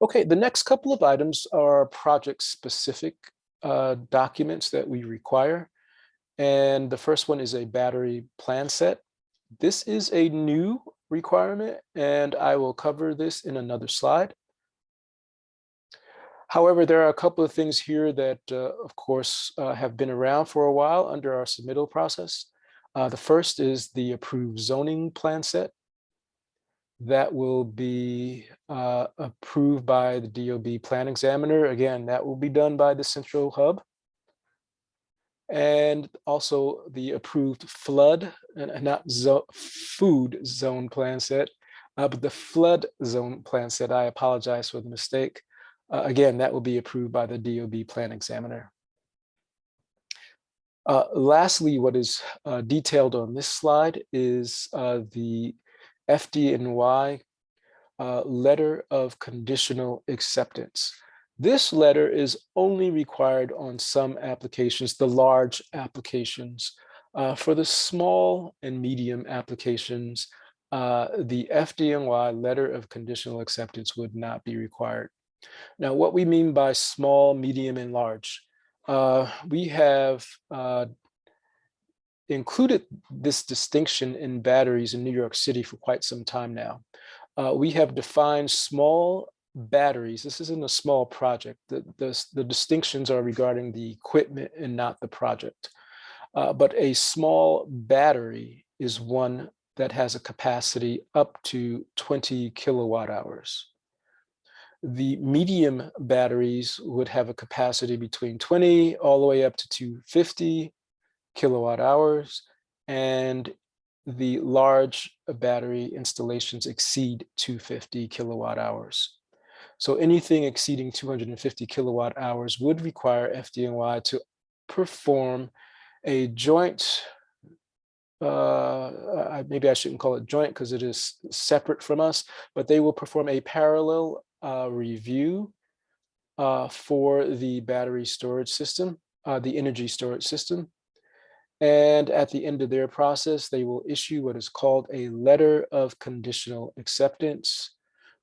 Okay, the next couple of items are project-specific documents that we require. And the first one is a battery plan set. This is a new requirement, and I will cover this in another slide. However, there are a couple of things here that, of course, have been around for a while under our submittal process. The first is the approved zoning plan set. That will be approved by the DOB plan examiner. Again, that will be done by the central hub. And also the approved flood, and not food zone plan set, but the flood zone plan set. I apologize for the mistake. Again, that will be approved by the DOB plan examiner. Lastly, what is detailed on this slide is the FDNY letter of conditional acceptance. This letter is only required on some applications, the large applications. For the small and medium applications, the FDNY letter of conditional acceptance would not be required. Now, what we mean by small, medium, and large, we have included this distinction in batteries in New York City for quite some time now. We have defined small batteries. This isn't a small project. The distinctions are regarding the equipment and not the project. But a small battery is one that has a capacity up to 20 kilowatt hours. The medium batteries would have a capacity between 20 all the way up to 250 kilowatt hours, and the large battery installations exceed 250 kilowatt hours. So anything exceeding 250 kilowatt hours would require FDNY to perform a joint, maybe I shouldn't call it joint because it is separate from us, but they will perform a parallel review for the battery storage system, the energy storage system. And at the end of their process, they will issue what is called a letter of conditional acceptance.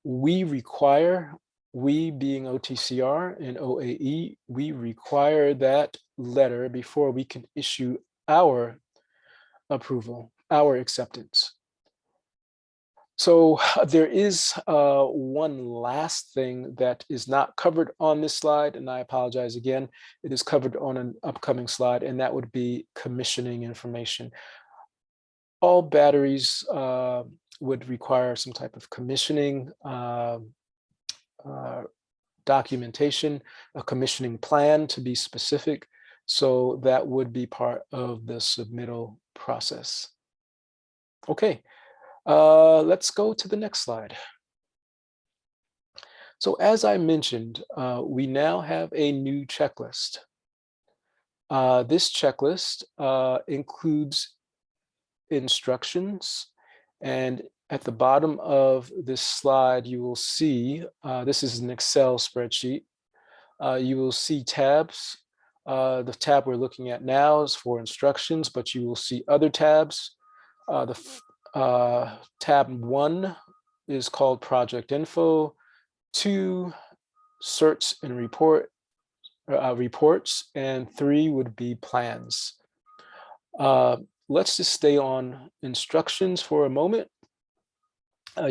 We being OTCR and OAE, we require that letter before we can issue our approval, our acceptance. So there is one last thing that is not covered on this slide, and I apologize again. It is covered on an upcoming slide, and that would be commissioning information. All batteries would require some type of commissioning documentation, a commissioning plan to be specific. So that would be part of the submittal process. Okay. Let's go to the next slide. So as I mentioned, we now have a new checklist. This checklist includes instructions, and At the bottom of this slide, you will see, this is an Excel spreadsheet. You will see tabs. The tab we're looking at now is for instructions, but you will see other tabs. Tab 1 is called Project Info, 2, Certs and Reports, and 3 would be Plans. Let's just stay on instructions for a moment.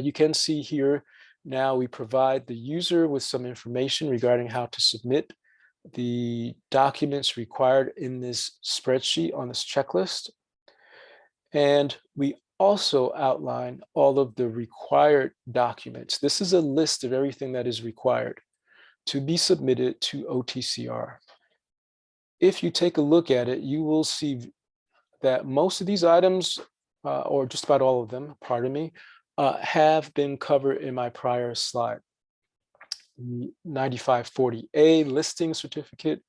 You can see here now we provide the user with some information regarding how to submit the documents required in this spreadsheet on this checklist. And we also outline all of the required documents. This is a list of everything that is required to be submitted to OTCR. If you take a look at it, you will see that most of these items, or just about all of them, pardon me, have been covered in my prior slide. The 9540A listing certificate,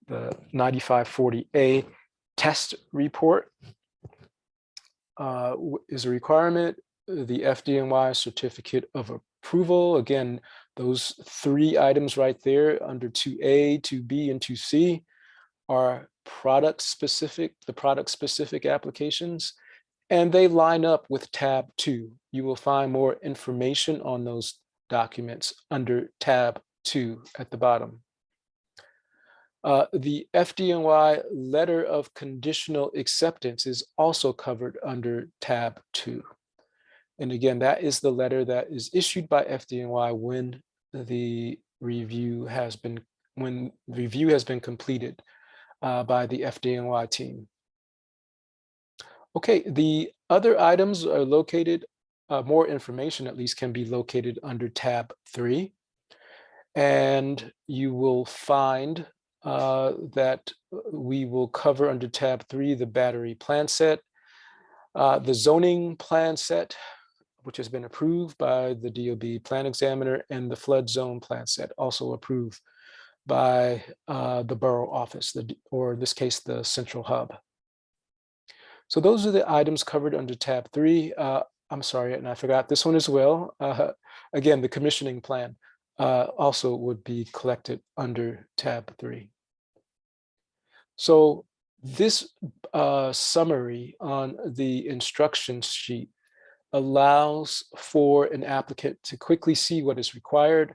the 9540A test report is a requirement, the FDNY certificate of approval. Again, those 3 items right there under 2A, 2B, and 2C are product specific, the product specific applications, and they line up with tab 2. You will find more information on those documents under tab 2 at the bottom. The FDNY letter of conditional acceptance is also covered under tab 2. And again, that is the letter that is issued by FDNY when the review has been completed by the FDNY team. Okay, the other items are located, more information at least can be located under tab 3. And you will find that we will cover under tab 3 the battery plan set, the zoning plan set, which has been approved by the DOB plan examiner, and the flood zone plan set, also approved by the borough office, or in this case, the central hub. So those are the items covered under tab 3. I'm sorry, and I forgot this one as well. Again, the commissioning plan also would be collected under tab 3. So this summary on the instruction sheet allows for an applicant to quickly see what is required.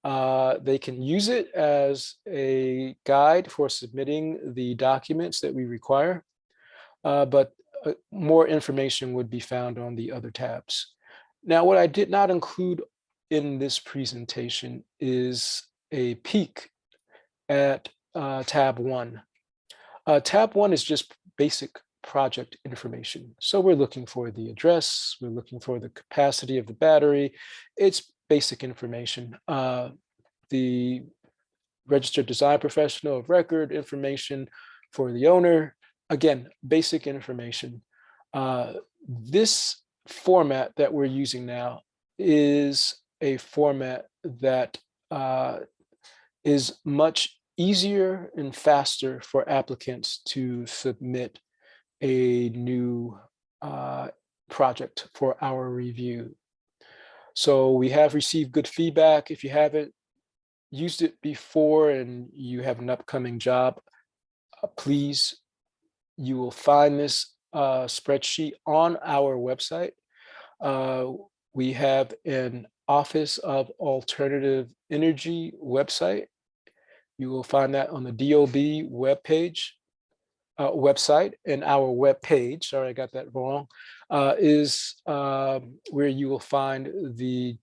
They can use it as a guide for submitting the documents that we require, but more information would be found on the other tabs. Now, what I did not include in this presentation is a peek at tab 1. Tab 1 is just basic project information. So we're looking for the address, we're looking for the capacity of the battery. It's basic information. The registered design professional of record information for the owner. Again, basic information. This format that we're using now is a format that is much easier and faster for applicants to submit a new project for our review. So we have received good feedback. If you haven't used it before and you have an upcoming job, please, you will find this spreadsheet on our website. We have an Office of Alternative Energy website. You will find that on the DOB website, and our webpage, sorry, I got that wrong, is where you will find the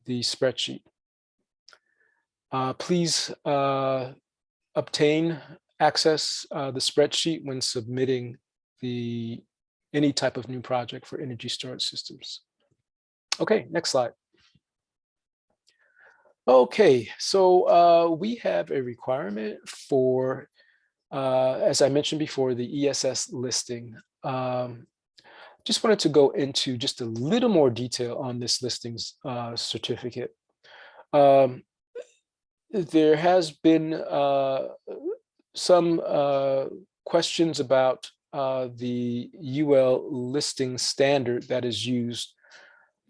spreadsheet. Please obtain access the spreadsheet when submitting any type of new project for energy storage systems. Okay, next slide. Okay, so we have a requirement for, as I mentioned before, the ESS listing. Just wanted to go into just a little more detail on this listings certificate. There has been some questions about the UL listing standard that is used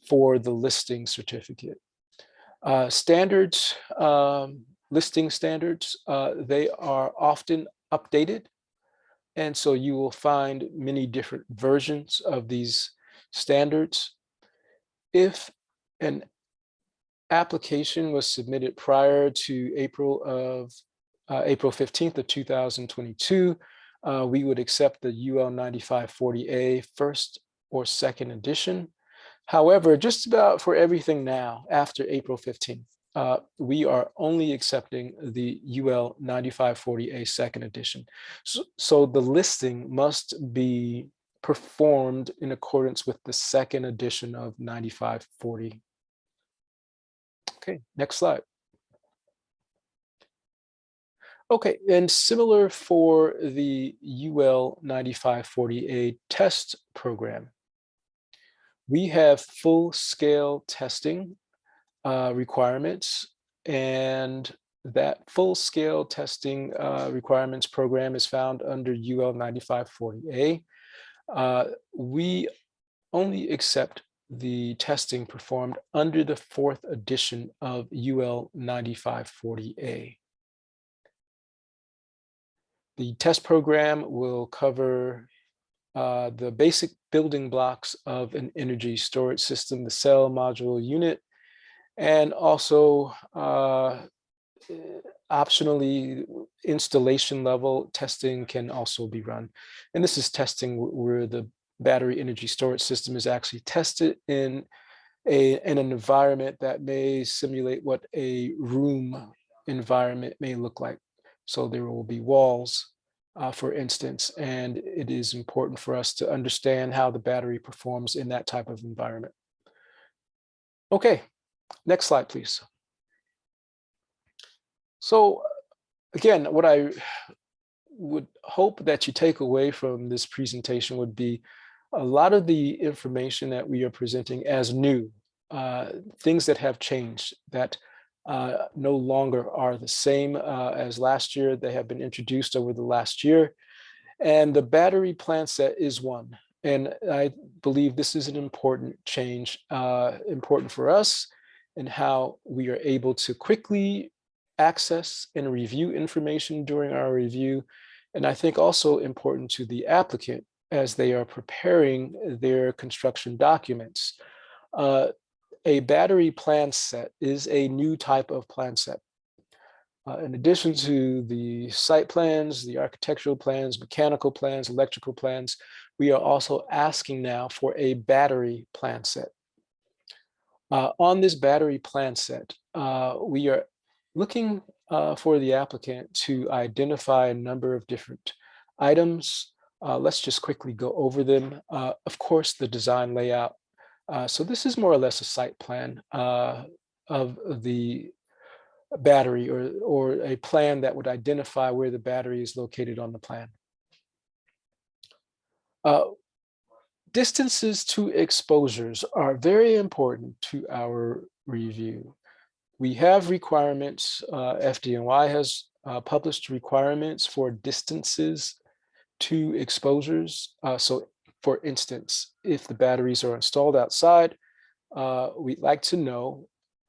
for the listing certificate. Standards, listing standards, they are often updated. And so you will find many different versions of these standards. If an application was submitted prior to April 15th of 2022, we would accept the UL 9540A first or second edition. However, just about for everything now after April 15th, we are only accepting the UL 9540A second edition. So the listing must be performed in accordance with the second edition of 9540. Okay, next slide. Okay, and similar for the UL 9540A test program, we have full-scale testing requirements, and that full-scale testing requirements program is found under UL 9540A. We only accept the testing performed under the fourth edition of UL 9540A. The test program will cover the basic building blocks of an energy storage system, the cell, module, unit, and also optionally installation level testing can also be run. And this is testing where the battery energy storage system is actually tested in an environment that may simulate what a room environment may look like. So there will be walls, for instance, and it is important for us to understand how the battery performs in that type of environment. Okay, next slide, please. So again, what I would hope that you take away from this presentation would be a lot of the information that we are presenting as new, things that have changed, that no longer are the same as last year. They have been introduced over the last year. And the battery plan set is one. And I believe this is an important change, important for us and how we are able to quickly access and review information during our review. And I think also important to the applicant as they are preparing their construction documents. A battery plan set is a new type of plan set. In addition to the site plans, the architectural plans, mechanical plans, electrical plans, we are also asking now for a battery plan set. On this battery plan set, we are looking for the applicant to identify a number of different items. Let's just quickly go over them. Of course, the design layout. So this is more or less a site plan of the battery or a plan that would identify where the battery is located on the plan. Distances to exposures are very important to our review. We have requirements, FDNY has published requirements for distances to exposures. So for instance, if the batteries are installed outside, we'd like to know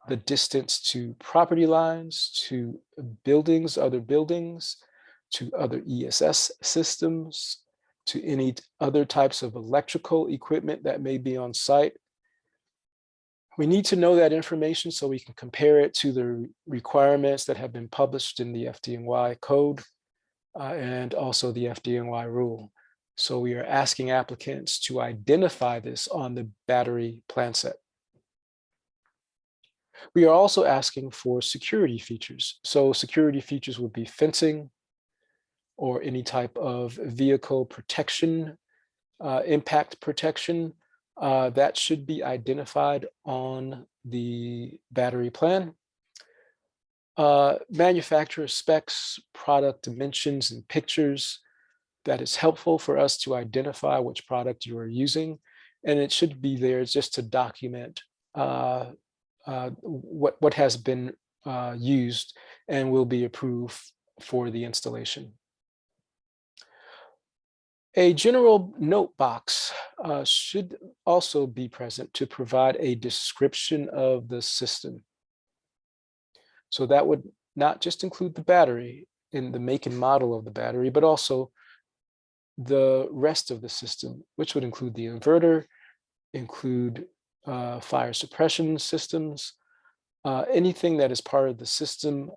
the distance to property lines, to buildings, other buildings, to other ESS systems, to any other types of electrical equipment that may be on site. We need to know that information so we can compare it to the requirements that have been published in the FDNY code and also the FDNY rule. So we are asking applicants to identify this on the battery plan set. We are also asking for security features. So security features would be fencing or any type of vehicle protection, impact protection that should be identified on the battery plan. Manufacturer specs, product dimensions, and pictures. That is helpful for us to identify which product you are using. And it should be there just to document what has been used and will be approved for the installation. A general note box should also be present to provide a description of the system. So that would not just include the battery in the make and model of the battery, but also the rest of the system, which would include the inverter, include fire suppression systems, anything that is part of the system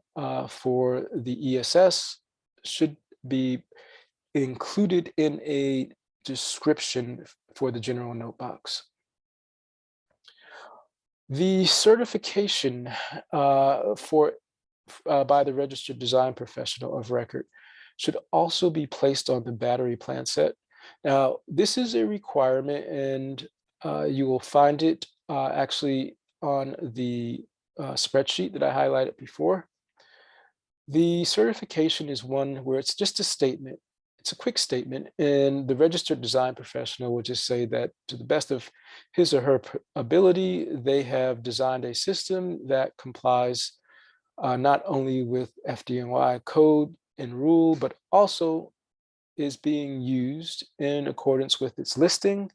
for the ESS should be included in a description for the general note box. The certification by the registered design professional of record should also be placed on the battery plan set. Now, this is a requirement, and you will find it actually on the spreadsheet that I highlighted before. The certification is one where it's just a statement. It's a quick statement, and the registered design professional will just say that to the best of his or her ability, they have designed a system that complies not only with FDNY code and rule, but also is being used in accordance with its listing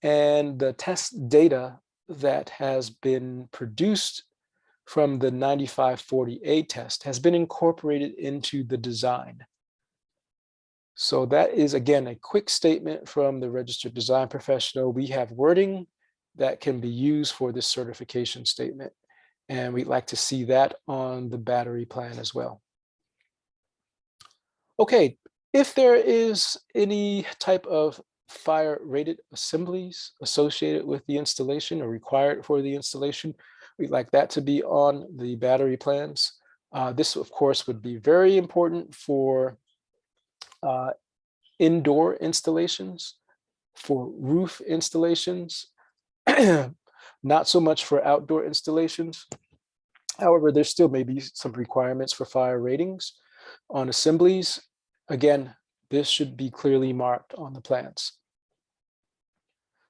and the test data that has been produced from the 9540A test has been incorporated into the design. So that is, again, a quick statement from the registered design professional. We have wording that can be used for this certification statement, and we'd like to see that on the battery plan as well. Okay, if there is any type of fire rated assemblies associated with the installation or required for the installation, we'd like that to be on the battery plans. This, of course, would be very important for indoor installations, for roof installations, not so much for outdoor installations. However, there still may be some requirements for fire ratings on assemblies. Again, this should be clearly marked on the plans.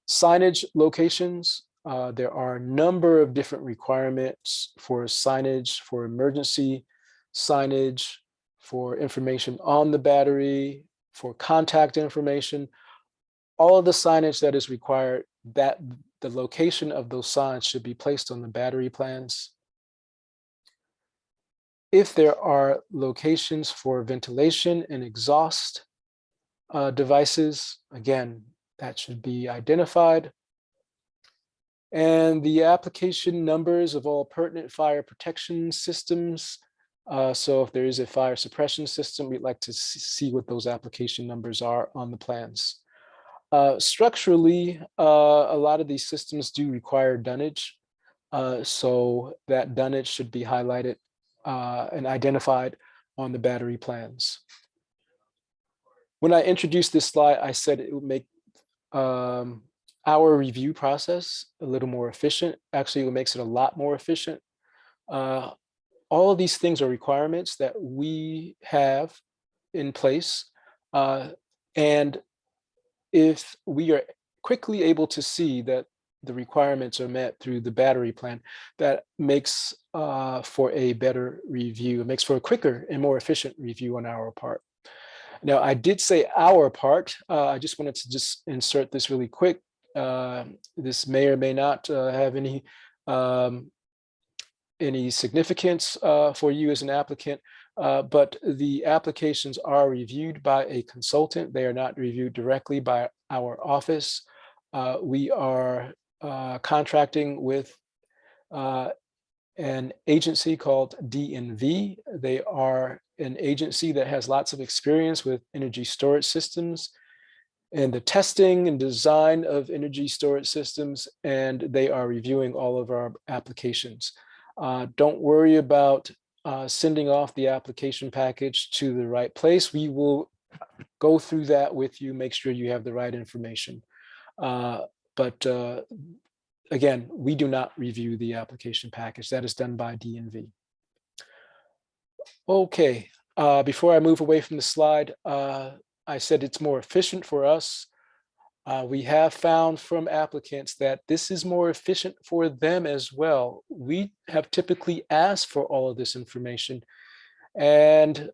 Signage locations, there are a number of different requirements for signage, for emergency signage, for information on the battery, for contact information. All of the signage that is required, that the location of those signs should be placed on the battery plans. If there are locations for ventilation and exhaust devices, again, that should be identified. And the application numbers of all pertinent fire protection systems. So if there is a fire suppression system, we'd like to see what those application numbers are on the plans. Structurally, a lot of these systems do require dunnage. So that dunnage should be highlighted and identified on the battery plans. When I introduced this slide, I said it would make our review process a little more efficient. Actually, it makes it a lot more efficient. All of these things are requirements that we have in place. And if we are quickly able to see that the requirements are met through the battery plan, that makes for a better review. It makes for a quicker and more efficient review on our part. Now, I did say our part. I just wanted to just insert this really quick. This may or may not have any significance for you as an applicant, but the applications are reviewed by a consultant. They are not reviewed directly by our office. We are contracting with an agency called DNV. They are an agency that has lots of experience with energy storage systems and the testing and design of energy storage systems, and they are reviewing all of our applications. Don't worry about sending off the application package to the right place. We will go through that with you, make sure you have the right information. But again, we do not review the application package. That is done by DNV. Okay, before I move away from the slide, I said it's more efficient for us. We have found from applicants that this is more efficient for them as well. We have typically asked for all of this information, and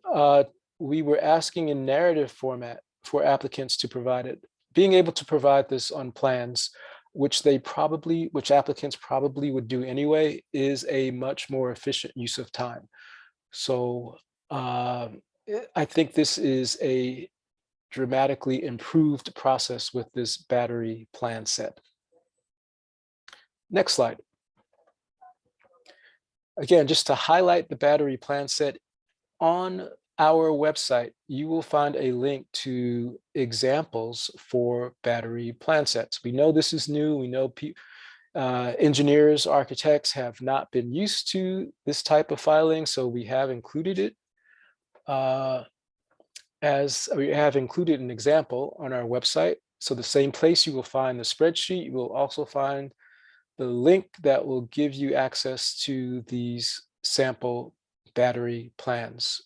we were asking in narrative format for applicants to provide it. Being able to provide this on plans, which applicants probably would do anyway, is a much more efficient use of time. So I think this is a dramatically improved process with this battery plan set. Next slide. Again, just to highlight the battery plan set, on our website, you will find a link to examples for battery plan sets. We know this is new. We know engineers, architects have not been used to this type of filing, so we have included it. As we have included an example on our website. So the same place you will find the spreadsheet, you will also find the link that will give you access to these sample battery plans.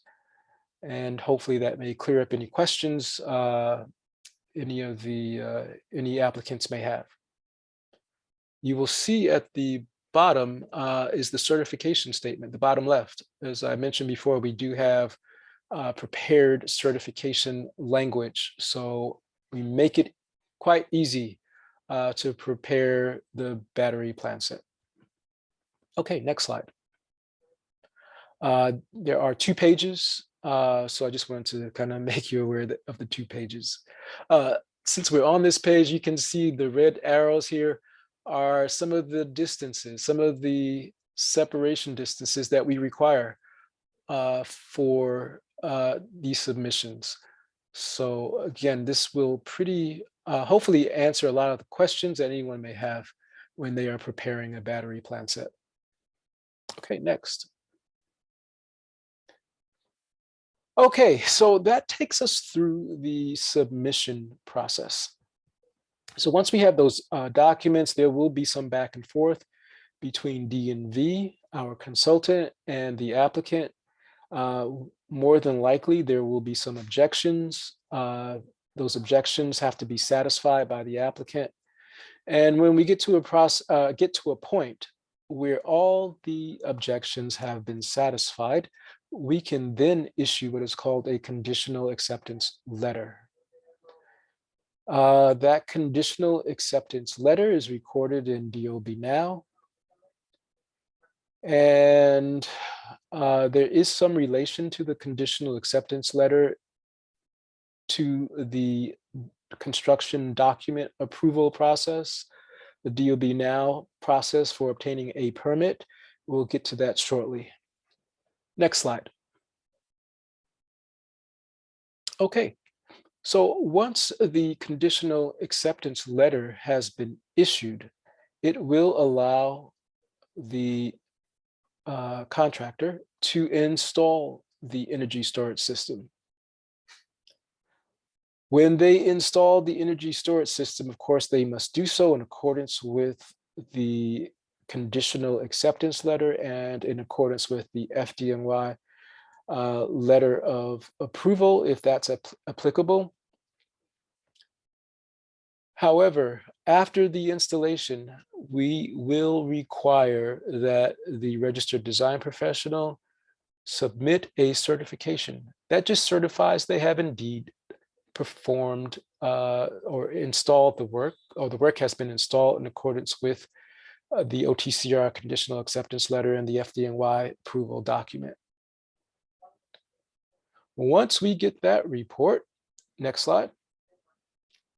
And hopefully that may clear up any questions any applicants may have. You will see at the bottom is the certification statement, the bottom left. As I mentioned before, we do have prepared certification language. So we make it quite easy to prepare the battery plan set. Okay, next slide. There are 2 pages. So I just wanted to kind of make you aware of the 2 pages. Since we're on this page, you can see the red arrows here are some of the distances, some of the separation distances that we require for these submissions. So again, this will hopefully answer a lot of the questions that anyone may have when they are preparing a battery plan set. Okay, next. Okay, so that takes us through the submission process. So once we have those documents, there will be some back and forth between D&V, our consultant, and the applicant. More than likely, there will be some objections. Those objections have to be satisfied by the applicant. And when we get to a point where all the objections have been satisfied, we can then issue what is called a conditional acceptance letter. That conditional acceptance letter is recorded in DOB Now. And there is some relation to the conditional acceptance letter to the construction document approval process, the DOB Now process for obtaining a permit. We'll get to that shortly. Next slide. Okay, so once the conditional acceptance letter has been issued, it will allow the contractor to install the energy storage system. When they install the energy storage system, of course, they must do so in accordance with the conditional acceptance letter and in accordance with the FDNY letter of approval, if that's applicable. However, after the installation, we will require that the registered design professional submit a certification that just certifies they have indeed performed or installed the work, or the work has been installed in accordance with the OTCR conditional acceptance letter and the FDNY approval document. Once we get that report, next slide,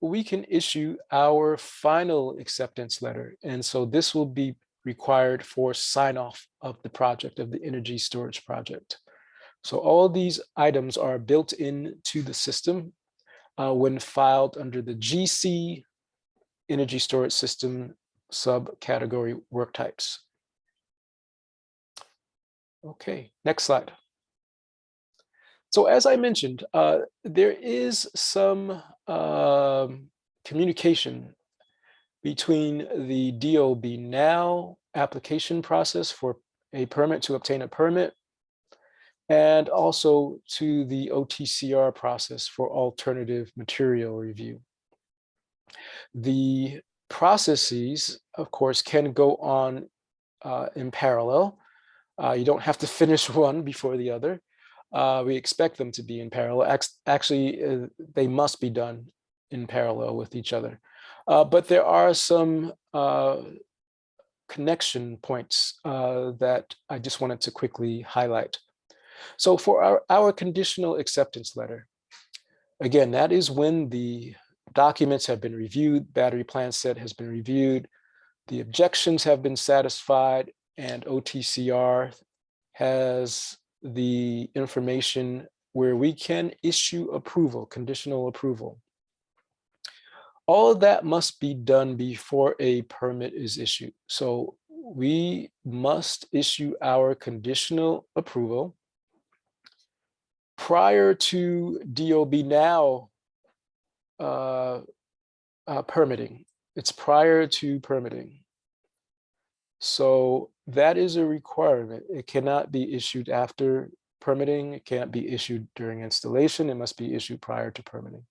we can issue our final acceptance letter. And so this will be required for sign off of the project, of the energy storage project. So all these items are built into the system when filed under the GC energy storage system subcategory work types. Okay, next slide. So as I mentioned, there is some communication between the DOB Now application process for a permit to obtain a permit and also to the OTCR process for alternative material review. The processes, of course, can go on in parallel. You don't have to finish one before the other. We expect them to be in parallel. Actually, they must be done in parallel with each other. But there are some connection points that I just wanted to quickly highlight. So for our conditional acceptance letter, again, that is when the documents have been reviewed, battery plan set has been reviewed, the objections have been satisfied, and OTCR has the information where we can issue approval, conditional approval. All of that must be done before a permit is issued. So we must issue our conditional approval prior to DOB now permitting. It's prior to permitting. So that is a requirement. It cannot be issued after permitting. It can't be issued during installation. It must be issued prior to permitting.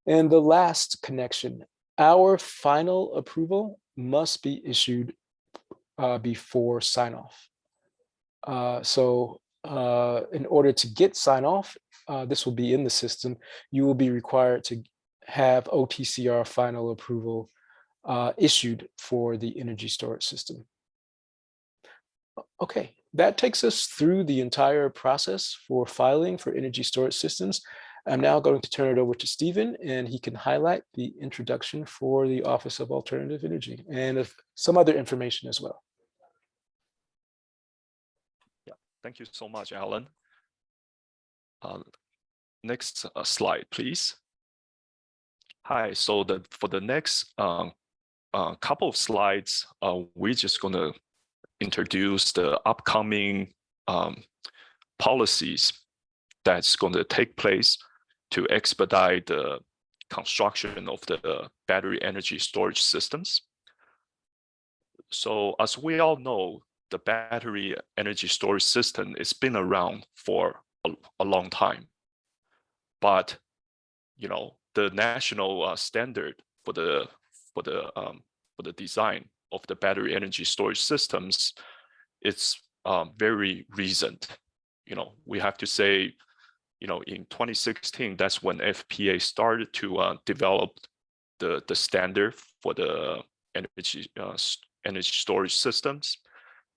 And the last connection, our final approval must be issued before sign off. In order to get sign off, this will be in the system, you will be required to have OTCR final approval issued for the energy storage system. Okay, that takes us through the entire process for filing for energy storage systems. I'm now going to turn it over to Stephen, and he can highlight the introduction for the Office of Alternative Energy and some other information as well. Yeah, thank you so much, Alan. Next slide, please. Hi, so for the next couple of slides, we're just going to introduce the upcoming policies that's going to take place to expedite the construction of the battery energy storage systems. So as we all know, the battery energy storage system has been around for a long time. But, you know, the national standard for the design of the battery energy storage systems, it's very recent. You know, we have to say, you know, in 2016, that's when FPA started to develop the standard for the energy storage systems.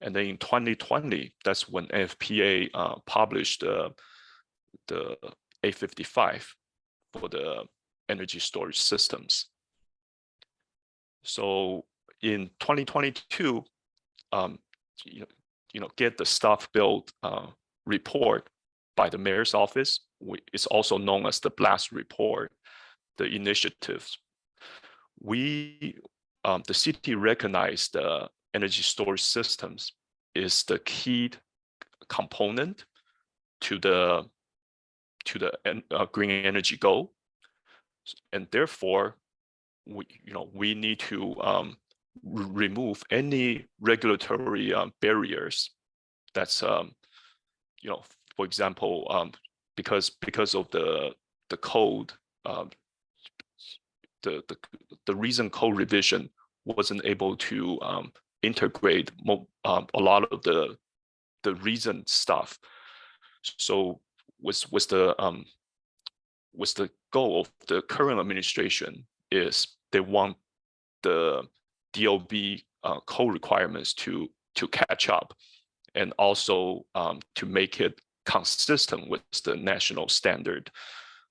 And then in 2020, that's when FPA published the 855 for the energy storage systems. So in 2022, get the stuff built report by the mayor's office. It's also known as the blast report, the initiatives. The city recognized the energy storage systems is the key component to the green energy goal, and therefore, we need to remove any regulatory barriers. That's for example, because of the code, the recent code revision wasn't able to integrate a lot of the recent stuff. So was the goal of the current administration is they want the DOB code requirements to catch up, and also to make it consistent with the national standard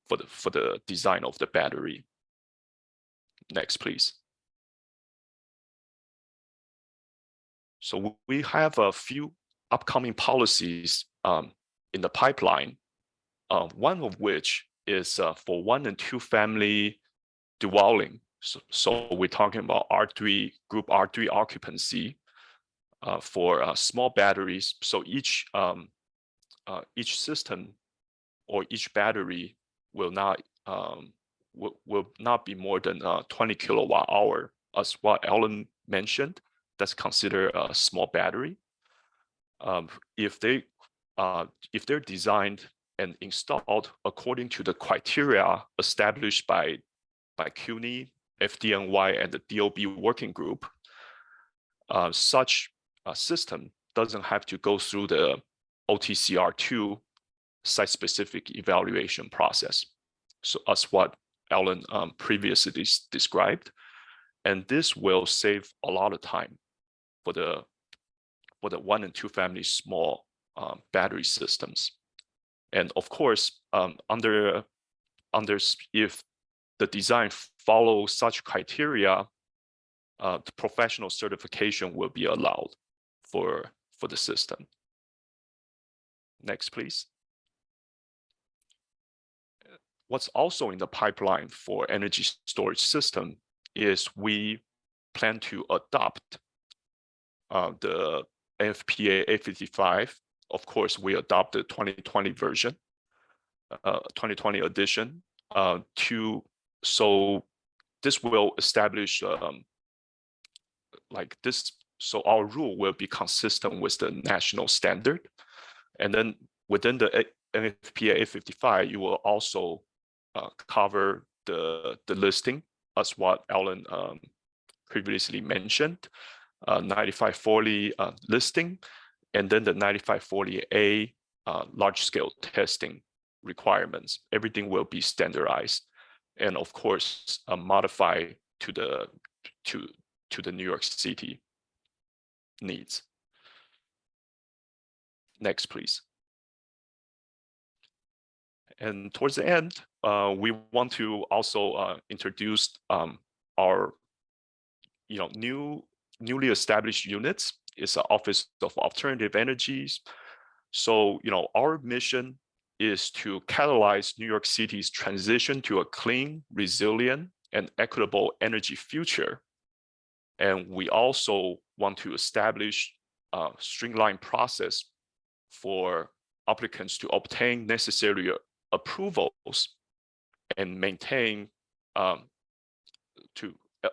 for the design of the battery. Next, please. So we have a few upcoming policies in the pipeline. One of which is for 1 and 2 family dwelling. So we're talking about R3, group R3 occupancy for small batteries. So each system or each battery will not be more than 20 kilowatt hour, as what Ellen mentioned. That's considered a small battery. If they're designed and installed according to the criteria established by CUNY, FDNY, and the DOB working group, such a system doesn't have to go through the OTCR2 site-specific evaluation process. So as what Alan previously described, and this will save a lot of time for the 1 and 2 family small battery systems. And of course, if the design follows such criteria, the professional certification will be allowed for the system. Next, please. What's also in the pipeline for energy storage system is we plan to adopt the NFPA 855. Of course, we adopted 2020 version, 2020 edition, so this will establish like this. So our rule will be consistent with the national standard. And then within the NFPA 855, you will also cover the listing as what Alan previously mentioned, 9540 listing, and then the 9540A large-scale testing requirements. Everything will be standardized, and of course modified to the New York City needs. Next, please. And towards the end, we want to also introduce our newly established units. It's an Office of Alternative Energies. So our mission is to catalyze New York City's transition to a clean, resilient, and equitable energy future. And we also want to establish a streamlined process for applicants to obtain necessary approvals and maintain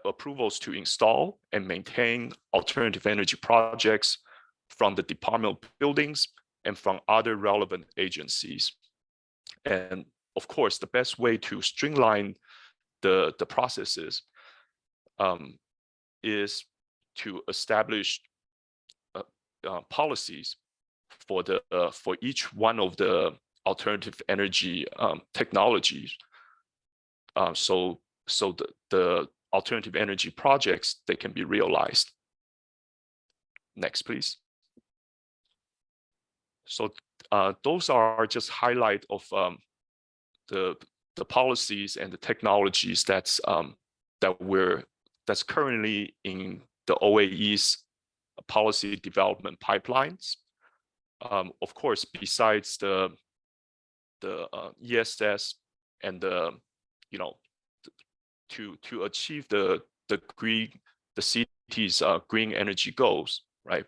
approvals to install and maintain alternative energy projects from the Department of Buildings and from other relevant agencies. And of course, the best way to streamline the processes is to establish policies for each one of the alternative energy technologies. So the alternative energy projects, they can be realized. Next, please. So those are just highlight of the policies and the technologies that's currently in the OAE's policy development pipelines. Of course, besides the ESS and the to achieve the city's green energy goals, right?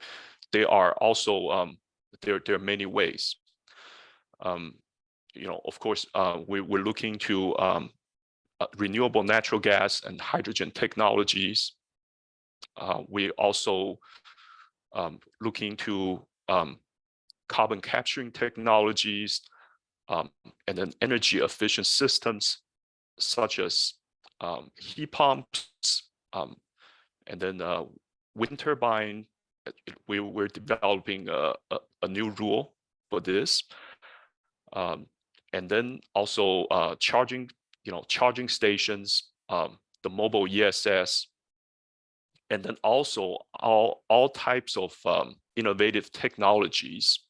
They are also there are many ways. Of course, we're looking to renewable natural gas and hydrogen technologies. We also looking to carbon capturing technologies, and then energy efficient systems such as heat pumps, and then wind turbine. We're developing a new rule for this, and then also charging stations, the mobile ESS, and then also all types of innovative technologies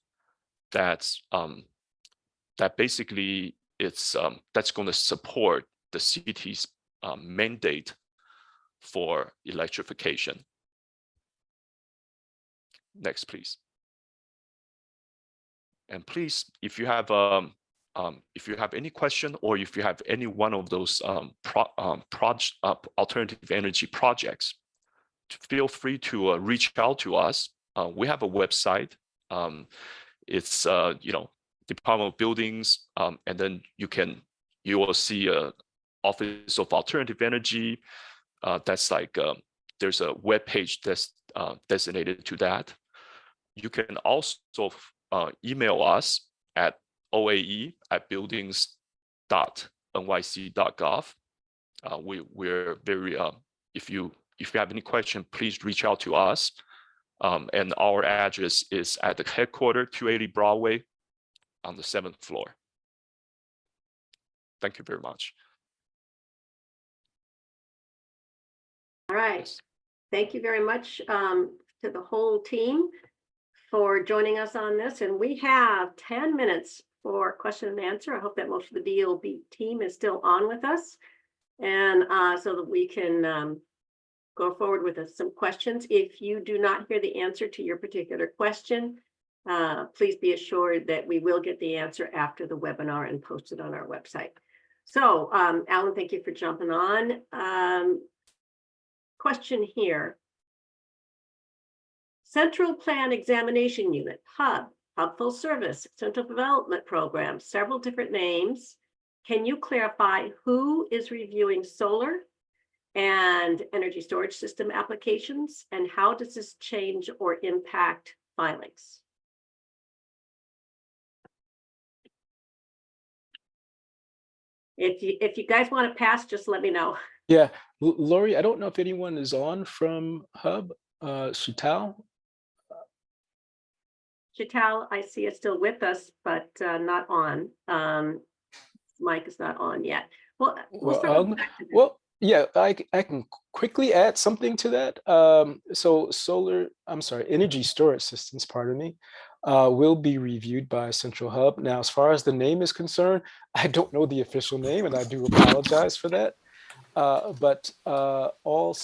that basically that's going to support the city's mandate for electrification. Next, please. And please, if you have any question, or if you have any one of those alternative energy projects, feel free to reach out to us. We have a website. It's Department of Buildings, and then you will see Office of Alternative Energy. That's like there's a web page that's designated to that. You can also email us at oae@buildings.nyc.gov. We're very if you have any question, please reach out to us. And our address is at the headquarters, 280 Broadway on the 7th floor. Thank you very much. All right. Thank you very much to the whole team for joining us on this. And we have 10 minutes for question and answer. I hope that most of the DOB team is still on with us. And so that we can go forward with some questions. If you do not hear the answer to your particular question, please be assured that we will get the answer after the webinar and post it on our website. So Alan, thank you for jumping on. Question here. Central Plan Examination Unit, HUB Full Service, Central Development Program, several different names. Can you clarify who is reviewing solar and energy storage system applications, and how does this change or impact filings? If you guys want to pass, just let me know. Yeah, Lori, I don't know if anyone is on from Hub. Shital? Shital, I see is still with us, but not on. Mike is not on yet. Well, Well, yeah, I can quickly add something to that. So energy storage systems, pardon me, will be reviewed by Central Hub. Now, as far as the name is concerned, I don't know the official name, and I do apologize for that. But all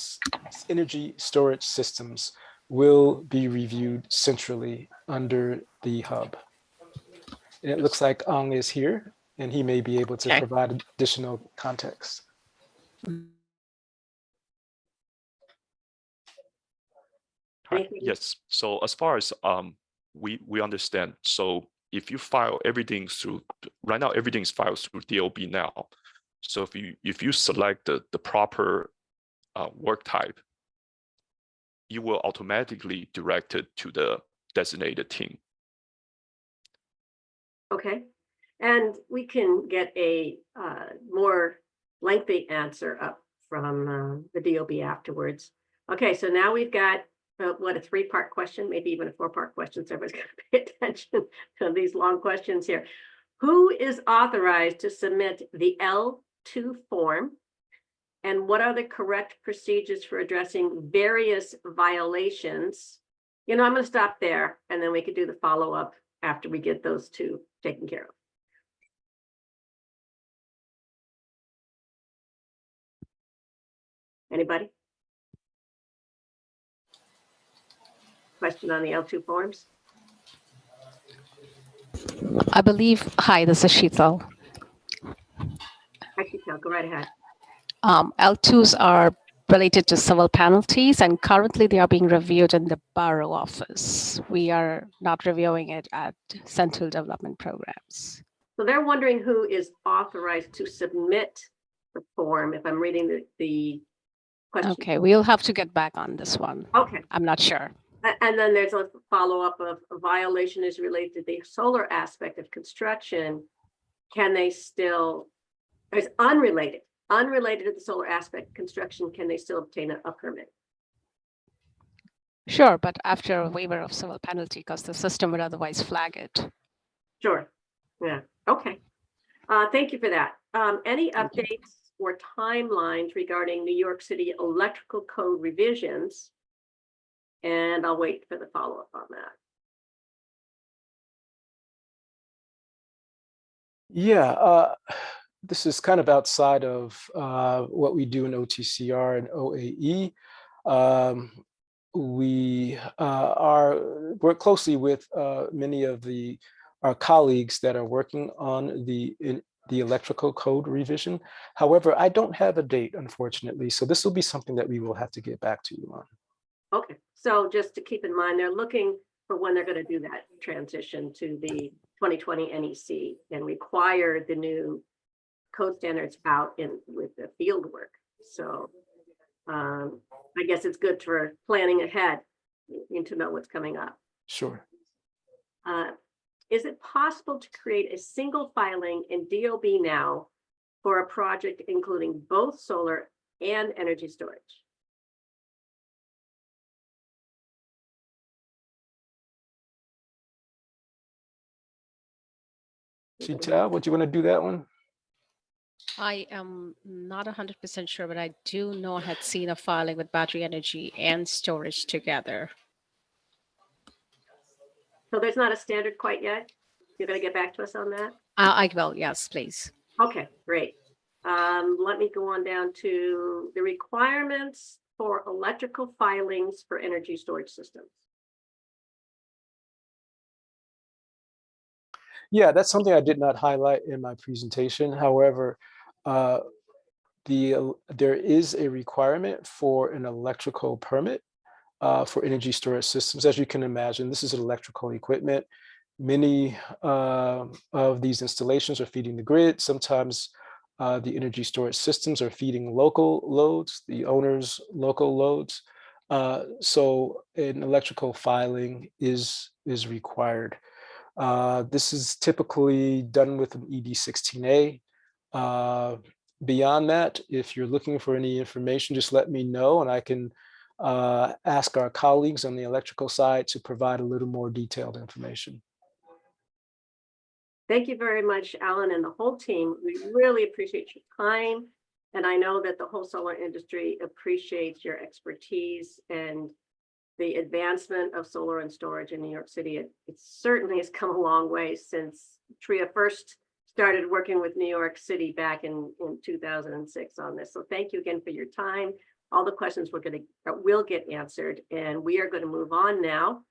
energy storage systems will be reviewed centrally under the hub. And it looks like Ang is here, and he may be able to provide additional context. Yes. So as far as we understand, so if you file everything through, right now everything's filed through DOB now. So if you select the proper work type, you will automatically direct it to the designated team. Okay, and we can get a more lengthy answer up from the DOB afterwards. Okay, so now we've got what, a 3-part question, maybe even a 4-part question. So everybody's got to pay attention to these long questions here. Who is authorized to submit the L2 form? And what are the correct procedures for addressing various violations? You know, I'm going to stop there, and then we could do the follow-up after we get those two taken care of. Anybody? Question on the L2 forms? I believe, hi, this is Sheetal. Hi, Sheetal, go right ahead. L2s are related to civil penalties, and currently they are being reviewed in the borough office. We are not reviewing it at central development programs. So they're wondering who is authorized to submit the form, if I'm reading the question. Okay, we'll have to get back on this one. Okay. I'm not sure. And then there's a follow-up of a violation is related to the solar aspect of construction. Can they still, it's unrelated to the solar aspect of construction, can they still obtain a permit? Sure, but after a waiver of civil penalty, because the system would otherwise flag it. Sure. Yeah. Okay. Thank you for that. Any updates or timelines regarding New York City electrical code revisions? And I'll wait for the follow-up on that. Yeah, this is kind of outside of what we do in OTCR and OAE. We work closely with many of our colleagues that are working on the electrical code revision. However, I don't have a date, unfortunately, so this will be something that we will have to get back to you on. Okay, so just to keep in mind, they're looking for when they're going to do that transition to the 2020 NEC and require the new code standards out with the field work. So I guess it's good for planning ahead. You need to know what's coming up. Sure. Is it possible to create a single filing in DOB now for a project including both solar and energy storage? Chital, would you want to do that one? I am not 100% sure, but I do know I had seen a filing with battery energy and storage together. So there's not a standard quite yet? You're going to get back to us on that? I will, yes, please. Okay, great. Let me go on down to the requirements for electrical filings for energy storage systems. Yeah, that's something I did not highlight in my presentation. However, there is a requirement for an electrical permit for energy storage systems. As you can imagine, this is electrical equipment. Many of these installations are feeding the grid. Sometimes the energy storage systems are feeding local loads, the owner's local loads. So an electrical filing is required. This is typically done with an ED16A. Beyond that, if you're looking for any information, just let me know and I can ask our colleagues on the electrical side to provide a little more detailed information. Thank you very much, Alan, and the whole team. We really appreciate your time. And I know that the whole solar industry appreciates your expertise and the advancement of solar and storage in New York City. It certainly has come a long way since TRIA first started working with New York City back in 2006 on this. So thank you again for your time. All the questions will get answered, and we are going to move on now.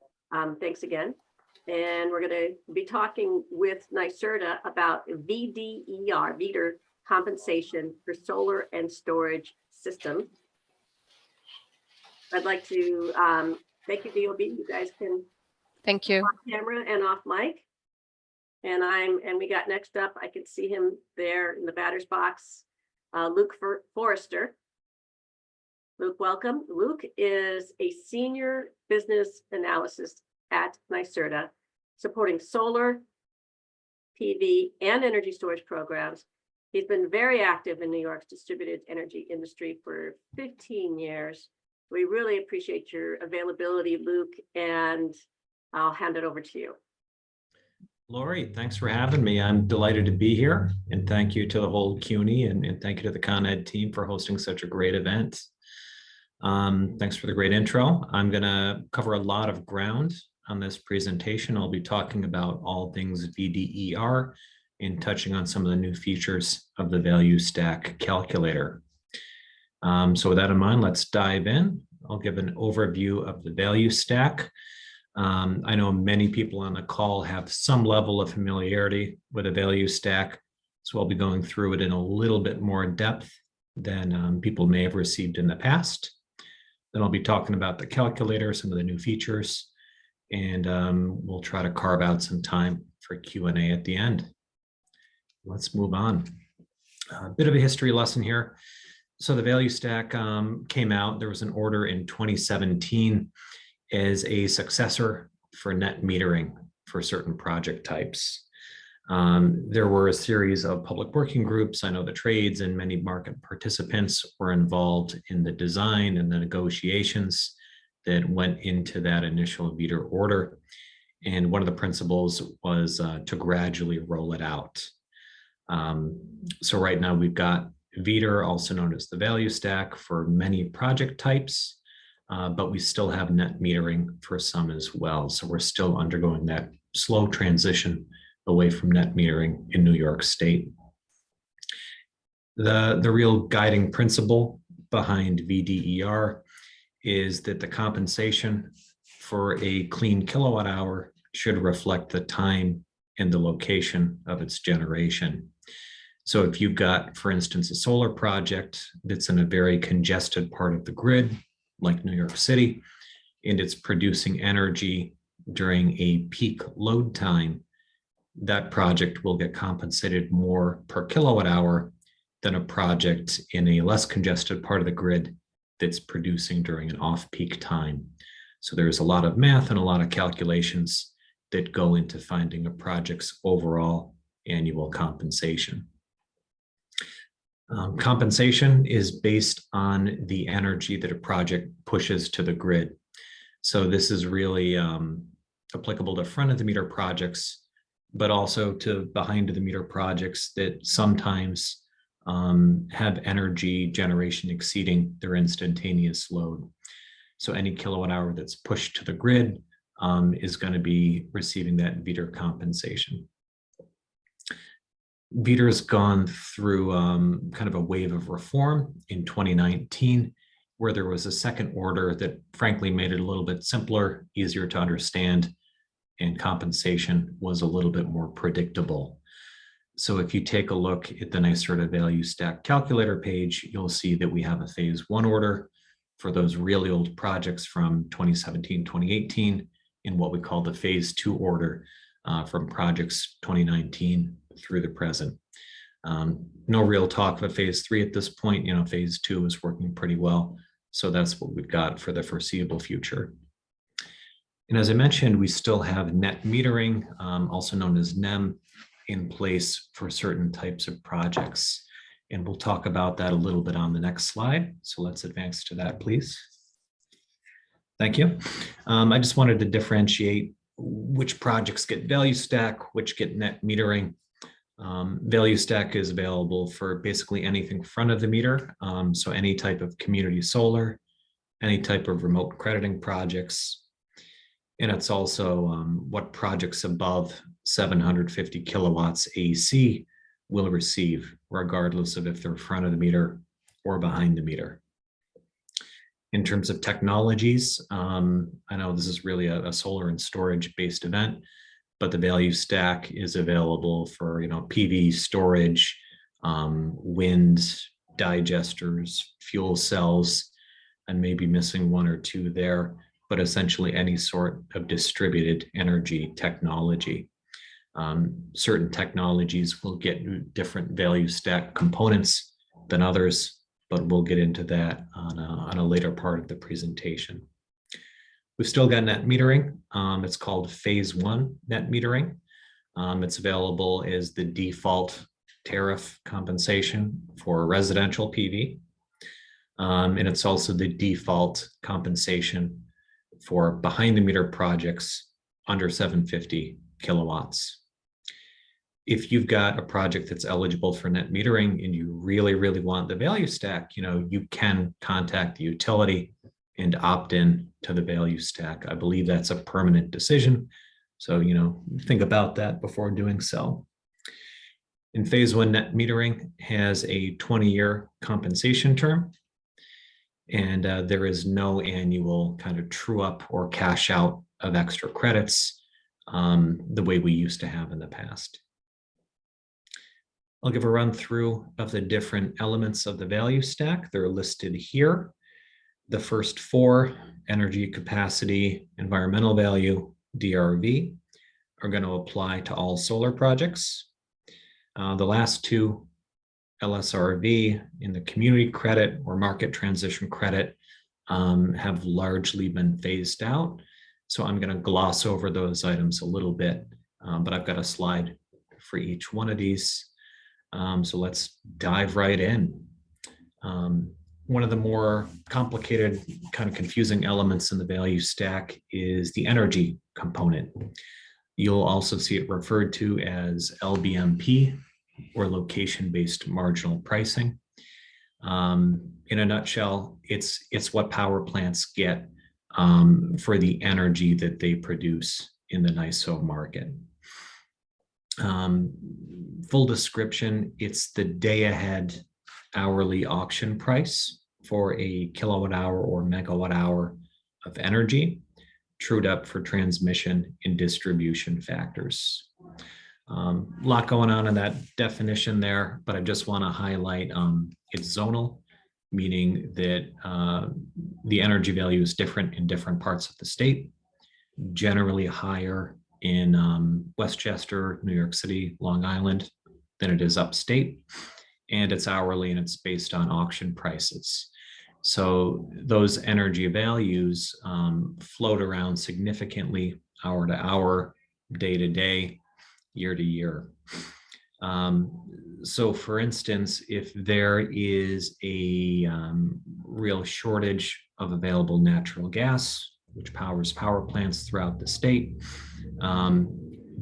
Thanks again. And we're going to be talking with NYSERDA about VDER, VDER compensation for solar and storage systems. I'd like to thank you, DOB. You guys can thank you off camera and off mic. And we got next up, I can see him there in the batter's box, Luke Forrester. Luke, welcome. Luke is a senior business analyst at NYSERDA, supporting solar, PV, and energy storage programs. He's been very active in New York's distributed energy industry for 15 years. We really appreciate your availability, Luke, and I'll hand it over to you. Lori, thanks for having me. I'm delighted to be here, and thank you to the whole CUNY and thank you to the Con Ed team for hosting such a great event. Thanks for the great intro. I'm going to cover a lot of ground on this presentation. I'll be talking about all things VDER and touching on some of the new features of the value stack calculator. So with that in mind, let's dive in. I'll give an overview of the value stack. I know many people on the call have some level of familiarity with a value stack, so I'll be going through it in a little bit more depth than people may have received in the past. Then I'll be talking about the calculator, some of the new features, and we'll try to carve out some time for Q&A at the end. Let's move on. A bit of a history lesson here. So the value stack came out, there was an order in 2017 as a successor for net metering for certain project types. There were a series of public working groups. I know the trades and many market participants were involved in the design and the negotiations that went into that initial VDER order. And one of the principles was to gradually roll it out. So right now we've got VDER, also known as the value stack, for many project types, but we still have net metering for some as well. So we're still undergoing that slow transition away from net metering in New York State. The real guiding principle behind VDER is that the compensation for a clean kilowatt hour should reflect the time and the location of its generation. So if you've got, for instance, a solar project that's in a very congested part of the grid, like New York City, and it's producing energy during a peak load time, that project will get compensated more per kilowatt hour than a project in a less congested part of the grid that's producing during an off-peak time. So there's a lot of math and a lot of calculations that go into finding a project's overall annual compensation. Compensation is based on the energy that a project pushes to the grid. So this is really applicable to front of the meter projects but also to behind the meter projects that sometimes have energy generation exceeding their instantaneous load. So any kilowatt hour that's pushed to the grid is going to be receiving that VETR compensation. VETR's gone through kind of a wave of reform in 2019, where there was a second order that frankly made it a little bit simpler, easier to understand, and compensation was a little bit more predictable. So if you take a look at the NYSERDA value stack calculator page, you'll see that we have a phase 1 order for those really old projects from 2017, 2018, and what we call the phase 2 order from projects 2019 through the present. No real talk of a phase 3 at this point. You know, phase 2 is working pretty well. So that's what we've got for the foreseeable future. And as I mentioned, we still have net metering, also known as NEM, in place for certain types of projects. And we'll talk about that a little bit on the next slide. So let's advance to that, please. Thank you. I just wanted to differentiate which projects get value stack, which get net metering. Value stack is available for basically anything front of the meter. So any type of community solar, any type of remote crediting projects. And it's also what projects above 750 kilowatts AC will receive, regardless of if they're front of the meter or behind the meter. In terms of technologies, I know this is really a solar and storage based event, but the value stack is available for, you know, PV storage, wind, digesters, fuel cells, and maybe missing one or two there, but essentially any sort of distributed energy technology. Certain technologies will get different value stack components than others, but we'll get into that on a later part of the presentation. We've still got net metering. It's called phase 1 net metering. It's available as the default tariff compensation for residential PV. And it's also the default compensation for behind the meter projects under 750 kilowatts. If you've got a project that's eligible for net metering and you really, really want the value stack, you know, you can contact the utility and opt in to the value stack. I believe that's a permanent decision. So, you know, think about that before doing so. In phase 1 net metering has a 20-year compensation term. And there is no annual kind of true up or cash out of extra credits the way we used to have in the past. I'll give a run through of the different elements of the value stack. They're listed here. The first 4, energy capacity, environmental value, DRV, are going to apply to all solar projects. The last 2, LSRV in the community credit or market transition credit, have largely been phased out. So I'm going to gloss over those items a little bit, but I've got a slide for each one of these. So let's dive right in. One of the more complicated, kind of confusing elements in the value stack is the energy component. You'll also see it referred to as LBMP, or location-based marginal pricing. In a nutshell, it's what power plants get for the energy that they produce in the NYSO market. Full description, it's the day-ahead hourly auction price for a kilowatt hour or megawatt hour of energy, trued up for transmission and distribution factors. A lot going on in that definition there, but I just want to highlight it's zonal, meaning that the energy value is different in different parts of the state, generally higher in Westchester, New York City, Long Island than it is upstate, and it's hourly and it's based on auction prices. So those energy values float around significantly hour to hour, day to day, year to year. So for instance, if there is a real shortage of available natural gas, which powers power plants throughout the state,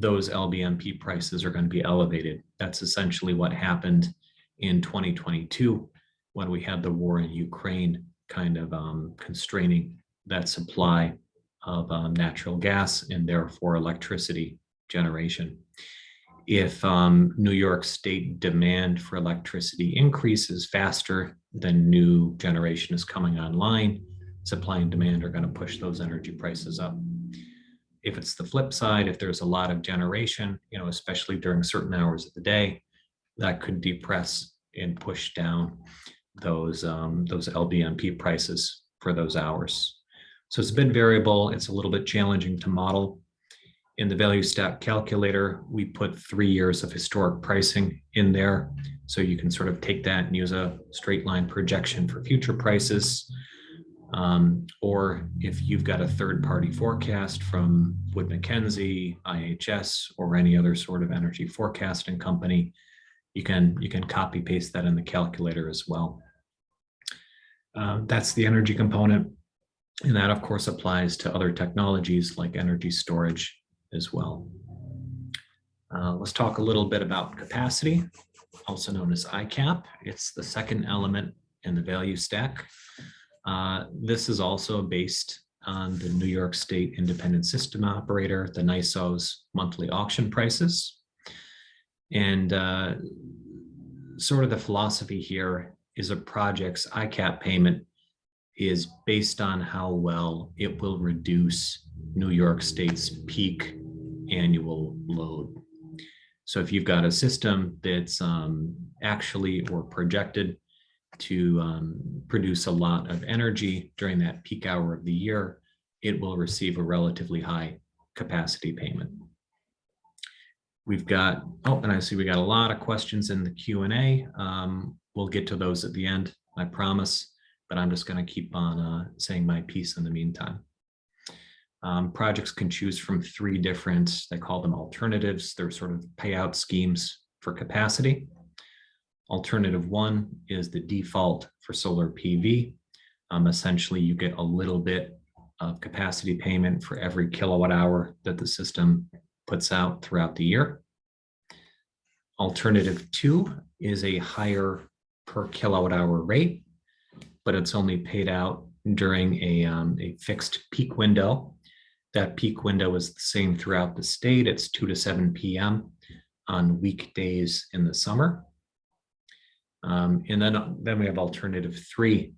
those LBMP prices are going to be elevated. That's essentially what happened in 2022 when we had the war in Ukraine kind of constraining that supply of natural gas and therefore electricity generation. If New York State demand for electricity increases faster than new generation is coming online, supply and demand are going to push those energy prices up. If it's the flip side, if there's a lot of generation, especially during certain hours of the day, that could depress and push down those LBMP prices for those hours. So it's a bit variable. It's a little bit challenging to model. In the value stack calculator, we put 3 years of historic pricing in there. So you can sort of take that and use a straight line projection for future prices. Or if you've got a third-party forecast from Wood Mackenzie, IHS, or any other sort of energy forecasting company, you can copy paste that in the calculator as well. That's the energy component. And that, of course, applies to other technologies like energy storage as well. Let's talk a little bit about capacity, also known as ICAP. It's the second element in the value stack. This is also based on the New York State Independent System Operator, the NYSO's monthly auction prices. And sort of the philosophy here is a project's ICAP payment is based on how well it will reduce New York State's peak annual load. So if you've got a system that's actually or projected to produce a lot of energy during that peak hour of the year, it will receive a relatively high capacity payment. We've got, and I see we got a lot of questions in the Q&A. We'll get to those at the end, I promise, but I'm just going to keep on saying my piece in the meantime. Projects can choose from 3 different, they call them alternatives. They're sort of payout schemes for capacity. Alternative 1 is the default for solar PV. Essentially, you get a little bit of capacity payment for every kilowatt hour that the system puts out throughout the year. Alternative 2 is a higher per kilowatt hour rate, but it's only paid out during a fixed peak window. That peak window is the same throughout the state. It's 2 to 7 p.m. on weekdays in the summer. And then we have alternative 3,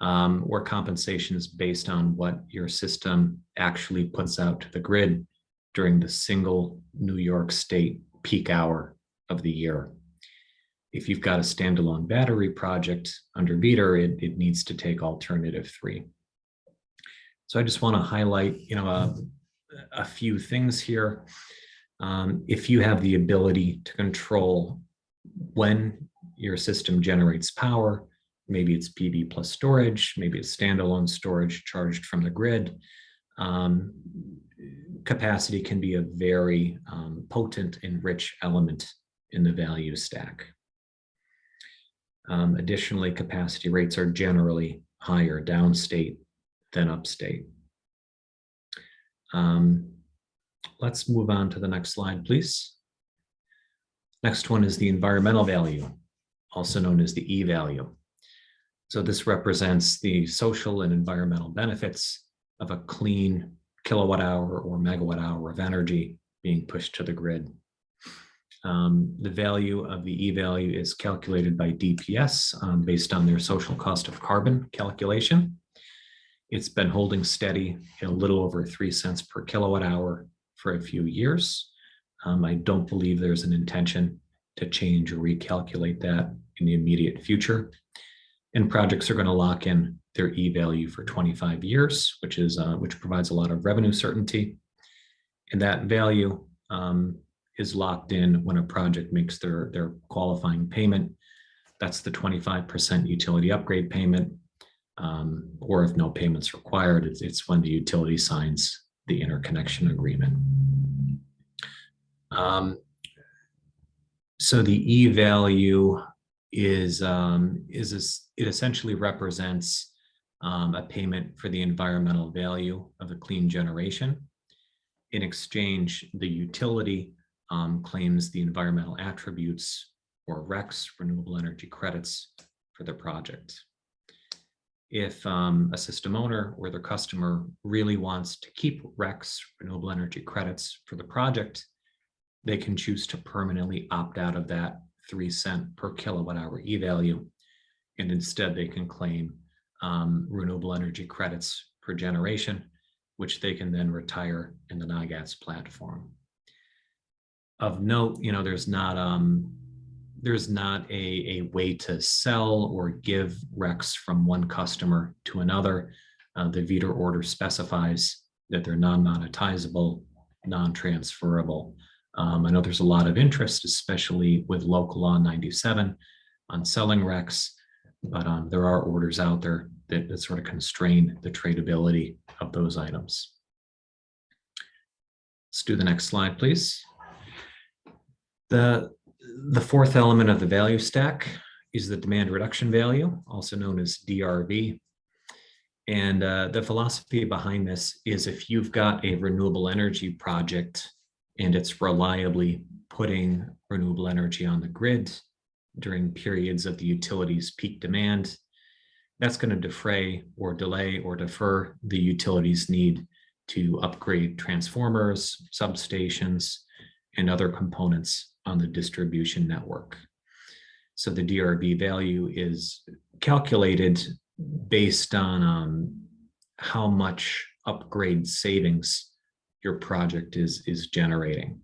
where compensation is based on what your system actually puts out to the grid during the single New York State peak hour of the year. If you've got a standalone battery project under VETR, it needs to take alternative 3. So I just want to highlight, a few things here. If you have the ability to control when your system generates power, maybe it's PV plus storage, maybe it's standalone storage charged from the grid, capacity can be a very potent and rich element in the value stack. Additionally, capacity rates are generally higher downstate than upstate. Let's move on to the next slide, please. Next one is the environmental value, also known as the E value. So this represents the social and environmental benefits of a clean kilowatt hour or megawatt hour of energy being pushed to the grid. The value of the E value is calculated by DPS based on their social cost of carbon calculation. It's been holding steady at a little over 3 cents per kilowatt hour for a few years. I don't believe there's an intention to change or recalculate that in the immediate future. And projects are going to lock in their E value for 25 years, which provides a lot of revenue certainty. And that value is locked in when a project makes their qualifying payment. That's the 25% utility upgrade payment, or if no payments required, it's when the utility signs the interconnection agreement. So the E value it essentially represents a payment for the environmental value of the clean generation. In exchange, the utility claims the environmental attributes or RECs, renewable energy credits, for the project. If a system owner or their customer really wants to keep RECs, renewable energy credits, for the project, they can choose to permanently opt out of that 3 cent per kilowatt hour e-value, and instead they can claim renewable energy credits per generation, which they can then retire in the NIGATS platform. Of note, there's not a way to sell or give RECs from one customer to another. The VETR order specifies that they're non-monetizable, non-transferable. I know there's a lot of interest, especially with Local Law 97, on selling RECs, but there are orders out there that sort of constrain the tradability of those items. Let's do the next slide, please. The fourth element of the value stack is the demand reduction value, also known as DRV. And the philosophy behind this is if you've got a renewable energy project and it's reliably putting renewable energy on the grid during periods of the utility's peak demand, that's going to defray or delay or defer the utility's need to upgrade transformers, substations, and other components on the distribution network. So the DRV value is calculated based on how much upgrade savings your project is generating.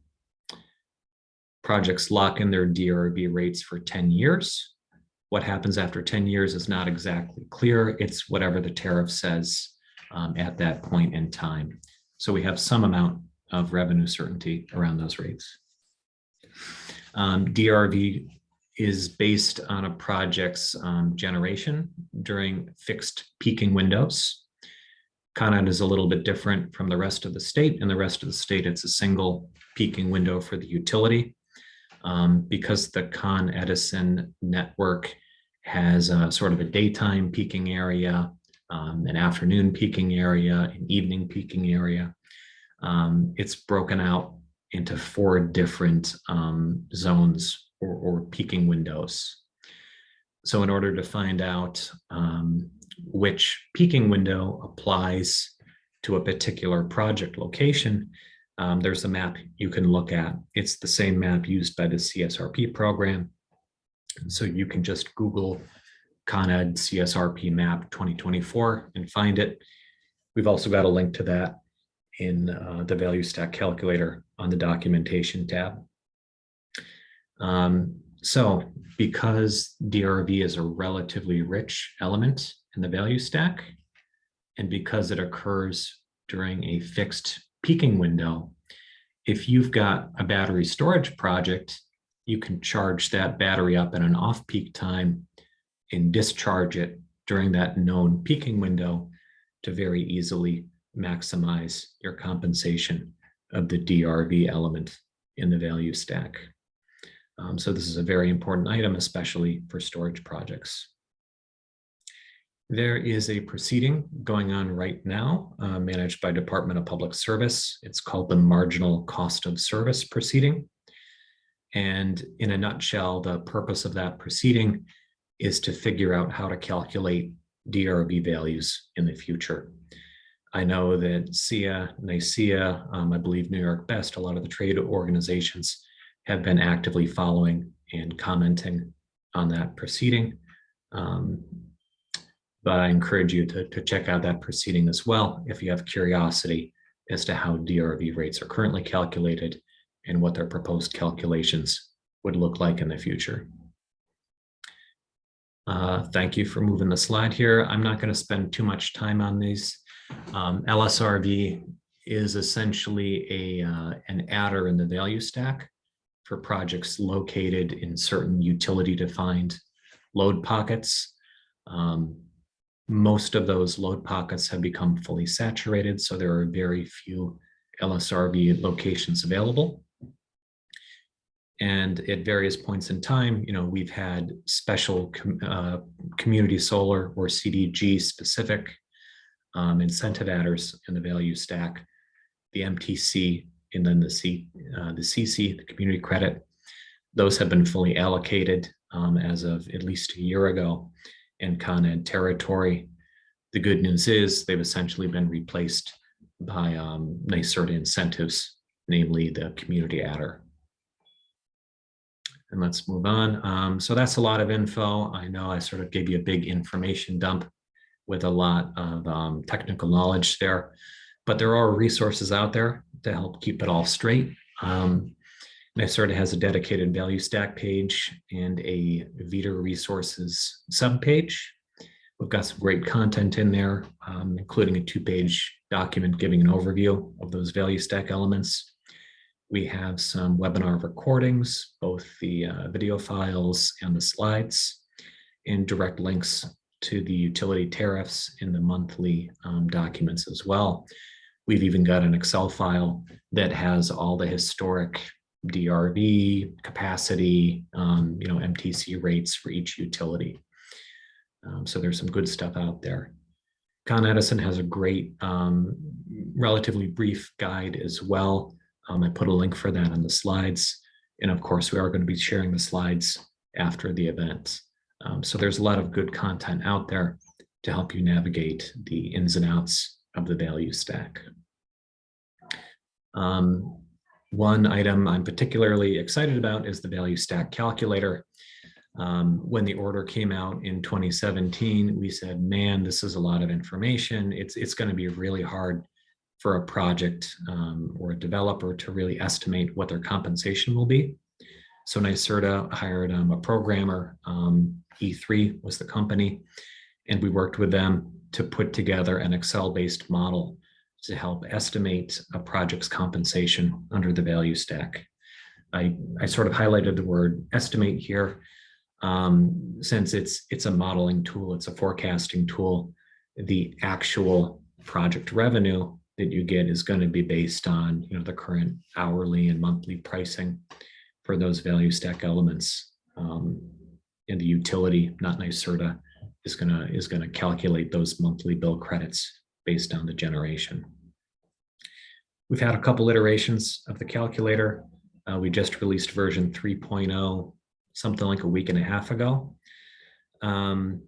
Projects lock in their DRV rates for 10 years. What happens after 10 years is not exactly clear. It's whatever the tariff says at that point in time. So we have some amount of revenue certainty around those rates. DRV is based on a project's generation during fixed peaking windows. Con Ed is a little bit different from the rest of the state. In the rest of the state, it's a single peaking window for the utility. Because the Con Edison network has sort of a daytime peaking area, an afternoon peaking area, an evening peaking area, it's broken out into 4 different zones or peaking windows. So in order to find out which peaking window applies to a particular project location, there's a map you can look at. It's the same map used by the CSRP program. So you can just Google Con Ed CSRP map 2024 and find it. We've also got a link to that in the value stack calculator on the documentation tab. So because DRV is a relatively rich element in the value stack, and because it occurs during a fixed peaking window, if you've got a battery storage project, you can charge that battery up in an off-peak time and discharge it during that known peaking window to very easily maximize your compensation of the DRV element in the value stack. So this is a very important item, especially for storage projects. There is a proceeding going on right now, managed by Department of Public Service. It's called the Marginal Cost of Service proceeding. And in a nutshell, the purpose of that proceeding is to figure out how to calculate DRV values in the future. I know that SEIA, NYSEIA, I believe New York Best, a lot of the trade organizations have been actively following and commenting on that proceeding. But I encourage you to check out that proceeding as well if you have curiosity as to how DRV rates are currently calculated and what their proposed calculations would look like in the future. Thank you for moving the slide here. I'm not going to spend too much time on these. LSRV is essentially an adder in the value stack for projects located in certain utility-defined load pockets. Most of those load pockets have become fully saturated, so there are very few LSRV locations available. And at various points in time, we've had special community solar or CDG specific incentive adders in the value stack. the MTC, and then the CC, the community credit. Those have been fully allocated as of at least a year ago in Con Ed territory. The good news is they've essentially been replaced by NYSERDA incentives, namely the community adder. And let's move on. So that's a lot of info. I know I sort of gave you a big information dump with a lot of technical knowledge there, but there are resources out there to help keep it all straight. NYSERDA has a dedicated value stack page and a VEDA resources subpage. We've got some great content in there, including a 2-page document giving an overview of those value stack elements. We have some webinar recordings, both the video files and the slides, and direct links to the utility tariffs in the monthly documents as well. We've even got an Excel file that has all the historic DRV, capacity, MTC rates for each utility. So there's some good stuff out there. Con Edison has a great, relatively brief guide as well. I put a link for that on the slides. And of course, we are going to be sharing the slides after the event. So there's a lot of good content out there to help you navigate the ins and outs of the value stack. One item I'm particularly excited about is the value stack calculator. When the order came out in 2017, we said, man, this is a lot of information. It's going to be really hard for a project or a developer to really estimate what their compensation will be. So NYSERDA hired a programmer, E3 was the company, and we worked with them to put together an Excel-based model to help estimate a project's compensation under the value stack. I sort of highlighted the word estimate here since it's a modeling tool, it's a forecasting tool. The actual project revenue that you get is going to be based on the current hourly and monthly pricing for those value stack elements. And the utility, not NYSERDA, is going to calculate those monthly bill credits based on the generation. We've had a couple iterations of the calculator. We just released version 3.0 something like a week and a half ago. And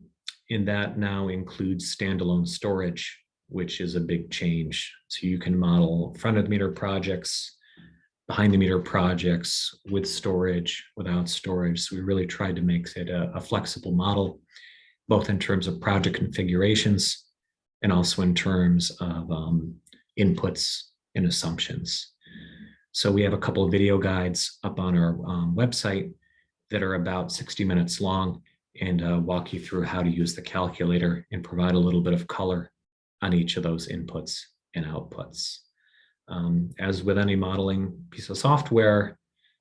that now includes standalone storage, which is a big change. So you can model front of the meter projects, behind the meter projects with storage, without storage. So we really tried to make it a flexible model, both in terms of project configurations and also in terms of inputs and assumptions. So we have a couple of video guides up on our website that are about 60 minutes long and walk you through how to use the calculator and provide a little bit of color on each of those inputs and outputs. As with any modeling piece of software,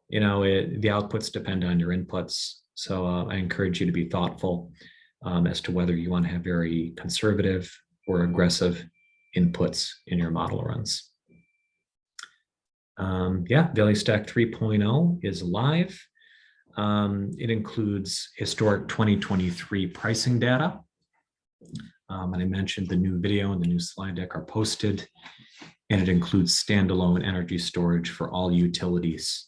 the outputs depend on your inputs. So I encourage you to be thoughtful as to whether you want to have very conservative or aggressive inputs in your model runs. Value Stack 3.0 is live. It includes historic 2023 pricing data. And I mentioned the new video and the new slide deck are posted, and it includes standalone energy storage for all utilities.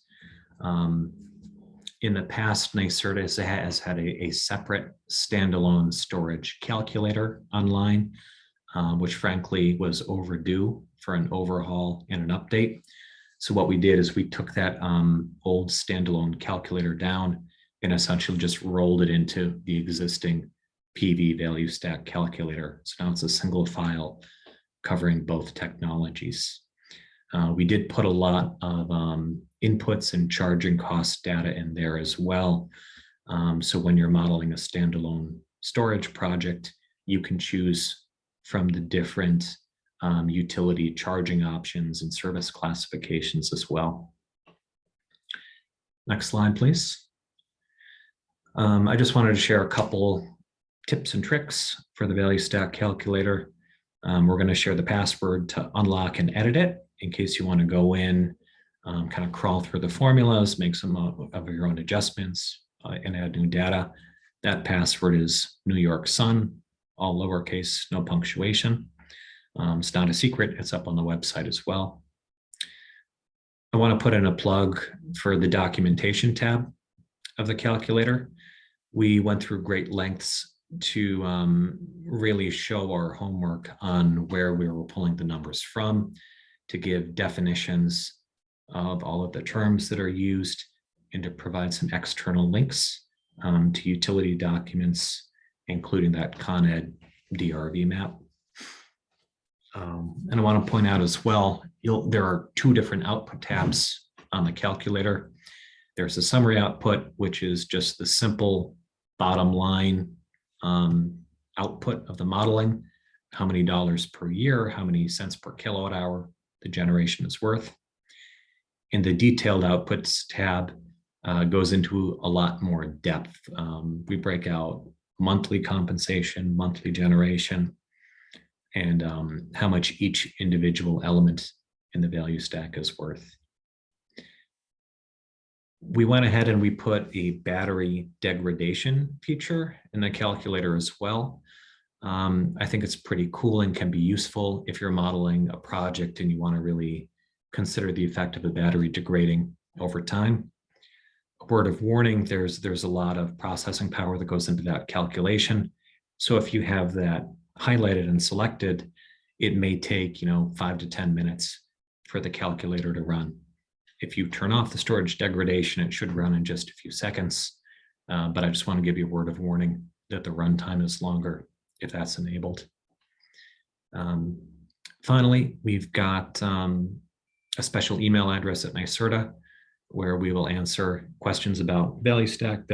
In the past, NYSERDA has had a separate standalone storage calculator online, which frankly was overdue for an overhaul and an update. So what we did is we took that old standalone calculator down and essentially just rolled it into the existing PV value stack calculator. So now it's a single file covering both technologies. We did put a lot of inputs and charging cost data in there as well. So when you're modeling a standalone storage project, you can choose from the different utility charging options and service classifications as well. Next slide, please. I just wanted to share a couple tips and tricks for the value stack calculator. We're going to share the password to unlock and edit it in case you want to go in, kind of crawl through the formulas, make some of your own adjustments and add new data. That password is New York Sun, all lowercase, no punctuation. It's not a secret, it's up on the website as well. I want to put in a plug for the documentation tab of the calculator. We went through great lengths to really show our homework on where we were pulling the numbers from, to give definitions of all of the terms that are used, and to provide some external links to utility documents, including that Con Ed DRV map. And I want to point out as well, there are two different output tabs on the calculator. There's a summary output, which is just the simple bottom line output of the modeling, how many dollars per year, how many cents per kilowatt hour the generation is worth. And the detailed outputs tab goes into a lot more depth. We break out monthly compensation, monthly generation, and how much each individual element in the value stack is worth. We went ahead and we put a battery degradation feature in the calculator as well. I think it's pretty cool and can be useful if you're modeling a project and you want to really consider the effect of a battery degrading over time. A word of warning, there's a lot of processing power that goes into that calculation. So if you have that highlighted and selected, it may take 5 to 10 minutes for the calculator to run. If you turn off the storage degradation, it should run in just a few seconds. But I just want to give you a word of warning that the runtime is longer if that's enabled. Finally, we've got a special email address at NYSERDA where we will answer questions about value stack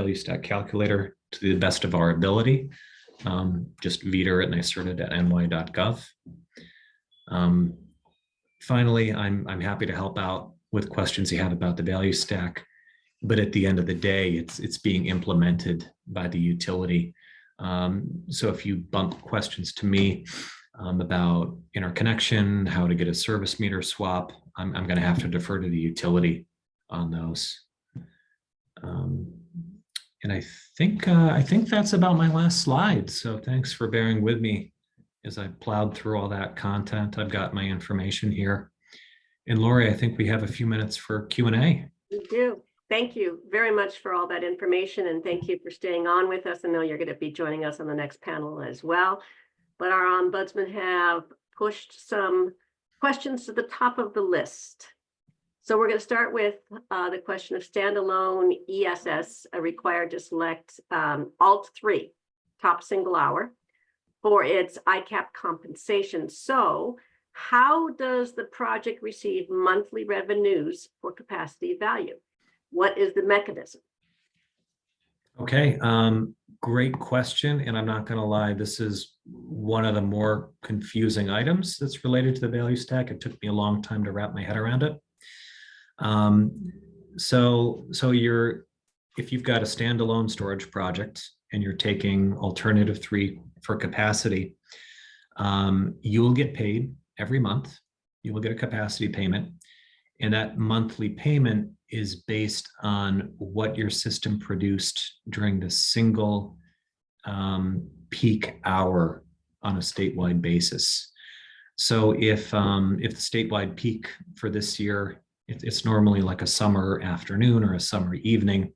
calculator to the best of our ability. Just veeder@nyserda.ny.gov. Finally, I'm happy to help out with questions you have about the value stack, but at the end of the day, it's being implemented by the utility. So if you bump questions to me about interconnection, how to get a service meter swap, I'm going to have to defer to the utility on those. And I think that's about my last slide. So thanks for bearing with me as I plowed through all that content. I've got my information here. And Lori, I think we have a few minutes for Q&A. We do. Thank you very much for all that information, and thank you for staying on with us. I know you're going to be joining us on the next panel as well. But our ombudsman have pushed some questions to the top of the list. So we're going to start with the question of standalone ESS required to select Alt 3, top single hour, for its ICAP compensation. So how does the project receive monthly revenues for capacity value? What is the mechanism? Okay, great question. And I'm not going to lie, this is one of the more confusing items that's related to the value stack. It took me a long time to wrap my head around it. So if you've got a standalone storage project and you're taking alternative 3 for capacity, you will get paid every month. You will get a capacity payment, and that monthly payment is based on what your system produced during the single peak hour on a statewide basis. So if the statewide peak for this year, it's normally like a summer afternoon or a summer evening.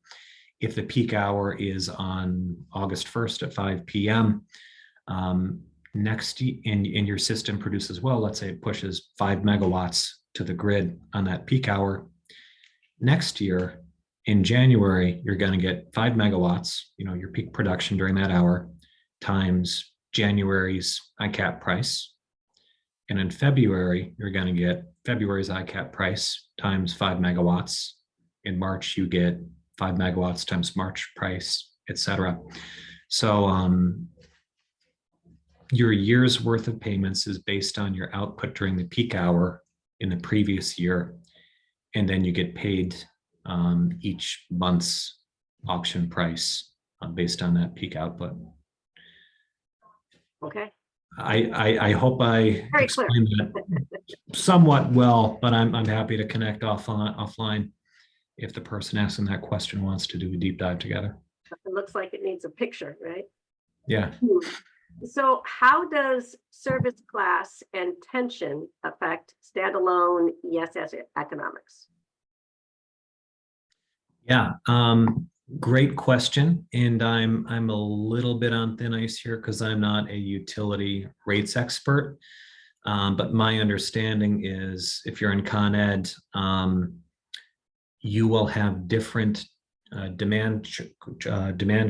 If the peak hour is on August 1st at 5 p.m., and your system produces, well, let's say it pushes 5 megawatts to the grid on that peak hour. Next year, in January, you're going to get 5 megawatts, your peak production during that hour, times January's ICAP price. And in February, you're going to get February's ICAP price times 5 megawatts. In March, you get 5 megawatts times March price, et cetera. So your year's worth of payments is based on your output during the peak hour in the previous year. And then you get paid each month's auction price based on that peak output. Okay. I hope I explained that somewhat well, but I'm happy to connect offline if the person asking that question wants to do a deep dive together. It looks like it needs a picture, right? Yeah. So how does service class and tension affect standalone ESS economics? Yeah, great question. And I'm a little bit on thin ice here because I'm not a utility rates expert. But my understanding is if you're in Con Ed, you will have different demand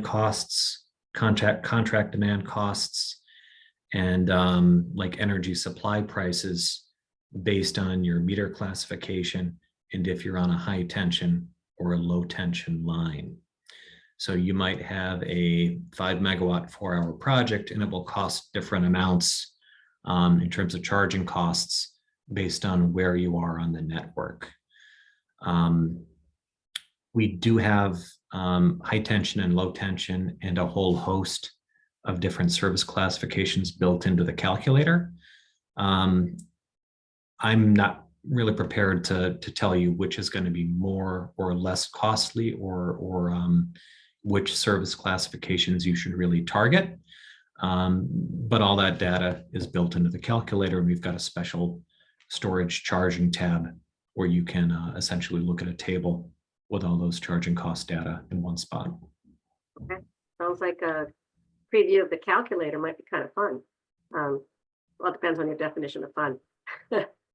costs, contract demand costs, and like energy supply prices based on your meter classification and if you're on a high tension or a low tension line. So you might have a 5 megawatt 4-hour project and it will cost different amounts in terms of charging costs based on where you are on the network. We do have high tension and low tension and a whole host of different service classifications built into the calculator. I'm not really prepared to tell you which is going to be more or less costly or which service classifications you should really target. But all that data is built into the calculator. We've got a special storage charging tab where you can essentially look at a table with all those charging cost data in one spot. Okay. Sounds like a preview of the calculator might be kind of fun. Well, it depends on your definition of fun.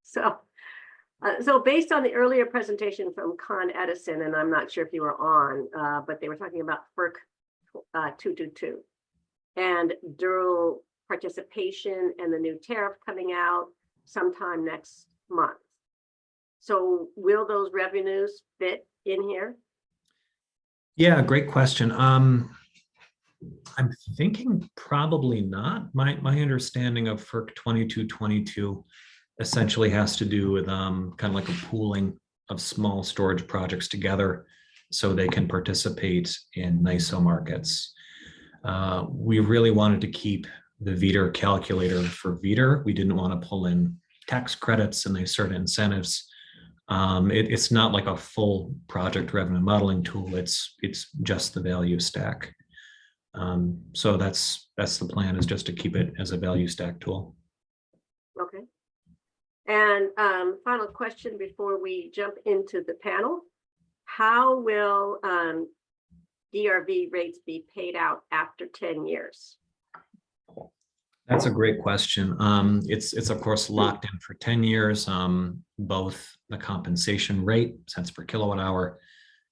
So based on the earlier presentation from Con Edison, and I'm not sure if you were on, but they were talking about FERC 222 and dual participation and the new tariff coming out sometime next month. So will those revenues fit in here? Yeah, great question. I'm thinking probably not. My understanding of FERC 2222 essentially has to do with kind of like a pooling of small storage projects together so they can participate in NYSO markets. We really wanted to keep the VETR calculator for VETR. We didn't want to pull in tax credits and NYSERDA incentives. It's not like a full project revenue modeling tool. It's just the value stack. So that's the plan, is just to keep it as a value stack tool. Okay. And final question before we jump into the panel. How will DRV rates be paid out after 10 years? That's a great question. It's of course locked in for 10 years, both the compensation rate, cents per kilowatt hour,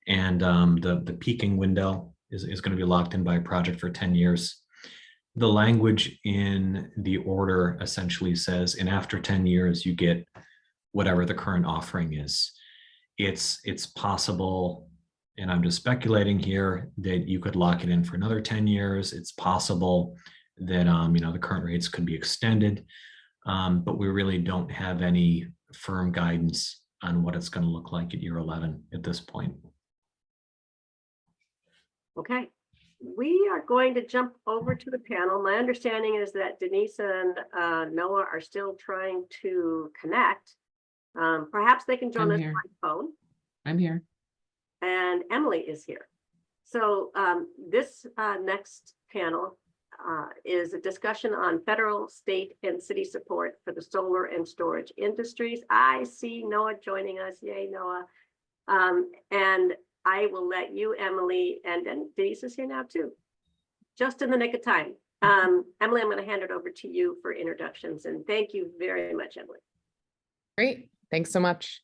and the peaking window is going to be locked in by a project for 10 years. The language in the order essentially says, and after 10 years, you get whatever the current offering is. It's possible, and I'm just speculating here, that you could lock it in for another 10 years. It's possible that the current rates could be extended, but we really don't have any firm guidance on what it's going to look like at year 11 at this point. Okay, we are going to jump over to the panel. My understanding is that Denise and Noah are still trying to connect. Perhaps they can join us by phone. I'm here. And Emily is here. So this next panel is a discussion on federal, state, and city support for the solar and storage industries. I see Noah joining us. Yay, Noah. And I will let you, Emily, and Denise is here now too, just in the nick of time. Emily, I'm going to hand it over to you for introductions, and thank you very much, Emily. Great. Thanks so much.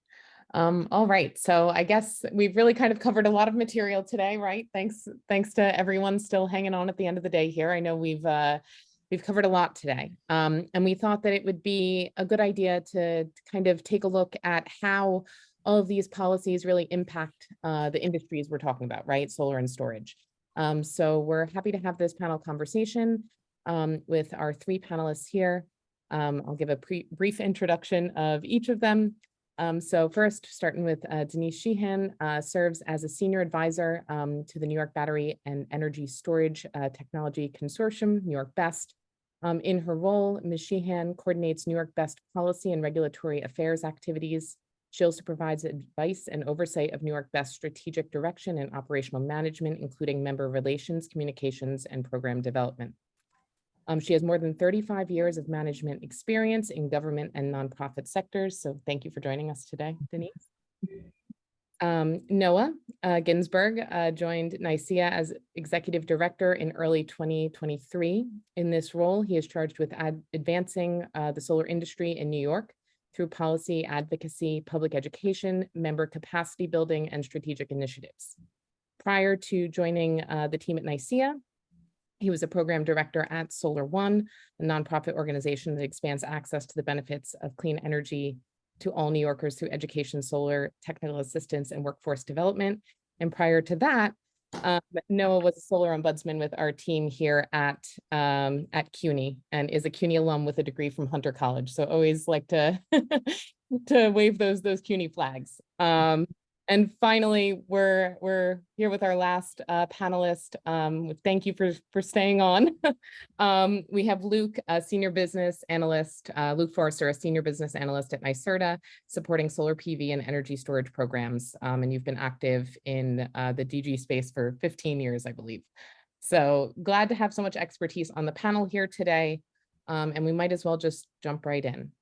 All right. So I guess we've really kind of covered a lot of material today, right? Thanks to everyone still hanging on at the end of the day here. I know we've covered a lot today. And we thought that it would be a good idea to kind of take a look at how all of these policies really impact the industries we're talking about, right? Solar and storage. So we're happy to have this panel conversation with our three panelists here. I'll give a brief introduction of each of them. So first, starting with Denise Sheehan, serves as a senior advisor to the New York Battery and Energy Storage Technology Consortium, New York BEST. In her role, Ms. Sheehan coordinates New York BEST policy and regulatory affairs activities. She also provides advice and oversight of New York BEST strategic direction and operational management, including member relations, communications, and program development. She has more than 35 years of management experience in government and nonprofit sectors. So thank you for joining us today, Denise. Noah Ginsberg joined NYSEIA as Executive Director in early 2023. In this role, he is charged with advancing the solar industry in New York through policy advocacy, public education, member capacity building, and strategic initiatives. Prior to joining the team at NYSEIA, he was a program director at Solar One, a nonprofit organization that expands access to the benefits of clean energy to all New Yorkers through education, solar, technical assistance, and workforce development. And prior to that, Noah was a solar ombudsman with our team here at CUNY and is a CUNY alum with a degree from Hunter College. So always like to to wave those CUNY flags. And finally, we're here with our last panelist. Thank you for staying on. We have Luke, a senior business analyst, Luke Forrester, a senior business analyst at NYSERDA, supporting solar PV and energy storage programs. And you've been active in the DG space for 15 years, I believe. So glad to have so much expertise on the panel here today. And we might as well just jump right in.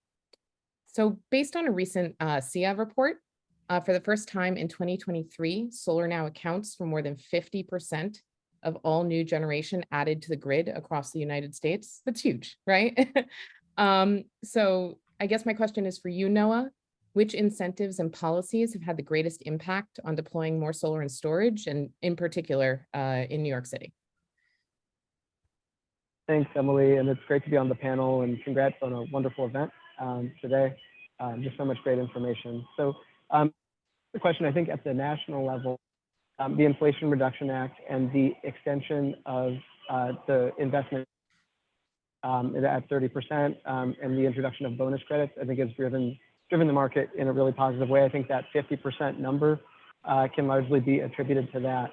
So based on a recent SEIA report, for the first time in 2023, solar now accounts for more than 50% of all new generation added to the grid across the United States. That's huge, right? So I guess my question is for you, Noah. Which incentives and policies have had the greatest impact on deploying more solar and storage, and in particular in New York City? Thanks, Emily, and it's great to be on the panel, and congrats on a wonderful event today. Just so much great information. So the question, I think at the national level, the Inflation Reduction Act and the extension of the investment at 30% and the introduction of bonus credits, I think has driven the market in a really positive way. I think that 50% number can largely be attributed to that.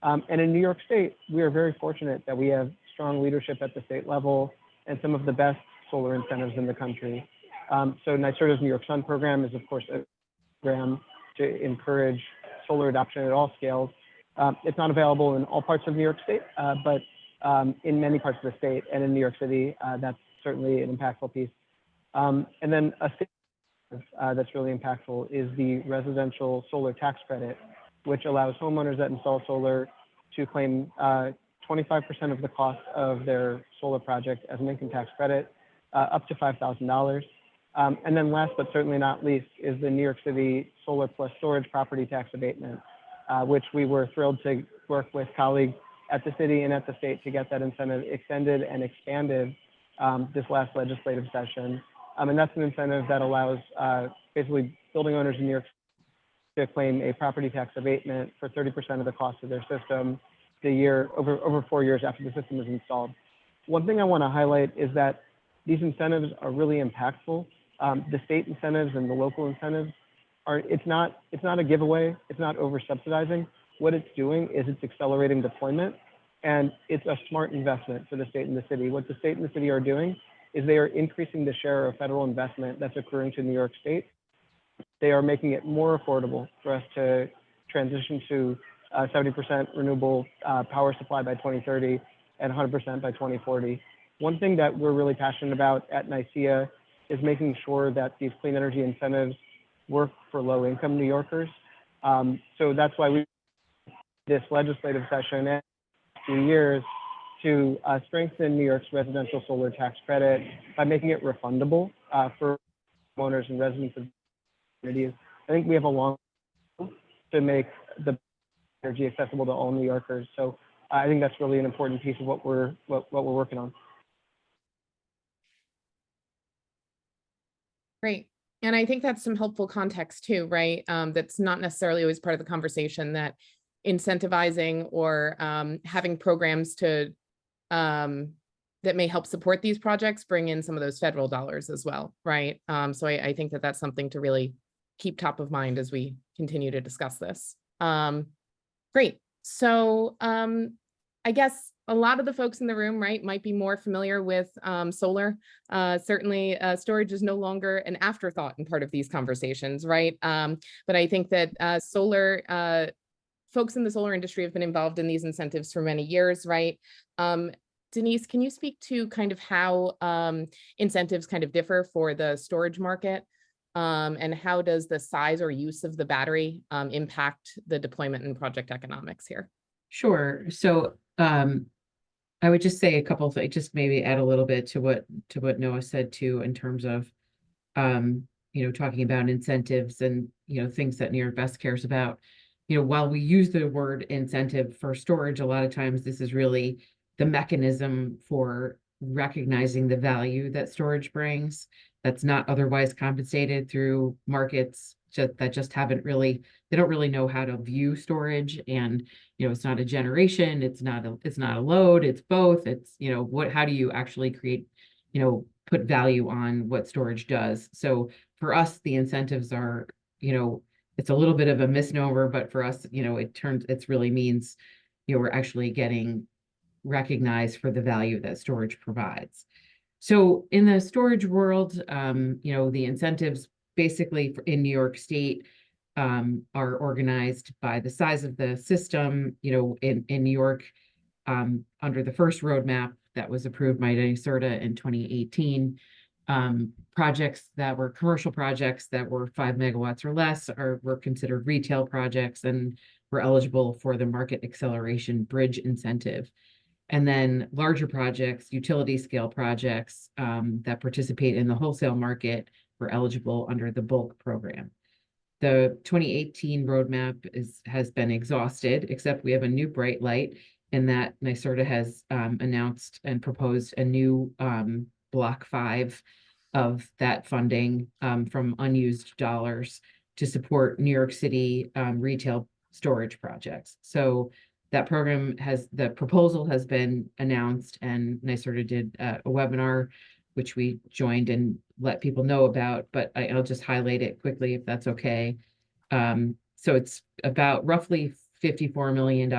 And in New York State, we are very fortunate that we have strong leadership at the state level and some of the best solar incentives in the country. So NYSERDA's New York Sun program is, of course, a program to encourage solar adoption at all scales. It's not available in all parts of New York State, but in many parts of the state and in New York City, that's certainly an impactful piece. And then a state that's really impactful is the residential solar tax credit, which allows homeowners that install solar to claim 25% of the cost of their solar project as an income tax credit, up to $5,000. And then last but certainly not least is the New York City Solar+Storage property tax abatement, which we were thrilled to work with colleagues at the city and at the state to get that incentive extended and expanded this last legislative session. And that's an incentive that allows basically building owners in New York to claim a property tax abatement for 30% of the cost of their system over 4 years after the system is installed. One thing I want to highlight is that these incentives are really impactful. The state incentives and the local incentives it's not a giveaway. It's not over subsidizing. What it's doing is it's accelerating deployment, and it's a smart investment for the state and the city. What the state and the city are doing is they are increasing the share of federal investment that's accruing to New York State. They are making it more affordable for us to transition to 70% renewable power supply by 2030 and 100% by 2040. One thing that we're really passionate about at NYSEIA is making sure that these clean energy incentives work for low-income New Yorkers. So that's why we this legislative session in 2 years to strengthen New York's residential solar tax credit by making it refundable for owners and residents of communities. I think we have a long way to make the energy accessible to all New Yorkers. So I think that's really an important piece of what we're working on. Great. And I think that's some helpful context too, right? That's not necessarily always part of the conversation, that incentivizing or having programs to that may help support these projects bring in some of those federal dollars as well, right? So I think that that's something to really keep top of mind as we continue to discuss this. Great. So I guess a lot of the folks in the room, right, might be more familiar with solar. Certainly storage is no longer an afterthought in part of these conversations, right? But I think that solar, folks in the solar industry have been involved in these incentives for many years, right? Denise, can you speak to kind of how incentives kind of differ for the storage market? And how does the size or use of the battery impact the deployment and project economics here? Sure. So I would just say a couple of things, just maybe add a little bit to what Noah said too, in terms of talking about incentives and things that New York Best cares about. While we use the word incentive for storage, a lot of times this is really the mechanism for recognizing the value that storage brings that's not otherwise compensated through markets that just haven't really, they don't really know how to view storage. And it's not a generation, it's not a load, it's both. It's how do you actually create, put value on what storage does. So for us, the incentives are, it's a little bit of a misnomer, but for us, it really means, we're actually getting recognized for the value that storage provides. So in the storage world, the incentives basically in New York State are organized by the size of the system. In New York, under the first roadmap that was approved by NYSERDA in 2018, projects that were commercial projects that were 5 megawatts or less were considered retail projects and were eligible for the market acceleration bridge incentive. And then larger projects, utility scale projects that participate in the wholesale market were eligible under the bulk program. The 2018 roadmap has been exhausted, except we have a new bright light in that NYSERDA has announced and proposed a new block 5 of that funding from unused dollars to support New York City retail storage projects. So that program the proposal has been announced, and NYSERDA did a webinar, which we joined and let people know about, but I'll just highlight it quickly if that's okay. So it's about roughly $54 million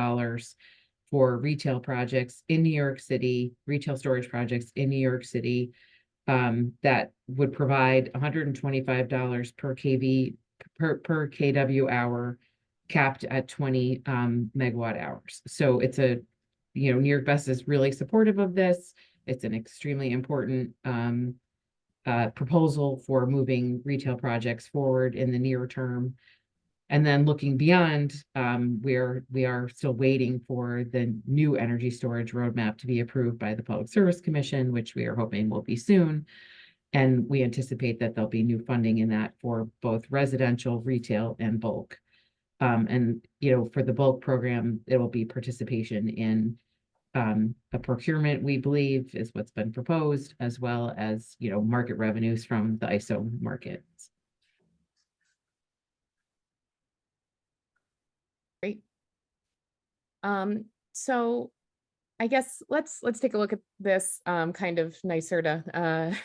for retail projects in New York City, retail storage projects in New York City, that would provide $125 per kW hour, capped at 20 megawatt hours. So it's New York Best is really supportive of this. It's an extremely important proposal for moving retail projects forward in the near term. And then looking beyond, we are still waiting for the new energy storage roadmap to be approved by the Public Service Commission, which we are hoping will be soon. And we anticipate that there'll be new funding in that for both residential, retail, and bulk. And for the bulk program, it will be participation in a procurement, we believe, is what's been proposed, as well as market revenues from the ISO markets. Great. So I guess let's take a look at this kind of NYSERDA,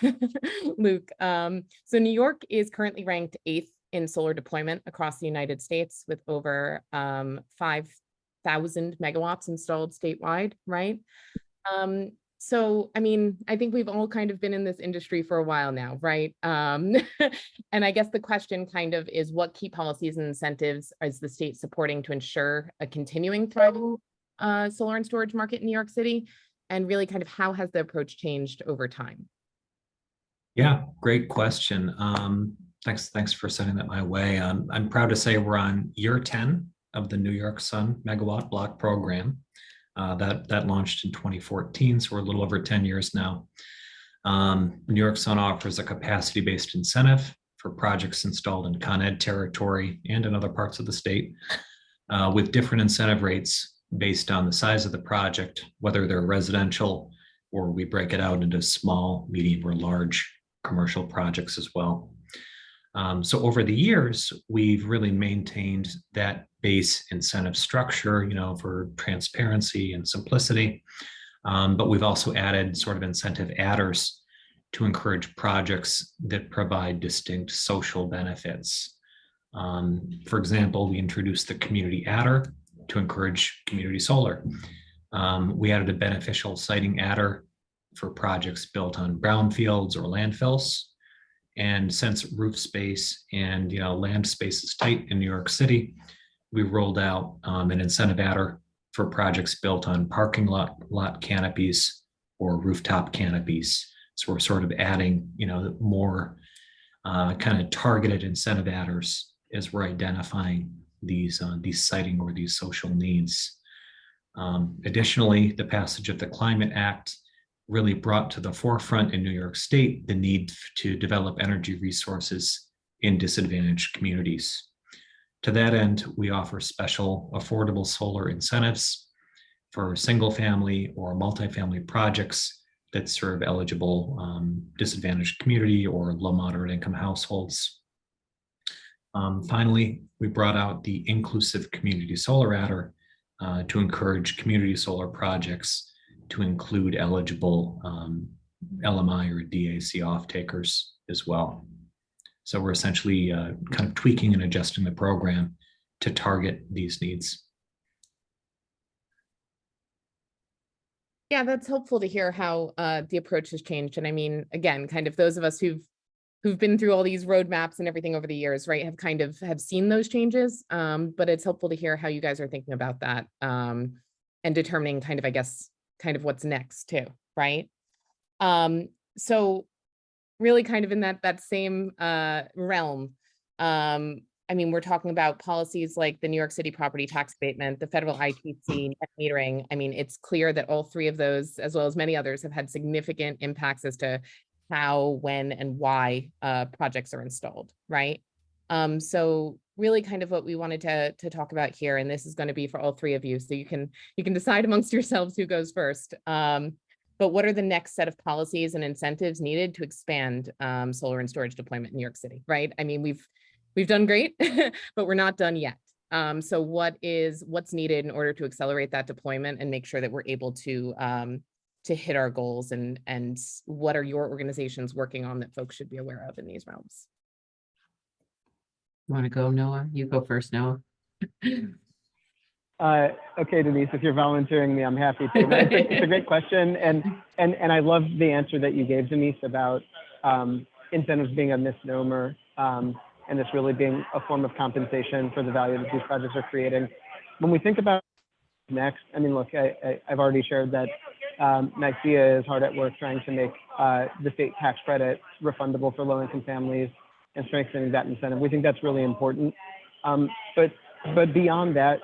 Luke. So New York is currently ranked 8th in solar deployment across the United States, with over 5,000 megawatts installed statewide, right? So, I mean, I think we've all kind of been in this industry for a while now, right? And I guess the question kind of is, what key policies and incentives is the state supporting to ensure a continuing thriving solar and storage market in New York City? And really kind of how has the approach changed over time? Yeah, great question. Thanks for sending that my way. I'm proud to say we're on year 10 of the New York Sun Megawatt Block Program. That launched in 2014, so we're a little over 10 years now. New York Sun offers a capacity-based incentive for projects installed in Con Ed territory and in other parts of the state, with different incentive rates based on the size of the project, whether they're residential or we break it out into small, medium, or large commercial projects as well. So over the years, we've really maintained that base incentive structure, for transparency and simplicity. But we've also added sort of incentive adders to encourage projects that provide distinct social benefits. For example, we introduced the community adder to encourage community solar. We added a beneficial siting adder for projects built on brownfields or landfills. And since roof space and land space is tight in New York City, we rolled out an incentive adder for projects built on parking lot canopies or rooftop canopies. So we're sort of adding more kind of targeted incentive adders as we're identifying these siting or these social needs. Additionally, the passage of the Climate Act really brought to the forefront in New York State the need to develop energy resources in disadvantaged communities. To that end, we offer special affordable solar incentives for single family or multifamily projects that serve eligible disadvantaged community or low moderate income households. Finally, we brought out the inclusive community solar adder to encourage community solar projects to include eligible LMI or DAC off-takers as well. So we're essentially kind of tweaking and adjusting the program to target these needs. Yeah, that's helpful to hear how the approach has changed. And I mean, again, kind of those of us who've been through all these roadmaps and everything over the years, right, have seen those changes. But it's helpful to hear how you guys are thinking about that and determining kind of, I guess, kind of what's next too, right? So really kind of in that same realm, I mean, we're talking about policies like the New York City property tax abatement, the federal ITC, net metering. I mean, it's clear that all three of those, as well as many others, have had significant impacts as to how, when, and why projects are installed, right? So really kind of what we wanted to talk about here, and this is going to be for all three of you, so you can decide amongst yourselves who goes first. But what are the next set of policies and incentives needed to expand solar and storage deployment in New York City, right? I mean, we've done great, but we're not done yet. So what's needed in order to accelerate that deployment and make sure that we're able to hit our goals, and what are your organizations working on that folks should be aware of in these realms? Want to go, Noah? You go first, Noah. Okay, Denise, if you're volunteering me, I'm happy to. No, it's a great question, and I love the answer that you gave, Denise, about incentives being a misnomer, and this really being a form of compensation for the value that these projects are creating. When we think about next, I mean, look, I've already shared that NYSEIA is hard at work trying to make the state tax credit refundable for low-income families and strengthening that incentive. We think that's really important. But beyond that,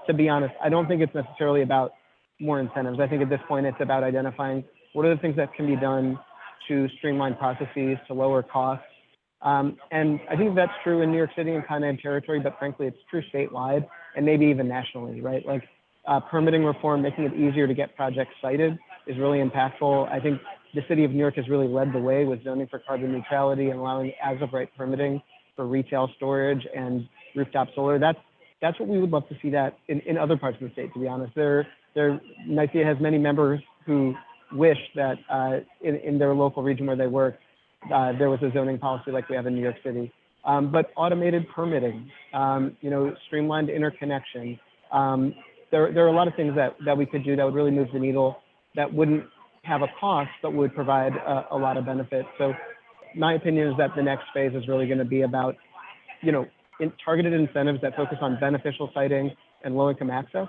to be honest, I don't think it's necessarily about more incentives. I think at this point, it's about identifying what are the things that can be done to streamline processes, to lower costs. And I think that's true in New York City and Con Ed territory, but frankly, it's true statewide and maybe even nationally, right? Like permitting reform, making it easier to get projects cited is really impactful. I think the city of New York has really led the way with zoning for carbon neutrality and allowing as-of-right permitting for retail storage and rooftop solar. That's what we would love to see that in other parts of the state, to be honest. NYSEIA has many members who wish that in their local region where they work, there was a zoning policy like we have in New York City. But automated permitting, streamlined interconnection. There are a lot of things that we could do that would really move the needle, that wouldn't have a cost, but would provide a lot of benefit. So my opinion is that the next phase is really going to be about, targeted incentives that focus on beneficial siting and low-income access,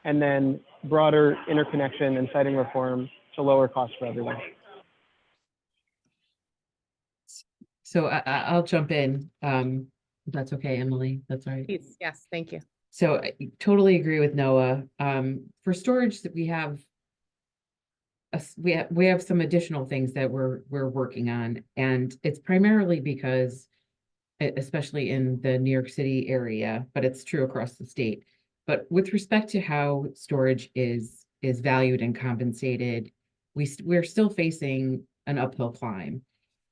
and then broader interconnection and siting reform to lower costs for everyone. So I'll jump in. If that's okay, Emily. That's all right. Please. Yes, thank you. So I totally agree with Noah. For storage, that we have some additional things that we're working on, and it's primarily because, especially in the New York City area, but it's true across the state. But with respect to how storage is valued and compensated, we're still facing an uphill climb.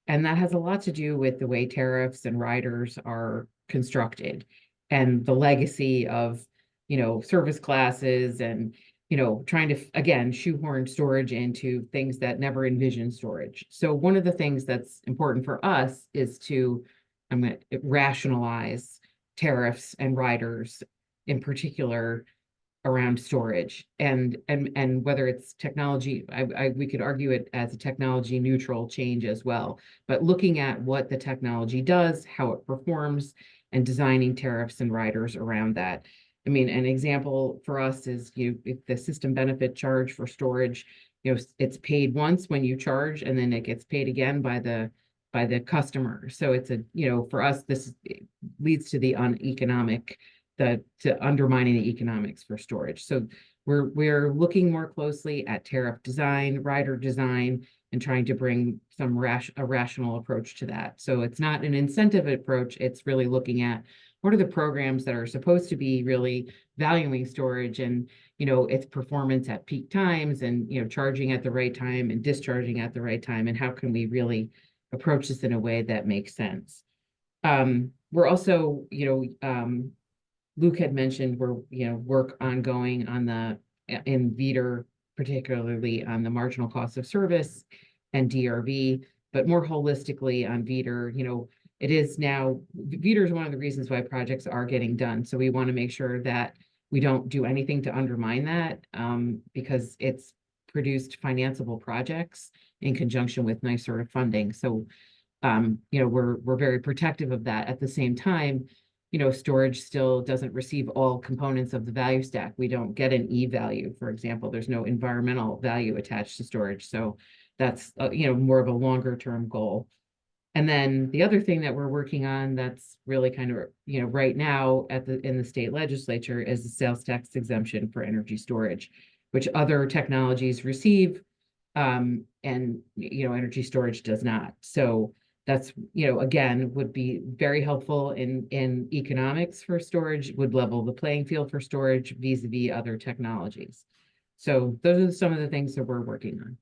And that has a lot to do with the way tariffs and riders are constructed and the legacy of, service classes and, trying to, again, shoehorn storage into things that never envisioned storage. So one of the things that's important for us is to rationalize tariffs and riders, in particular around storage, and whether it's technology, we could argue it as a technology neutral change as well, but looking at what the technology does, how it performs, and designing tariffs and riders around that. I mean, an example for us is if the system benefit charge for storage, it's paid once when you charge, and then it gets paid again by the the customer. So it's a, you know, for us, this leads to the uneconomic, to undermining the economics for storage. So we're looking more closely at tariff design, rider design, and trying to bring some a rational approach to that. So it's not an incentive approach. It's really looking at what are the programs that are supposed to be really valuing storage and, you know, its performance at peak times and, you know, charging at the right time and discharging at the right time. And how can we really approach this in a way that makes sense? We're also, you know, Luke had mentioned work ongoing on in VEDR, particularly on the marginal cost of service and DRV, but more holistically on VEDR. You know, it is now, VEDR is one of the reasons why projects are getting done. So we want to make sure that we don't do anything to undermine that, because it's produced financeable projects in conjunction with NYSERDA funding. So, you know, we're very protective of that. At the same time, you know, storage still doesn't receive all components of the value stack. We don't get an E value, for example. There's no environmental value attached to storage. So that's, you know, more of a longer term goal. And then the other thing that we're working on that's really kind of, you know, right now in the state legislature is the sales tax exemption for energy storage, which other technologies receive, and, you know, energy storage does not. So that's, you know, again, would be very helpful in economics for storage, would level the playing field for storage vis-a-vis other technologies. So those are some of the things that we're working on.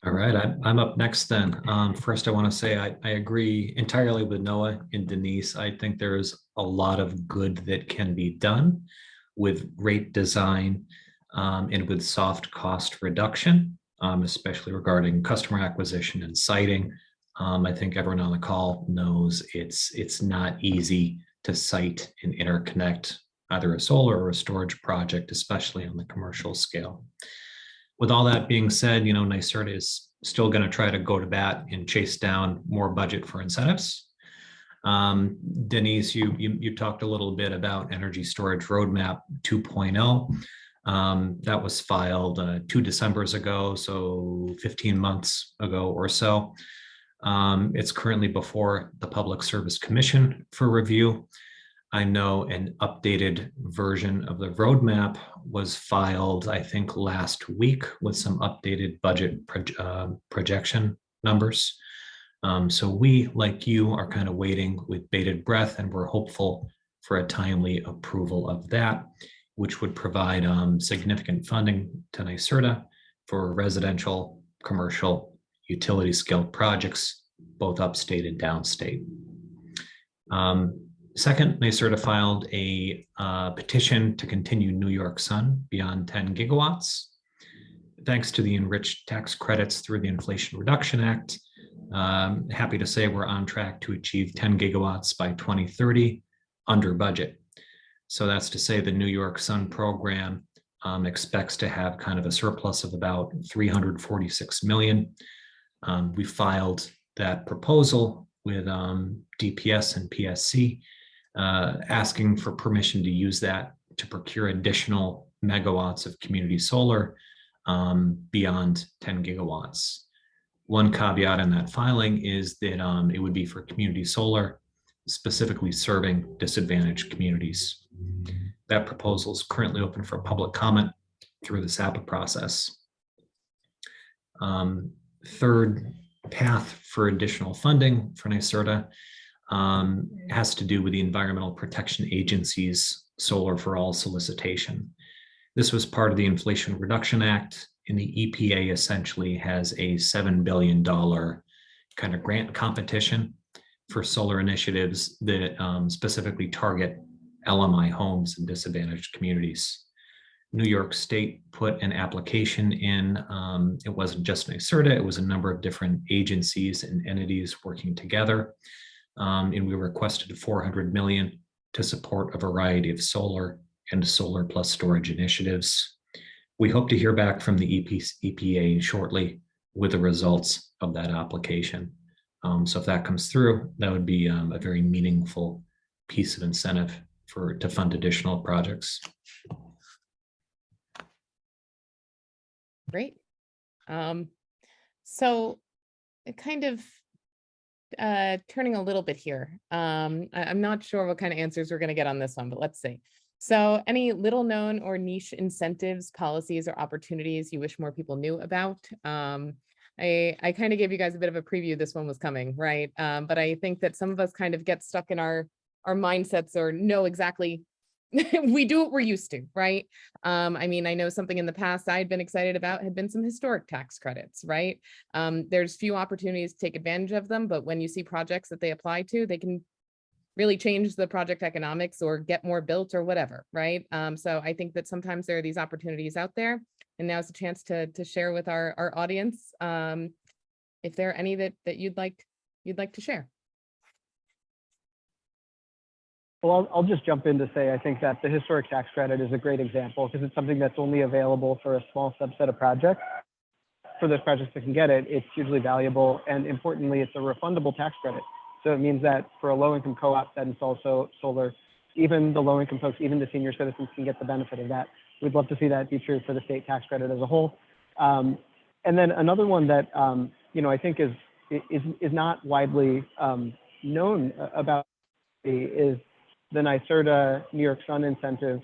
All right, I'm up next then. First, I want to say I agree entirely with Noah and Denise. I think there's a lot of good that can be done with great design and with soft cost reduction, especially regarding customer acquisition and siting. I think everyone on the call knows it's not easy to site and interconnect either a solar or a storage project, especially on the commercial scale. With all that being said, you know, NYSERDA is still going to try to go to bat and chase down more budget for incentives. Denise, you talked a little bit about Energy Storage Roadmap 2.0. That was filed 2 Decembers ago, so 15 months ago or so. It's currently before the Public Service Commission for review. I know an updated version of the roadmap was filed, I think, last week with some updated budget projection numbers. So we, like you, are kind of waiting with bated breath, and we're hopeful for a timely approval of that, which would provide significant funding to NYSERDA for residential, commercial, utility scale projects, both upstate and downstate. Second, NYSERDA filed a petition to continue New York Sun beyond 10 gigawatts. Thanks to the enriched tax credits through the Inflation Reduction Act, happy to say we're on track to achieve 10 gigawatts by 2030 under budget. So that's to say the New York Sun program expects to have kind of a surplus of about 346 million. We filed that proposal with DPS and PSC, asking for permission to use that to procure additional megawatts of community solar beyond 10 gigawatts. One caveat in that filing is that it would be for community solar, specifically serving disadvantaged communities. That proposal is currently open for public comment through the SAPA process. Third path for additional funding for NYSERDA has to do with the Environmental Protection Agency's Solar for All solicitation. This was part of the Inflation Reduction Act, and the EPA essentially has a $7 billion kind of grant competition for solar initiatives that specifically target LMI homes in disadvantaged communities. New York State put an application in. It wasn't just NYSERDA, it was a number of different agencies and entities working together. And we requested 400 million to support a variety of solar and solar plus storage initiatives. We hope to hear back from the EPA shortly with the results of that application. So if that comes through, that would be a very meaningful piece of incentive to fund additional projects. Great. So kind of turning a little bit here. I'm not sure what kind of answers we're going to get on this one, but let's see. So any little known or niche incentives, policies, or opportunities you wish more people knew about? I kind of gave you guys a bit of a preview this one was coming, right? But I think that some of us kind of get stuck in our mindsets or know exactly we do what we're used to, right? I mean, I know something in the past I'd been excited about had been some historic tax credits, right? There's few opportunities to take advantage of them, but when you see projects that they apply to, they can really change the project economics or get more built or whatever, right? So I think that sometimes there are these opportunities out there, and now's the chance to share with our audience if there are any that you'd like to share. Well, I'll just jump in to say I think that the historic tax credit is a great example because it's something that's only available for a small subset of projects. For those projects that can get it, it's hugely valuable, and importantly, it's a refundable tax credit. So it means that for a low-income co-op that installs solar, even the low-income folks, even the senior citizens can get the benefit of that. We'd love to see that be true for the state tax credit as a whole. And then another one that I think is not widely known about is the NYSERDA New York Sun incentive,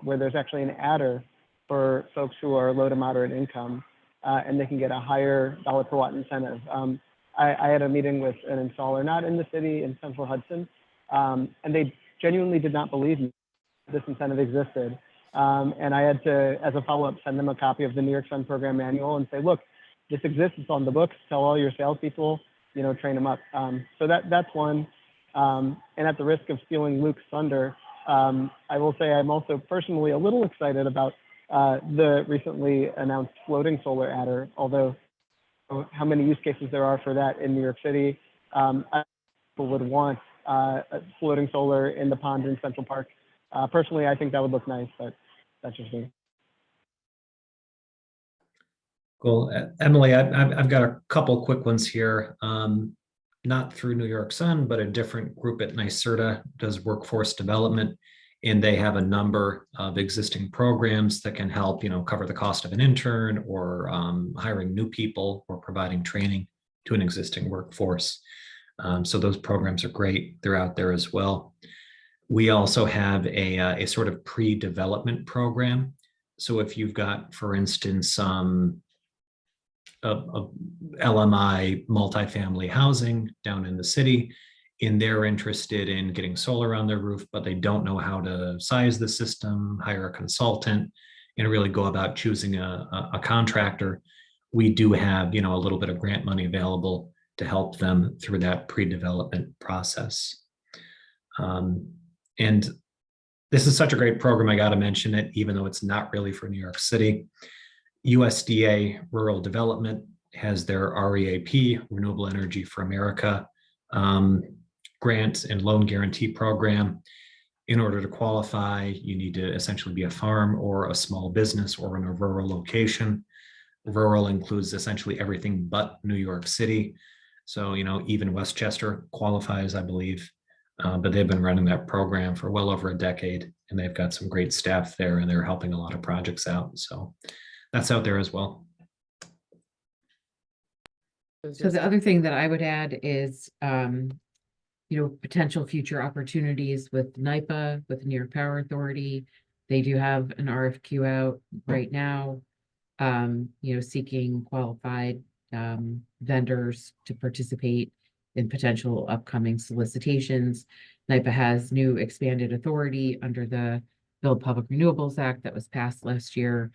where there's actually an adder for folks who are low to moderate income, and they can get a higher dollar per watt incentive. I had a meeting with an installer, not in the city, in Central Hudson, and they genuinely did not believe me this incentive existed. And I had to, as a follow-up, send them a copy of the New York Sun program manual and say, look, this exists, it's on the books, tell all your salespeople, train them up. So that's one. And at the risk of stealing Luke's thunder, I will say I'm also personally a little excited about the recently announced floating solar adder, although how many use cases there are for that in New York City. People would want floating solar in the pond in Central Park. Personally, I think that would look nice, but that's just me. Cool. Emily, I've got a couple quick ones here. Not through New York Sun, but a different group at NYSERDA does workforce development, and they have a number of existing programs that can help, cover the cost of an intern or hiring new people or providing training to an existing workforce. So those programs are great. They're out there as well. We also have a sort of pre-development program. So if you've got, for instance, of LMI multifamily housing down in the city, and they're interested in getting solar on their roof, but they don't know how to size the system, hire a consultant, and really go about choosing a contractor. We do have, a little bit of grant money available to help them through that pre-development process. And this is such a great program, I got to mention it, even though it's not really for New York City. USDA Rural Development has their REAP, Renewable Energy for America, grant and loan guarantee program. In order to qualify, you need to essentially be a farm or a small business or in a rural location. Rural includes essentially everything but New York City. So, even Westchester qualifies, I believe, but they've been running that program for well over a decade, and they've got some great staff there, and they're helping a lot of projects out. So that's out there as well. So the other thing that I would add is, potential future opportunities with NYPA, with the New York Power Authority. They do have an RFQ out right now, seeking qualified vendors to participate in potential upcoming solicitations. NYPA has new expanded authority under the Build Public Renewables Act that was passed last year.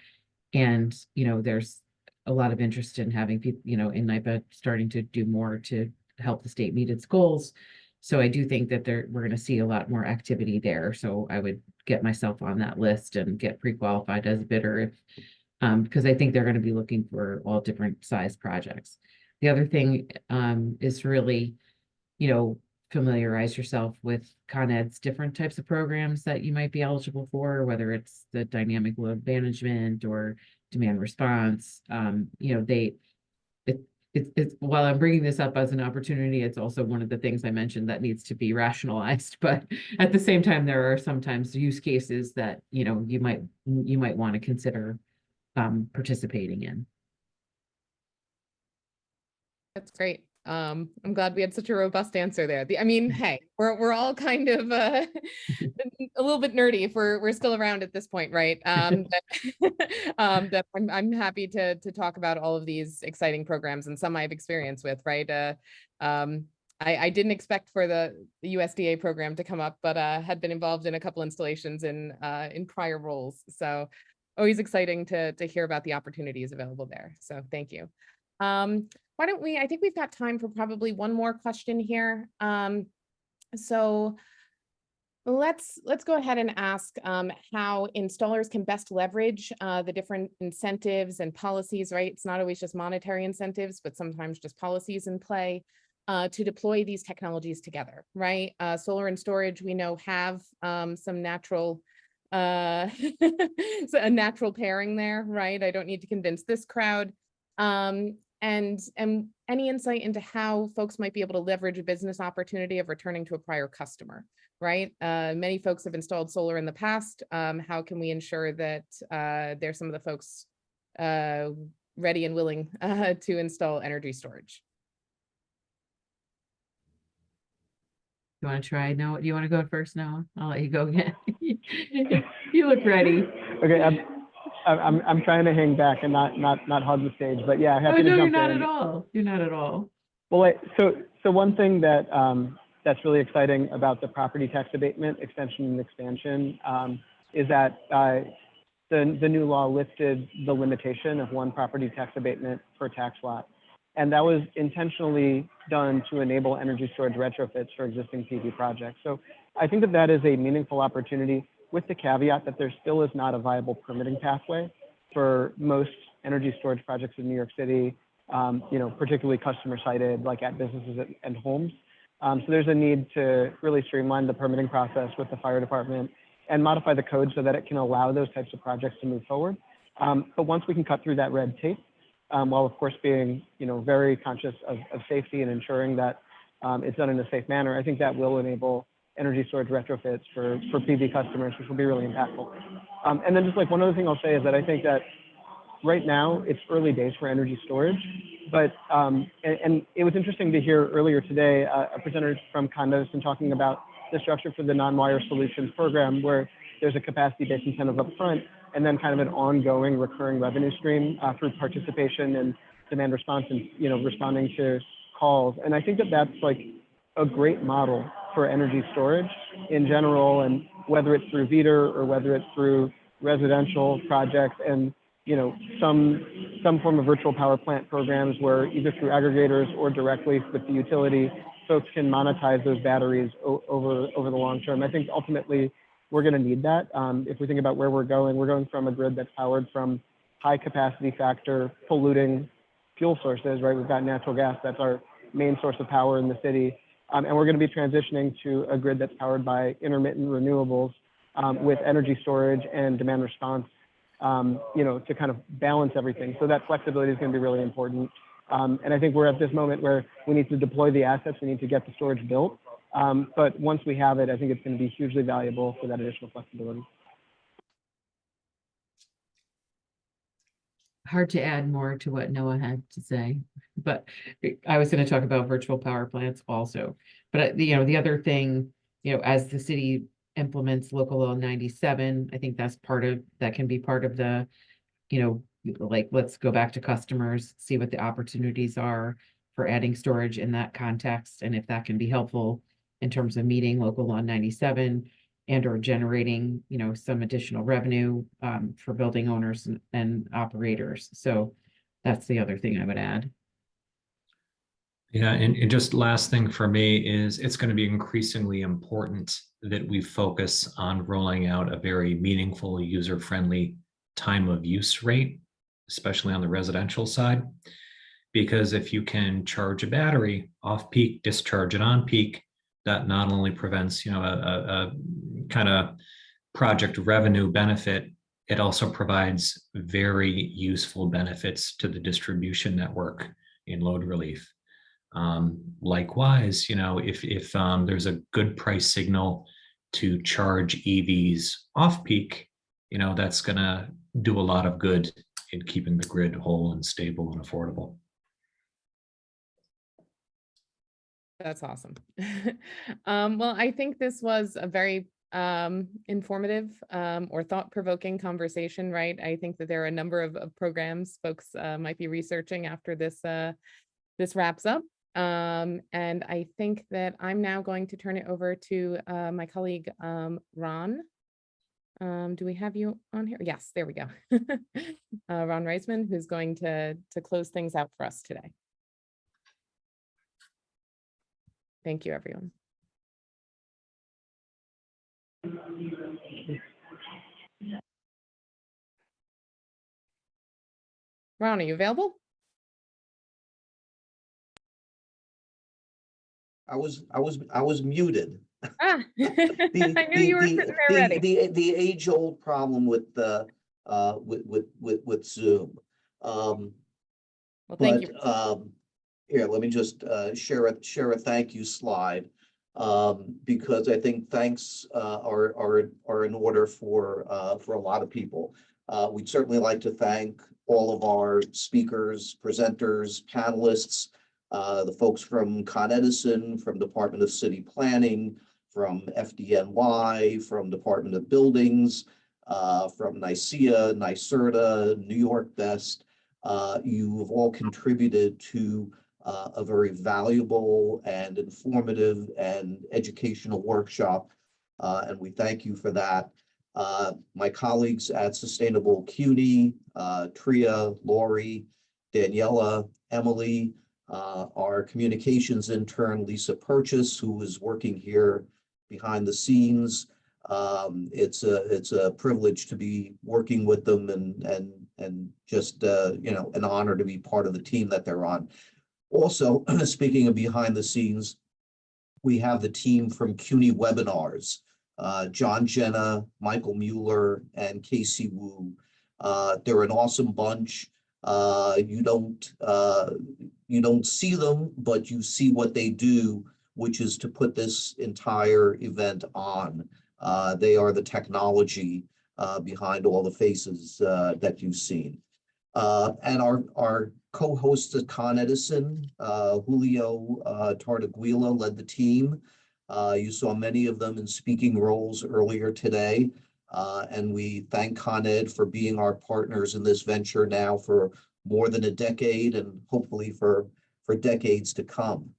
And, there's a lot of interest in having people, in NYPA starting to do more to help the state meet its goals. So I do think that we're going to see a lot more activity there. So I would get myself on that list and get pre-qualified as a bidder because I think they're going to be looking for all different size projects. The other thing is really, familiarize yourself with Con Ed's different types of programs that you might be eligible for, whether it's the dynamic load management or demand response. While I'm bringing this up as an opportunity, it's also one of the things I mentioned that needs to be rationalized. But at the same time, there are sometimes use cases that you might want to consider participating in. That's great. I'm glad we had such a robust answer there. I mean, hey, we're all kind of a little bit nerdy if we're still around at this point, right? That I'm happy to talk about all of these exciting programs, and some I've experienced with, right? I didn't expect for the USDA program to come up, but had been involved in a couple installations in prior roles. So always exciting to hear about the opportunities available there. So thank you. Why don't I think we've got time for probably one more question here. So let's go ahead and ask how installers can best leverage the different incentives and policies, right? It's not always just monetary incentives, but sometimes just policies in play to deploy these technologies together, right? Solar and storage, we know, have some natural so a natural pairing there, right? I don't need to convince this crowd. And any insight into how folks might be able to leverage a business opportunity of returning to a prior customer, right? Many folks have installed solar in the past. How can we ensure that there's some of the folks ready and willing to install energy storage? You want to try? No, do you want to go first now? I'll let you go again. You look ready. Okay, I'm trying to hang back and not hug the stage, but yeah, happy to no, jump you're not in. at all. You're not at all. Well, so one thing that that's really exciting about the property tax abatement extension and expansion is that the new law lifted the limitation of one property tax abatement per tax lot. And that was intentionally done to enable energy storage retrofits for existing PV projects. So I think that that is a meaningful opportunity, with the caveat that there still is not a viable permitting pathway for most energy storage projects in New York City, particularly customer sited, like at businesses and homes. So there's a need to really streamline the permitting process with the fire department and modify the code so that it can allow those types of projects to move forward. But once we can cut through that red tape, while of course being very conscious of safety and ensuring that it's done in a safe manner, I think that will enable energy storage retrofits for PV customers, which will be really impactful. And then just like one other thing I'll say is that I think that right now it's early days for energy storage, but and it was interesting to hear earlier today a presenter from Con Edison talking about the structure for the non-wire solutions program, where there's a capacity-based incentive up front and then kind of an ongoing recurring revenue stream through participation and demand response and responding to calls. And I think that that's like a great model for energy storage in general, and whether it's through VEDR or whether it's through residential projects and some form of virtual power plant programs where either through aggregators or directly with the utility, folks can monetize those batteries over the long term. I think ultimately we're going to need that. If we think about where we're going from a grid that's powered from high capacity factor polluting fuel sources, right? We've got natural gas, that's our main source of power in the city. And we're going to be transitioning to a grid that's powered by intermittent renewables with energy storage and demand response, to kind of balance everything. So that flexibility is going to be really important. And I think we're at this moment where we need to deploy the assets, we need to get the storage built. But once we have it, I think it's going to be hugely valuable for that additional flexibility. Hard to add more to what Noah had to say, but I was going to talk about virtual power plants also. But the other thing, as the city implements local law 97, I think that can be part of the, like, let's go back to customers, see what the opportunities are for adding storage in that context, and if that can be helpful in terms of meeting local law 97 and or generating, some additional revenue for building owners and operators. So that's the other thing I would add. Yeah, and just last thing for me is it's going to be increasingly important that we focus on rolling out a very meaningful, user-friendly time of use rate, especially on the residential side. Because if you can charge a battery off peak, discharge it on peak, that not only prevents, a kind of project revenue benefit, it also provides very useful benefits to the distribution network in load relief. Likewise, if there's a good price signal to charge EVs off peak, that's going to do a lot of good in keeping the grid whole and stable and affordable. That's awesome. Well, I think this was a very informative or thought-provoking conversation, right? I think that there are a number of programs folks might be researching after this this wraps up. And I think that I'm now going to turn it over to my colleague Ron. Do we have you on here? Yes, there we go. Ron Reisman, who's going to close things out for us today. Thank you, everyone. Ron, are you available? I was muted. Ah, I knew you were sitting there ready. The age-old problem with Zoom. Well, thank you. Here, let me just share a thank you slide, because I think thanks are in order for a lot of people. We'd certainly like to thank all of our speakers, presenters, panelists, the folks from Con Edison, from Department of City Planning, from FDNY, from Department of Buildings, from NYSEIA, NYSERDA, New York Best. You've all contributed to a very valuable and informative and educational workshop, and we thank you for that. My colleagues at Sustainable CUNY, Tria, Lori, Daniela, Emily, our communications intern, Lisa Purchase, who is working here behind the scenes. It's a privilege to be working with them, and just you know, an honor to be part of the team that they're on. Also, speaking of behind the scenes, we have the team from CUNY Webinars, John Jenna, Michael Mueller, and Casey Wu. They're an awesome bunch. You don't see them, but you see what they do, which is to put this entire event on. They are the technology behind all the faces that you've seen. And our co-hosts at Con Edison, Julio Tartaguila led the team. You saw many of them in speaking roles earlier today. And we thank Con Ed for being our partners in this venture now for more than a decade, and hopefully for decades to come.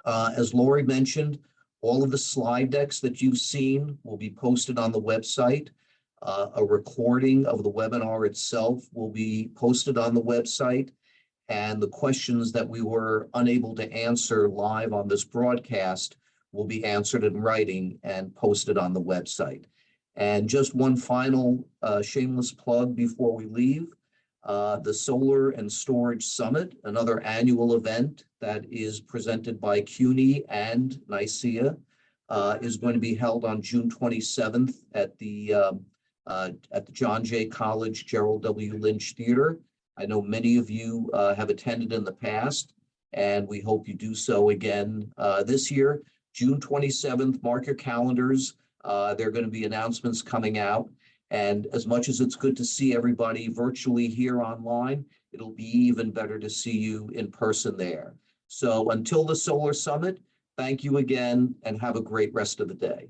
As Lori mentioned, all of the slide decks that you've seen will be posted on the website. A recording of the webinar itself will be posted on the website, and the questions that we were unable to answer live on this broadcast will be answered in writing and posted on the website. And just one final shameless plug before we leave. The Solar and Storage Summit, another annual event that is presented by CUNY and NYSEIA, is going to be held on June 27th at the John Jay College Gerald W. Lynch Theater. I know many of you have attended in the past, and we hope you do so again this year. June 27th, mark your calendars. There are going to be announcements coming out. And as much as it's good to see everybody virtually here online, it'll be even better to see you in person there. So until the Solar Summit, thank you again and have a great rest of the day.